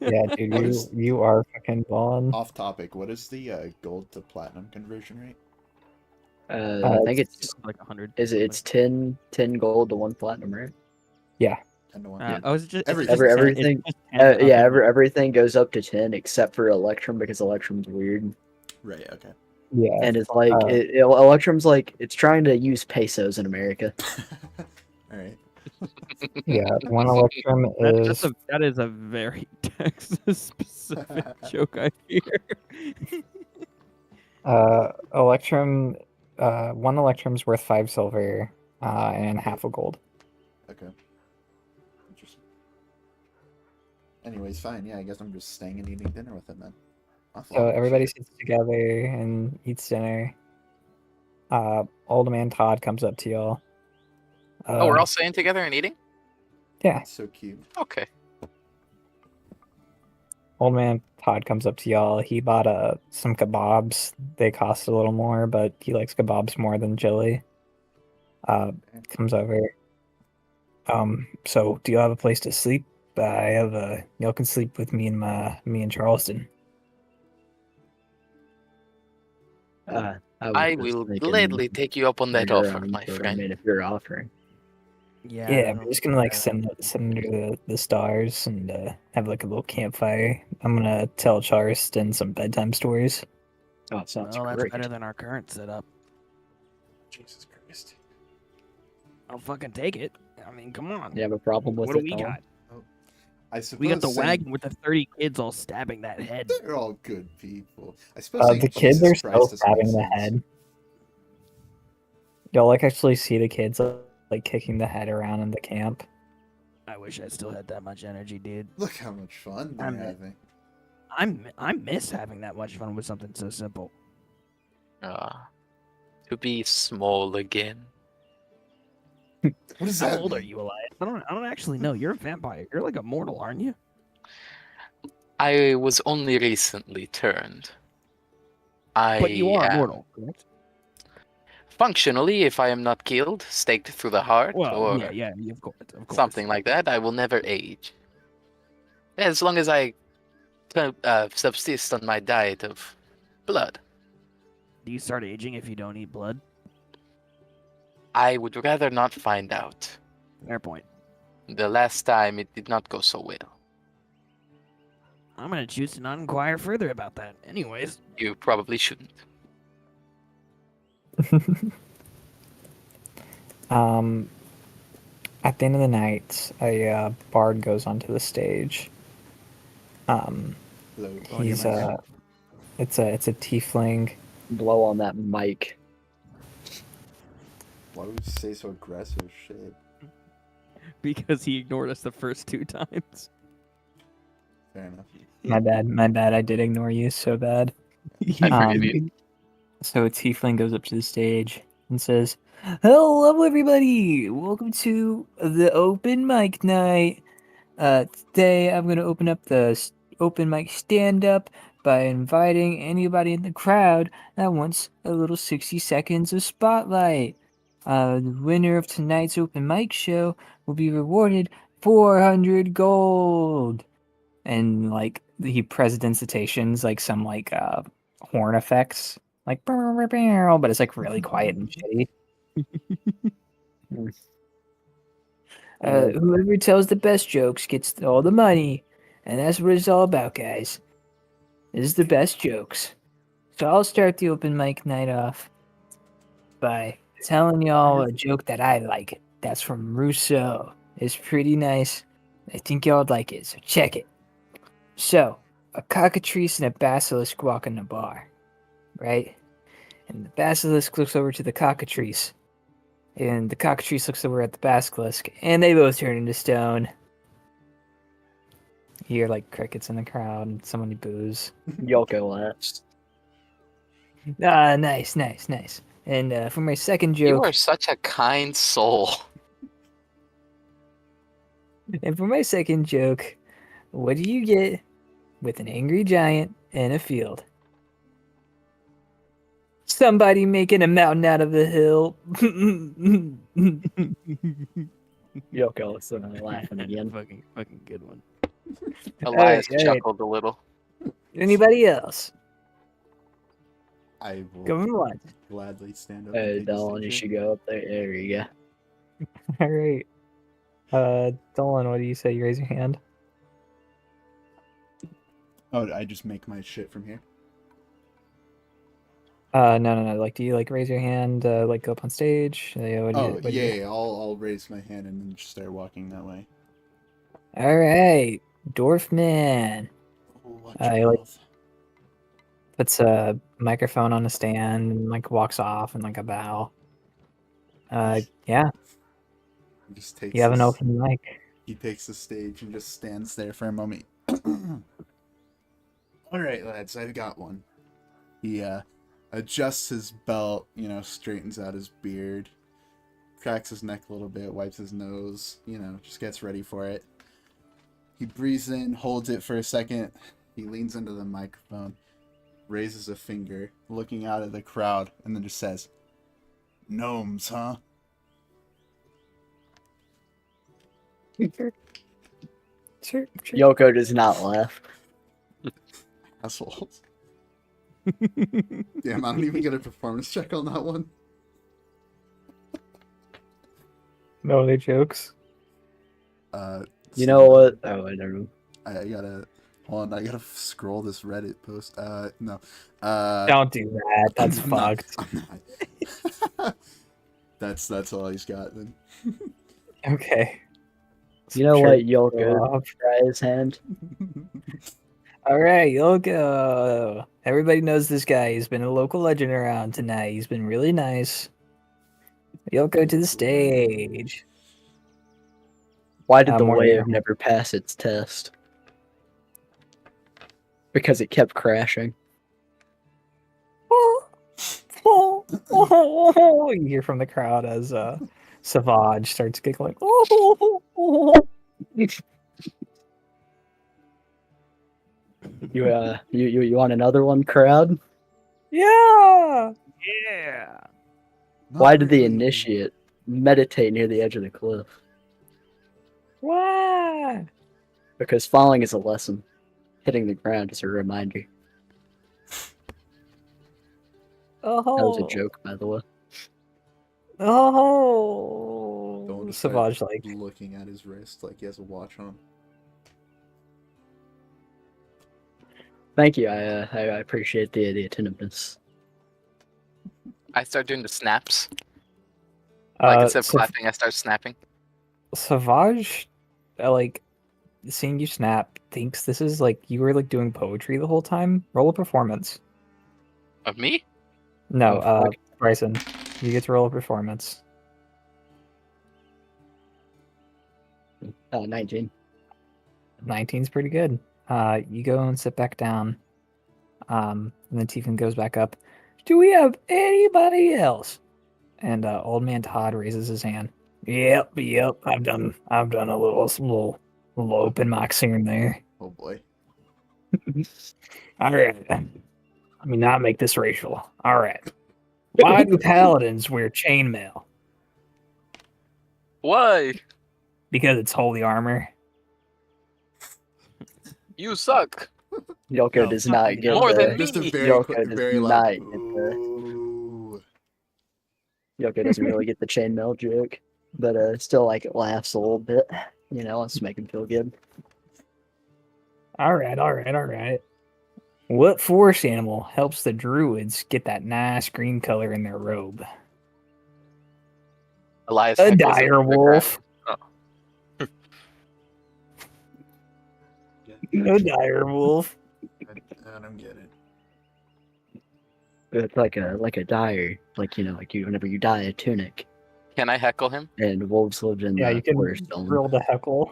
Yeah, dude, What is- you are fucking balling. Off topic, what is the gold to platinum conversion rate? I think it's like 100. it's 10 gold to 1 platinum, right? 10 to 1. Oh, is it just Everything. it's just 10 Everything- it's just 10 up and- Everything goes up to 10 except for Electrum because Electrum's weird. Right, okay. Yeah. And it's like Electrum's like it's trying to use pesos in America. Alright. Yeah, 1 electrum is That is a very Texas specific joke, I fear. electrum 1 electrum's worth 5 silver and half a gold. Okay. Interesting. Anyways, fine. Yeah, I guess I'm just staying and eating dinner with him then. I thought- So everybody sits together and eats dinner. Old man Todd comes up to y'all. Oh, we're all staying together and eating? Yeah. That's so cute. Okay. Old man Todd comes up to y'all. He bought some kebabs. They cost a little more, but he likes kebabs more than chili. Comes over. So do you have a place to sleep? I have y'all can sleep with me and Charleston. I will gladly take you up on that offer, my I friend. mean, if you're offering. Yeah, we're just gonna like sit under the stars and have like a little campfire. I'm gonna tell Charleston some bedtime stories. Oh, it sounds Well, that's great. better than our current setup. Jesus Christ. I'll fucking take it. I mean, come on. You have a problem with What do it? we Tom? got? I suppose We got the saying- wagon with the 30 kids all stabbing that head. They're all good people. I suppose saying The kids Jesus are still Christ doesn't stabbing make the sense. head. Y'all like actually see the kids like kicking the head around in the camp. I wish I still had that much energy, dude. Look how much fun they're I'm- having. I miss having that much fun with something so simple. To be small again. What does How that old are mean? you, Elias? I don't actually know. You're a vampire. You're like a mortal, aren't you? I was only recently turned. But you are am- immortal, correct? Functionally, if I am not killed, staked through the heart, Well, or yeah, of course. something like that, I will never age. As long as I subsist on my diet of blood. Do you start aging if you don't eat blood? I would rather not find out. Fair point. The last time it did not go so well. I'm gonna choose to not inquire further about that. Anyways, You probably shouldn't. At the end of the night, a bard goes onto the stage. Hello. He's it's a tiefling. Blow on that mic. Why would you say so aggressive? Shit. because he ignored us the first 2 times. Fair enough. My bad. I did ignore you so bad. I forgive you. So a tiefling goes up to the stage and says, "Hello, everybody! Welcome to the open mic night. Today I'm gonna open up the open mic stand-up by inviting anybody in the crowd that wants a little 60 seconds of spotlight. The winner of tonight's open mic show will be rewarded 400 gold." And like he president's citations, like some like horn effects, like but it's like really quiet and shitty. Whoever tells the best jokes gets all the money, and that's what it's all about, guys. This is the best jokes. So I'll start the open mic night off by telling y'all a joke that I like. That's from Rousseau. It's pretty nice. I think y'all would like it, so check it. So, a cockatrice and a basilisk walk in the bar, right? And the basilisk looks over to the cockatrice. And the cockatrice looks over at the basilisk, and they both turn into stone. You hear like crickets in the crowd, and somebody boos. Yoko laughs. Ah, nice. And for my second You joke, are such a kind soul. what do you get with an angry giant in a field? Somebody making a mountain out of a hill. Yoko is laughing again. Fucking good one. Elias Alright. chuckled a little. Anybody else? I will Going once. gladly stand up. Hey, and take the Dylan, you stage should here. go up there. There you go. All right. Dolan, what do you say? You raise your hand. Oh, I just make my shit from here. No. Like, do you like raise your hand? Like, go up on stage? What do you- Oh, what do you- yeah. I'll raise my hand and then just start walking that way. All right, Dwarfman Oh, watch I your like- mouth. puts a microphone on a stand and like walks off in like a bow. Yeah, He just takes you have an this- open mic. He takes the stage and just stands there for a moment. All right, lads, I've got one. He adjusts his belt, straightens out his beard, cracks his neck a little bit, wipes his nose, just gets ready for it. He breathes in, holds it for a second. He leans into the microphone, raises a finger, looking out at the crowd, and then just says, "Gnomes, huh?" Sure. Yoko does not laugh. Assholes. Damn, I don't even get a performance check on that one. No other jokes. You know what? Oh, I don't know. I gotta hold on. I gotta scroll this Reddit post. No. Don't do that. That's I'm not- fucked. I'm not. That's all he's got then. Okay. You know Sure. what? Yoko, Off. try his hand. All right, Yoko. Everybody knows this guy. He's been a local legend around tonight. He's been really nice. Yoko to the stage. Why did the More wave here. never pass its test? Because it kept crashing. You hear from the crowd as Savage starts giggling. You want another one, crowd? Yeah. Yeah. Why did the initiate meditate near the edge of the cliff? Why? Because falling is a lesson. Hitting the ground is a reminder. Oh. That was a joke, by the way. Oh. Don't start Savage like. looking at his wrist like he has a watch on. Thank you. I appreciate the attentiveness. I start doing the snaps. Like instead of clapping, I start snapping. Savage, like seeing you snap, thinks this is like you were like doing poetry the whole time. Roll a performance. Of me? No, Oh, fuck. Bryson, you get to roll a performance. 19. 19's pretty good. You go and sit back down. And then Tiefin goes back up. Do we have anybody else? And Old Man Todd raises his hand. Yep. I've done a little open mics here and there. Oh boy. All right. Let me not make this racial. All right. Why do paladins wear chainmail? Why? Because it's holy armor. You suck. Yoko No, does not get more the. than Just a me. very Yoko quick, does very not loud. get the. Ooh. Yoko doesn't really get the chainmail joke, but still like laughs a little bit. You know, wants to make him feel good. All right. What forest animal helps the druids get that nice green color in their robe? Elias A heckles him dire from the wolf. Yeah, A dire wolf. I don't get it. It's like a dyer, like you whenever you dye a tunic, ground. Can I heckle him? and wolves lived in Yeah, the you can forest zone. roll the heckle.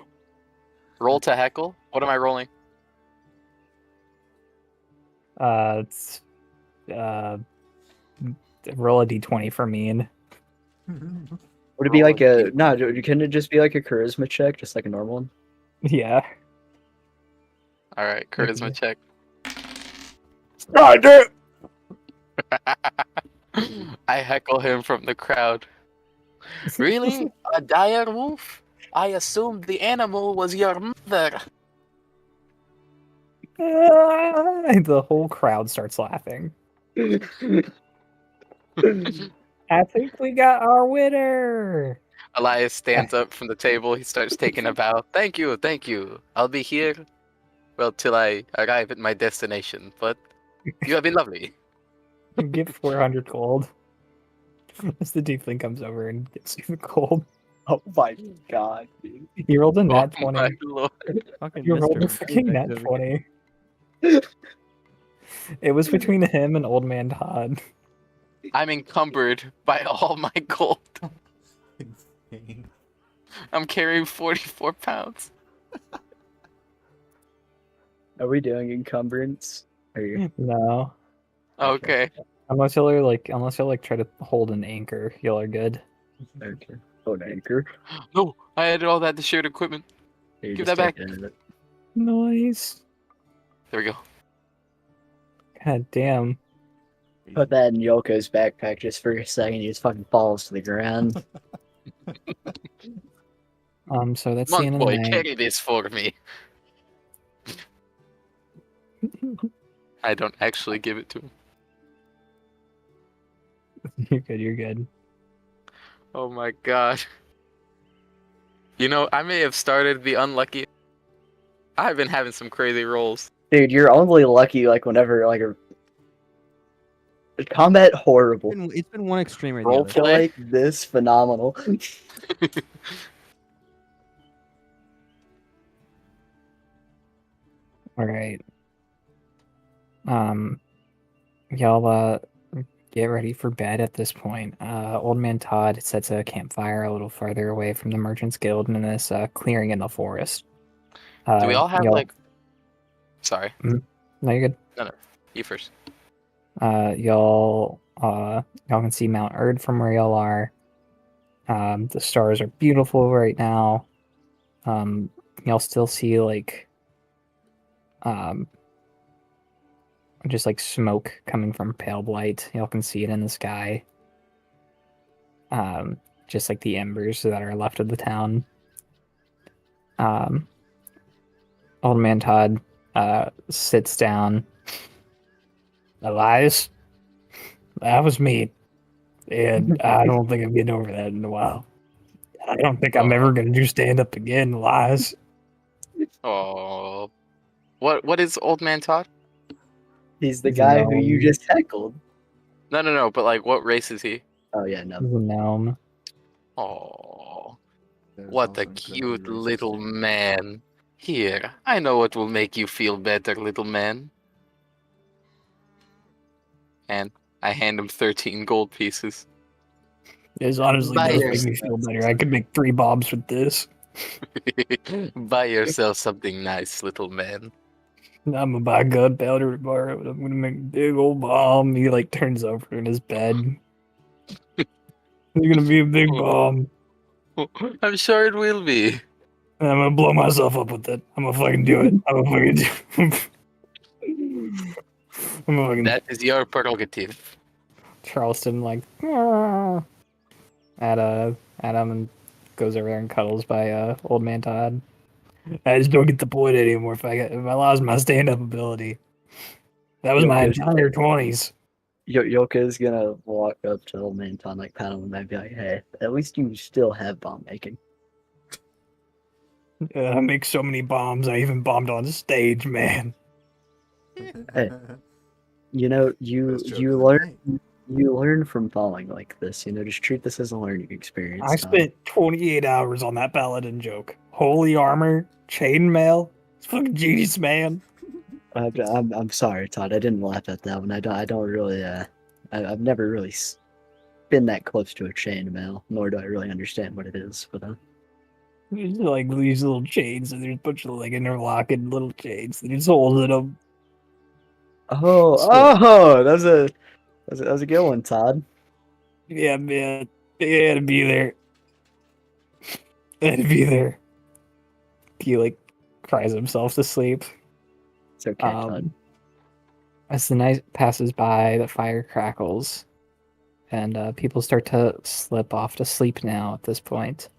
Roll to heckle? What am I rolling? It's roll a d20 for mean. Would it be Roll like a a no? Couldn't it just be like a charisma check, just like a normal one? Yeah. All right, charisma check. God damn! I heckle him from the crowd. Really? A dire wolf? I assumed the animal was your mother. The whole crowd starts laughing. I think we got our winner. Elias stands up from the table. He starts taking a bow. Thank you. I'll be here, well, till I arrive at my destination. But you have been lovely. You get 400 gold. As the tiefling comes over and gets you the gold. Oh my god, dude! You rolled a nat Oh my 20. lord. Fucking You rolled a Mr. freaking Perfect nat over here. 20. It was between him and Old Man Todd. I'm encumbered by all my gold. Insane. I'm carrying 44 pounds. Are we doing encumbrance? Are you? No. Okay. Unless you'll try to hold an anchor, y'all are good. Okay. Oh, an anchor. No, I added all that to shared equipment. You're Give just that back. taking it. Nice. There we go. God damn. Put that in Yoko's backpack just for a second. He just fucking falls to the ground. So that's the Monk end of the boy, night. carry this for me. I don't actually give it to him. You're good. Oh my god. You know, I may have started the unlucky. I've been having some crazy rolls. Dude, you're only lucky like whenever like a combat horrible. It's been one extreme or the Roll other. Feel play? like this phenomenal. Alright. Y'all get ready for bed at this point. Old Man Todd sets a campfire a little farther away from the Merchants Guild in this clearing in the forest. Do we all have y'all- like? Sorry, No, you're good. you first. Y'all can see Mount Erd from where y'all are. The stars are beautiful right now. Y'all still see like just like smoke coming from pale blight. Y'all can see it in the sky. Just like the embers that are left of the town. Old Man Todd sits down. Elias, that was me. And I don't think I'm getting over that in a while. I don't think I'm ever gonna do stand up again, Elias. Oh, what is Old Man Todd? He's the He's a guy who you gnome. just heckled. No. But like, what race is he? Oh yeah, no. He's a gnome. Oh, There's what also a incredibly cute racist little thing. man. Here, I know what will make you feel better, little man. And I hand him 13 gold pieces. It honestly Buy does yours. make me feel better. I could make 3 bobs with this. Buy yourself something nice, little man. I'm gonna buy gunpowder tomorrow, and I'm gonna make a big old bomb. He like turns over in his bed. There's gonna be a big bomb, I'm sure it will be. and I'm gonna blow myself up with it. I'm gonna fucking do it. I'm gonna fucking do it. I'm gonna fucking That is your prerogative. Charleston like "Ah," at Adam and goes over there and cuddles by old man Todd. I just don't get the point anymore if I lost my stand up ability. That was my Yoko's- entire 20s. Yoko's gonna walk up to old man Tom, like pat him and be like, "Hey, at least you still have bomb making." I make so many bombs. I even bombed on stage, man. Hey. You know, Best joke you of the learn night. you learn from falling like this. You know, just treat this as a learning experience. I spent 28 hours on that paladin joke. Holy armor, chainmail. It's fucking genius, man. I'm sorry, Todd. I didn't laugh at that one. I don't really. I've never really been that close to a chainmail, nor do I really understand what it is. But There's like these little chains, and there's a bunch of like interlocking little chains. And there's holes in them. that was a good one, Todd. Yeah, man. They had to be there. They had to be there. He like cries himself to sleep. It's okay, Todd. As the night passes by, the fire crackles, and people start to slip off to sleep now at this point.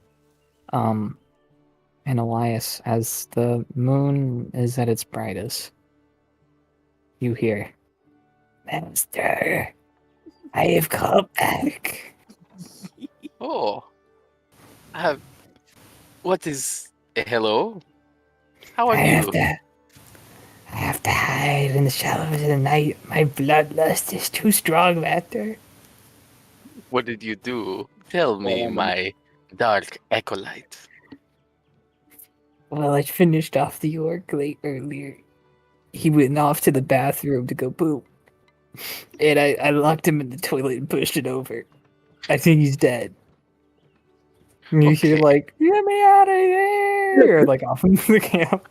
And Elias, as the moon is at its brightest, you hear, Master, I have come back. Oh. What is... hello? How are I you? have to hide in the shadows of the night. My bloodlust is too strong, Master. What did you do? Tell me, my dark acolyte. Well, I finished off the orc late earlier. He went off to the bathroom to go poop. And I locked him in the toilet and pushed it over. I think he's dead. And you hear Okay. like, get me out of here! Like off in the camp.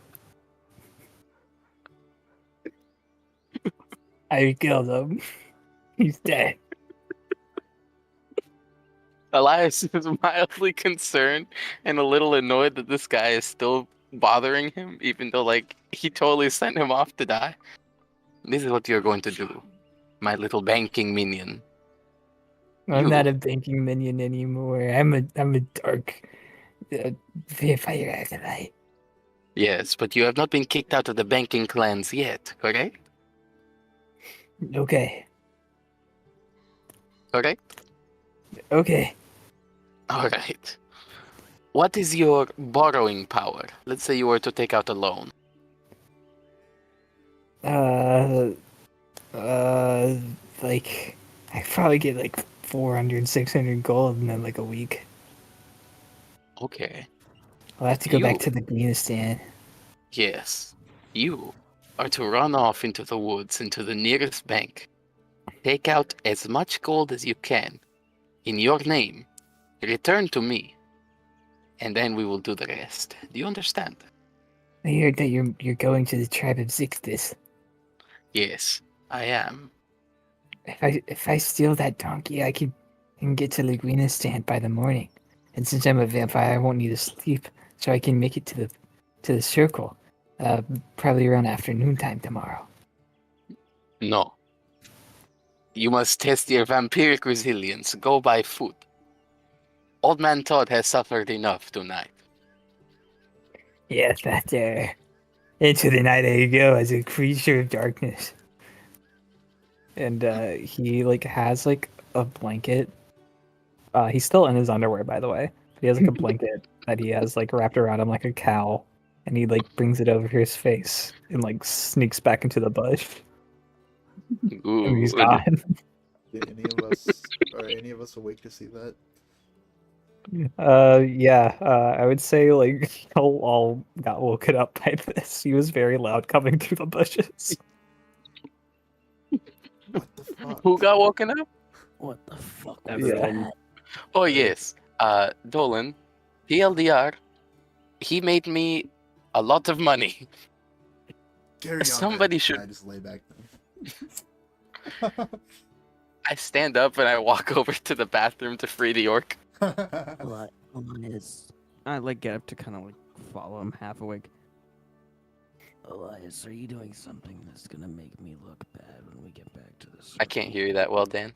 I killed him. He's dead. Elias is mildly concerned and a little annoyed that this guy is still bothering him, even though, like, he totally sent him off to die. This is what you're going to do, my little banking minion. I'm You- not a banking minion anymore. I'm a dark vampire acolyte. Yes, but you have not been kicked out of the banking clans yet, correct? Okay. Correct? Okay. Alright. What is your borrowing power? Let's say you were to take out a loan. Like, I probably get like 400, 600 gold in then like a week. Okay. I'll have to go back You- to the green stand. Yes. You are to run off into the woods, into the nearest bank. Take out as much gold as you can in your name. Return to me. And then we will do the rest. Do you understand? I heard that you're going to the tribe of Zixtus. Yes, I am. If I steal that donkey, I can get to Laguina stand by the morning. And since I'm a vampire, I won't need to sleep, so I can make it to the circle. Probably around afternoon time tomorrow. No. You must test your vampiric resilience. Go by foot. Old Man Todd has suffered enough tonight. Yes, Master. Into the night I go as a creature of darkness. And he like has like a blanket. He's still in his underwear, by the way. He has like a blanket that he has like wrapped around him like a cowl, and he like brings it over his face and like sneaks back into the bush. And he's Ooh, gone. Did any of us awake to see that? Yeah. I would say like all got woken up by this. He was very loud coming through the bushes. What the fuck? Who got woken up? What the fuck Yeah. was that? Oh, yes. Dolan, TLDR, he made me a lot of money. Carry on. Somebody then. should- I just lay back I stand up and I walk over to the bathroom to free the orc. then. Elias, I like get up to kind of like follow him half awake. Elias, are you doing something that's gonna make me look bad when we get back to the I can't hear you that well, Dan.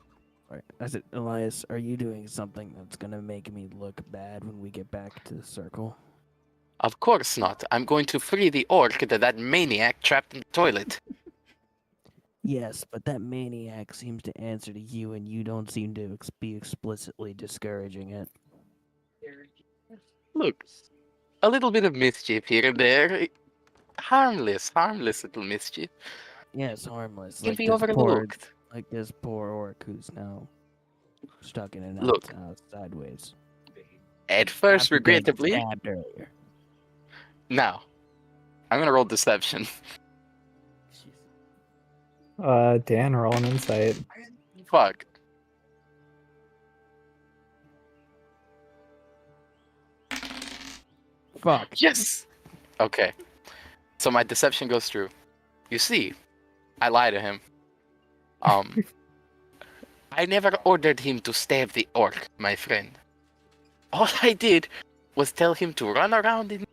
Sorry, I said, Elias, are you doing something that's gonna make me look bad when we get back to the circle? Of course not. I'm going to free the orc that maniac trapped in the toilet. Yes, but that maniac seems to answer to you, and you don't seem to be explicitly discouraging it. Look, a little bit of mischief here and there. Harmless little mischief. Yes, harmless. Can Like be this poor, overlooked. like this poor orc who's now stuck in an Look. sideways. At first, After getting regrettably. stabbed earlier. Now, I'm gonna roll deception. Dan, roll an insight. Fuck. fuck. Yes! Okay. So my deception goes through. You see, I lie to him. I never ordered him to stab the orc, my friend. All I did was tell him to run around in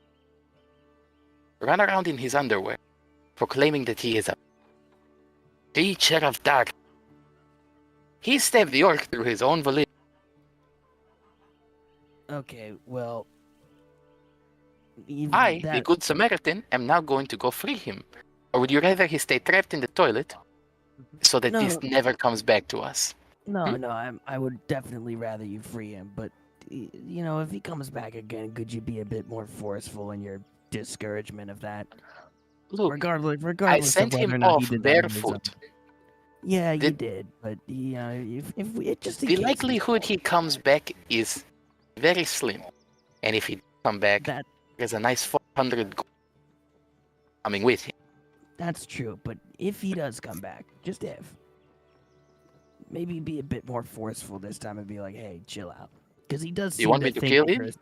his underwear, proclaiming that he is a creature of dark. He stabbed the orc through his own volition. Okay, well. Even I, the that, good Samaritan, am now going to go free him. Or would you rather he stay trapped in the toilet so that this No. never comes back to us? No, I would definitely rather you free him, but you know, if he comes back again, could you be a bit more forceful in your discouragement of that? Look, Regardless I of sent whether or him not he off did that on his own. barefoot. Yeah, you Did- did, but you know, if we it just in The case likelihood he comes back is very slim. And if he come back, that there's a nice 400 gold coming with him. that's true, but if he does come back, just if, maybe be a bit more forceful this time and be like, "Hey, chill out," because he does. You seem want me to to think kill that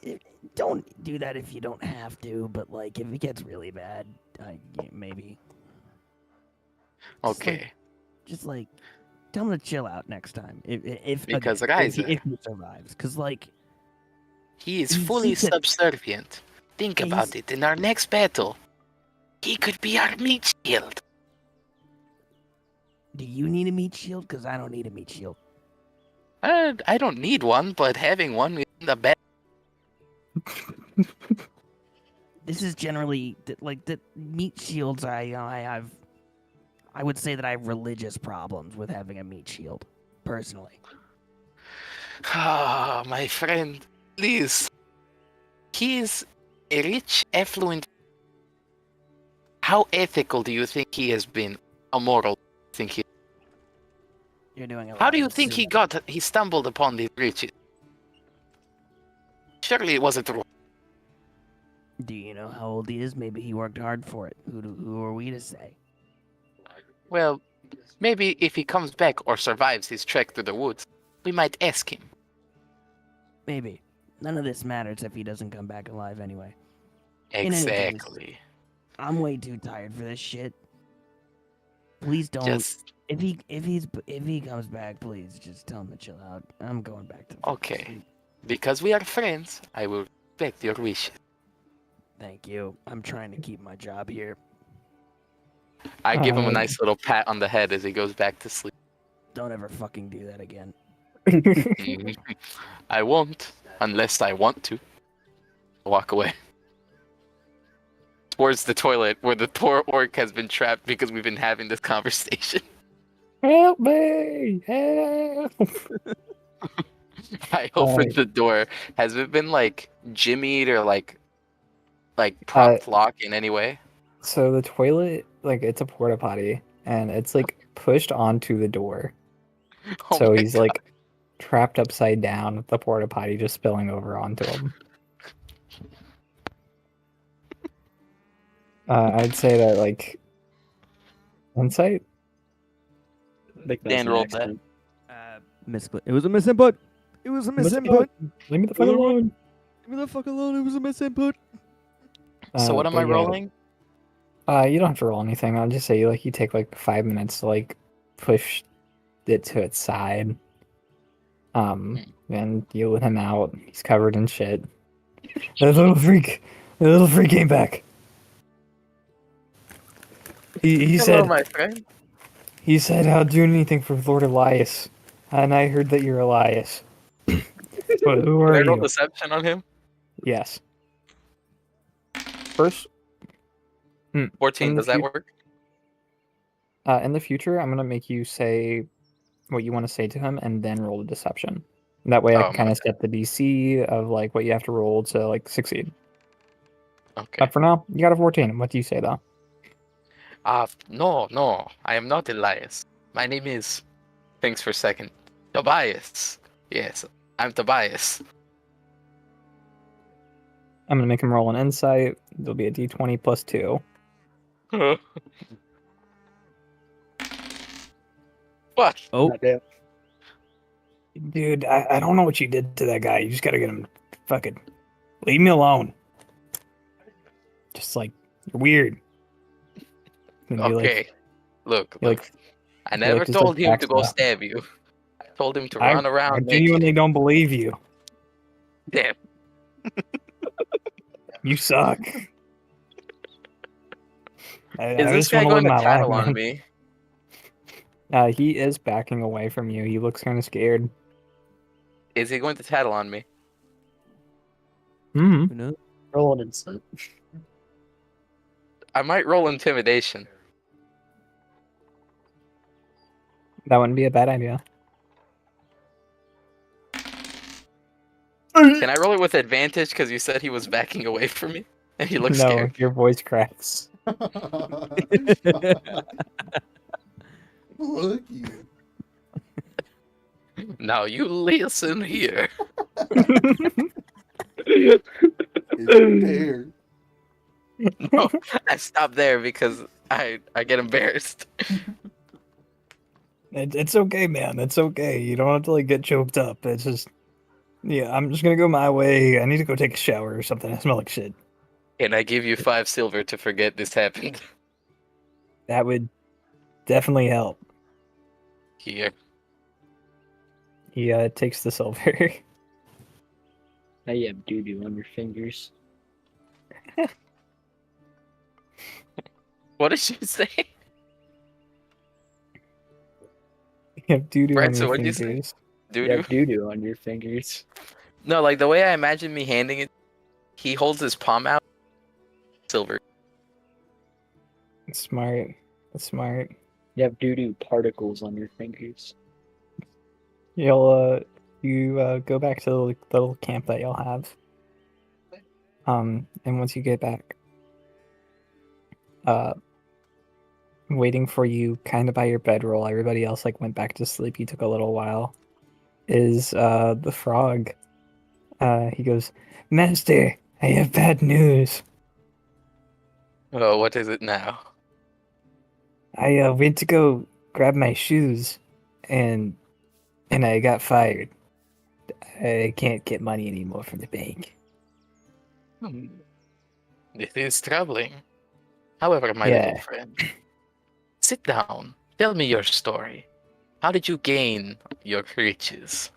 him? Don't do that if you don't have to, but like if it gets really bad, maybe. Just like- Okay. Just like tell him to chill out next time. If Because again, guys, if he survives, because like He is He fully said- subservient. Think Yeah, about he's- it. In our next battle, he could be our meat shield. do you need a meat shield? Because I don't need a meat shield. I don't need one, but having one isn't a bad. This is generally like the meat shields. I would say that I have religious problems with having a meat shield, personally. Ah, my friend, please. He is a rich, affluent. How ethical do you think he has been? How moral do you think he? You're doing a How lot do you of think assuming. he stumbled upon these riches? Surely it wasn't wrong. Do you know how old he is? Maybe he worked hard for it. Who are we to say? Well, maybe if he comes back or survives his trek through the woods, we might ask him. Maybe. None of this matters if he doesn't come back alive anyway. In any case, Exactly. I'm way too tired for this shit. Please don't. Just If he comes back, please just tell him to chill out. I'm going back to Okay. sleep. because we are friends, I will respect your wishes. Thank you. I'm trying to keep my job here. I give him a Um, nice little pat on the head as he goes back to sleep. Don't ever fucking do that again. Mhm. I won't, unless I want to. Walk away. Towards the toilet where the poor orc has been trapped because we've been having this conversation. Help me! Help! I open Alright. the door. Has it been like jimmied or like propped lock in any way? So the toilet, like, it's a porta potty, and it's like pushed onto the door. Oh So my he's God. like trapped upside down with the porta potty just spilling over onto him. I'd say that like insight. I think that's Dan an rolled that. accident. It was a misinput. It was a misinput. Leave me the fuck alone. Leave me the fuck alone. It was a misinput. So what am but I yeah, rolling? You don't have to roll anything. I'll just say you take like 5 minutes to like push it to its side. And you let him out. He's covered in shit. The little freak came back. He Hello, said my friend. he said I'll do anything for Lord Elias, and I heard that you're Elias. But who Can are I roll you? deception on him? Yes. First, 14. In the Does that work? in the future, I'm gonna make you say what you want to say to him, and then roll a deception. That way, I Oh, can kind my of set the DC of like what you have to roll to like succeed. Okay. But for now, you got a 14. What do you say though? No, I am not Elias. My name is. Thanks for a second. Tobias. Yes, I'm Tobias. I'm gonna make him roll an insight. There'll be a D20 plus 2. What? Oh, Goddamn. Dude, I don't know what you did to that guy. You just gotta get him fucking leave me alone. Just like you're weird. And you Okay. Look, you look. like I you never like just, told him to go backstab. stab you. I told him to I run around naked. genuinely don't believe you. Damn. You suck. Is I this just guy want to live going to my tattle life, on man. me? He is backing away from you. He looks kind of scared. Is he going to tattle on me? Mm-hmm. who knows? Roll an instant. I might roll intimidation. That wouldn't be a bad idea. Can I roll it with advantage because you said he was backing away from me? And he looks No, scared. your voice cracks. Look you. Now you listen here. It's there. No, I stopped there because I get embarrassed. It's okay, man. It's okay. You don't have to like get choked up. It's just, yeah. I'm just gonna go my way. I need to go take a shower or something. I smell like shit. And I give you 5 silver to forget this happened. That would definitely help. Here. He takes the silver. Now you have doo doo on your fingers. What did you say? You have doo doo on Brent, so your what'd you say? fingers. You Doo-doo? have doo doo on your fingers. No, like the way I imagine me handing it, he holds his palm out. Silver. That's smart. That's smart. You have doo doo particles on your fingers. You'll you go back to the little camp that y'all have. And once you get back, waiting for you kind of by your bedroll, everybody else like went back to sleep. You took a little while. Is the frog? He goes, Master, I have bad news. Oh, what is it now? I went to go grab my shoes, and I got fired. I can't get money anymore from the bank. This is troubling. However, my Yeah. little friend, sit down. Tell me your story. How did you gain your riches?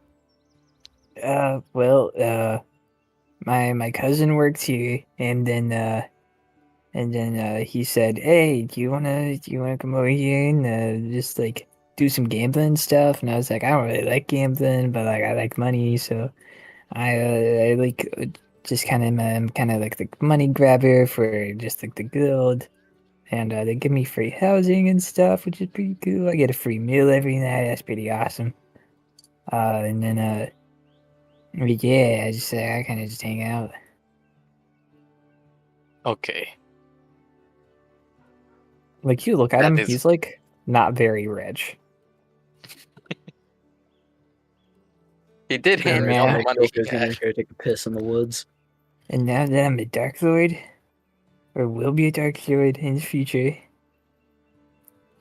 Well, my cousin works here, and then he said, "Hey, do you wanna come over here and just like do some gambling stuff?" And I was like, "I don't really like gambling, but like I like money, so I like just kind of I'm kind of like the money grabber for just like the guild, and they give me free housing and stuff, which is pretty cool. I get a free meal every night. That's pretty awesome. And then yeah, I kind of just hang out." Okay. Like you look at That him, is- he's like not very rich. He did hand me Yeah. all My the money he Joker's gonna had. go take a piss in the woods. And now that I'm a Dark Lord, or will be a Dark Lord in the future,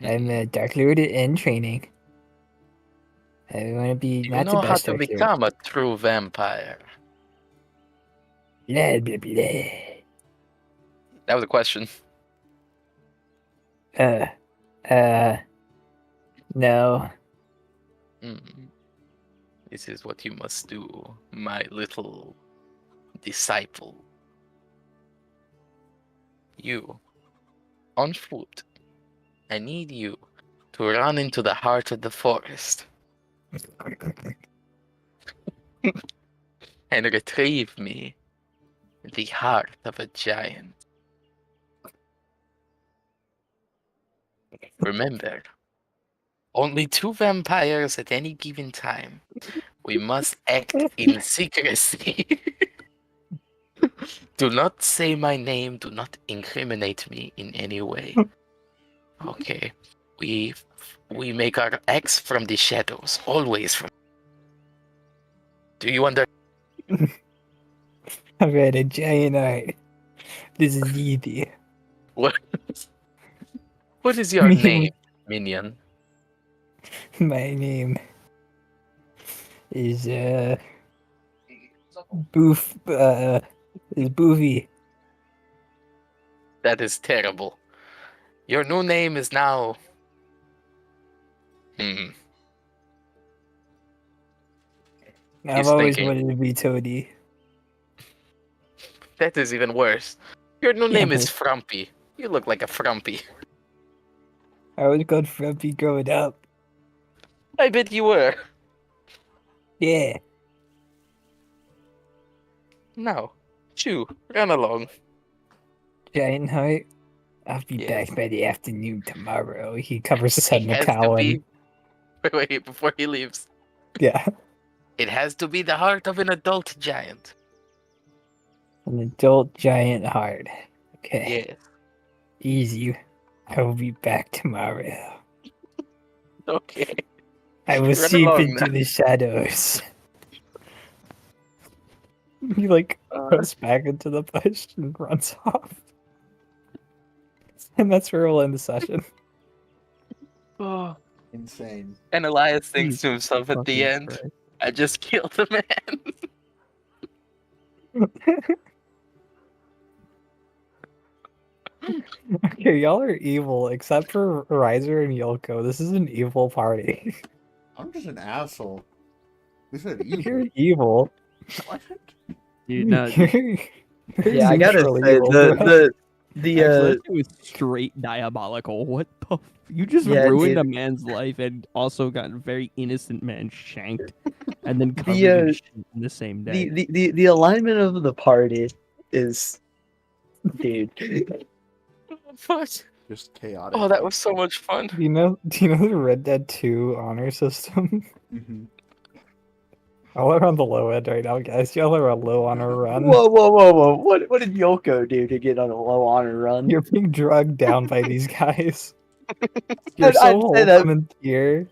I'm a Dark Lord in training. I want to be You not know the how best to Dark Lord. become a true vampire. Blah, blah, blah. That was a question. No. This is what you must do, my little disciple. You, on foot, I need you to run into the heart of the forest and retrieve me the heart of a giant. Remember, only 2 vampires at any given time. We must act in secrecy. Do not say my name. Do not incriminate me in any way. Okay. We make our acts from the shadows. Always from... Do you understand? I've had a giant eye. This is easy. What is your name, minion? My name is Boofy. That is terrible. Your new name is now... I've always wanted to be Toady. That is even worse. Your new Yeah, name is but- Frumpy. You look like a Frumpy. I was called Frumpy growing up. I bet you were. Yeah. Now, Chew, run along. Giant heart. I'll be Yes. back by the afternoon tomorrow. He covers his head It in a has to cowl. be... Wait, before he leaves. Yeah. It has to be the heart of an adult giant. An adult giant heart. Okay. Yes. Easy. I will be back tomorrow. Okay. I will Run seep along into now. the shadows. He goes back into the bush and runs off. And that's where we'll end the session. Oh. Insane. And Elias thinks to Jesus himself at the fucking end, Christ. I just killed a man. Okay, y'all are evil, except for Riser and Yoko. This is an evil party. I'm just an asshole. We said evil. You're evil. What? Dude, no, Yeah, I gotta neutrally say evil, bro. the Celeste was straight diabolical. What the? You just Yeah, ruined dude. a man's life and also got a very innocent man shanked, and then covered The, in shit in the same day. the alignment of the party is, dude. Fuck. Just chaotic. Oh, that was so much fun. Do you know the Red Dead 2 honor system? Mm-hmm. Y'all are on the low end right now, guys. Y'all are on low honor run. Whoa! What did Yoko do to get on a low honor run? You're being drugged down by these guys. You're so I'd say that- wholesome and pure.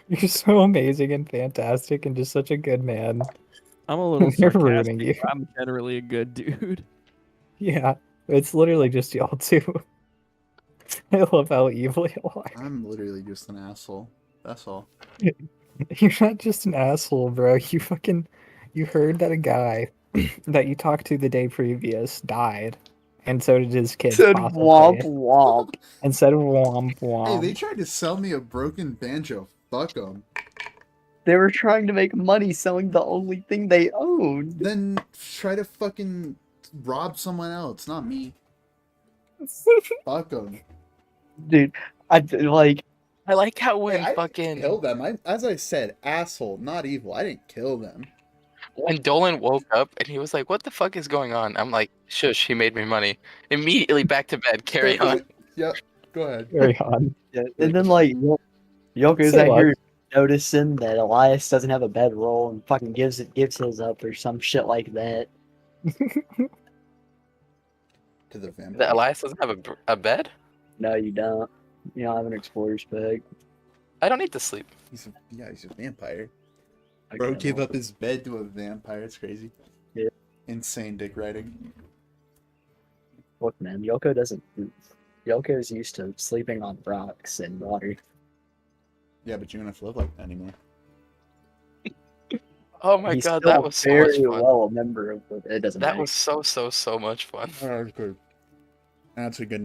You're so amazing and fantastic and just such a good man. I'm a little They're ruining sarcastic. you. but I'm generally a good dude. Yeah, it's literally just y'all two. I love how evil you are. I'm literally just an asshole. That's all. You're not just an asshole, bro. You heard that a guy that you talked to the day previous died, and so did his kid. Said possibly. womp womp. And said womp womp. Hey, they tried to sell me a broken banjo. Fuck them. They were trying to make money selling the only thing they owned. Then try to fucking rob someone else, not me. Fuck them. Dude, I like how when I fucking... didn't kill them. As I said, asshole, not evil. I didn't kill them. When Dolan woke up and he was like, what the fuck is going on? I'm like, shush, he made me money. Immediately back to bed, carry on. Yep. Go ahead. Very odd. Yeah, and then Yoko's Say out what? here noticing that Elias doesn't have a bedroll and fucking gives his up or some shit like that. To the vampire. That Elias doesn't have a bed? No, you don't. You don't have an explorer's bag. I don't need to sleep. He's a vampire. Bro gave up his bed to a vampire. It's crazy. Yeah. Insane dick riding. Look, man, Yoko's used to sleeping on rocks and water. Yeah, but you don't have to live like that anymore. Oh my He's god, still that was so much very fun. well a member of it. It doesn't That matter. was so much fun. Alright, good. That's a good